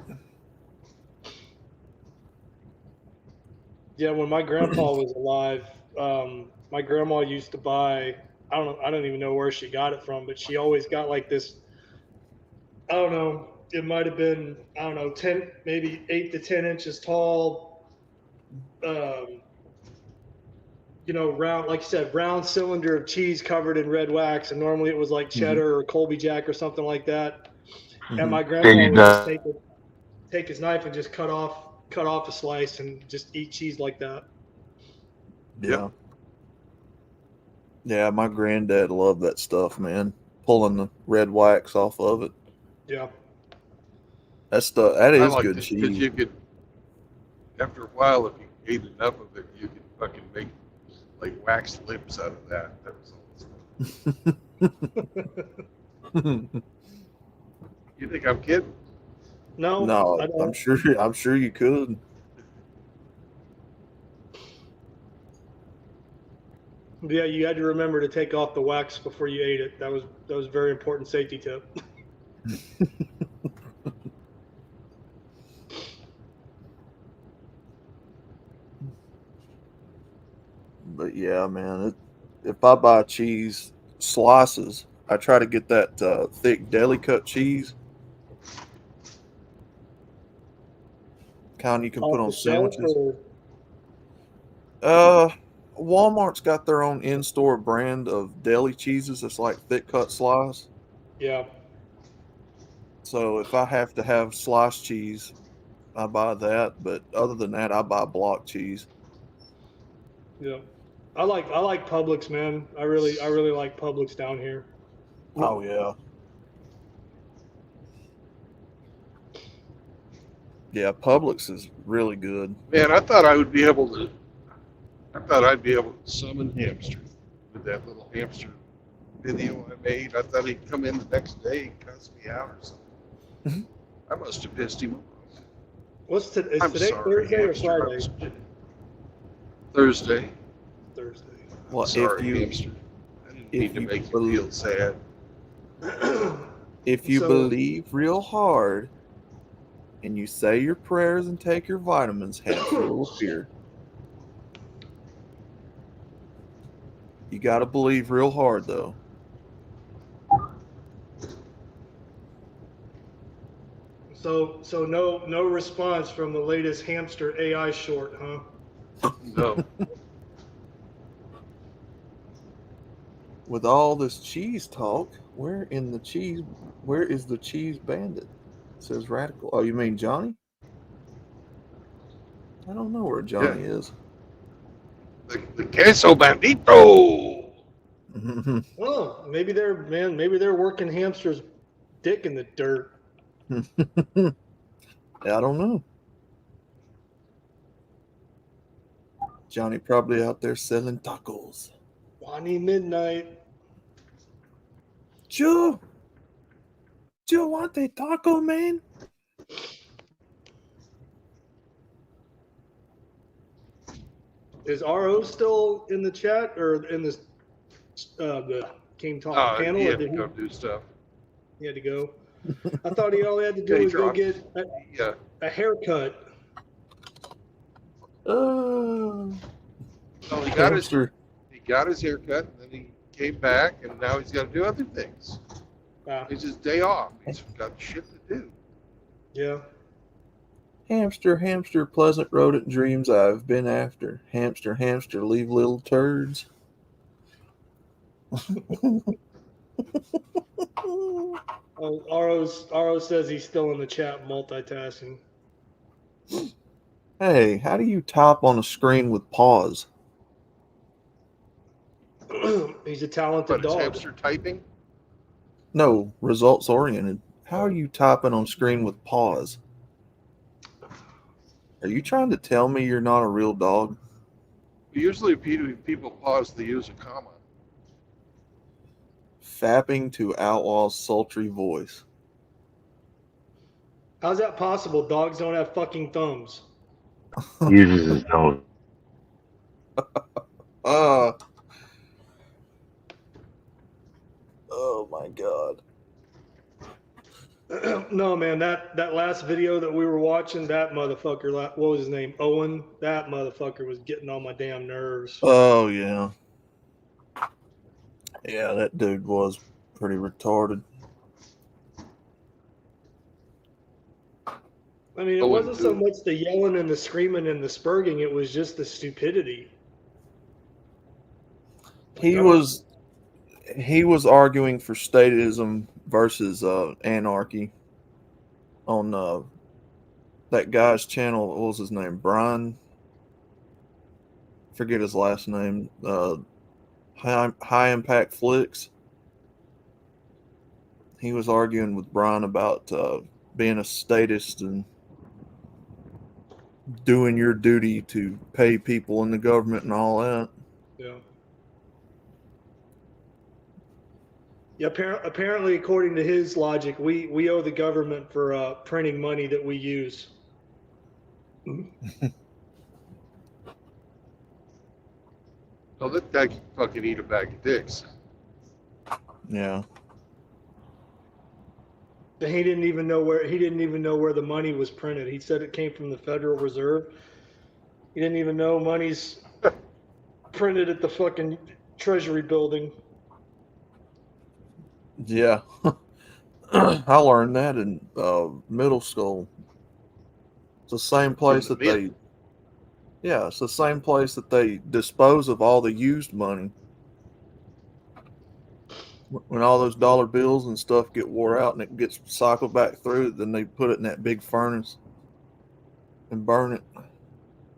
Yeah, when my grandpa was alive, my grandma used to buy. I don't even know where she got it from, but she always got like this. I don't know. It might have been 10, maybe 8 to 10 inches tall. Round, like you said, round cylinder of cheese covered in red wax, and normally it was like cheddar or Colby Jack or something like that. Mm-hmm. And my grandpa would just take his knife and just cut off a slice and just eat cheese like that. Yeah. Yeah, my granddad loved that stuff, man. Pulling the red wax off of it. Yeah. That is good cheese. Because you could, after a while, if you ate enough of it, you could fucking make like wax lips out of that. That was all. You think I'm kidding? No, I'm sure you could. Yeah, you had to remember to take off the wax before you ate it. That was a very important safety tip. But yeah, man, if I buy cheese slices, I try to get that thick deli cut cheese. Kind you can put on sandwiches. Walmart's got their own in-store brand of deli cheeses. It's like thick cut slice. Yeah. So if I have to have sliced cheese, I buy that. But other than that, I buy block cheese. Yeah. I like Publix, man. I really like Publix down here. Oh yeah. Yeah, Publix is really good. Man, I thought I'd be able to summon hamster with that little hamster video I made. I thought he'd come in the next day and cuss me out or something. I must have pissed him off. Is today Thursday or Friday? Thursday. Well, Sorry, hamster. I didn't mean to make you feel sad. If you believe real hard and you say your prayers and take your vitamins, hamster will appear. You got to believe real hard, though. So no response from the latest hamster AI short, huh? No. With all this cheese talk, where is the cheese bandit? It says Radical. Oh, you mean Johnny? I don't know where Johnny is. The queso bandito. Well, maybe they're working hamster's dick in the dirt. I don't know. Johnny probably out there selling tacos. Wani Midnight. Joe want a taco, man? Is RO still in the chat or in this the King Talk panel? He Or had to did go do stuff. he had to go? I thought all he had to do Yeah, he was go dropped. get Yeah. a haircut. Well, he got his Hamster. haircut, and then he came back, and now he's got to do other things. It's his day off. He's got shit to do. Yeah. Hamster, hamster, pleasant rodent dreams I've been after. Hamster, hamster, leave little turds. Oh, RO says he's still in the chat multitasking. Hey, how do you type on a screen with pause? He's a talented But is dog. hamster typing? No, results oriented. How are you typing on screen with pause? Are you trying to tell me you're not a real dog? Usually people pause to use a comma. Fapping to outlaw's sultry voice. How's that possible? Dogs don't have fucking thumbs. Uses his nose. Oh my god. No, man, that last video that we were watching, that motherfucker, what was his name? Owen. That motherfucker was getting on my damn nerves. Oh yeah. Yeah, that dude was pretty retarded. I mean, it wasn't so much the yelling and the screaming and the spurging, it was just the stupidity. He was arguing for statism versus anarchy on that guy's channel. What was his name? Brian. Forget his last name. High Impact Flicks. He was arguing with Brian about being a statist and doing your duty to pay people in the government and all that. Yeah. Yeah. Apparently, according to his logic, we owe the government for printing money that we use. Oh, that guy can fucking eat a bag of dicks. Yeah. He didn't even know where the money was printed. He said it came from the Federal Reserve. He didn't even know money's printed at the fucking Treasury building. Yeah. I learned that in middle school. It's the same place that they. Yeah, it's the same place that they dispose of all the used money. When all those dollar bills and stuff get wore out and it gets cycled back through, then they put it in that big furnace and burn it.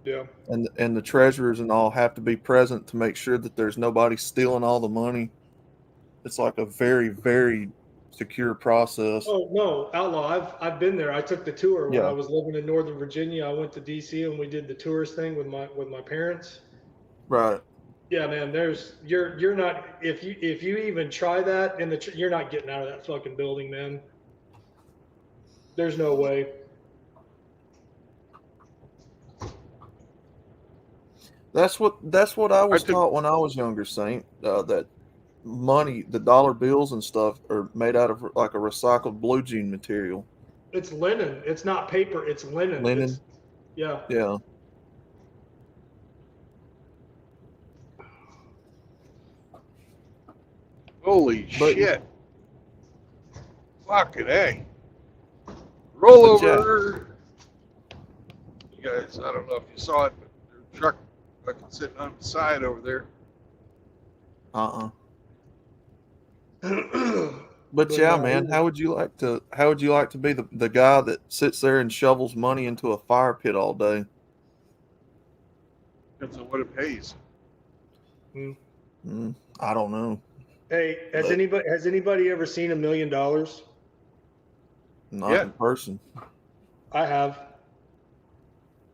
Yeah. And the treasurers and all have to be present to make sure that there's nobody stealing all the money. It's like a very, very secure process. Oh no, Outlaw! I've been there. I took the tour when I was living in Northern Virginia. I went to DC and we did the tourist thing with my parents. Right. Yeah, man. You're not if you even try that you're not getting out of that fucking building, man. There's no way. That's what I was taught when I was younger, Saint. That money, the dollar bills and stuff, are made out of like a recycled blue jean material. It's linen. It's not paper. It's linen. Linen. Yeah. Yeah. Holy shit. Fucking A. Roll over. You guys, I don't know if you saw it, but there's a truck fucking sitting on the side over there. But yeah, man, how would you like to be the guy that sits there and shovels money into a fire pit all day? Depends on what it pays. I don't know. Hey, has anybody ever seen $1 million? Not in person. I have.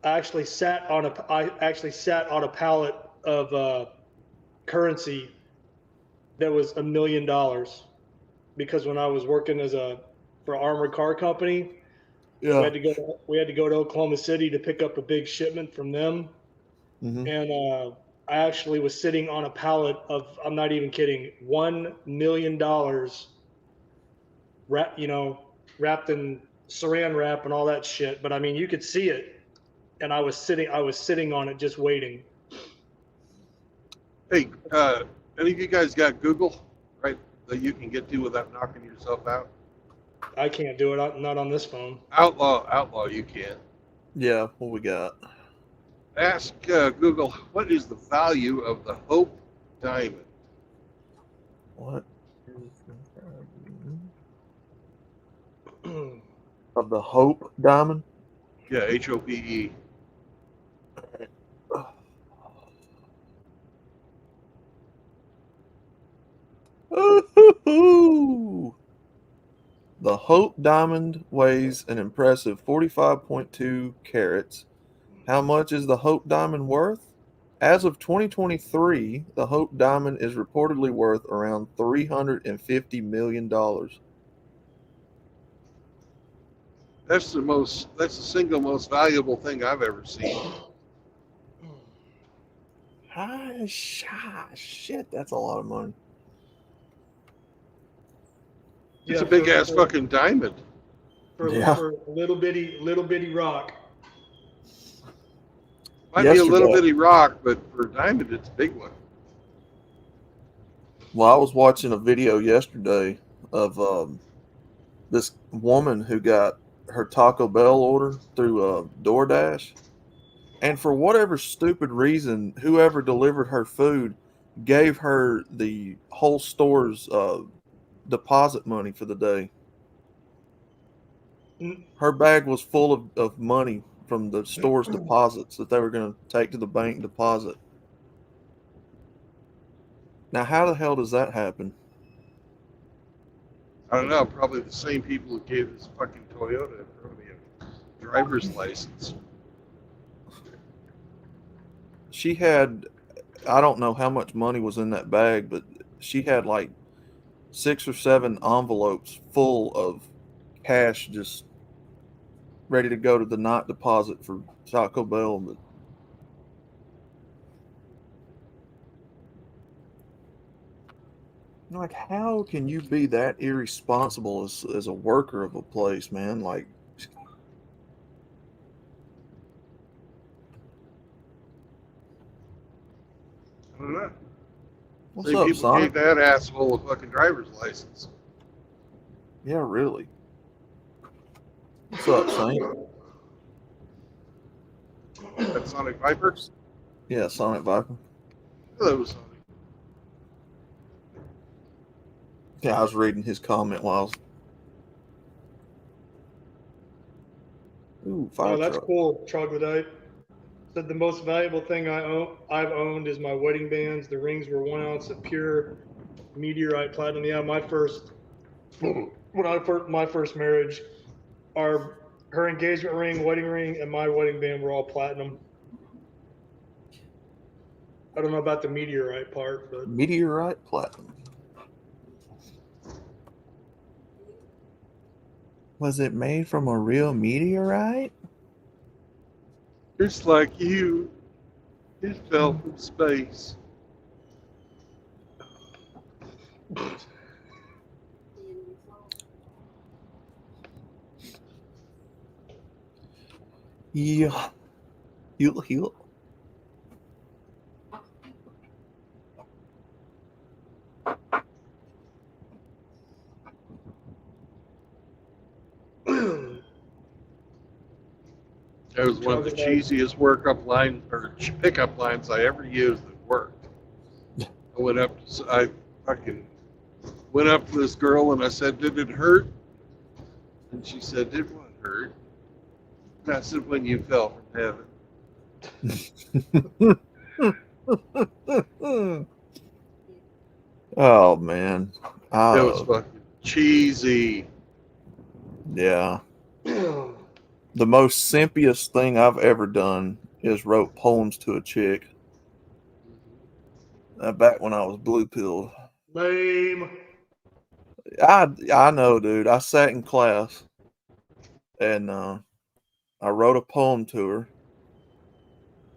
I actually sat on a pallet of currency that was $1 million because when I was working for an armored car company, Yeah. we had to go to Oklahoma City to pick up a big shipment from them, Hmm. and I actually was sitting on a pallet of, I'm not even kidding, $1 million wrapped in saran wrap and all that shit. But I mean, you could see it, and I was sitting on it just waiting. Hey, any of you guys got Google, right, that you can get to without knocking yourself out? I can't do it. Not on this phone. Outlaw, you can. Yeah. What we got? Ask Google, what is the value of the Hope Diamond? What is the value of the Hope Diamond? Yeah, HOPE. Ooh. The Hope Diamond weighs an impressive 45.2 carats. How much is the Hope Diamond worth? As of 2023, the Hope Diamond is reportedly worth around $350 million. That's the single most valuable thing I've ever seen. Shit, that's a lot of money. It's Yeah, a big ass fucking diamond. for Yeah. a little bitty rock. Might be a little Yesterday. bitty rock, but for a diamond, it's a big one. Well, I was watching a video yesterday of this woman who got her Taco Bell order through DoorDash. And for whatever stupid reason, whoever delivered her food gave her the whole store's deposit money for the day. Her bag was full of money from the store's deposits that they were going to take to the bank and deposit. Now, how the hell does that happen? I don't know, probably the same people who gave this fucking Toyota a driver's license. She had, I don't know how much money was in that bag, but she had like 6 or 7 envelopes full of cash just ready to go to the night deposit for Taco Bell. But like, how can you be that irresponsible as a worker of a place, man? Like, I don't know. what's Same up, people Sonic? gave that asshole a fucking driver's license. Yeah, really. What's up, Saint? That Sonic Viper? Yeah, Sonic Viper. Hello, Sonic. Yeah, I was reading his comment while I was. Ooh, fire Oh, that's truck. cool, Troglodyte. Said the most valuable thing I've owned is my wedding bands. The rings were 1 ounce of pure meteorite platinum. Yeah, my first marriage, her engagement ring, wedding ring, and my wedding band were all platinum. I don't know about the meteorite part, but Meteorite platinum. Was it made from a real meteorite? Just like you. It fell from space. Yeah. Heal. That was one of the cheesiest pickup lines I ever used that worked. I fucking went up to this girl and I said, "Did it hurt?" And she said, "Did what hurt?" And I said, "When you fell from heaven." Oh man. That was fucking cheesy. Yeah. The most simpiest thing I've ever done is wrote poems to a chick. Back when I was blue pilled. Lame. I know, dude. I sat in class and I wrote a poem to her.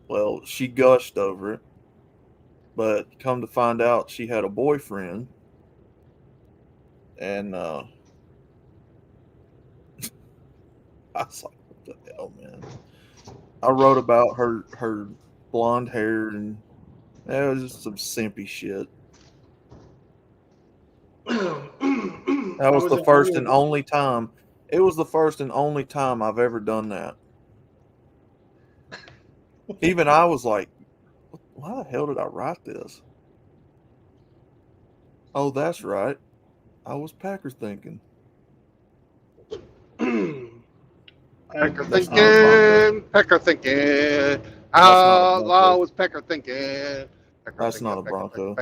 Well, she gushed over it, but come to find out, she had a boyfriend, and I was like, "What the hell, man?" I wrote about her blonde hair, and it was just some simpy shit. That was the first and only time. It was the first and only time I've ever done that. Even I was like, why the hell did I write this? Oh, that's right. I was Packer thinking. Pecker That's not a Bronco. thinking. Pecker thinking. That's not a Bronco. Was Pecker thinking. Pecker That's thinking, not a Bronco.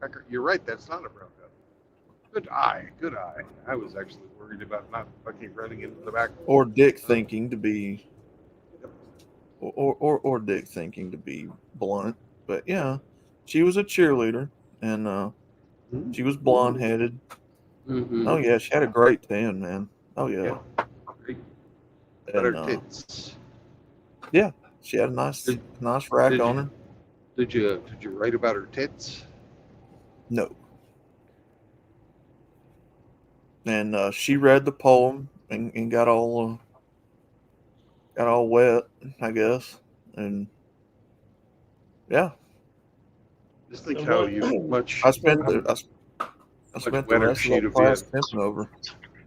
Pecker. You're right. That's not a Bronco. Good eye. Good eye. I was actually worried about not fucking running into the back. Or Dick thinking to be, or Dick thinking to be blunt. But yeah, she was a cheerleader, and she was blonde headed. Mm-hmm. Oh yeah, she had a great tan, man. Oh yeah. Great. And, Better tits. Yeah, she had a nice rack on her. Did you write about her tits? No. And she read the poem and got all wet, I guess. And yeah, Just think how much. I spent the rest of the class pimping over.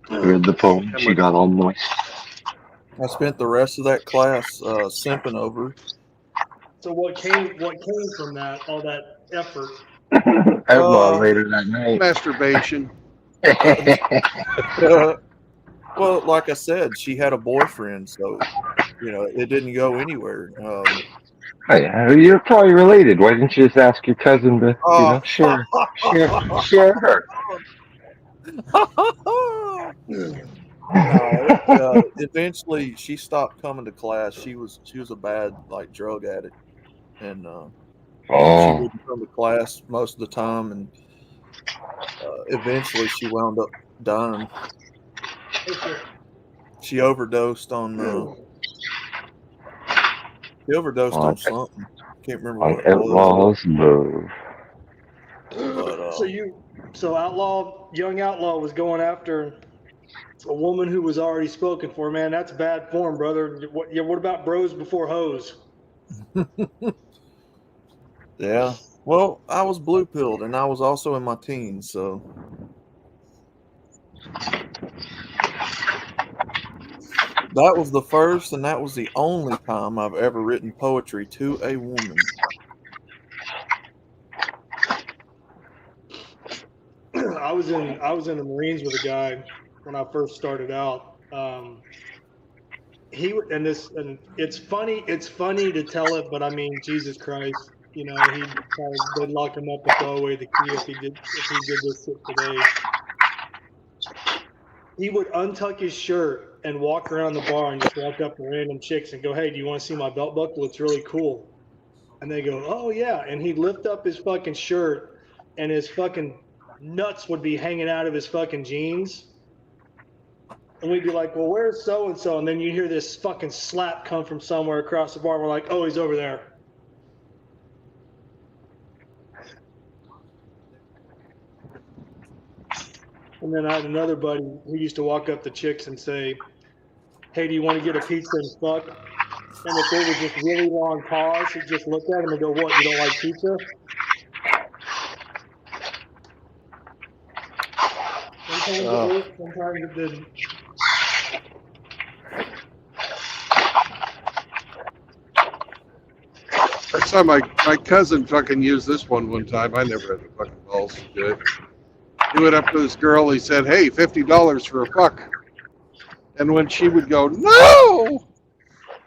Read the poem. She got all moist. I spent the rest of that class simping over. So what came from that? All that effort. Outlaw later that night. Masturbation. Well, like I said, she had a boyfriend, so it didn't go anywhere. You're probably related. Why didn't you just ask your cousin to share her? No, eventually she stopped coming to class. She was a bad drug addict, and she wouldn't come to class most of the time, and eventually she wound up dying. She overdosed on something. Can't remember what it was. Outlaws move. But, Young Outlaw was going after a woman who was already spoken for. Man, that's bad form, brother. What about bros before hoes? Yeah. Well, I was blue pilled, and I was also in my teens, so. That was the first, and that was the only time I've ever written poetry to a woman. I was in the Marines with a guy when I first started out. It's funny to tell it, but I mean, Jesus Christ, they'd lock him up and throw away the key if he did this shit today. He would untuck his shirt and walk around the bar and just walk up to random chicks and go, "Hey, do you want to see my belt buckle? It's really cool." And they go, "Oh yeah," and he'd lift up his fucking shirt, and his fucking nuts would be hanging out of his fucking jeans. And we'd be like, "Well, where's so-and-so?" And then you hear this fucking slap come from somewhere across the bar. And we're like, "Oh, he's over there." And then I had another buddy who used to walk up to chicks and say, "Hey, do you want to get a pizza and fuck?" And if there was just really long pause, he'd just look at him and go, "What, you don't like pizza?" Sometimes it worked, sometimes it didn't. I saw my cousin fucking use this one time. I never had the fucking balls to do it. He went up to this girl. He said, "Hey, $50 for a fuck." And when she would go, "No,"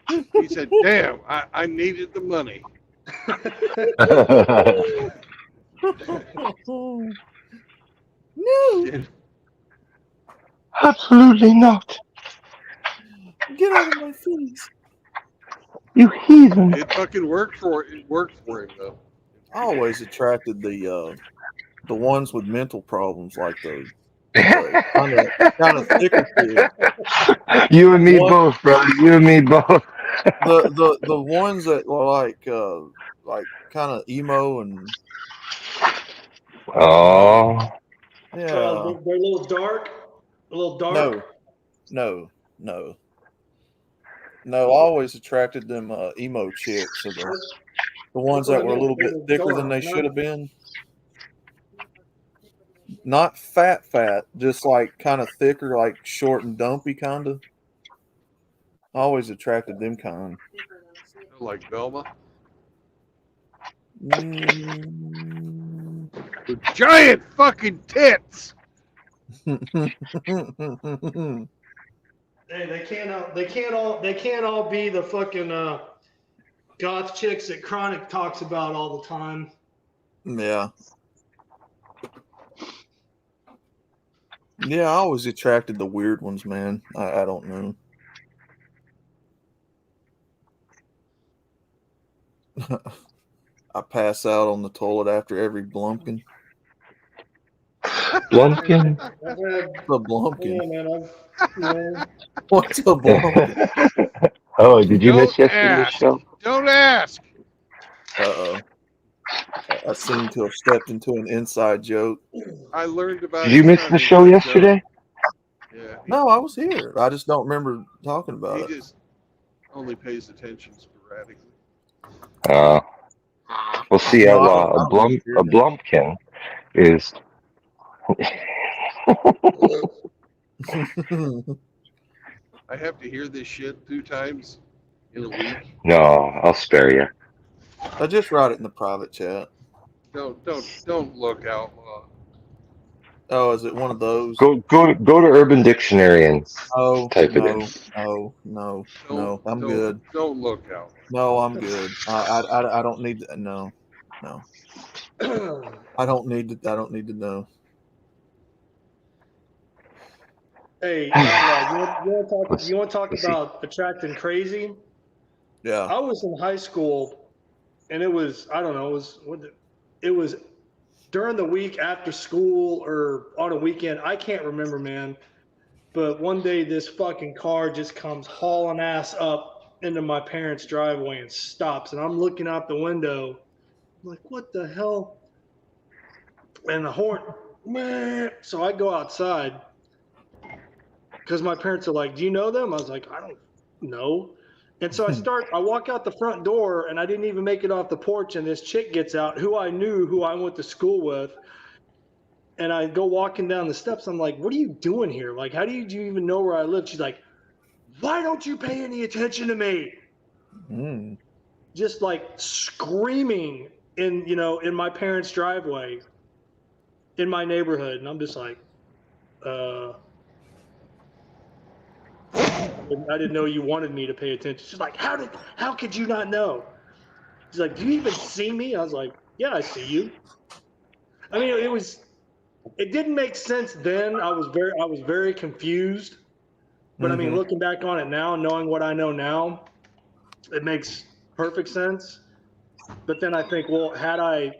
he said, "Damn, I needed the money." No. Absolutely not. Get out of my face. You heathen. It fucking worked for him though. I always attracted the ones with mental problems, like the kind of thicker kid. You and me What? both, brother. You and me both. The ones that were like kind of emo and Oh, yeah. They're a little dark. A little dark. No. I always attracted them emo chicks, or the ones that were a little bit thicker than they should have been. Not fat, just like kind of thicker, like short and dumpy, kind of. Always attracted them kind. Like Velma. With giant fucking tits. Hey, they can't all be the fucking goth chicks that Chronic talks about all the time. Yeah. Yeah, I always attracted the weird ones, man. I don't know. I pass out on the toilet after every Blumpkin. Blumpkin? The Blumpkin. Yeah, man, What's a Blumpkin? Oh, did you miss Don't yesterday's ask. show? Don't ask. Uh-oh. I seem to have stepped into an inside joke. I learned about. Did you miss the show yesterday? Yeah. No, I was here. I just don't remember talking about He it. just only pays attention sporadically. We'll see, No, Outlaw. I don't A Blumpkin is. I have to hear this shit 2 times in a week. No, I'll spare you. I just write it in the private chat. Don't look, Outlaw. Oh, is it one of those? Go to Urban Dictionary and type it in. No. I'm good. Don't look out. No, I'm good. I don't need to. No. I don't need to know. Hey, you want to talk about attracting crazy? Yeah. I was in high school, and it was it was during the week after school or on a weekend. I can't remember, man. But one day this fucking car just comes hauling ass up into my parents' driveway and stops, and I'm looking out the window, I'm like, what the hell? And the horn, meh. So I go outside because my parents are like, do you know them? I was like, I don't know. And so I walk out the front door, and I didn't even make it off the porch, and this chick gets out who I went to school with. And I go walking down the steps. I'm like, what are you doing here? Like, how do you even know where I live? She's like, why don't you pay any attention to me? Just like screaming in my parents' driveway in my neighborhood. And I'm just like, I didn't know you wanted me to pay attention. She's like, how could you not know? She's like, do you even see me? I was like, yeah, I see you. I mean, it didn't make sense then. I was very confused. But I mean, looking back on it now, knowing what I know now, it makes perfect sense. But then I think, well, had I,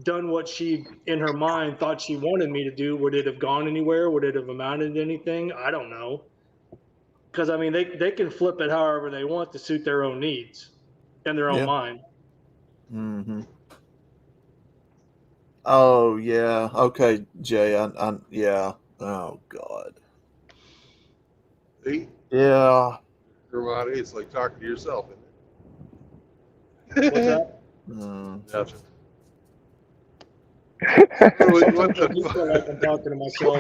done what she in her mind thought she wanted me to do, would it have gone anywhere? Would it have amounted to anything? I don't know. Because I mean, they can flip it however they want to suit their own needs and their own mind. Oh yeah. Okay, Jay. Yeah. Oh God. See? Yeah. Ramadi, it's like talking to yourself, What's that? Nothing. What the fuck? Feel like I'm talking to myself.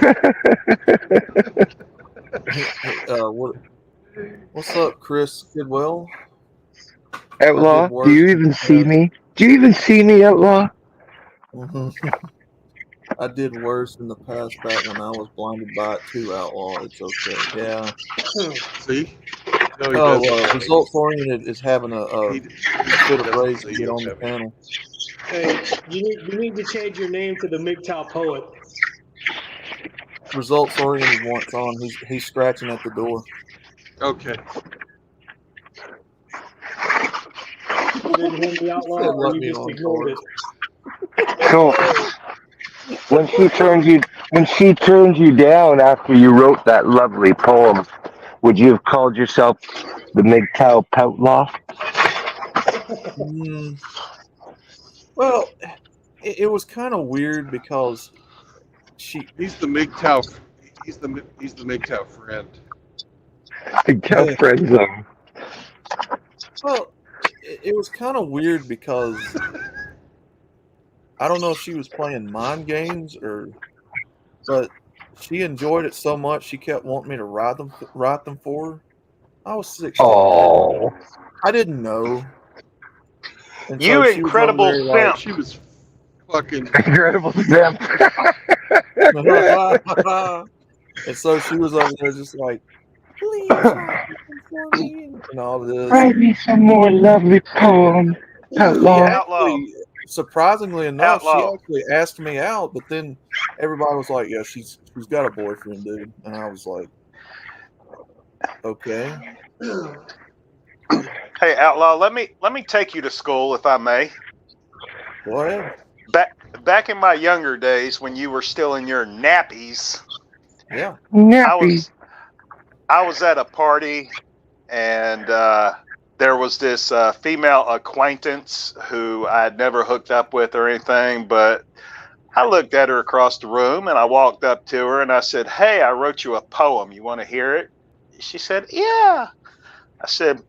What's up, Chris Kidwell? Outlaw, do you even see me? Do you even see me, Outlaw? I did worse in the past back when I was blinded by it too, Outlaw. It's okay. Yeah. See? No, Results Oriented is having a bit of rage to get on the panel. Hey, you need to change your name to the MGTOW Poet. Results Oriented wants on. He's scratching at the door. Okay. You didn't hear me out Said, loud, or "Let you me just on ignored board." it. So when she turned you down after you wrote that lovely poem, would you have called yourself the MGTOW Outlaw? Mm, well, it was kind of weird because she. He's the MGTOW. He's the MGTOW friend. MGTOW friend zone. Well, it was kind of weird because I don't know if she was playing mind games but she enjoyed it so much she kept wanting me to write them for her. I was 16. Oh, I didn't know, and so You she was over incredible there like, simp. She was fucking. incredible simp. and so she was over there just like, please write something for me and all this. Write me some more lovely poems, She Outlaw. Outlaw. actually, surprisingly enough, she Outlaw. actually asked me out, but then everybody was like, "Yeah, she's got a boyfriend, dude," and I was like, "Okay, Hey, Outlaw, let me take you to school if I may. go ahead." Back in my younger days when you were still in your nappies, Yeah. I Nappy. was at a party and there was this female acquaintance who I had never hooked up with or anything, but I looked at her across the room and I walked up to her and I said, "Hey, I wrote you a poem. You want to hear it?" She said, "Yeah." I said,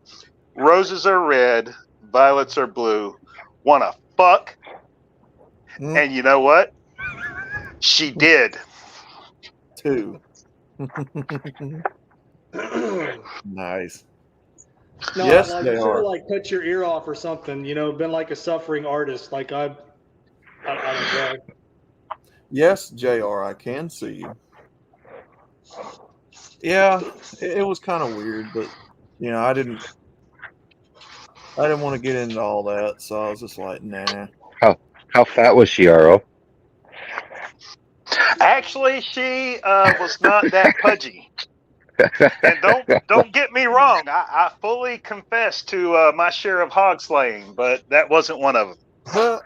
"Roses are red, violets are blue. Wanna fuck?" Mm, And you know what? She did. two. Nice. No, Yes, like they you should have are. like cut your ear off or something. You know, been like a suffering artist. Like I don't know. Yes, Jr. I can see you. Yeah, it was kind of weird, but I didn't want to get into all that, so I was just like, nah. How fat was she, Aro? Actually, she was not that pudgy. And don't get me wrong. I fully confess to my share of hog slaying, but that wasn't one of them.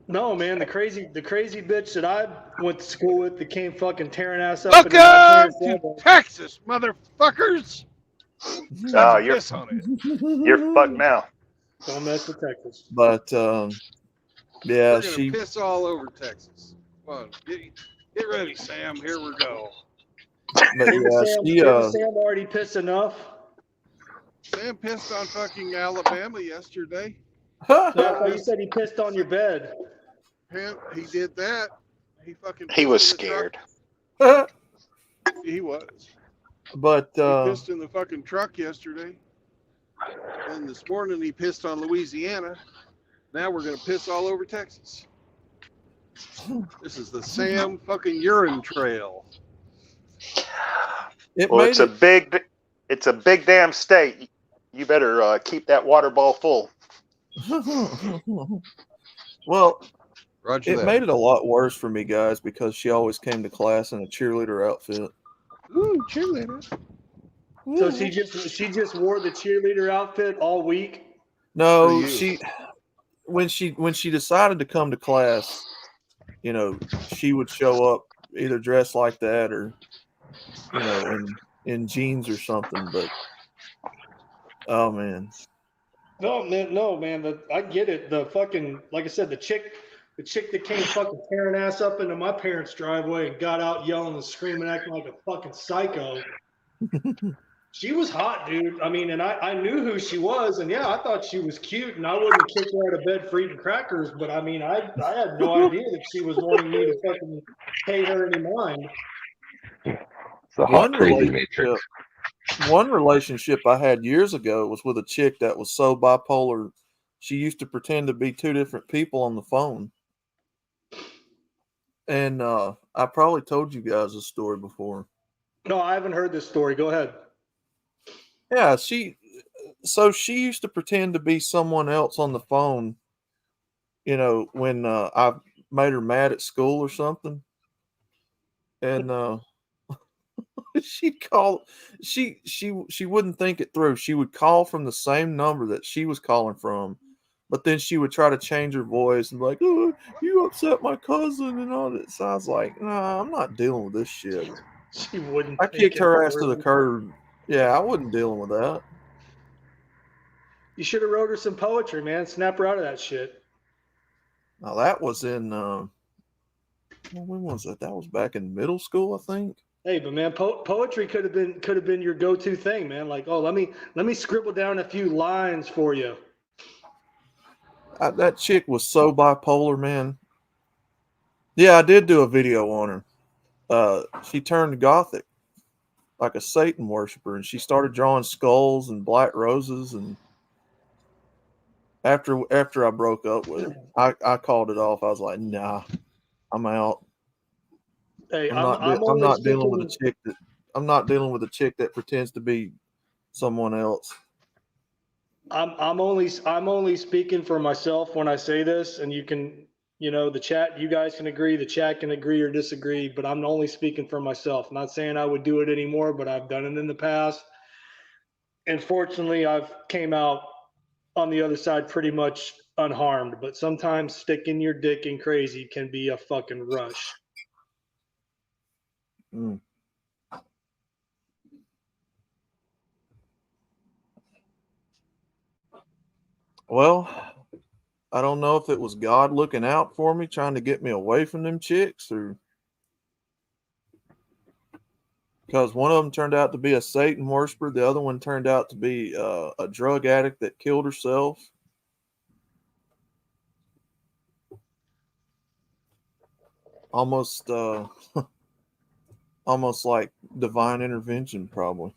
No, man, the crazy bitch that I went to school with that came fucking tearing ass up into my Welcome parents' to driveway. Texas, motherfuckers. Time Oh, to piss on it. you're fucked now. Don't mess with Texas. But yeah, We're gonna piss all over Texas. Come on, get ready, Sam. Here we go. but yeah, she Didn't Sam already piss enough? Sam pissed on fucking Alabama yesterday. No, I thought you said he pissed on your bed. He did that. He fucking He pissed was in the truck. scared. He was. but He pissed in the fucking truck yesterday. And this morning he pissed on Louisiana. Now we're gonna piss all over Texas. This is the Sam fucking urine trail. Well, it's a big damn state. You better keep that water ball full. Well, Roger it that. made it a lot worse for me, guys, because she always came to class in a cheerleader outfit. Ooh, cheerleader. So she just wore the cheerleader outfit all week. No, For you. when she decided to come to class, she would show up either dressed like that or in jeans or something. But oh man, No, man. I get it. The fucking, like I said, the chick that came fucking tearing ass up into my parents' driveway and got out yelling and screaming, acting like a fucking psycho. She was hot, dude. I mean, and I knew who she was, and yeah, I thought she was cute, and I wouldn't have kicked her out of bed for eating crackers. But I mean, I had no idea that she was wanting me to fucking pay her any mind. It's the hot crazy matrix. One relationship I had years ago was with a chick that was so bipolar. She used to pretend to be two different people on the phone. And I probably told you guys this story before. No, I haven't heard this story. Go ahead. Yeah, she used to pretend to be someone else on the phone, when I made her mad at school or something. And She'd call. She wouldn't think it through. She would call from the same number that she was calling from, but then she would try to change her voice and be like, "Oh, you upset my cousin," and all that. So I was like, "Nah, I'm not dealing with this shit." She wouldn't. I think kicked it her ass to through. the curb. Yeah, I wasn't dealing with that. You should have wrote her some poetry, man. Snap her out of that shit. Now that was in when was that? That was back in middle school, I think. Hey, but man, poetry could have been your go-to thing, man. Like, oh, let me scribble down a few lines for you. That chick was so bipolar, man. Yeah, I did do a video on her. She turned gothic, like a Satan worshiper, and she started drawing skulls and black roses. And after I broke up with her, I called it off. I was like, nah, I'm out. Hey, I'm not dealing with a chick that I'm not dealing with a chick that pretends to be someone else. I'm only speaking for myself when I say this, and you can, the chat, you guys can agree, the chat can agree or disagree, but I'm only speaking for myself. I'm not saying I would do it anymore, but I've done it in the past. And fortunately, I've came out on the other side pretty much unharmed, but sometimes sticking your dick in crazy can be a fucking rush. Mm. Well, I don't know if it was God looking out for me, trying to get me away from them chicks, or because one of them turned out to be a Satan worshiper, the other one turned out to be a drug addict that killed herself. Almost, almost like divine intervention, probably.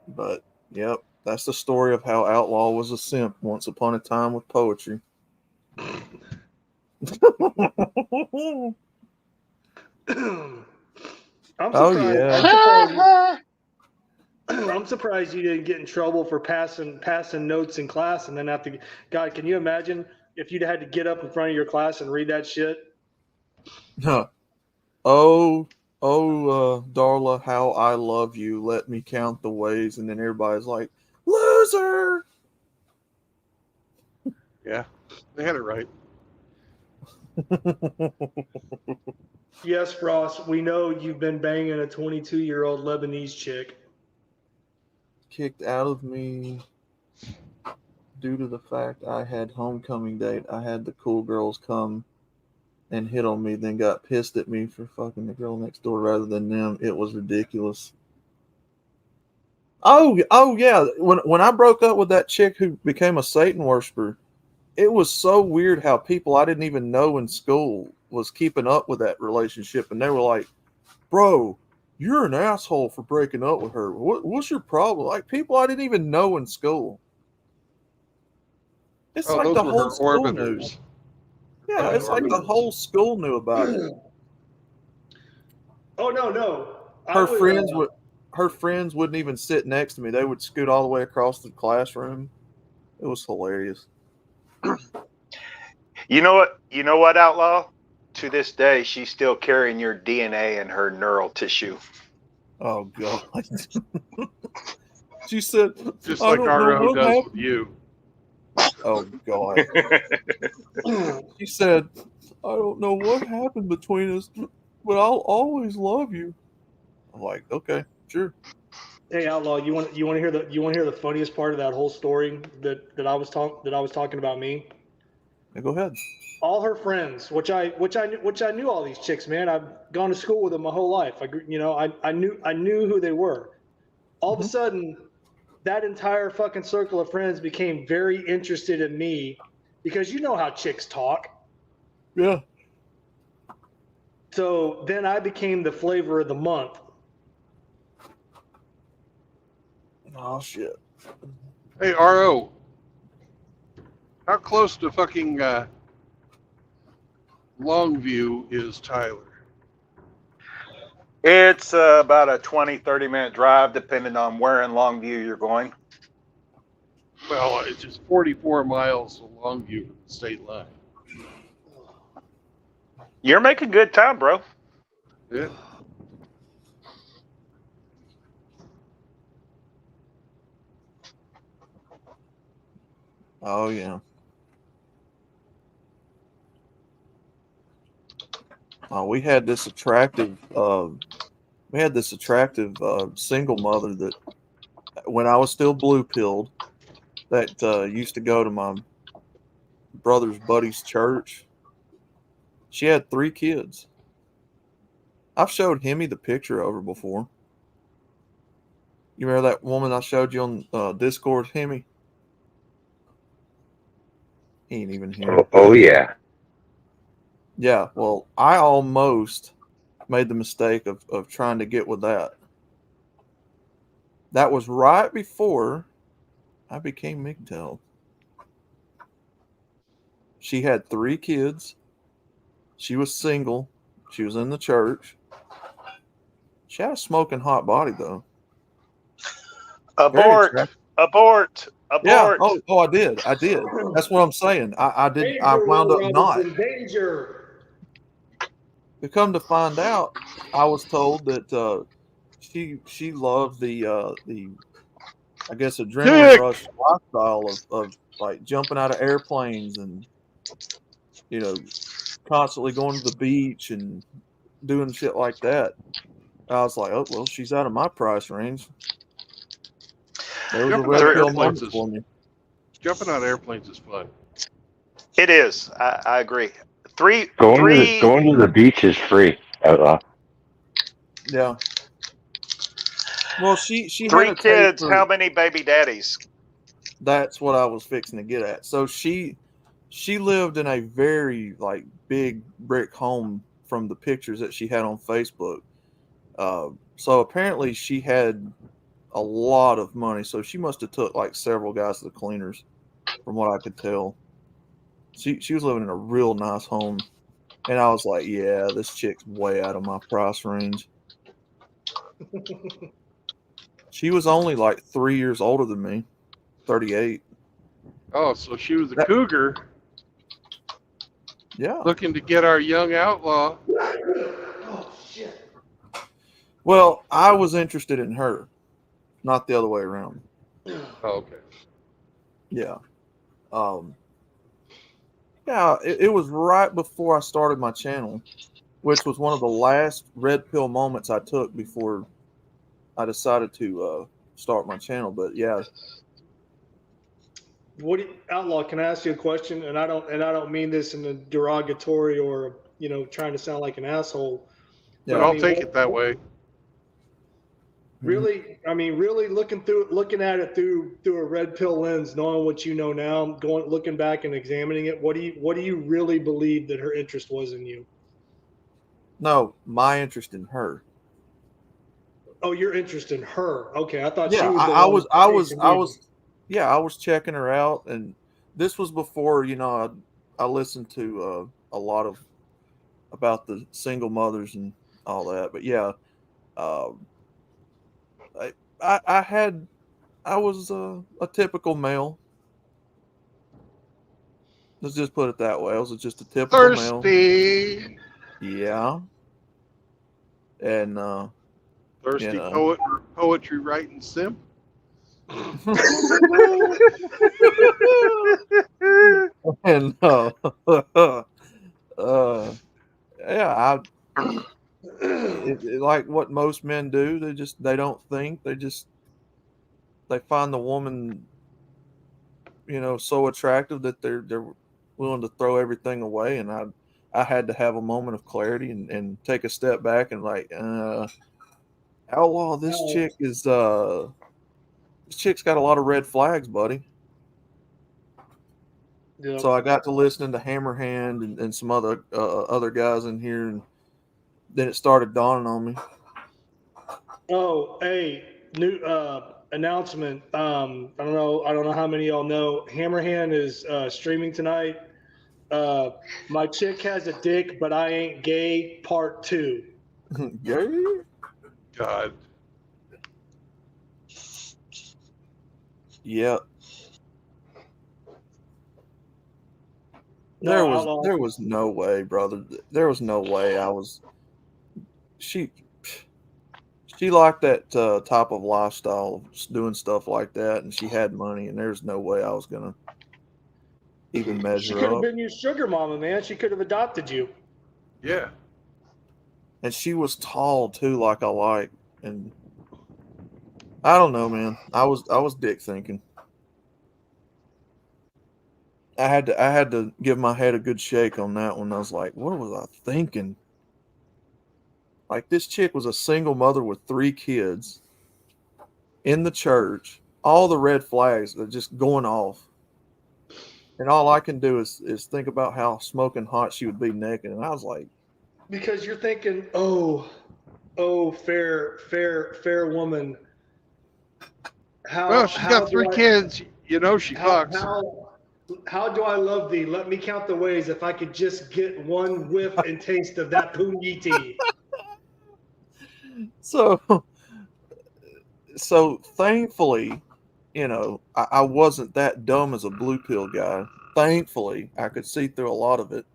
But yep, that's the story of how Outlaw was a simp once upon a time with poetry. I'm Oh, surprised. yeah. I'm surprised you didn't get in trouble for passing notes in class and then have to. God, can you imagine if you'd had to get up in front of your class and read that shit? Oh, Darla, how I love you. Let me count the ways, and then everybody's like, loser. Yeah, they had it right. Yes, Frost, we know you've been banging a 22-year-old Lebanese chick. Kicked out of me due to the fact I had homecoming date. I had the cool girls come and hit on me, then got pissed at me for fucking the girl next door rather than them. It was ridiculous. Oh yeah. When I broke up with that chick who became a Satan worshiper, it was so weird how people I didn't even know in school was keeping up with that relationship, and they were like, "Bro, you're an asshole for breaking up with her. What's your problem?" Like people I didn't even know in school. It's like those the were whole her school knew. orbiters. Yeah, it's like the whole school knew about it. Oh no. Her friends wouldn't even sit next to me. They would scoot all the way across the classroom. It was hilarious. You know what? You know what, Outlaw? To this day, she's still carrying your DNA in her neural tissue. Oh God. She said, Just "I like don't know RO what does happened." with you. Oh God. She said, "I don't know what happened between us, but I'll always love you." I'm like, okay, sure. Hey, Outlaw, you want to hear the funniest part of that whole story that I was talking about me? Yeah, go ahead. All her friends, which I knew all these chicks, man. I've gone to school with them my whole life. I knew who they were. All of a sudden, that entire fucking circle of friends became very interested in me because you know how chicks talk. Yeah. So then I became the flavor of the month. Oh shit. Hey, RO, how close to fucking Longview is Tyler? It's about a 20, 30-minute drive, depending on where in Longview you're going. Well, it's just 44 miles along Longview from the state line. You're making good time, bro. Yeah. Oh yeah. We had this attractive single mother that when I was still blue pilled that used to go to my brother's buddy's church. She had 3 kids. I've showed Hemi the picture of her before. You remember that woman I showed you on Discord, Hemi? He ain't even here. Oh yeah. Yeah, well, I almost made the mistake of trying to get with that. That was right before I became MGTOW. She had 3 kids. She was single. She was in the church. She had a smoking hot body, though. Very Abort. attractive. Abort. Yeah. Abort. Oh, I did. That's what I'm saying. I did. Danger, I wound Will up not. Robinson, danger. To come to find out, I was told that she loved the I guess adrenaline Dick! rush lifestyle of like jumping out of airplanes and constantly going to the beach and doing shit like that. I was like, oh well, she's out of my price range. There was a Jumping out red of pill airplanes moment for me. Jumping out of airplanes is fun. It is. I agree. Three. Going to the beach is free, outlaw. Yeah. Well, she had 3 a taste kids. for. How many baby daddies? That's what I was fixing to get at. So she lived in a very like big brick home from the pictures that she had on Facebook. So apparently she had a lot of money. So she must have took like several guys to the cleaners, from what I could tell. She was living in a real nice home, and I was like, yeah, this chick's way out of my price range. She was only like 3 years older than me, 38. Oh, so she was a cougar Yeah. looking to get our young outlaw. Oh shit. Well, I was interested in her, not the other way around. Oh, okay. Yeah. Yeah, it was right before I started my channel, which was one of the last red pill moments I took before I decided to start my channel. But yeah. Outlaw, can I ask you a question? And I don't mean this in a derogatory or trying to sound like an asshole. But Yeah. I'll take it that way. Really, really looking at it through a red pill lens, knowing what you know now, looking back and examining it, what do you really believe that her interest was in you? No, my interest in her. Oh, your interest in her. Okay, I thought Yeah, she was the I one was yeah, I was checking her out, and this was before I listened to a lot of about the single mothers and all that. But yeah, I was a typical male. Let's just put it that way. I was just a typical male. Thirsty. Yeah. And Thirsty poetry writing simp. and yeah, like what most men do. They don't think. They find the woman, so attractive that they're willing to throw everything away. And I had to have a moment of clarity and take a step back and like, outlaw, this chick's got a lot of red flags, buddy. Yep. So I got to listening to Hammerhand and some other guys in here, and then it started dawning on me. Oh, hey, new announcement. I don't know how many of y'all know. Hammerhand is streaming tonight. My chick has a dick, but I ain't gay. Part 2. Yeah. God. Yep. No, Outlaw. There was no way, brother. There was no way I was. She liked that type of lifestyle, of doing stuff like that, and she had money, and there's no way I was gonna even She measure could have up. been your sugar mama, man. She could have adopted you. Yeah. And she was tall too, like I like. And I don't know, man. I was dick thinking. I had to give my head a good shake on that one. I was like, what was I thinking? Like, this chick was a single mother with 3 kids in the church. All the red flags are just going off. And all I can do is think about how smoking hot she would be naked. And I was like, Because you're thinking, oh, fair woman. Well, she got 3 kids. You know she fucks. How do I love thee? Let me count the ways. If I could just get one whiff and taste of that punji tea. so thankfully, I wasn't that dumb as a blue pill guy. Thankfully, I could see through a lot of it.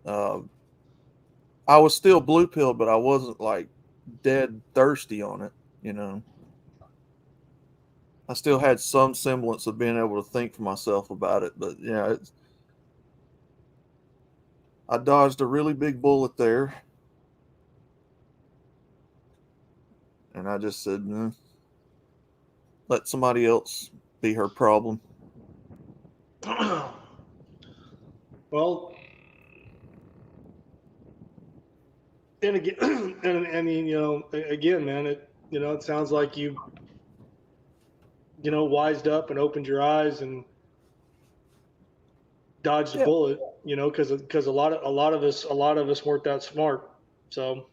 I was still blue pill, but I wasn't like dead thirsty on it. I still had some semblance of being able to think for myself about it. But yeah, I dodged a really big bullet there, and I just said, let somebody else be her problem. Well, and again, and I mean, again, man, it sounds like you wised up and opened your eyes and dodged a bullet, because a lot of us weren't that smart. So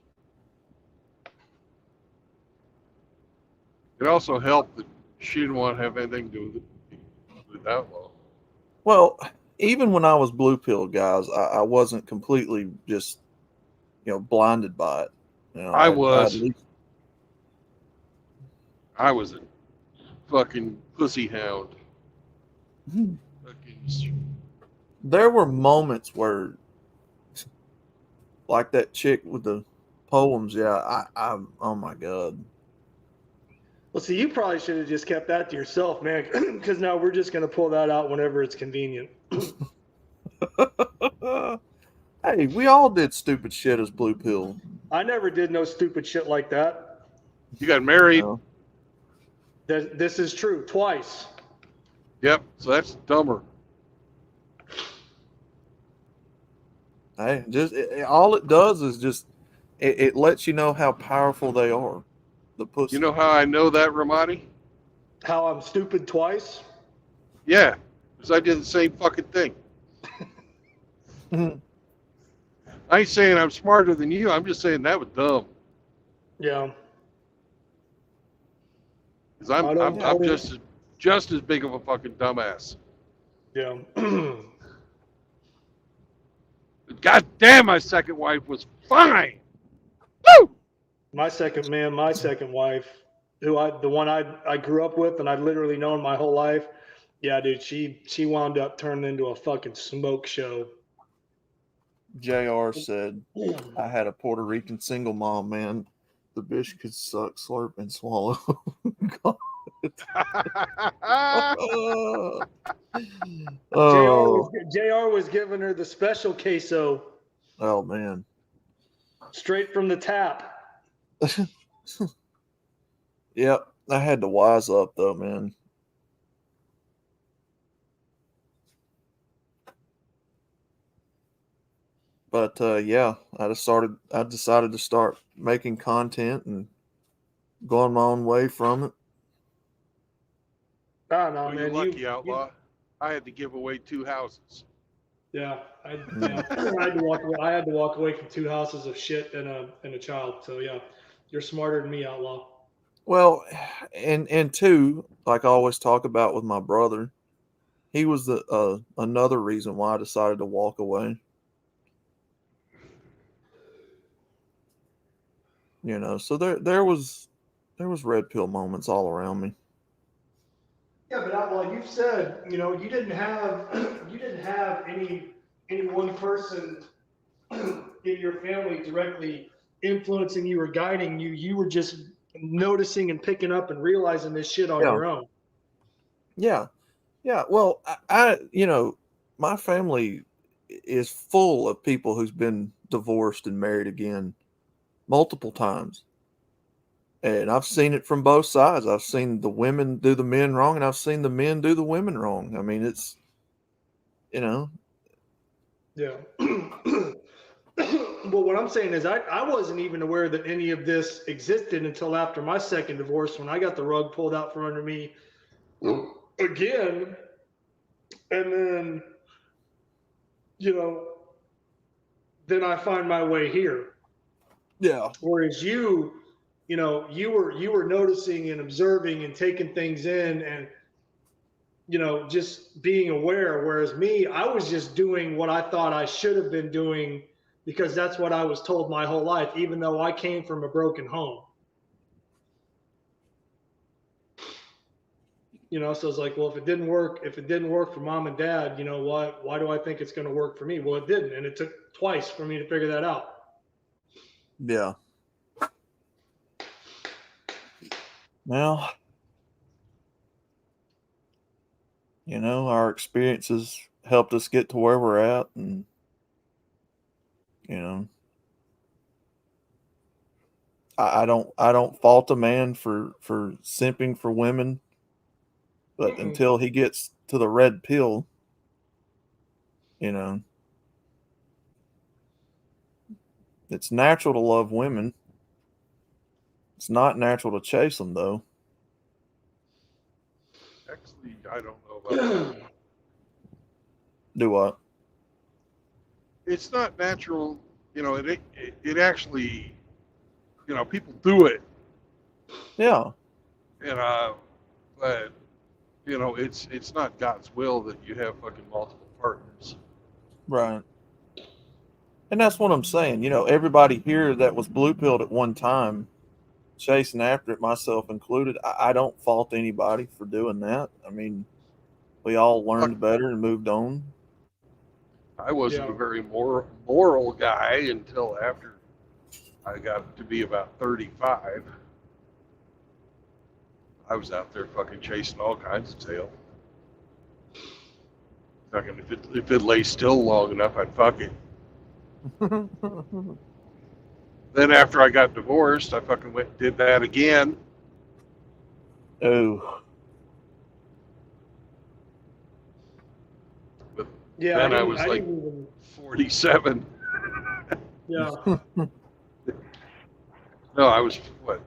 It also helped that she didn't want to have anything to do with Outlaw. Well, even when I was blue pill, guys, I wasn't completely just blinded by it. I was. I was a fucking pussy hound. There were moments where, like that chick with the poems, I oh my god. Well, see, you probably should have just kept that to yourself, man, because now we're just going to pull that out whenever it's convenient. Hey, we all did stupid shit as blue pill. I never did no stupid shit like that. You got married. No. This is true, twice. Yep, so that's dumber. Hey, all it does is just it lets you know how powerful they are. The pussy. You know how I know that, Ramadi? How I'm stupid twice? Yeah, because I did the same fucking thing. I ain't saying I'm smarter than you. I'm just saying that was dumb. Yeah. Because I'm just as big of a fucking dumbass. Yeah. God damn, my second wife was fine. Woo! My second wife, the one I grew up with and I'd literally known my whole life. Yeah, dude, she wound up turning into a fucking smoke show. JR said, I had a Puerto Rican single mom, man. The bitch could suck, slurp, and swallow. JR was giving her the special queso. Oh, man. Straight from the tap. Yep, I had to wise up, though, man. But yeah, I decided to start making content and going my own way from it. Oh, no, well, man. You're lucky, Outlaw. I had to give away 2 houses. Yeah, I had to walk away. I had to walk away from 2 houses of shit and a child. So yeah, you're smarter than me, Outlaw. Well, and 2, like I always talk about with my brother, he was the another reason why I decided to walk away. So there was red pill moments all around me. Yeah, but like you've said, you didn't have any one person in your family directly influencing you or guiding you. You were just noticing and picking up and realizing this shit on Yeah. your own. Yeah. Yeah. Well, my family is full of people who's been divorced and married again multiple times. And I've seen it from both sides. I've seen the women do the men wrong, and I've seen the men do the women wrong. I mean, it's, you know, Yeah. Well, what I'm saying is I wasn't even aware that any of this existed until after my second divorce, when I got the rug pulled out from under me again. And then, then I find my way here. yeah. Whereas you were noticing and observing and taking things in and, just being aware. Whereas me, I was just doing what I thought I should have been doing because that's what I was told my whole life, even though I came from a broken home. So it's like, well, if it didn't work for mom and dad, why do I think it's going to work for me? Well, it didn't. And it took twice for me to figure that out. Yeah. Well, our experiences helped us get to where we're at, and I don't fault a man for simping for women, but until he gets to the red pill, it's natural to love women. It's not natural to chase them, though. Actually, I don't know about that. Do what? It's not natural. It actually, people do it. Yeah. But it's not God's will that you have fucking multiple partners. Right. And that's what I'm saying. Everybody here that was blue pilled at one time, chasing after it, myself included, I don't fault anybody for doing that. I mean, we all learned better and moved on. I wasn't a very moral guy until after I got to be about 35. I was out there fucking chasing all kinds of tail. Fucking if it lay still long enough, I'd fuck it. Then after I got divorced, I fucking went and did that again. Oh. But yeah, then I was like 47. Yeah. No, I was what?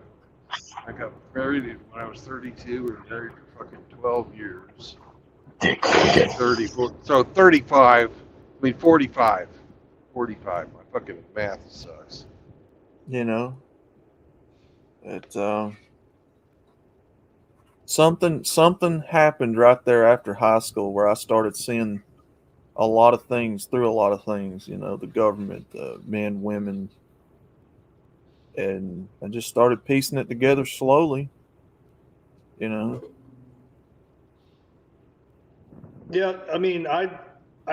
I got married when I was 32. We were married for fucking 12 years. 34. So 35. I mean 45. 45. My fucking math sucks. It something happened right there after high school where I started seeing a lot of things through a lot of things. The government, men, women, and I just started piecing it together slowly. Yeah, I mean, I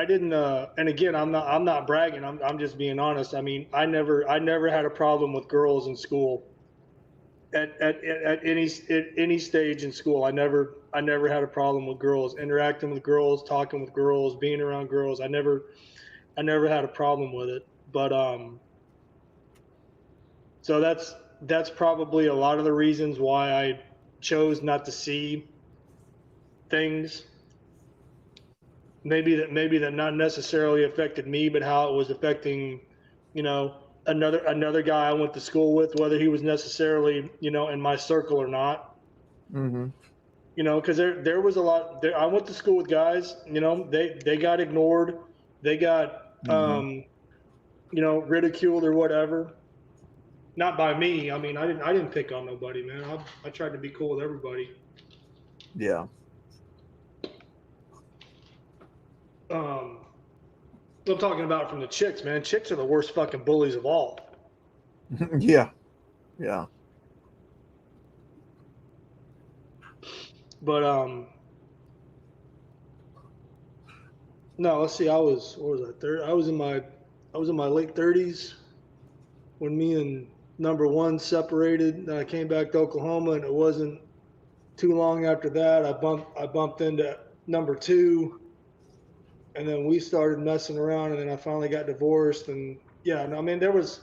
didn't, and again, I'm not bragging. I'm just being honest. I mean, I never had a problem with girls in school. At any stage in school, I never had a problem with girls, interacting with girls, talking with girls, being around girls. I never had a problem with it. But so that's probably a lot of the reasons why I chose not to see things. Maybe that not necessarily affected me, but how it was affecting, another guy I went to school with, whether he was necessarily, in my circle or not. Mm-hmm. Because there was a lot. I went to school with guys. They got ignored, they got ridiculed or whatever. Not by me. I mean, I didn't pick on nobody, man. I tried to be cool with everybody. Yeah. I'm talking about from the chicks, man. Chicks are the worst fucking bullies of all. Yeah. Yeah. But No, let's see. What was I? I was in my late 30s when me and number one separated. And I came back to Oklahoma, and it wasn't too long after that I bumped into number two, and then we started messing around, and then I finally got divorced. And yeah, no, I mean it was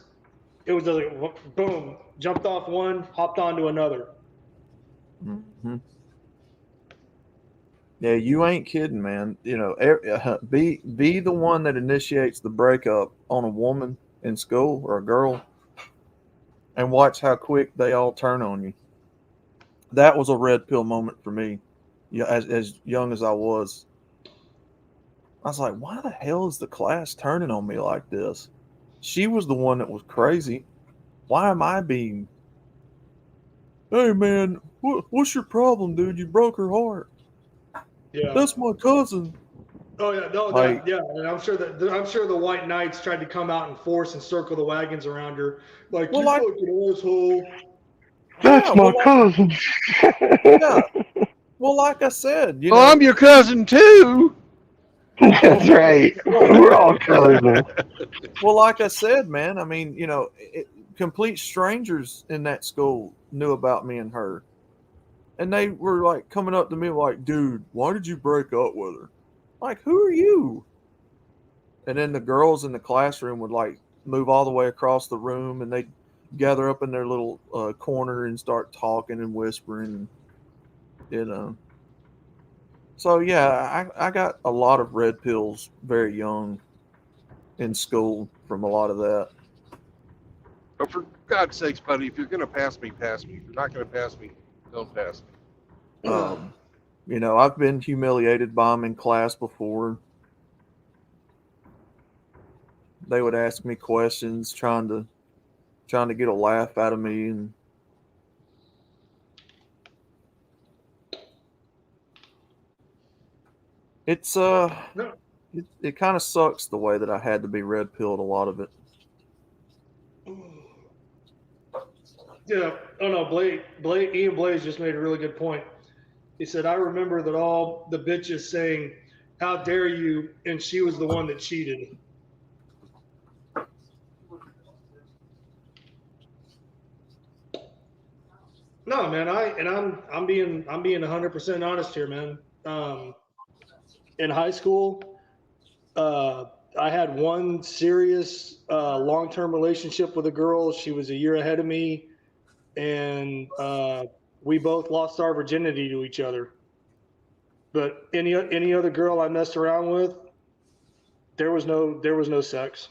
just like boom, jumped off one, hopped onto another. Mm-hmm. Yeah, you ain't kidding, man. You know, be the one that initiates the breakup on a woman in school or a girl, and watch how quick they all turn on you. That was a red pill moment for me. Yeah, as young as I was like, why the hell is the class turning on me like this? She was the one that was crazy. Why am I being? Hey man, what's your problem, dude? You broke her heart. Yeah. That's my cousin. Oh yeah, no, Like, yeah, and I'm sure the white knights tried to come out in force and circle the wagons around her, like Well, you like- fucking asshole. That's yeah, my well, like, cousin. yeah. Well, like I said, you Well, know, I'm your cousin too. That's right. We're all cousins. well, like I said, man. I mean, you know, complete strangers in that school knew about me and her, and they were like coming up to me like, "Dude, why did you break up with her?" Like, who are you? And then the girls in the classroom would like move all the way across the room, and they'd gather up in their little corner and start talking and whispering, you know. So yeah, I got a lot of red pills very young in school from a lot of that. But for God's sakes, buddy, if you're going to pass me, pass me. If you're not going to pass me, don't pass me. You know, I've been humiliated by them in class before. They would ask me questions, trying to get a laugh out of me, and it's it kind of sucks the way that I had to be red pilled a lot of it. Yeah. Oh no, Ian Blaze just made a really good point. He said, I remember that all the bitches saying, how dare you? And she was the one that cheated. No, man, I'm being 100% honest here, man. In high school, I had one serious long-term relationship with a girl. She was a year ahead of me, and we both lost our virginity to each other. But any other girl I messed around with, there was no sex.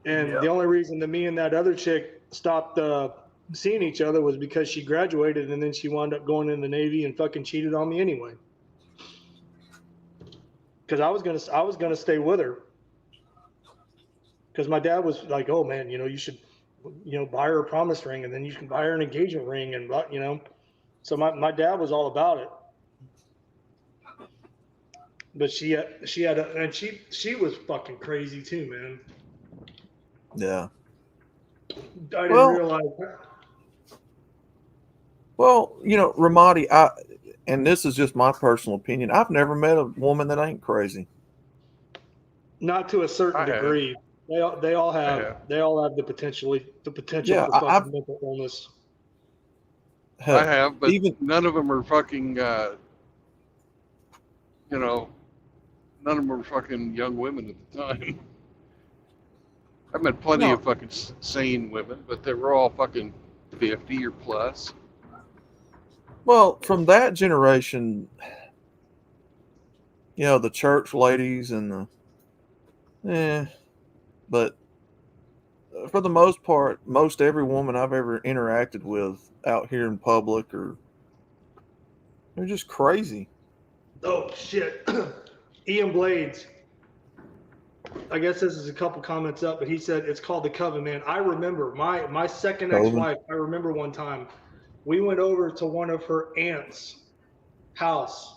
And the only reason that me and that other chick stopped seeing each other was because she graduated, and then she wound up going in the Navy and fucking cheated on me anyway. Because I was gonna stay with her. Because my dad was like, "Oh man, you should, buy her a promise ring, and then you can buy her an engagement ring, and So my dad was all about it. But she was fucking crazy too, man. Yeah. I didn't realize that. Well, Ramadi, and this is just my personal opinion, I've never met a woman that ain't crazy. Not to a certain degree. They all have the potential for fucking mental illness. I have, but none of them are fucking, none of them are fucking young women at the time. I've met plenty of fucking sane women, but they were all fucking 50 or plus. Well, from that generation, the church ladies and but for the most part, most every woman I've ever interacted with out here in public they're just crazy. Oh shit. Ian Blades. I guess this is a couple comments up, but he said it's called the Coven, man. I remember my second ex-wife. I remember one time we went over to one of her aunt's house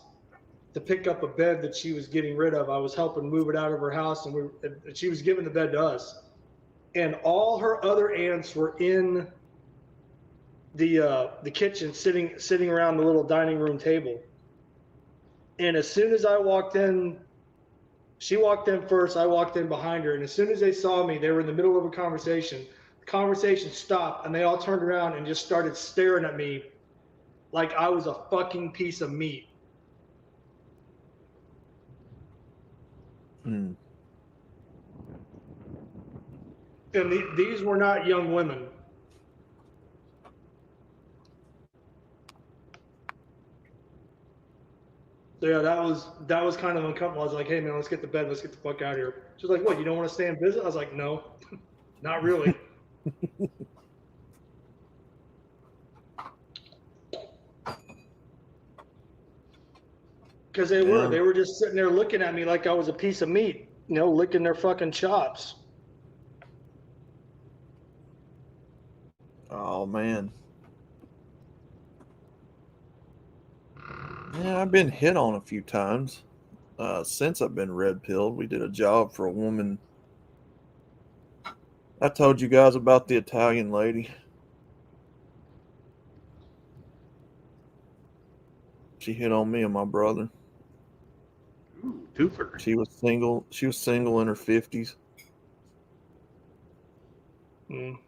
to pick up a bed that she was getting rid of. I was helping move it out of her house, and she was giving the bed to us. And all her other aunts were in the kitchen, sitting around the little dining room table. And as soon as I walked in, she walked in first, I walked in behind her. And as soon as they saw me, they were in the middle of a conversation. The conversation stopped and they all turned around and just started staring at me like I was a fucking piece of meat. Hmm. And these were not young women. So yeah, that was kind of uncomfortable. I was like, hey man, let's get to bed. Let's get the fuck out of here. She's like, what, you don't want to stay and visit? I was like, no, not really. Because they were just sitting there looking at me like I was a piece of meat, you know, licking their fucking chops. Oh man. Yeah, I've been hit on a few times since I've been red pilled. We did a job for a woman. I told you guys about the Italian lady. She hit on me and my brother. Ooh, twofer. She was single. She was single in her 50s. Mm.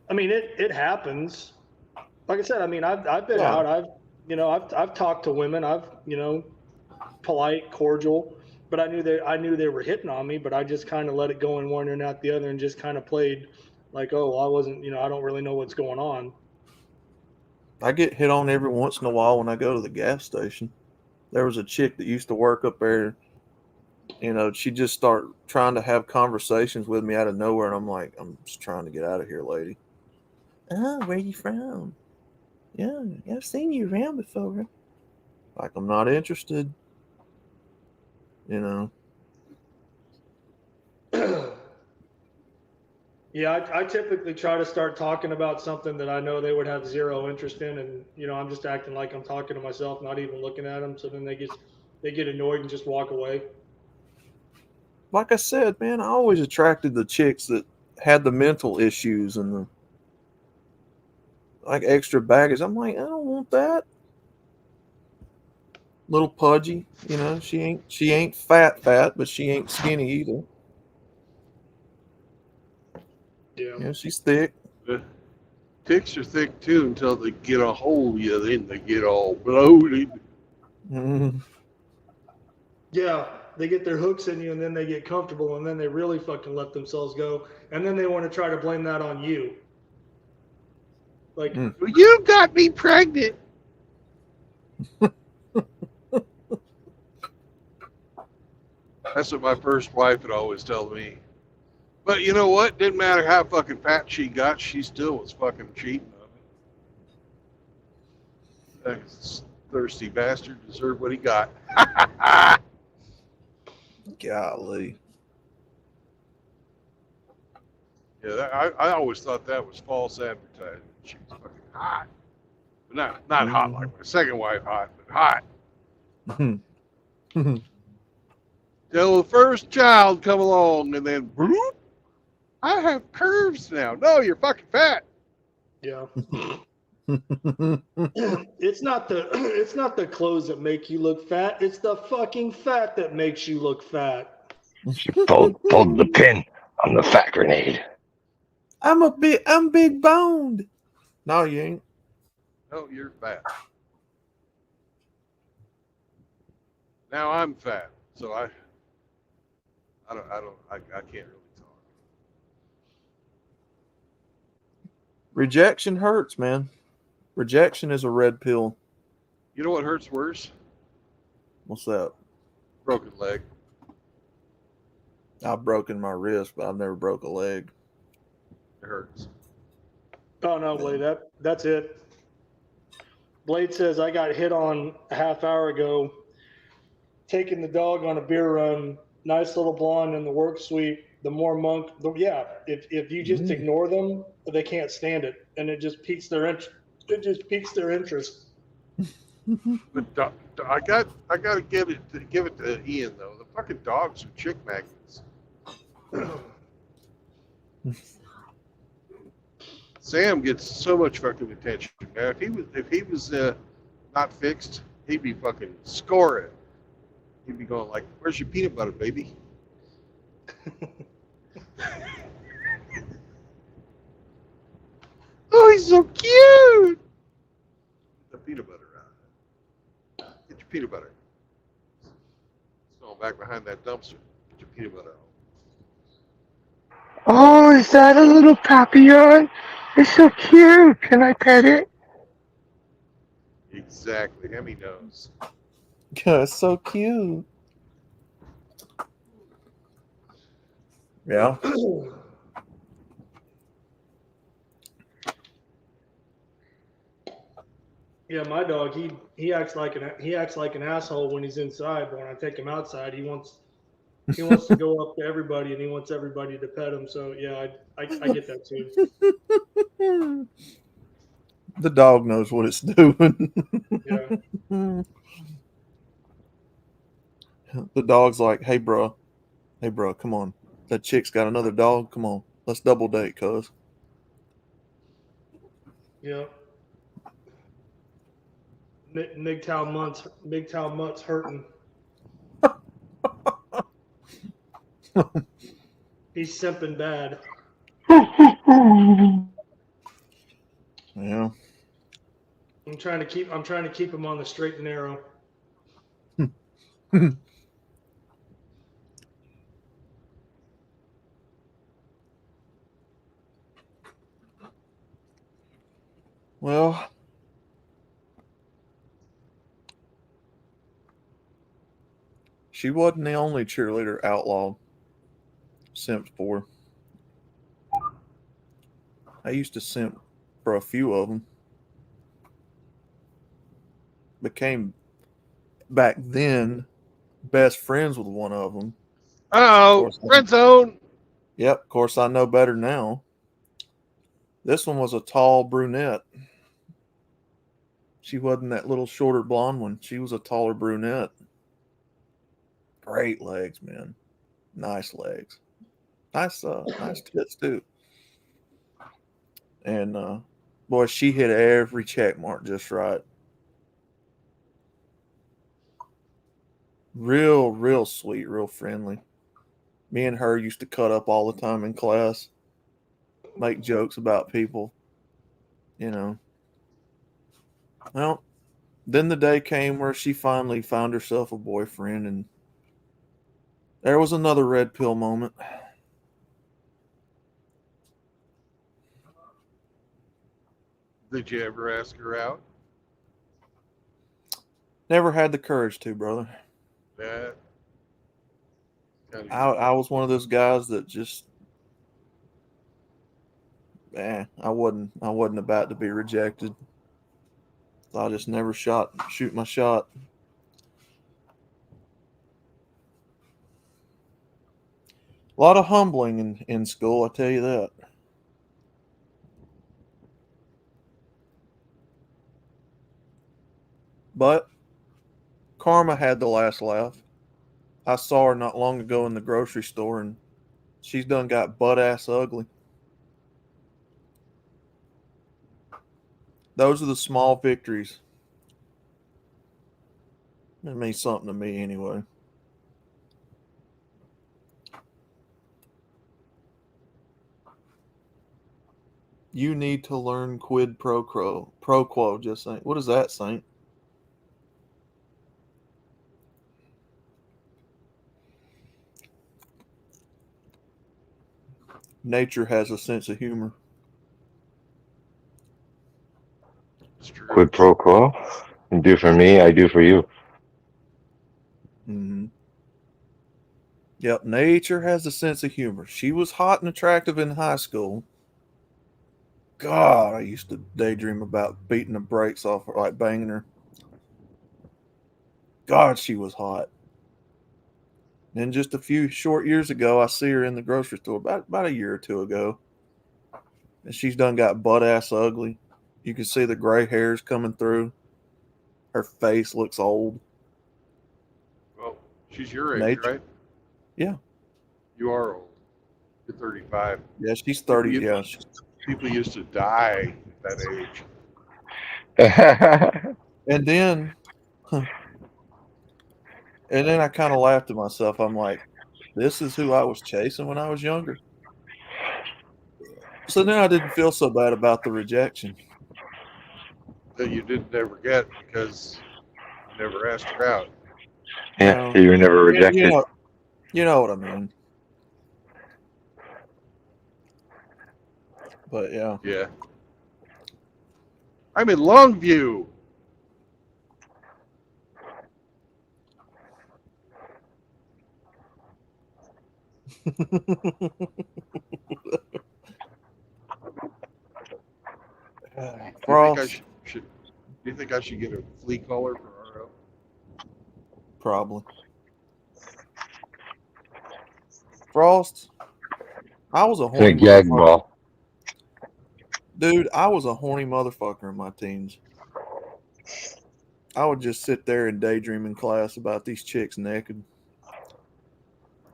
I mean, it happens. Like I said, I mean, I've been out. I've talked to women. I've, polite, cordial, but I knew they were hitting on me, but I just kind of let it go in one and out the other and just kind of played like, oh, well, I wasn't, I don't really know what's going on. I get hit on every once in a while when I go to the gas station. There was a chick that used to work up there. She'd just start trying to have conversations with me out of nowhere, and I'm like, I'm just trying to get out of here, lady. Oh, where you from? Yeah, I've seen you around before. Like, I'm not interested. Yeah, I typically try to start talking about something that I know they would have zero interest in, and I'm just acting like I'm talking to myself, not even looking at them. So then they get annoyed and just walk away. Like I said, man, I always attracted the chicks that had the mental issues and the extra baggage. I'm like, I don't want that. Little pudgy, she ain't fat, but she ain't skinny either. Yeah, she's thick. Ticks are thick too until they get a hold of you. Then they get all bloated. Mm-hmm. Yeah, they get their hooks in you and then they get comfortable and then they really fucking let themselves go. And then they want to try to blame that on you. Like, well, you got me pregnant. That's what my first wife would always tell me. But you know what? Didn't matter how fucking fat she got, she still was fucking cheating on me. That thirsty bastard deserved what he got. Golly. Yeah, I always thought that was false advertising. She was fucking hot. But not hot like my second wife hot, but hot. Till the first child come along and then bloop, I have curves now. No, you're fucking fat. Yeah. It's not the clothes that make you look fat. It's the fucking fat that makes you look fat. Pulled the pin on the fat grenade. I'm big boned. No, you ain't. No, you're fat. Now I'm fat, so I can't really talk. Rejection hurts, man. Rejection is a red pill. You know what hurts worse? What's that? Broken leg. I've broken my wrist, but I've never broke a leg. It hurts. Oh no, Blade, that's it. Blade says I got hit on a half hour ago, taking the dog on a beer run. Nice little blonde in the work suite. The more monk, if you just ignore them, they can't stand it, and it just piques their interest. It just piques their interest. But I got to give it to Ian though. The fucking dogs are chick magnets. Sam gets so much fucking attention. Now, if he was not fixed, he'd be fucking scoring. He'd be going like, "Where's your peanut butter, baby?" Oh, he's so cute. Get the peanut butter out. Get your peanut butter. It's going back behind that dumpster. Get your peanut butter out. Oh, is that a little papillon? It's so cute. Can I pet it? Exactly. Hemmy knows. Yeah, it's so cute. Yeah. Yeah, my dog, he acts like an asshole when he's inside, but when I take him outside, he wants to go up to everybody and he wants everybody to pet him. So yeah, I get that too. The dog knows what it's doing. Yeah. The dog's like, hey bro, come on. That chick's got another dog. Come on, let's double date, cuz. Yeah. MGTOW Mutt's hurting. He's simping bad. Yeah. I'm trying to keep him on the straight and narrow. Well, she wasn't the only cheerleader Outlaw simped for. I used to simp for a few of them. Became, back then, best friends with one of them. Oh, friend zone. Yep, of course I know better now. This one was a tall brunette. She wasn't that little shorter blonde one. She was a taller brunette. Great legs, man. Nice legs. Nice tits too. And boy, she hit every check mark just right. Real sweet, real friendly. Me and her used to cut up all the time in class, make jokes about people, you know. Well, then the day came where she finally found herself a boyfriend, and there was another red pill moment. Did you ever ask her out? Never had the courage to, brother. That. I was one of those guys that just, I wasn't about to be rejected. So I just never shoot my shot. A lot of humbling in school, I tell you that. But karma had the last laugh. I saw her not long ago in the grocery store, and she's done got butt ass ugly. Those are the small victories. It means something to me anyway. You need to learn quid pro quo, just saying. What is that, Saint? Nature has a sense of humor. Quid pro quo. You do for me, I do for you. Mm-hmm. Yep, nature has a sense of humor. She was hot and attractive in high school. God, I used to daydream about beating the brakes off her, like banging her. God, she was hot. Then just a few short years ago, I see her in the grocery store, about a year or two ago. And she's done got butt ass ugly. You can see the gray hairs coming through. Her face looks old. Well, she's your age, Nature. right? Yeah. You are old. You're 35. Yeah, she's 30. People used to die at that age. And then And then I kind of laughed at myself. I'm like, this is who I was chasing when I was younger. So then I didn't feel so bad about the rejection. That you didn't ever get because you never asked her out. Yeah, No. so you were never You rejected. know what I mean. But yeah. Yeah. I'm in Longview. Frost, Do you think I should get a flea collar for RO? probably. Frost, I was a horny Think gag motherfucker. ball. Dude, I was a horny motherfucker in my teens. I would just sit there and daydream in class about these chicks naked.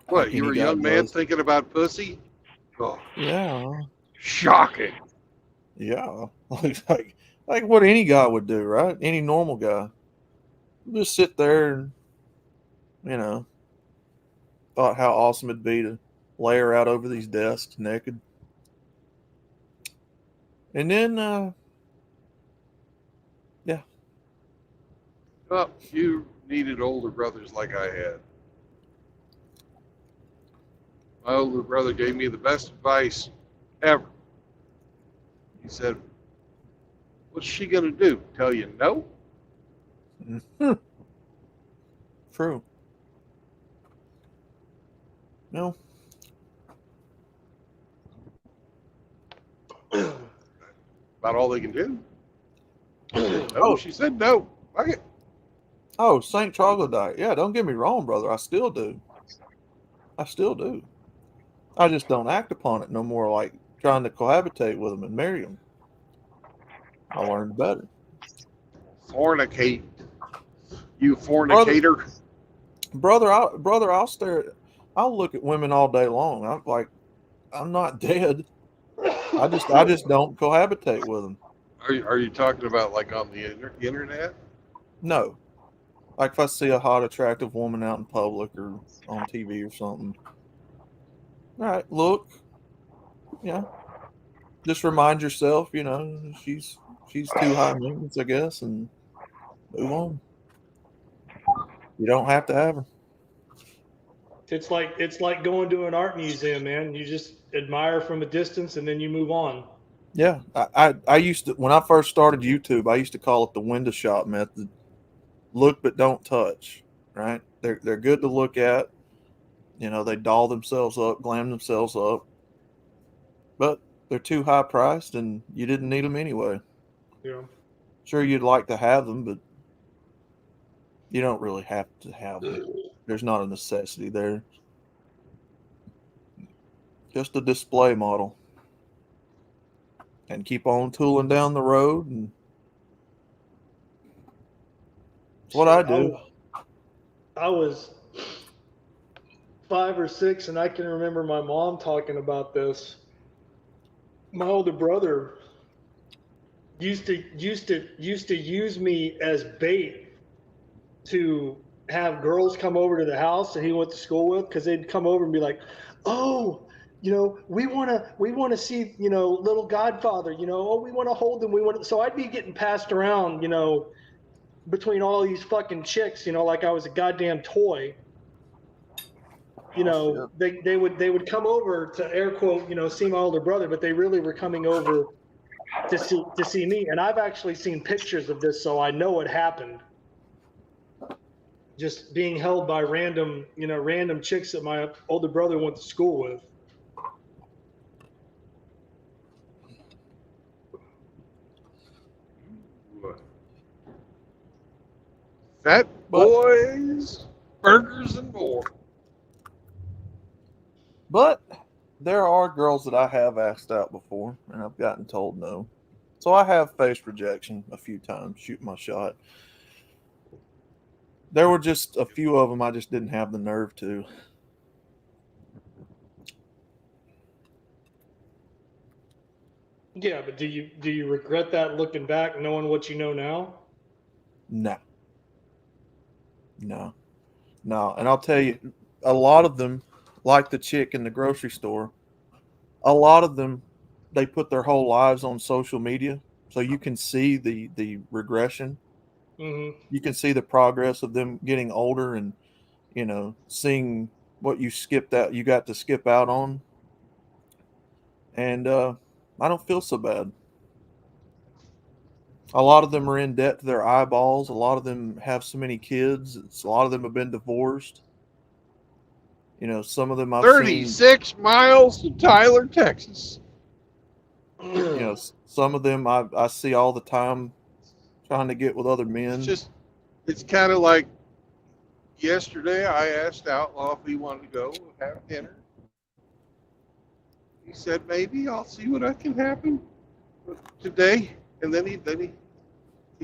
What, Like you any were a guy young man does. thinking about pussy? Oh, Yeah. shocking. Yeah. Like what any guy would do, right? Any normal guy. Just sit there and, you know, thought how awesome it'd be to lay her out over these desks naked. And then, yeah. Well, you needed older brothers like I had. My older brother gave me the best advice ever. He said, what's she going to do? Tell you no? True. No. About all they can do. No, Oh. she said no. Fuck it. Oh, St. Troglodyte. Yeah, don't get me wrong, brother. I still do. I still do. I just don't act upon it no more like trying to cohabitate with them and marry them. I learned better. Fornicate. You fornicator. Brother, I'll I'll look at women all day long. I'm not dead. I just don't cohabitate with them. Are you talking about like on the internet? No. Like if I see a hot, attractive woman out in public or on TV or something. All right, look. Yeah. Just remind yourself, you know, she's too high maintenance, I guess, and move on. You don't have to have her. It's like going to an art museum, man. You just admire from a distance and then you move on. Yeah, I used to, when I first started YouTube, I used to call it the window shop method. Look but don't touch. Right? They're good to look at. You know, they doll themselves up, glam themselves up, but they're too high priced, and you didn't need them anyway. Yeah. Sure, you'd like to have them, but you don't really have to have them. There's not a necessity there. Just a display model. And keep on tooling down the road, and that's what I do. I was 5 or 6, and I can remember my mom talking about this. My older brother used to use me as bait to have girls come over to the house that he went to school with, because they'd come over and be like, "Oh, you know, we want to see, you know, little Godfather, you know, oh, we want to hold him, we want." So I'd be getting passed around, you know, between all these fucking chicks, you know, like I was a goddamn toy. You know, they would come over to, air quote, you know, see my older brother, but they really were coming over to see me. And I've actually seen pictures of this, so I know it happened. Just being held by random chicks that my older brother went to school with. Fat boys, burgers, and more. But there are girls that I have asked out before, and I've gotten told no. So I have faced rejection a few times, shooting my shot. There were just a few of them I just didn't have the nerve to. Yeah, but do you regret that looking back, knowing what you know now? No. No, no. And I'll tell you, a lot of them, like the chick in the grocery store, a lot of them, they put their whole lives on social media, so you can see the regression. Mm-hmm. You can see the progress of them getting older, and seeing what you got to skip out on, and I don't feel so bad. A lot of them are in debt to their eyeballs. A lot of them have so many kids. A lot of them have been divorced. Some of them I've seen. 36 miles to Tyler, Texas. Some of them I see all the time trying to get with other men. It's kind of like yesterday. I asked Outlaw if he wanted to go have dinner. He said maybe. I'll see what can happen today. And then he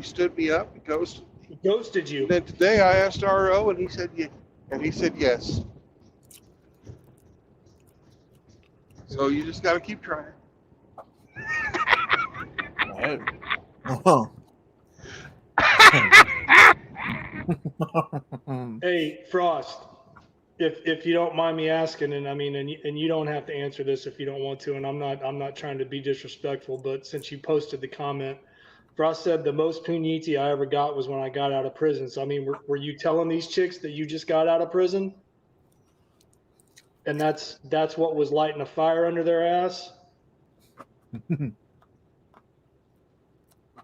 stood me up. He ghosted me. He ghosted you. And then today I asked RO, and he said yeah, and he said yes. So you just got to keep trying. Hey, Frost, if you don't mind me asking, and I mean, and you don't have to answer this if you don't want to, and I'm not trying to be disrespectful, but since you posted the comment, Frost said the most puniti I ever got was when I got out of prison. So I mean, were you telling these chicks that you just got out of prison, and that's what was lighting a fire under their ass?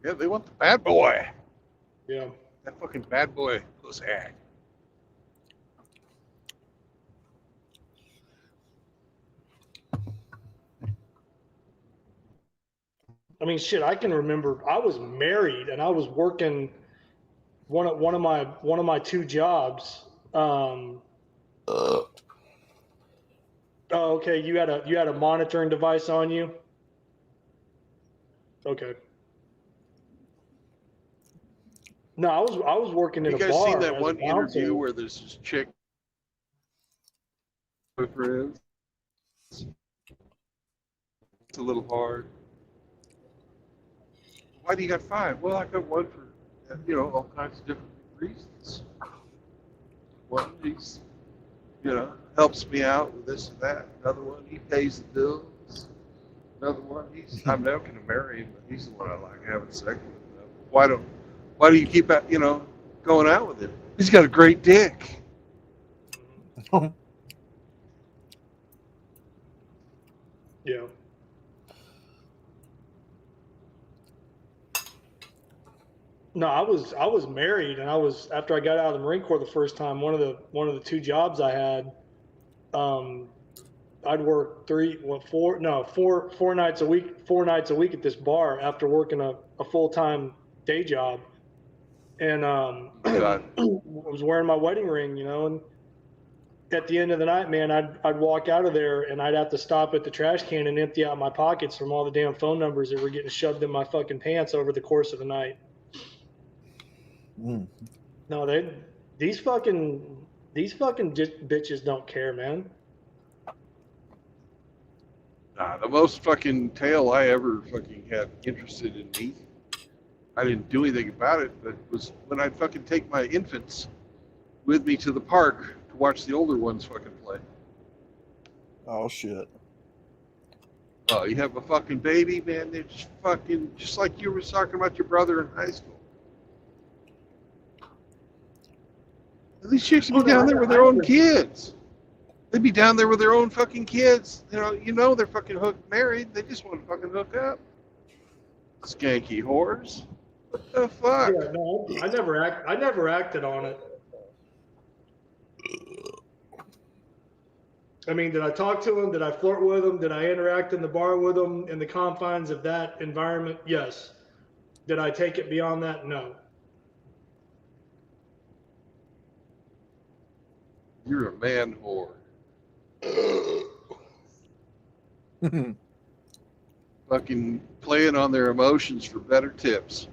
Yeah, they want the bad boy. Yeah. That fucking bad boy pussy. I mean, shit, I can remember I was married and I was working one of my two jobs. Oh, okay. You had a monitoring device on you. Okay. No, I was working in a bar. You guys seen that as a one bouncer. interview where there's this chick boyfriend? It's a little hard. Why do you got 5? Well, I got one for all kinds of different reasons. One, he's helps me out with this and that. Another one, he pays the bills. Another one, I'm never going to marry him, but he's the one I like having sex with. Why do you keep going out with him? He's got a great dick. Yeah. No, I was married, and after I got out of the Marine Corps the first time. One of the two jobs I had, I'd work four nights a week at this bar after working a full-time day job, and I was wearing my wedding ring, and at the end of the night, man, I'd walk out of there and I'd have to stop at the trash can and empty out my pockets from all the damn phone numbers that were getting shoved in my fucking pants over the course of the night. No, these fucking bitches don't care, man. Nah, the most fucking tale I ever fucking had interested in me, I didn't do anything about it, but it was when I'd fucking take my infants with me to the park to watch the older ones fucking play. Oh, shit. Oh, you have a fucking baby, man, they're just like you were talking about your brother in high school. These chicks would be down there with their own kids. They'd be down there with their own fucking kids. They're fucking married. They just want to fucking hook up. Skanky whores. What the fuck? Yeah, no, I never acted on it. I mean, did I talk to them? Did I flirt with them? Did I interact in the bar with them in the confines of that environment? Yes. Did I take it beyond that? No. You're a man whore. Fucking playing on their emotions for better tips.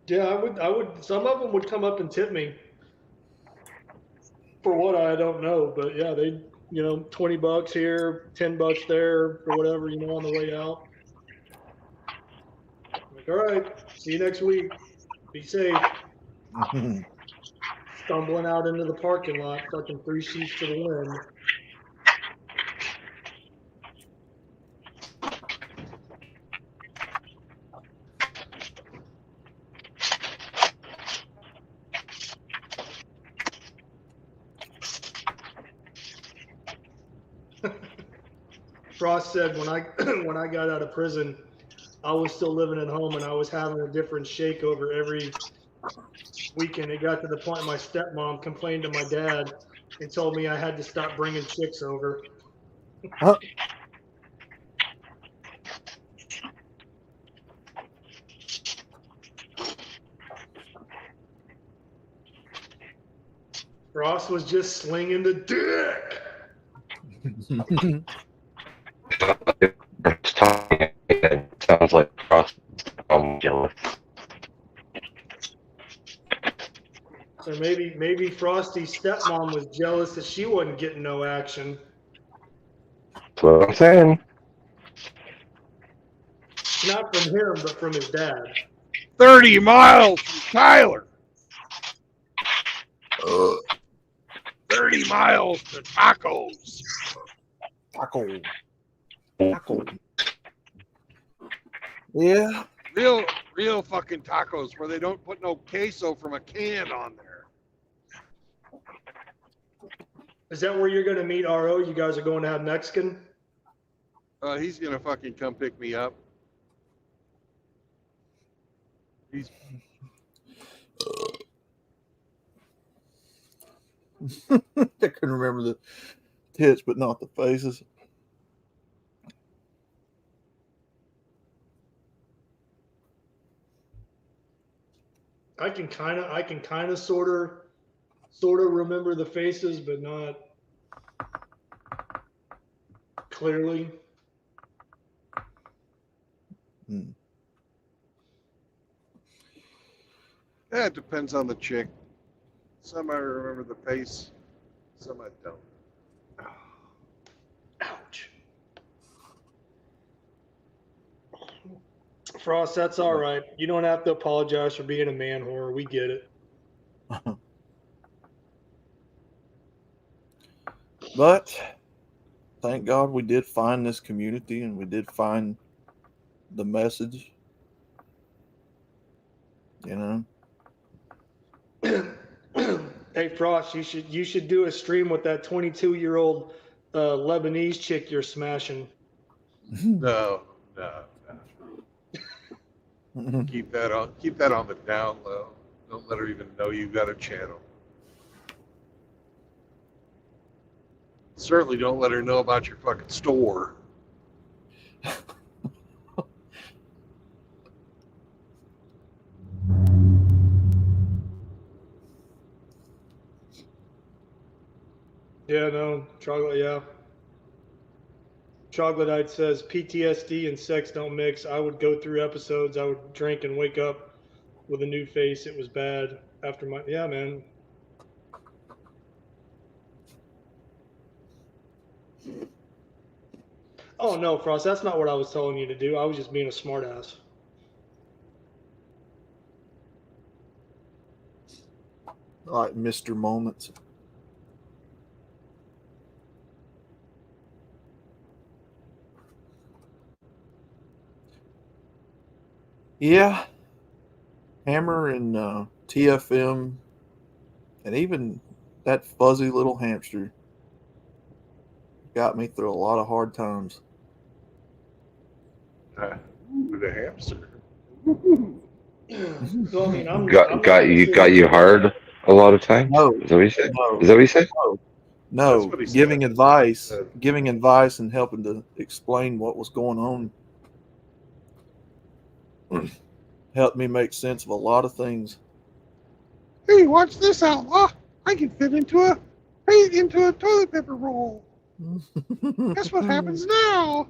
Yeah, I would. Some of them would come up and tip me. For what, I don't know, but yeah, they, $20 here, $10 there, or whatever, on the way out. Like, all right, see you next week. Be safe. Stumbling out into the parking lot, fucking 3 sheets to the wind. Frost said when I when I got out of prison, I was still living at home and I was having a different shake over every weekend. It got to the point my stepmom complained to my dad and told me I had to stop bringing chicks over. Huh? Frost was just slinging the dick. It's talking. It sounds like Frost. I'm jealous. So maybe Frosty's stepmom was jealous that she wasn't getting no action. That's what I'm saying. Not from him, but from his dad. 30 miles from Tyler. 30 miles to tacos. Taco. Yeah. Real fucking tacos where they don't put no queso from a can on there. Is that where you're going to meet RO? You guys are going to have Mexican? He's gonna fucking come pick me up. He's I can remember the tits, but not the faces. I can kind of sort of remember the faces, but not clearly. Yeah, it depends on the chick. Some I remember the face, some I don't. Ouch. Frost, that's all right. You don't have to apologize for being a man whore. We get it. But thank God we did find this community and we did find the message. You know. Hey Frost, you should do a stream with that 22-year-old Lebanese chick you're smashing. No. Keep that on the down low. Don't let her even know you got a channel. Certainly don't let her know about your fucking store. Yeah, no, chocolate, yeah. Troglodyte says PTSD and sex don't mix. I would go through episodes. I would drink and wake up with a new face. It was bad after my, yeah, man. Oh no, Frost, that's not what I was telling you to do. I was just being a smartass. Like Mr. Moments. Yeah. Hammer and TFM and even that fuzzy little hamster got me through a lot of hard times. With a hamster. So, I mean, I'm Got you hard a lot of times. No. Is that what you said? No. Is that what you said? No, That's what he giving said. advice and helping to explain what was going on helped me make sense of a lot of things. Hey, watch this outlaw. I can fit into a toilet paper roll. Guess what happens now?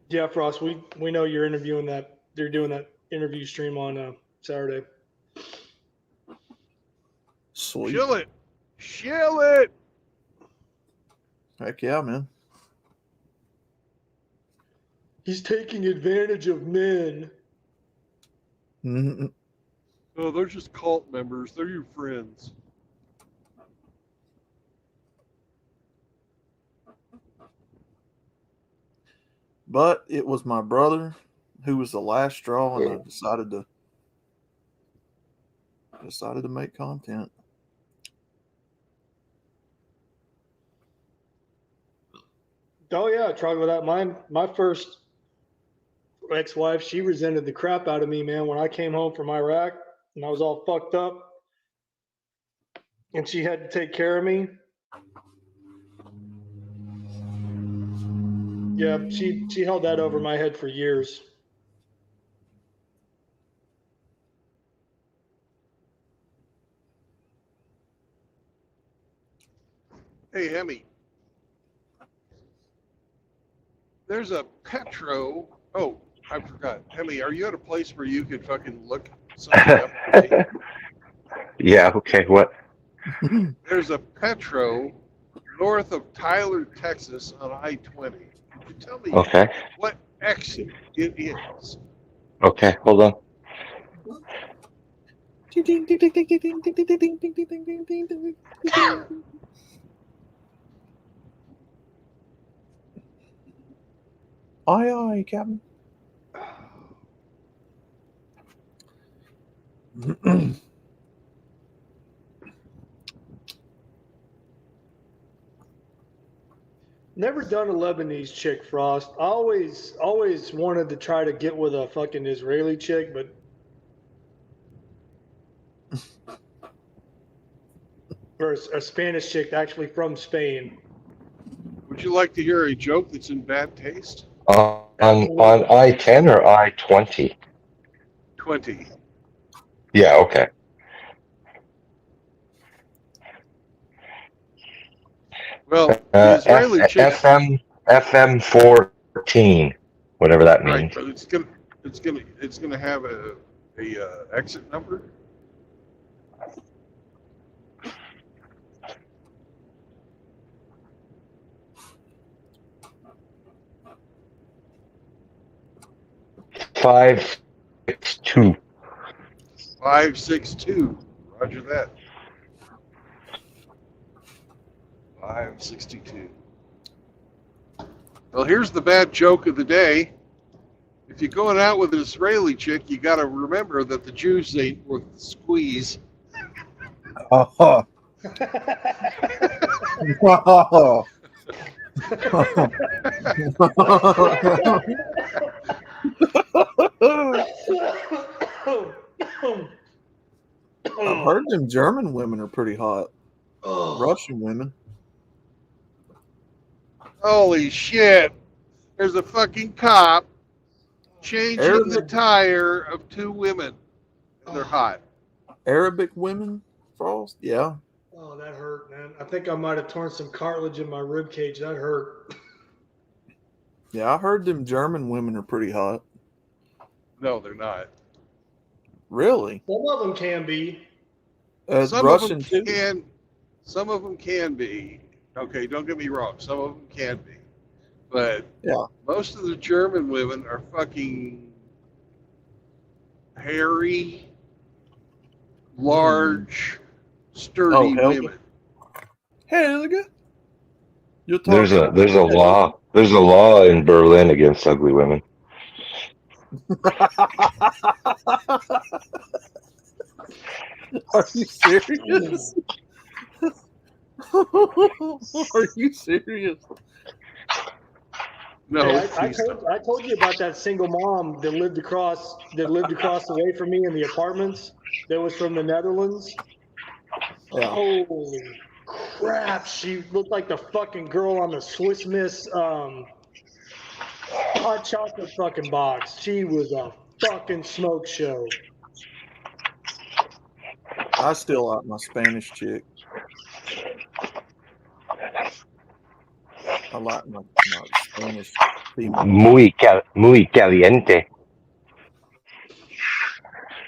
Yeah, Frost, we know you're interviewing that. They're doing that interview stream on Saturday. Sweet. Shill it. Heck yeah, man. He's taking advantage of men. Mhm. Oh, they're just cult members. They're your friends. But it was my brother who was the last straw, and I decided to make content. Oh yeah, talk about that. My first ex-wife, she resented the crap out of me, man, when I came home from Iraq and I was all fucked up, and she had to take care of me. Yeah, she held that over my head for years. Hey, Hemi. There's a Petro. Oh, I forgot. Hemi, are you at a place where you could fucking look something up for me? Yeah. Okay. What? There's a Petro north of Tyler, Texas on I-20. Could you tell me Okay. what exit it is? Okay. Hold on. Aye, aye, Captain. Never done a Lebanese chick, Frost. I always wanted to try to get with a fucking Israeli chick, but or a Spanish chick actually from Spain. Would you like to hear a joke that's in bad taste? On I-10 or I-20? 20. Yeah. Okay. Well, the Israeli chick. FM 14, whatever that Right, means. but it's gonna have a exit number. Five 6-2. 562. Roger that. 562. Well, here's the bad joke of the day. If you're going out with an Israeli chick, you got to remember that the Jews ain't worth the squeeze. Oh. I've heard them German women are pretty hot. Russian women. Holy shit. There's a fucking cop changing the tire of two women. And they're hot. Arabic women, Frost? Yeah. Oh, that hurt, man. I think I might have torn some cartilage in my rib cage. That hurt. Yeah, I heard them German women are pretty hot. No, they're not. Really? Some of them can be. Some Russian of them too? can. Some of them can be. Okay, don't get me wrong. Some of them can be. But yeah, most of the German women are fucking hairy, large, sturdy women. Helga. There's a law in Berlin against ugly women. Are you serious? Are you serious? No, hey, I told you about that single mom that lived across the way from me in the apartments. That was from the Netherlands. Yeah. Holy crap! She looked like the fucking girl on the Swiss Miss hot chocolate fucking box. She was a fucking smoke show. I still like my Spanish chick. I like my Spanish female. Muy caliente.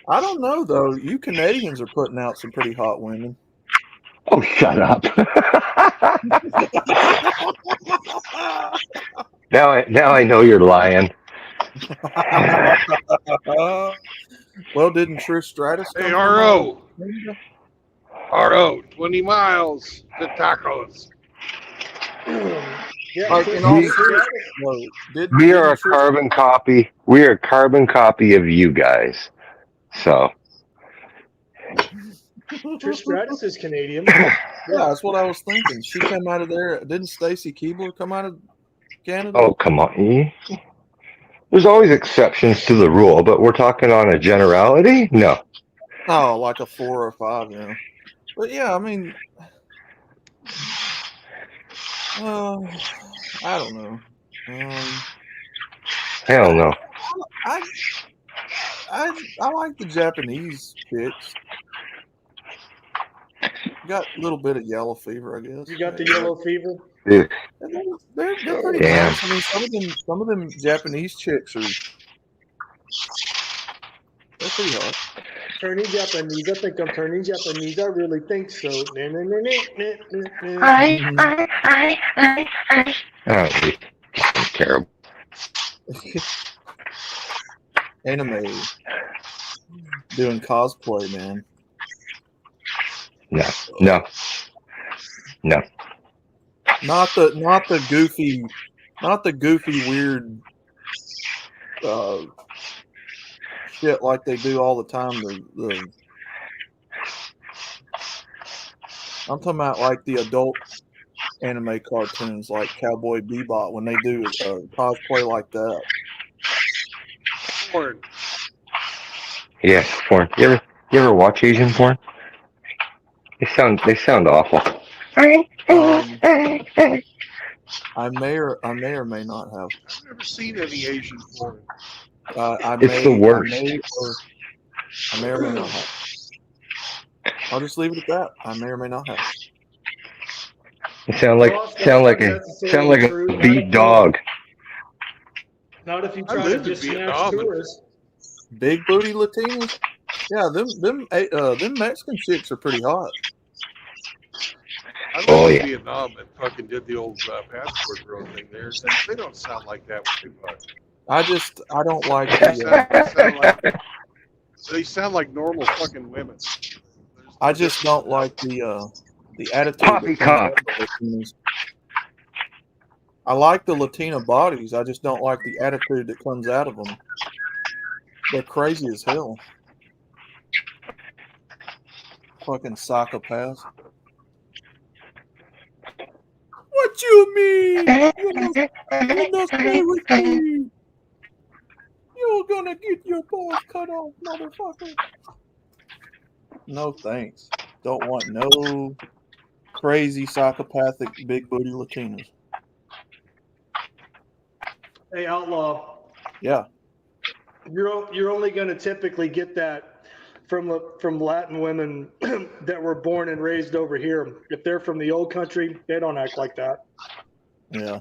I don't know though. You Canadians are putting out some pretty hot women. Oh, shut up! Now I know you're lying. Well, didn't Trish Stratus come Hey, from RO. Canada? RO, 20 miles to tacos. Yeah, Like Trish, in all We Trish seriousness, Stratus. though, we are didn't a Trish? carbon copy. We are a carbon copy of you guys. So Trish Stratus is Canadian. Yeah, that's what I was thinking. She came out of there. Didn't Stacy Keebler come out of Canada? oh come on. There's always exceptions to the rule, but we're talking on a generality? No. Oh, like a 4 or 5, yeah. But yeah, I mean, I don't know. Hell no. I like the Japanese chicks. Got a little bit of yellow fever, I guess. You got the yellow fever. Dude, They're pretty damn. nice. I mean, some of them Japanese chicks are they're pretty hot. Turning Japanese. I think I'm turning Japanese. I really think so. Nah, nah, nah, nah, nah, nah. Oh, terrible. Anime doing cosplay, man. No. Not the goofy weird shit like they do all the time. I'm talking about like the adult anime cartoons like Cowboy Bebop when they do cosplay like that. Porn. Yes, porn. You ever watch Asian porn? They sound awful. I may or may not have. I've never seen any Asian porn. It's the worst. I may or may not have. I'll just leave it at that. I may or may not have. You sound like a beat dog. Not if you I try to lived in just smash Vietnam. tourists. Big booty Latinas. Yeah, them Mexican chicks are pretty hot. I lived Oh, in yeah. Vietnam and fucking did the old passport girl thing there. They don't sound like that when they fuck. I don't like They sound like normal fucking women. I just don't like the attitude. Poppycock. I like the Latina bodies. I just don't like the attitude that comes out of them. They're crazy as hell. Fucking psychopaths. What you mean? You must stay with me. You're gonna get your balls cut off, motherfucker. No thanks. Don't want no crazy psychopathic big booty Latinas. Hey, Outlaw. Yeah. You're only going to typically get that from Latin women that were born and raised over here. If they're from the old country, they don't act like that. Yeah.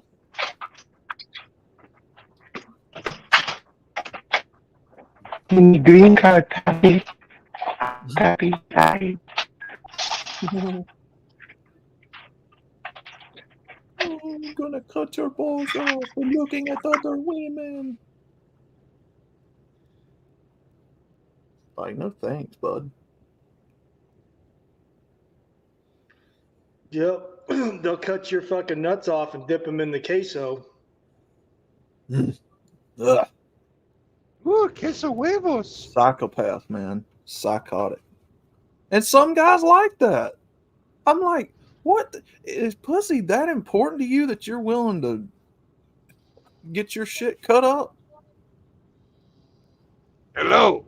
Green card copy. Copy. I'm gonna cut your balls off for looking at other women. Like, no thanks, bud. Yep. They'll cut your fucking nuts off and dip them in the queso. Ugh. Ooh, queso huevos. Psychopath, man. Psychotic. And some guys like that. I'm like, what? Is pussy that important to you that you're willing to get your shit cut up? Hello.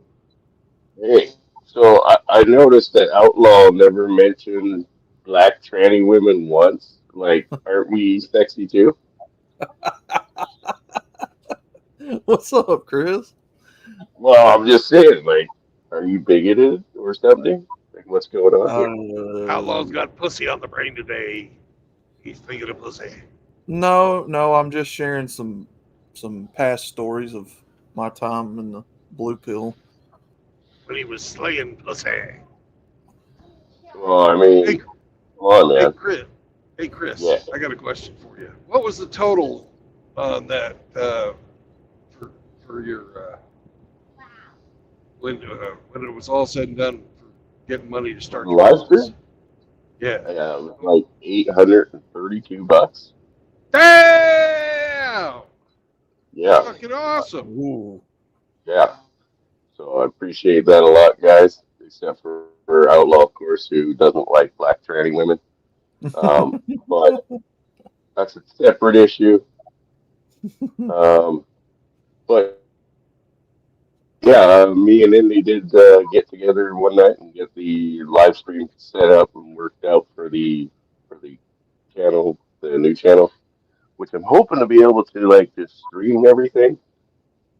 Hey, so I noticed that Outlaw never mentioned black tranny women once. Like, aren't we sexy too? What's up, Chris? Well, I'm just saying, like, are you bigoted or something? Like, what's going on here? Outlaw's got pussy on the brain today. He's thinking of pussy. No, I'm just sharing some past stories of my time in the blue pill. When he was slaying pussy. Well, I mean, Hey, come on, man. Hey, Chris. Yeah. I got a question for you. What was the total on that for your when it was all said and done, for getting money to For start the the live business. stream, Yeah. yeah, it was like $832. Damn! Yeah, Fucking awesome. Ooh. yeah. So I appreciate that a lot, guys. Except for Outlaw, of course, who doesn't like black tranny women. But that's a separate issue. Um, but yeah, me and Indy did get together one night and get the live stream set up and worked out for the channel, the new channel, which I'm hoping to be able to like just stream everything.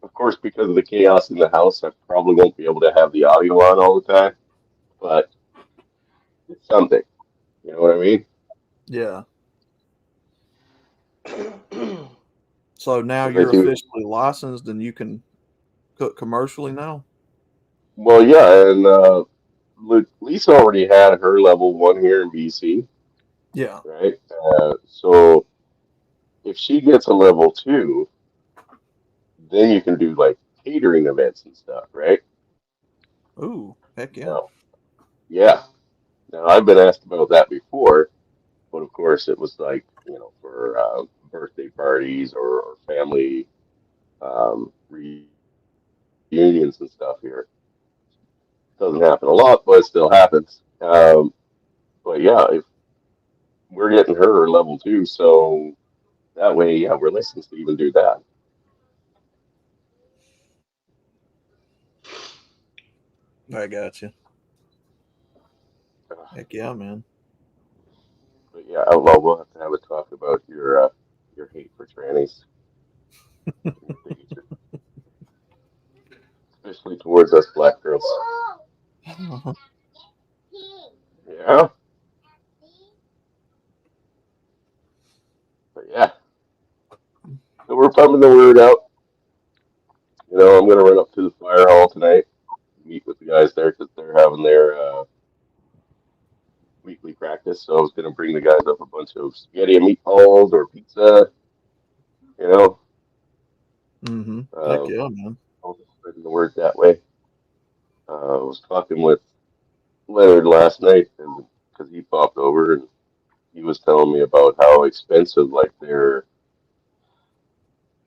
Of course, because of the chaos in the house, I probably won't be able to have the audio on all the time, but it's something. You know what I mean? Yeah. So now 'Cause I you're do. officially licensed and you can cook commercially now? Well, yeah, and Lisa already had her level one here in BC, Yeah. right? So if she gets a level two, then you can do like catering events and stuff, right? Ooh, heck yeah. Now, yeah. Now I've been asked about that before, but of course it was like for birthday parties or family reunions and stuff here. Doesn't happen a lot, but it still happens. But yeah, if we're getting her level two, so that way, yeah, we're licensed to even do that. I got you. Heck yeah, man. But yeah, Outlaw, we'll have to have a talk about your hate for trannies, your bigotry, especially towards us black girls. Yeah, but yeah, so we're pumping the word out. I'm gonna run up to the fire hall tonight, meet with the guys there because they're having their weekly practice. So I was gonna bring the guys up a bunch of spaghetti and meatballs or pizza. You know, Mm-hmm. Heck yeah, man. I'll just spreading the word that way. I was talking with Leonard last night, and because he popped over and he was telling me about how expensive like their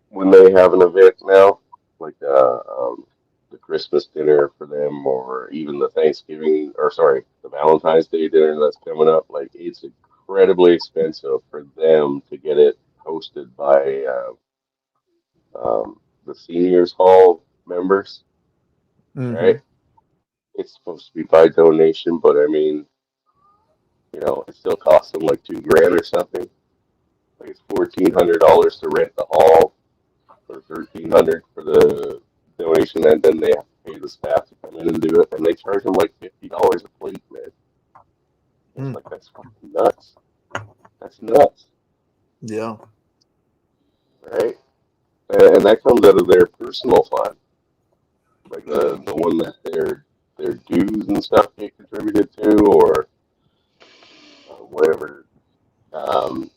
when they have an event now, like the Christmas dinner for them, or even the Thanksgiving, or sorry, the Valentine's Day dinner that's coming up. Like it's incredibly expensive for them to get it hosted by the seniors hall members, Mm-hmm. right? It's supposed to be by donation, but I mean, it still costs them like 2 grand or something. Like it's $1,400 to rent the hall, or 1,300 for the donation, and then they have to pay the staff to come in and do it, and they charge them like $50 a plate, man. It's like that's fucking nuts. That's nuts, Yeah. right? And that comes out of their personal fund, like the one that their dues and stuff get contributed to, or whatever. Um,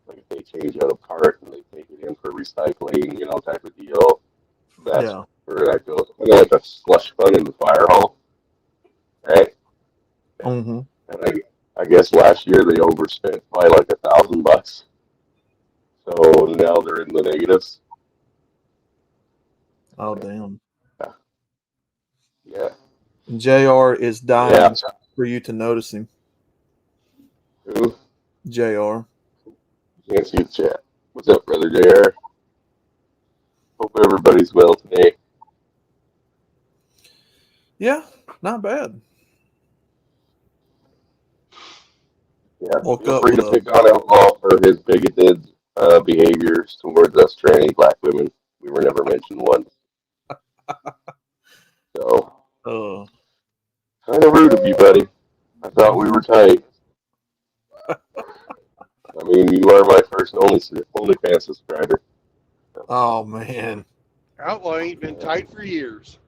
like if they change out a part and they take it in for recycling, type of deal. That's Yeah. where that goes. And like a slush fund in the fire hall, right? Mm-hmm. And I guess last year they overspent by like $1,000. So now they're in the negatives. Oh damn. Yeah. Yeah. JR is dying Yeah. for you to notice him. Who? JR. Can't see the chat. What's up, brother JR? Hope everybody's well today. Yeah, not bad. Yeah. Woke Feel up free with to pick on Outlaw for his bigoted behaviors towards us tranny black women. We were never mentioned once. So kind of rude of you, buddy. I thought we were tight. I mean, you are my first OnlyFans subscriber. Oh man. Outlaw ain't been tight for years.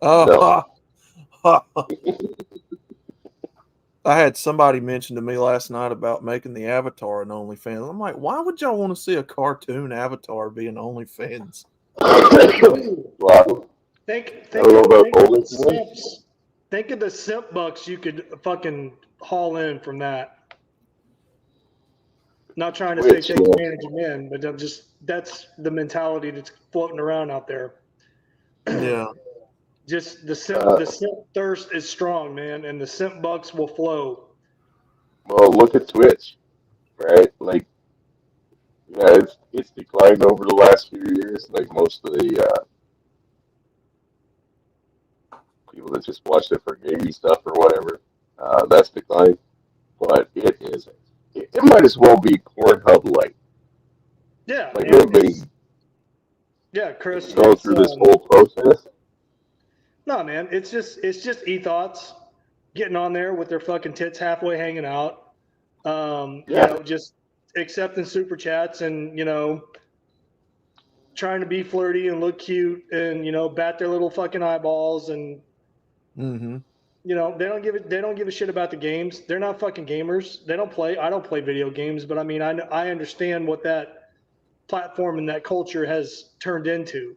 Oh. No. I had somebody mention to me last night about making the Avatar an OnlyFans. I'm like, why would y'all want to see a cartoon Avatar be an OnlyFans? Well, Think I don't know about think of the OnlyFans. simps. Think of the simp bucks you could fucking haul in from that. Not trying to say Twitch, take man. advantage of men, but that's the mentality that's floating around out there. Yeah. Just the Uh, simp thirst is strong, man, and the simp bucks will flow. well, look at Twitch, right? Like, yeah, it's declined over the last few years. Like most of the people that just watch it for gaming stuff or whatever, that's declined. But it might as well be Pornhub Lite. Yeah, Like they've been Chris, going it's through this whole process. no, man, it's just e-thoughts getting on there with their fucking tits halfway hanging out. Yeah, Just accepting super chats and trying to be flirty and look cute and bat their little fucking eyeballs and Mm-hmm. they don't give a shit about the games. They're not fucking gamers. They don't play. I don't play video games, but I mean I understand what that platform and that culture has turned into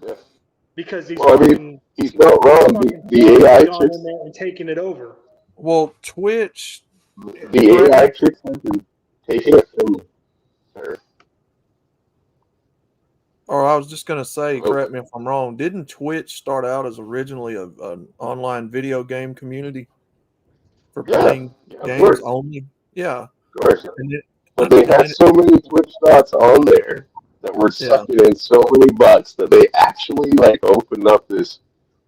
yeah. because these Well, I mean, fucking he's not wrong. The AI have gone in chicks, there and taken it over. Well, Twitch. the AI chicks have been taking it from her. Or I was just gonna say, Well, correct me if I'm wrong. Didn't Twitch start out as originally an online video game community for yeah, playing yeah, of games course, only? Yeah, of course. and it, But they and had then so many Twitch dots on there that were yeah, sucking in so many butts that they actually like opened up this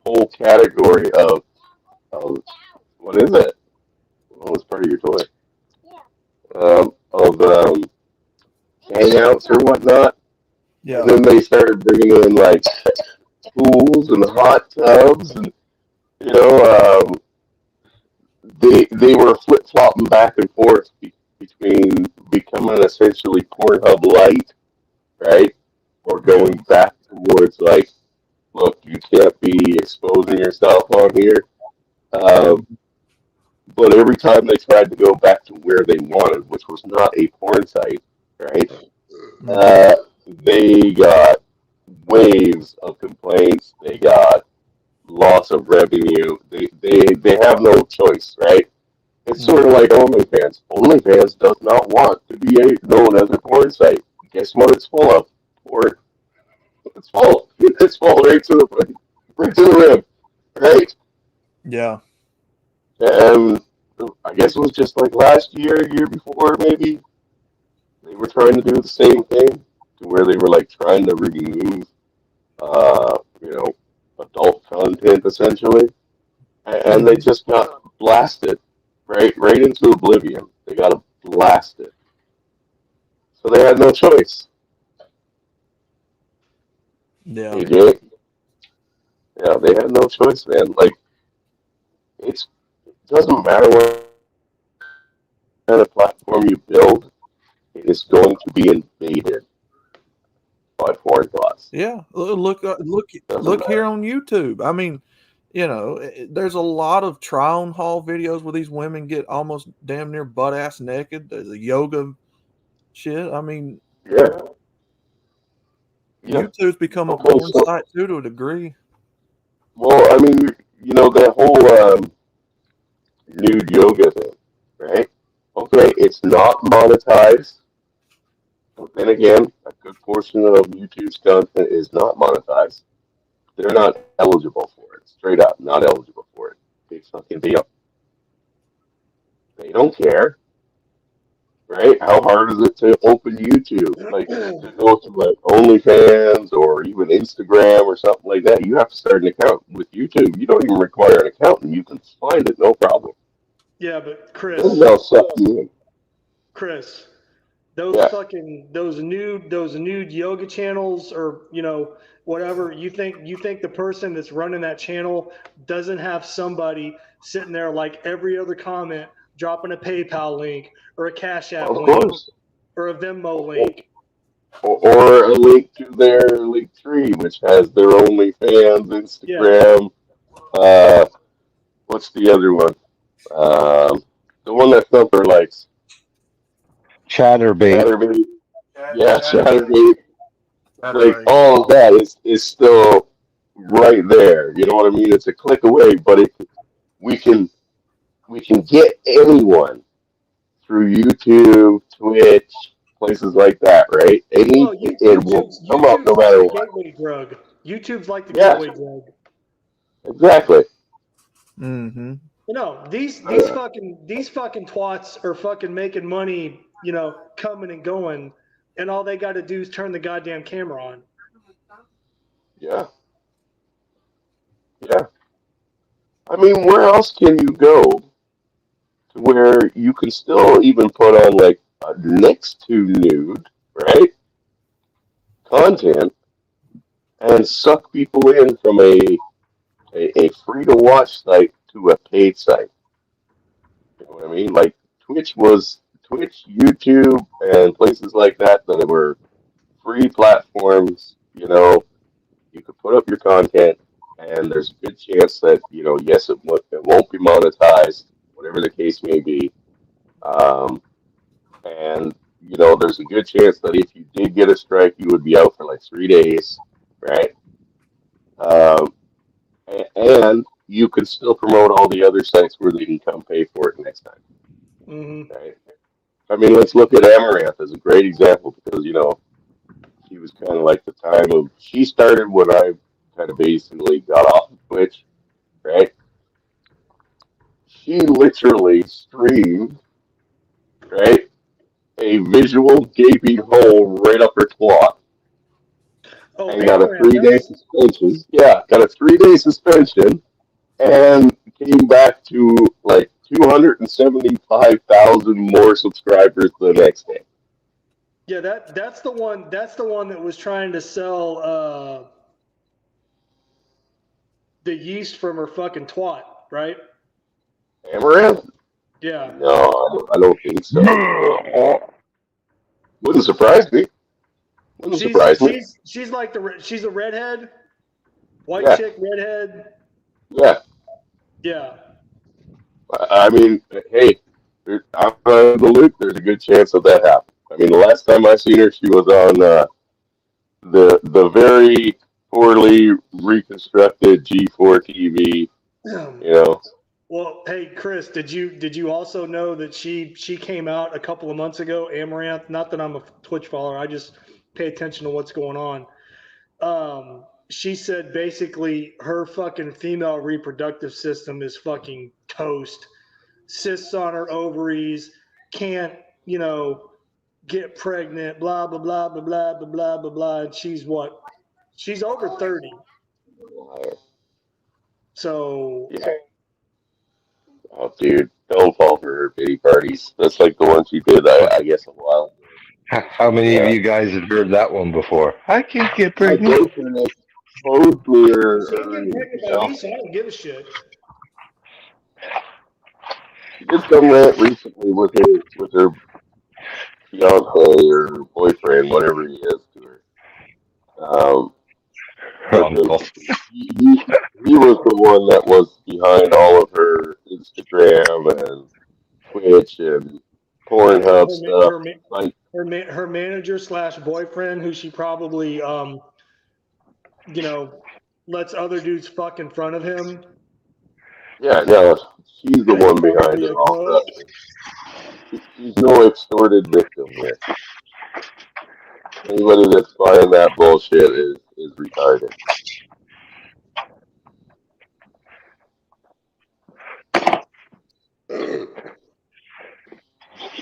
whole category of what is it? Oh, it's part of your toy. Of hangouts or whatnot, and yeah, then they started bringing in like pools and hot tubs, and you know, they were flip flopping back and forth between becoming essentially Pornhub Lite, right, or yeah, going back towards like, look, you can't be exposing yourself on here. Um, mm, but every time they tried to go back to where they wanted, which was not a porn site, right, mm-hmm, uh, they got waves of complaints. They got loss of revenue. They have no choice, right? It's sort of mm-hmm. like OnlyFans. OnlyFans does not want to be known as a porn site. Guess what? It's full of porn. It's full. It's full right to the rim, right? Yeah, And I guess it was just like last year before, maybe they were trying to do the same thing, to where they were like trying to remove, you know, adult content essentially, and they mm-hmm. just got blasted, right into oblivion. They got blasted, so they had no choice. Yeah, AJ, yeah, they had no choice, man. Like it doesn't matter what kind of platform you build, it is going to be invaded by foreign thoughts. yeah. Doesn't Look here matter. on YouTube. I mean, there's a lot of try on haul videos where these women get almost damn near butt ass naked. There's a yoga shit. I mean, Yeah, yeah. YouTube's become a Okay, porn so site too, to a degree. well, I mean, that whole nude yoga thing, right? Okay, it's not monetized. But then again, a good portion of YouTube's content is not monetized. They're not eligible for it. Straight up, not eligible for it. Big fucking deal. They don't care, right? How hard is it to open YouTube? Like to go to like OnlyFans or even Instagram or something like that. You have to start an account with YouTube. You don't even require an account, and you can find it no problem. Yeah, but Then they'll suck you in. Chris, those Yeah. fucking those nude yoga channels or whatever you think the person that's running that channel doesn't have somebody sitting there like every other comment dropping a PayPal link or a Cash App Of link course. or a Venmo link. Or a link to their link tree, which has their OnlyFans, Yeah, Instagram. What's the other one? The one that Thumper likes. Chatterbait. Chatterbait. Yeah, Chatterbait. Like Right. all of that is still right there. You know what I mean? It's a click away, but we can get anyone through YouTube, Twitch, places like that, right? Well, It will come up no YouTube's like matter the what. gateway drug. YouTube's like the Yeah, gateway drug. exactly. Mm-hmm. You know, these fucking twats are fucking making money, coming and going, and all they got to do is turn the goddamn camera on. Yeah, yeah. I mean, where else can you go to where you can still even put on like next to nude, right? Content and suck people in from a free to watch site to a paid site. You know what I mean? Like Twitch, YouTube, and places like that that were free platforms. You could put up your content, and there's a good chance that yes, it won't be monetized, whatever the case may be. Um, and there's a good chance that if you did get a strike, you would be out for like 3 days, right? Um, and you could still promote all the other sites where they can come pay for it next time, Mm-hmm. right? I mean, let's look at Amaranth as a great example because she was kind of like the time of she started when I kind of basically got off of Twitch, right? She literally streamed, right, a visual gaping hole right up her twat Oh, and got a Amaranth, 3 day suspension. Yeah, got a 3 day suspension and came back to like 275,000 more subscribers the next day. yeah, that's the one. That's the one that was trying to sell the yeast from her fucking twat, right? Amaranth? Yeah. No, I don't think so. Wouldn't surprise me. Wouldn't surprise me. She's like she's a redhead, white Yeah. chick, redhead. Yeah. Yeah. I mean, hey, I'm out of the loop. There's a good chance that happened. I mean, the last time I seen her, she was on the very poorly reconstructed G4 TV. Well, hey Chris, did you also know that she came out a couple of months ago, Amaranth? Not that I'm a Twitch follower, I just pay attention to what's going on. She said basically her fucking female reproductive system is fucking toast. Cysts on her ovaries, can't, get pregnant, blah blah blah blah blah blah blah blah blah. And she's what? She's over 30. So yeah. Oh, dude, don't fall for her pity parties. That's like the one she did, I guess, a while ago. How many of you guys have heard that one before? I can't get My pregnant. boyfriend exposed me she ain't getting pregnant by me, so I don't give a shit. She did some rant recently with her fiance or boyfriend, whatever he is, to her. Uncle. He was the one that was behind all of her Instagram and Twitch and Pornhub stuff. Her manager / boyfriend, who she probably lets other dudes fuck in front of him. Yeah, no, she's the one behind it all. She's no extorted victim here. Anybody that's buying that bullshit is retarded.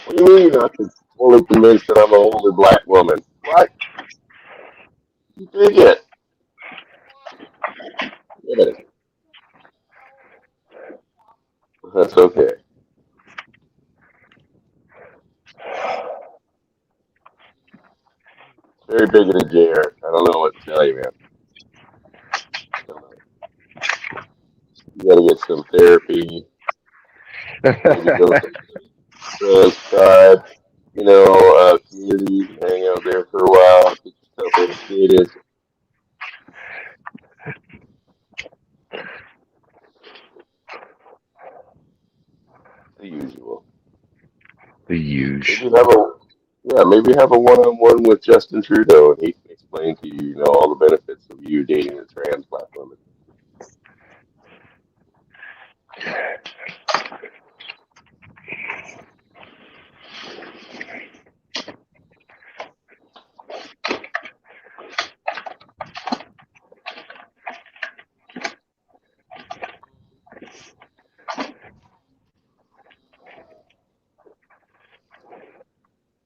What do you mean I can fully convinced that I'm an older black woman? What? You dig it? Yeah. That's okay. Very big in the chair. I don't know what to tell you, man. You gotta get some therapy. Maybe go to the tribe, community, hang out there for a while, get yourself educated. The usual. The usual. Maybe have a one-on-one with Justin Trudeau, and he can explain to you, all the benefits of of you dating a trans black woman.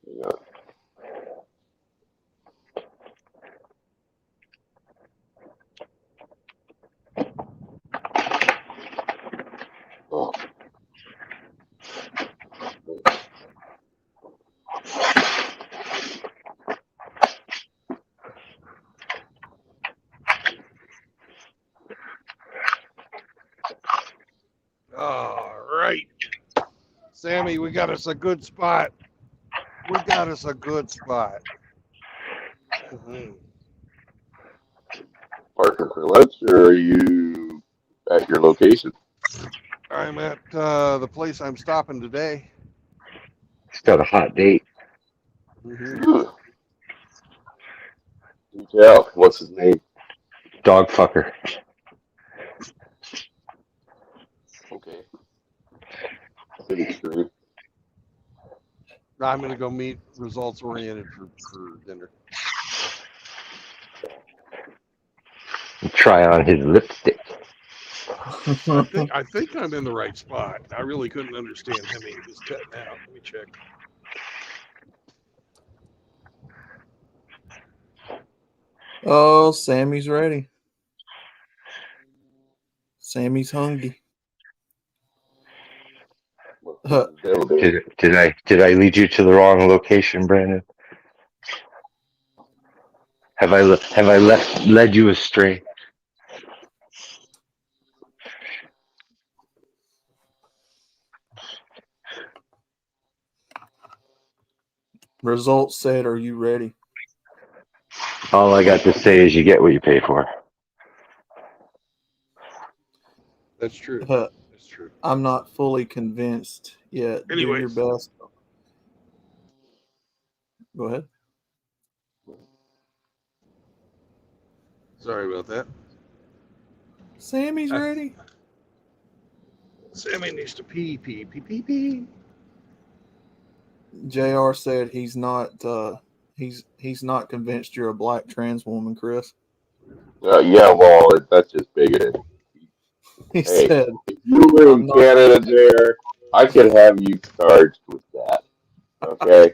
Yeah. Oh. All right. Sammy, we got us a good spot. We got us a good spot. Mhm. Parking for lunch, or are you at your location? I'm at the place I'm stopping today. It's got a hot date. Mhm. Yeah, what's his name? Dog fucker. Okay. Pretty true. I'm going to go meet results oriented for dinner. Try on his lipstick. I think I'm in the right spot. I really couldn't understand him he was cutting out. Let me check. Oh, Sammy's ready. Sammy's hungry. Did I lead you to the wrong location, Brandon? Have I led you astray? Results said, "Are you ready?" All I got to say is you get what you pay for. That's true. That's true. I'm not fully convinced yet. Anyways. Do your best. Go ahead. Sorry about that. Sammy's ready. Sammy needs to pee. JR said he's not he's not convinced you're a black trans woman, Chris. Yeah, well, that's just bigoted. He Hey, said, if you were in Canada there, I could have you charged with that. Okay?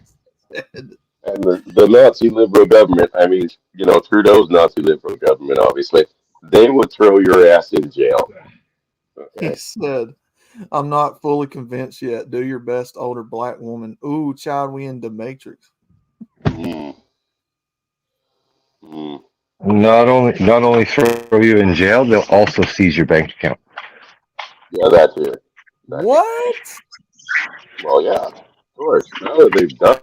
And the Nazi liberal government, I mean, you know, Trudeau's Nazi liberal government, obviously, they would throw your ass in jail. He said, I'm not fully convinced yet. Do your best, older black woman. Ooh, child, we in the Matrix. Not only throw you in jail, they'll also seize your bank account. Yeah, that's it. What? Well, yeah, of course. Now that they've done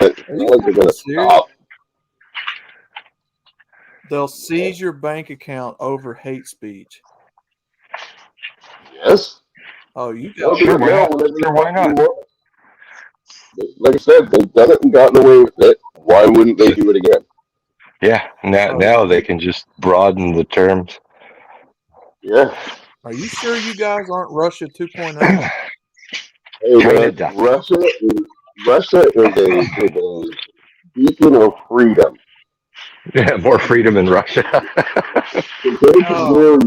it, it's not like they're going to stop. They'll seize your bank account over hate speech. Yes. Oh, you Well, got sure, why not? Like I said, they've done it and gotten away with it. Why wouldn't they do it again? Yeah, now they can just broaden the terms. Yeah. Are you sure you guys aren't Russia 2.0? Hey, man, Russia is a beacon of freedom. Yeah, more freedom in Russia. Compared to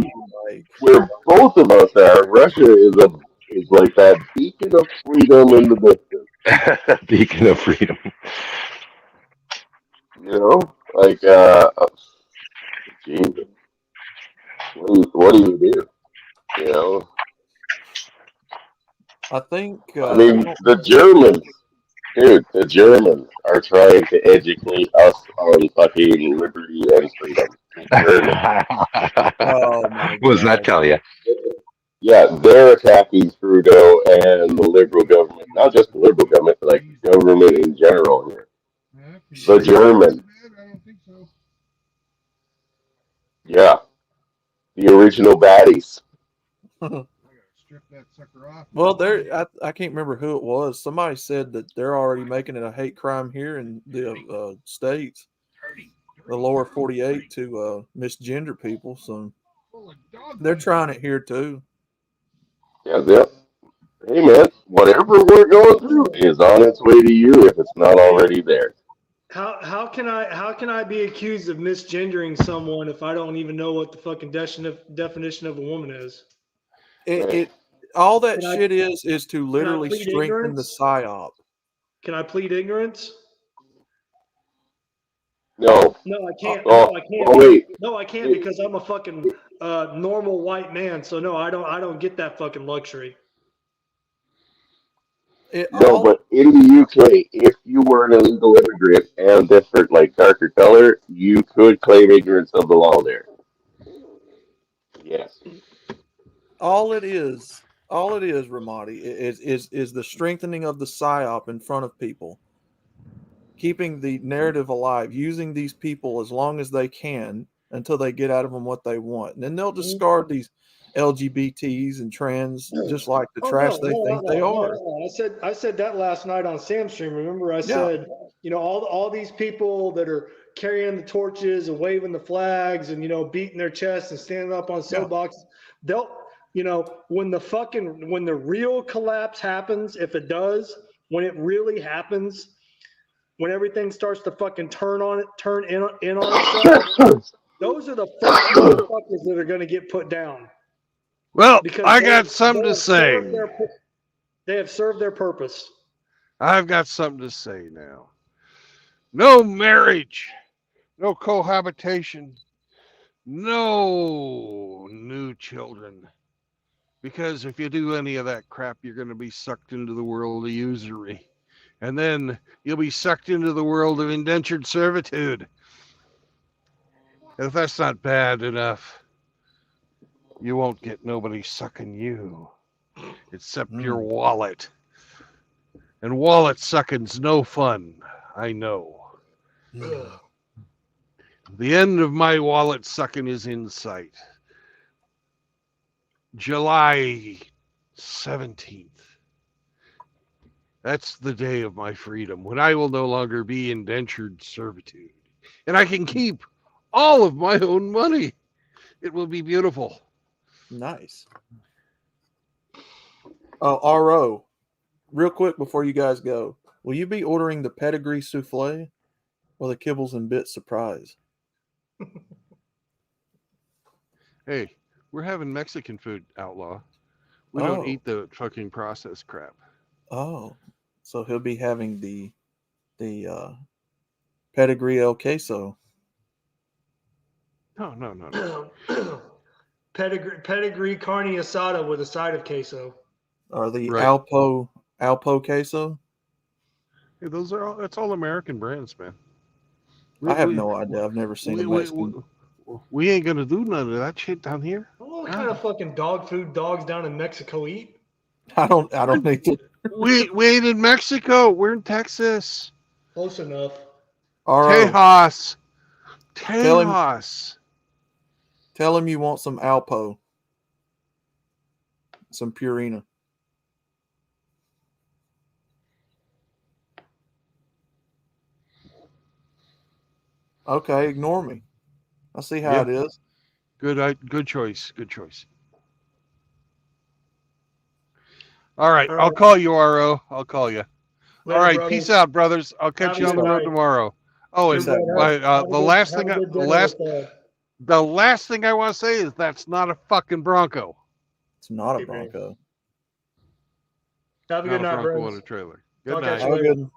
where both of us are, Russia is like that beacon of freedom in the distance. Beacon of freedom. You know, like Jesus, what do you do? You know, I think. I mean, the Germans, dude, the Germans are trying to educate us on fucking liberty and freedom. Oh my What does that tell you? Yeah, they're attacking Trudeau and the liberal government. Not just the liberal government, but like government in general here. The Germans. Yeah. The original baddies. Well, I can't remember who it was. Somebody said that they're already making it a hate crime here in the States. the lower 48 to misgender people. So they're trying it here too. Yeah, hey man, whatever we're going through is on its way to you if it's not already there. How can I be accused of misgendering someone if I don't even know what the fucking definition of a woman is? It all that Can I- shit is to literally plead strengthen the ignorance? psyop. Can I plead ignorance? No. No, I can't. Oh, No, I can't. oh wait. No, I can't because I'm a fucking normal white man. So no, I don't get that fucking luxury. No, but in the UK, if you were an illegal immigrant and different, like darker color, you could claim ignorance of the law there. Yes. All it is, Ramadi, is the strengthening of the psyop in front of people, keeping the narrative alive, using these people as long as they can until they get out of them what they want, and then they'll discard these LGBTs and trans just like the trash they think they are. I said that last night on Sam's stream. Remember, I said, all these people that are carrying the torches and waving the flags and beating their chests and standing up on soapboxes, they'll when the real collapse happens, if it does, when it really happens, when everything starts to fucking turn in on itself, those are the first motherfuckers that are going to get put down. Well, Because I got something to say. They have served their purpose. I've got something to say now. No marriage, no cohabitation, no new children. Because if you do any of that crap, you're going to be sucked into the world of usury. And then you'll be sucked into the world of indentured servitude. And if that's not bad enough, you won't get nobody sucking you except your wallet. And wallet sucking's no fun, I know. The end of my wallet sucking is in sight. July 17th. That's the day of my freedom, when I will no longer be indentured servitude. And I can keep all of my own money. It will be beautiful. Nice. Oh, RO, real quick before you guys go, will you be ordering the pedigree souffle or the kibbles and bits surprise? Hey, we're having Mexican food, Outlaw. We don't eat the fucking processed crap. Oh, so he'll be having the pedigree el queso. No. Pedigree carne asada with a side of queso. Or the Right. Alpo queso. Hey, that's all American brands, man. I have no idea. I've never seen a Mexican. We ain't gonna do none of that shit down here. What kind of fucking dog food dogs down in Mexico eat? I don't need to. we ain't in Mexico. We're in Texas. Close enough. Tejas. Tell him you want some Alpo. Some Purina. Okay, ignore me. I see how it is. Good choice. All right, I'll call you, RO. I'll call you. Later, all right, brothers. Peace out, brothers. I'll catch you on the road tomorrow. Oh, and the last thing I want to say is that's not a fucking Bronco. It's not a Bronco. Have a good night, Bronco friends. on a trailer. Good I'll night. catch you later.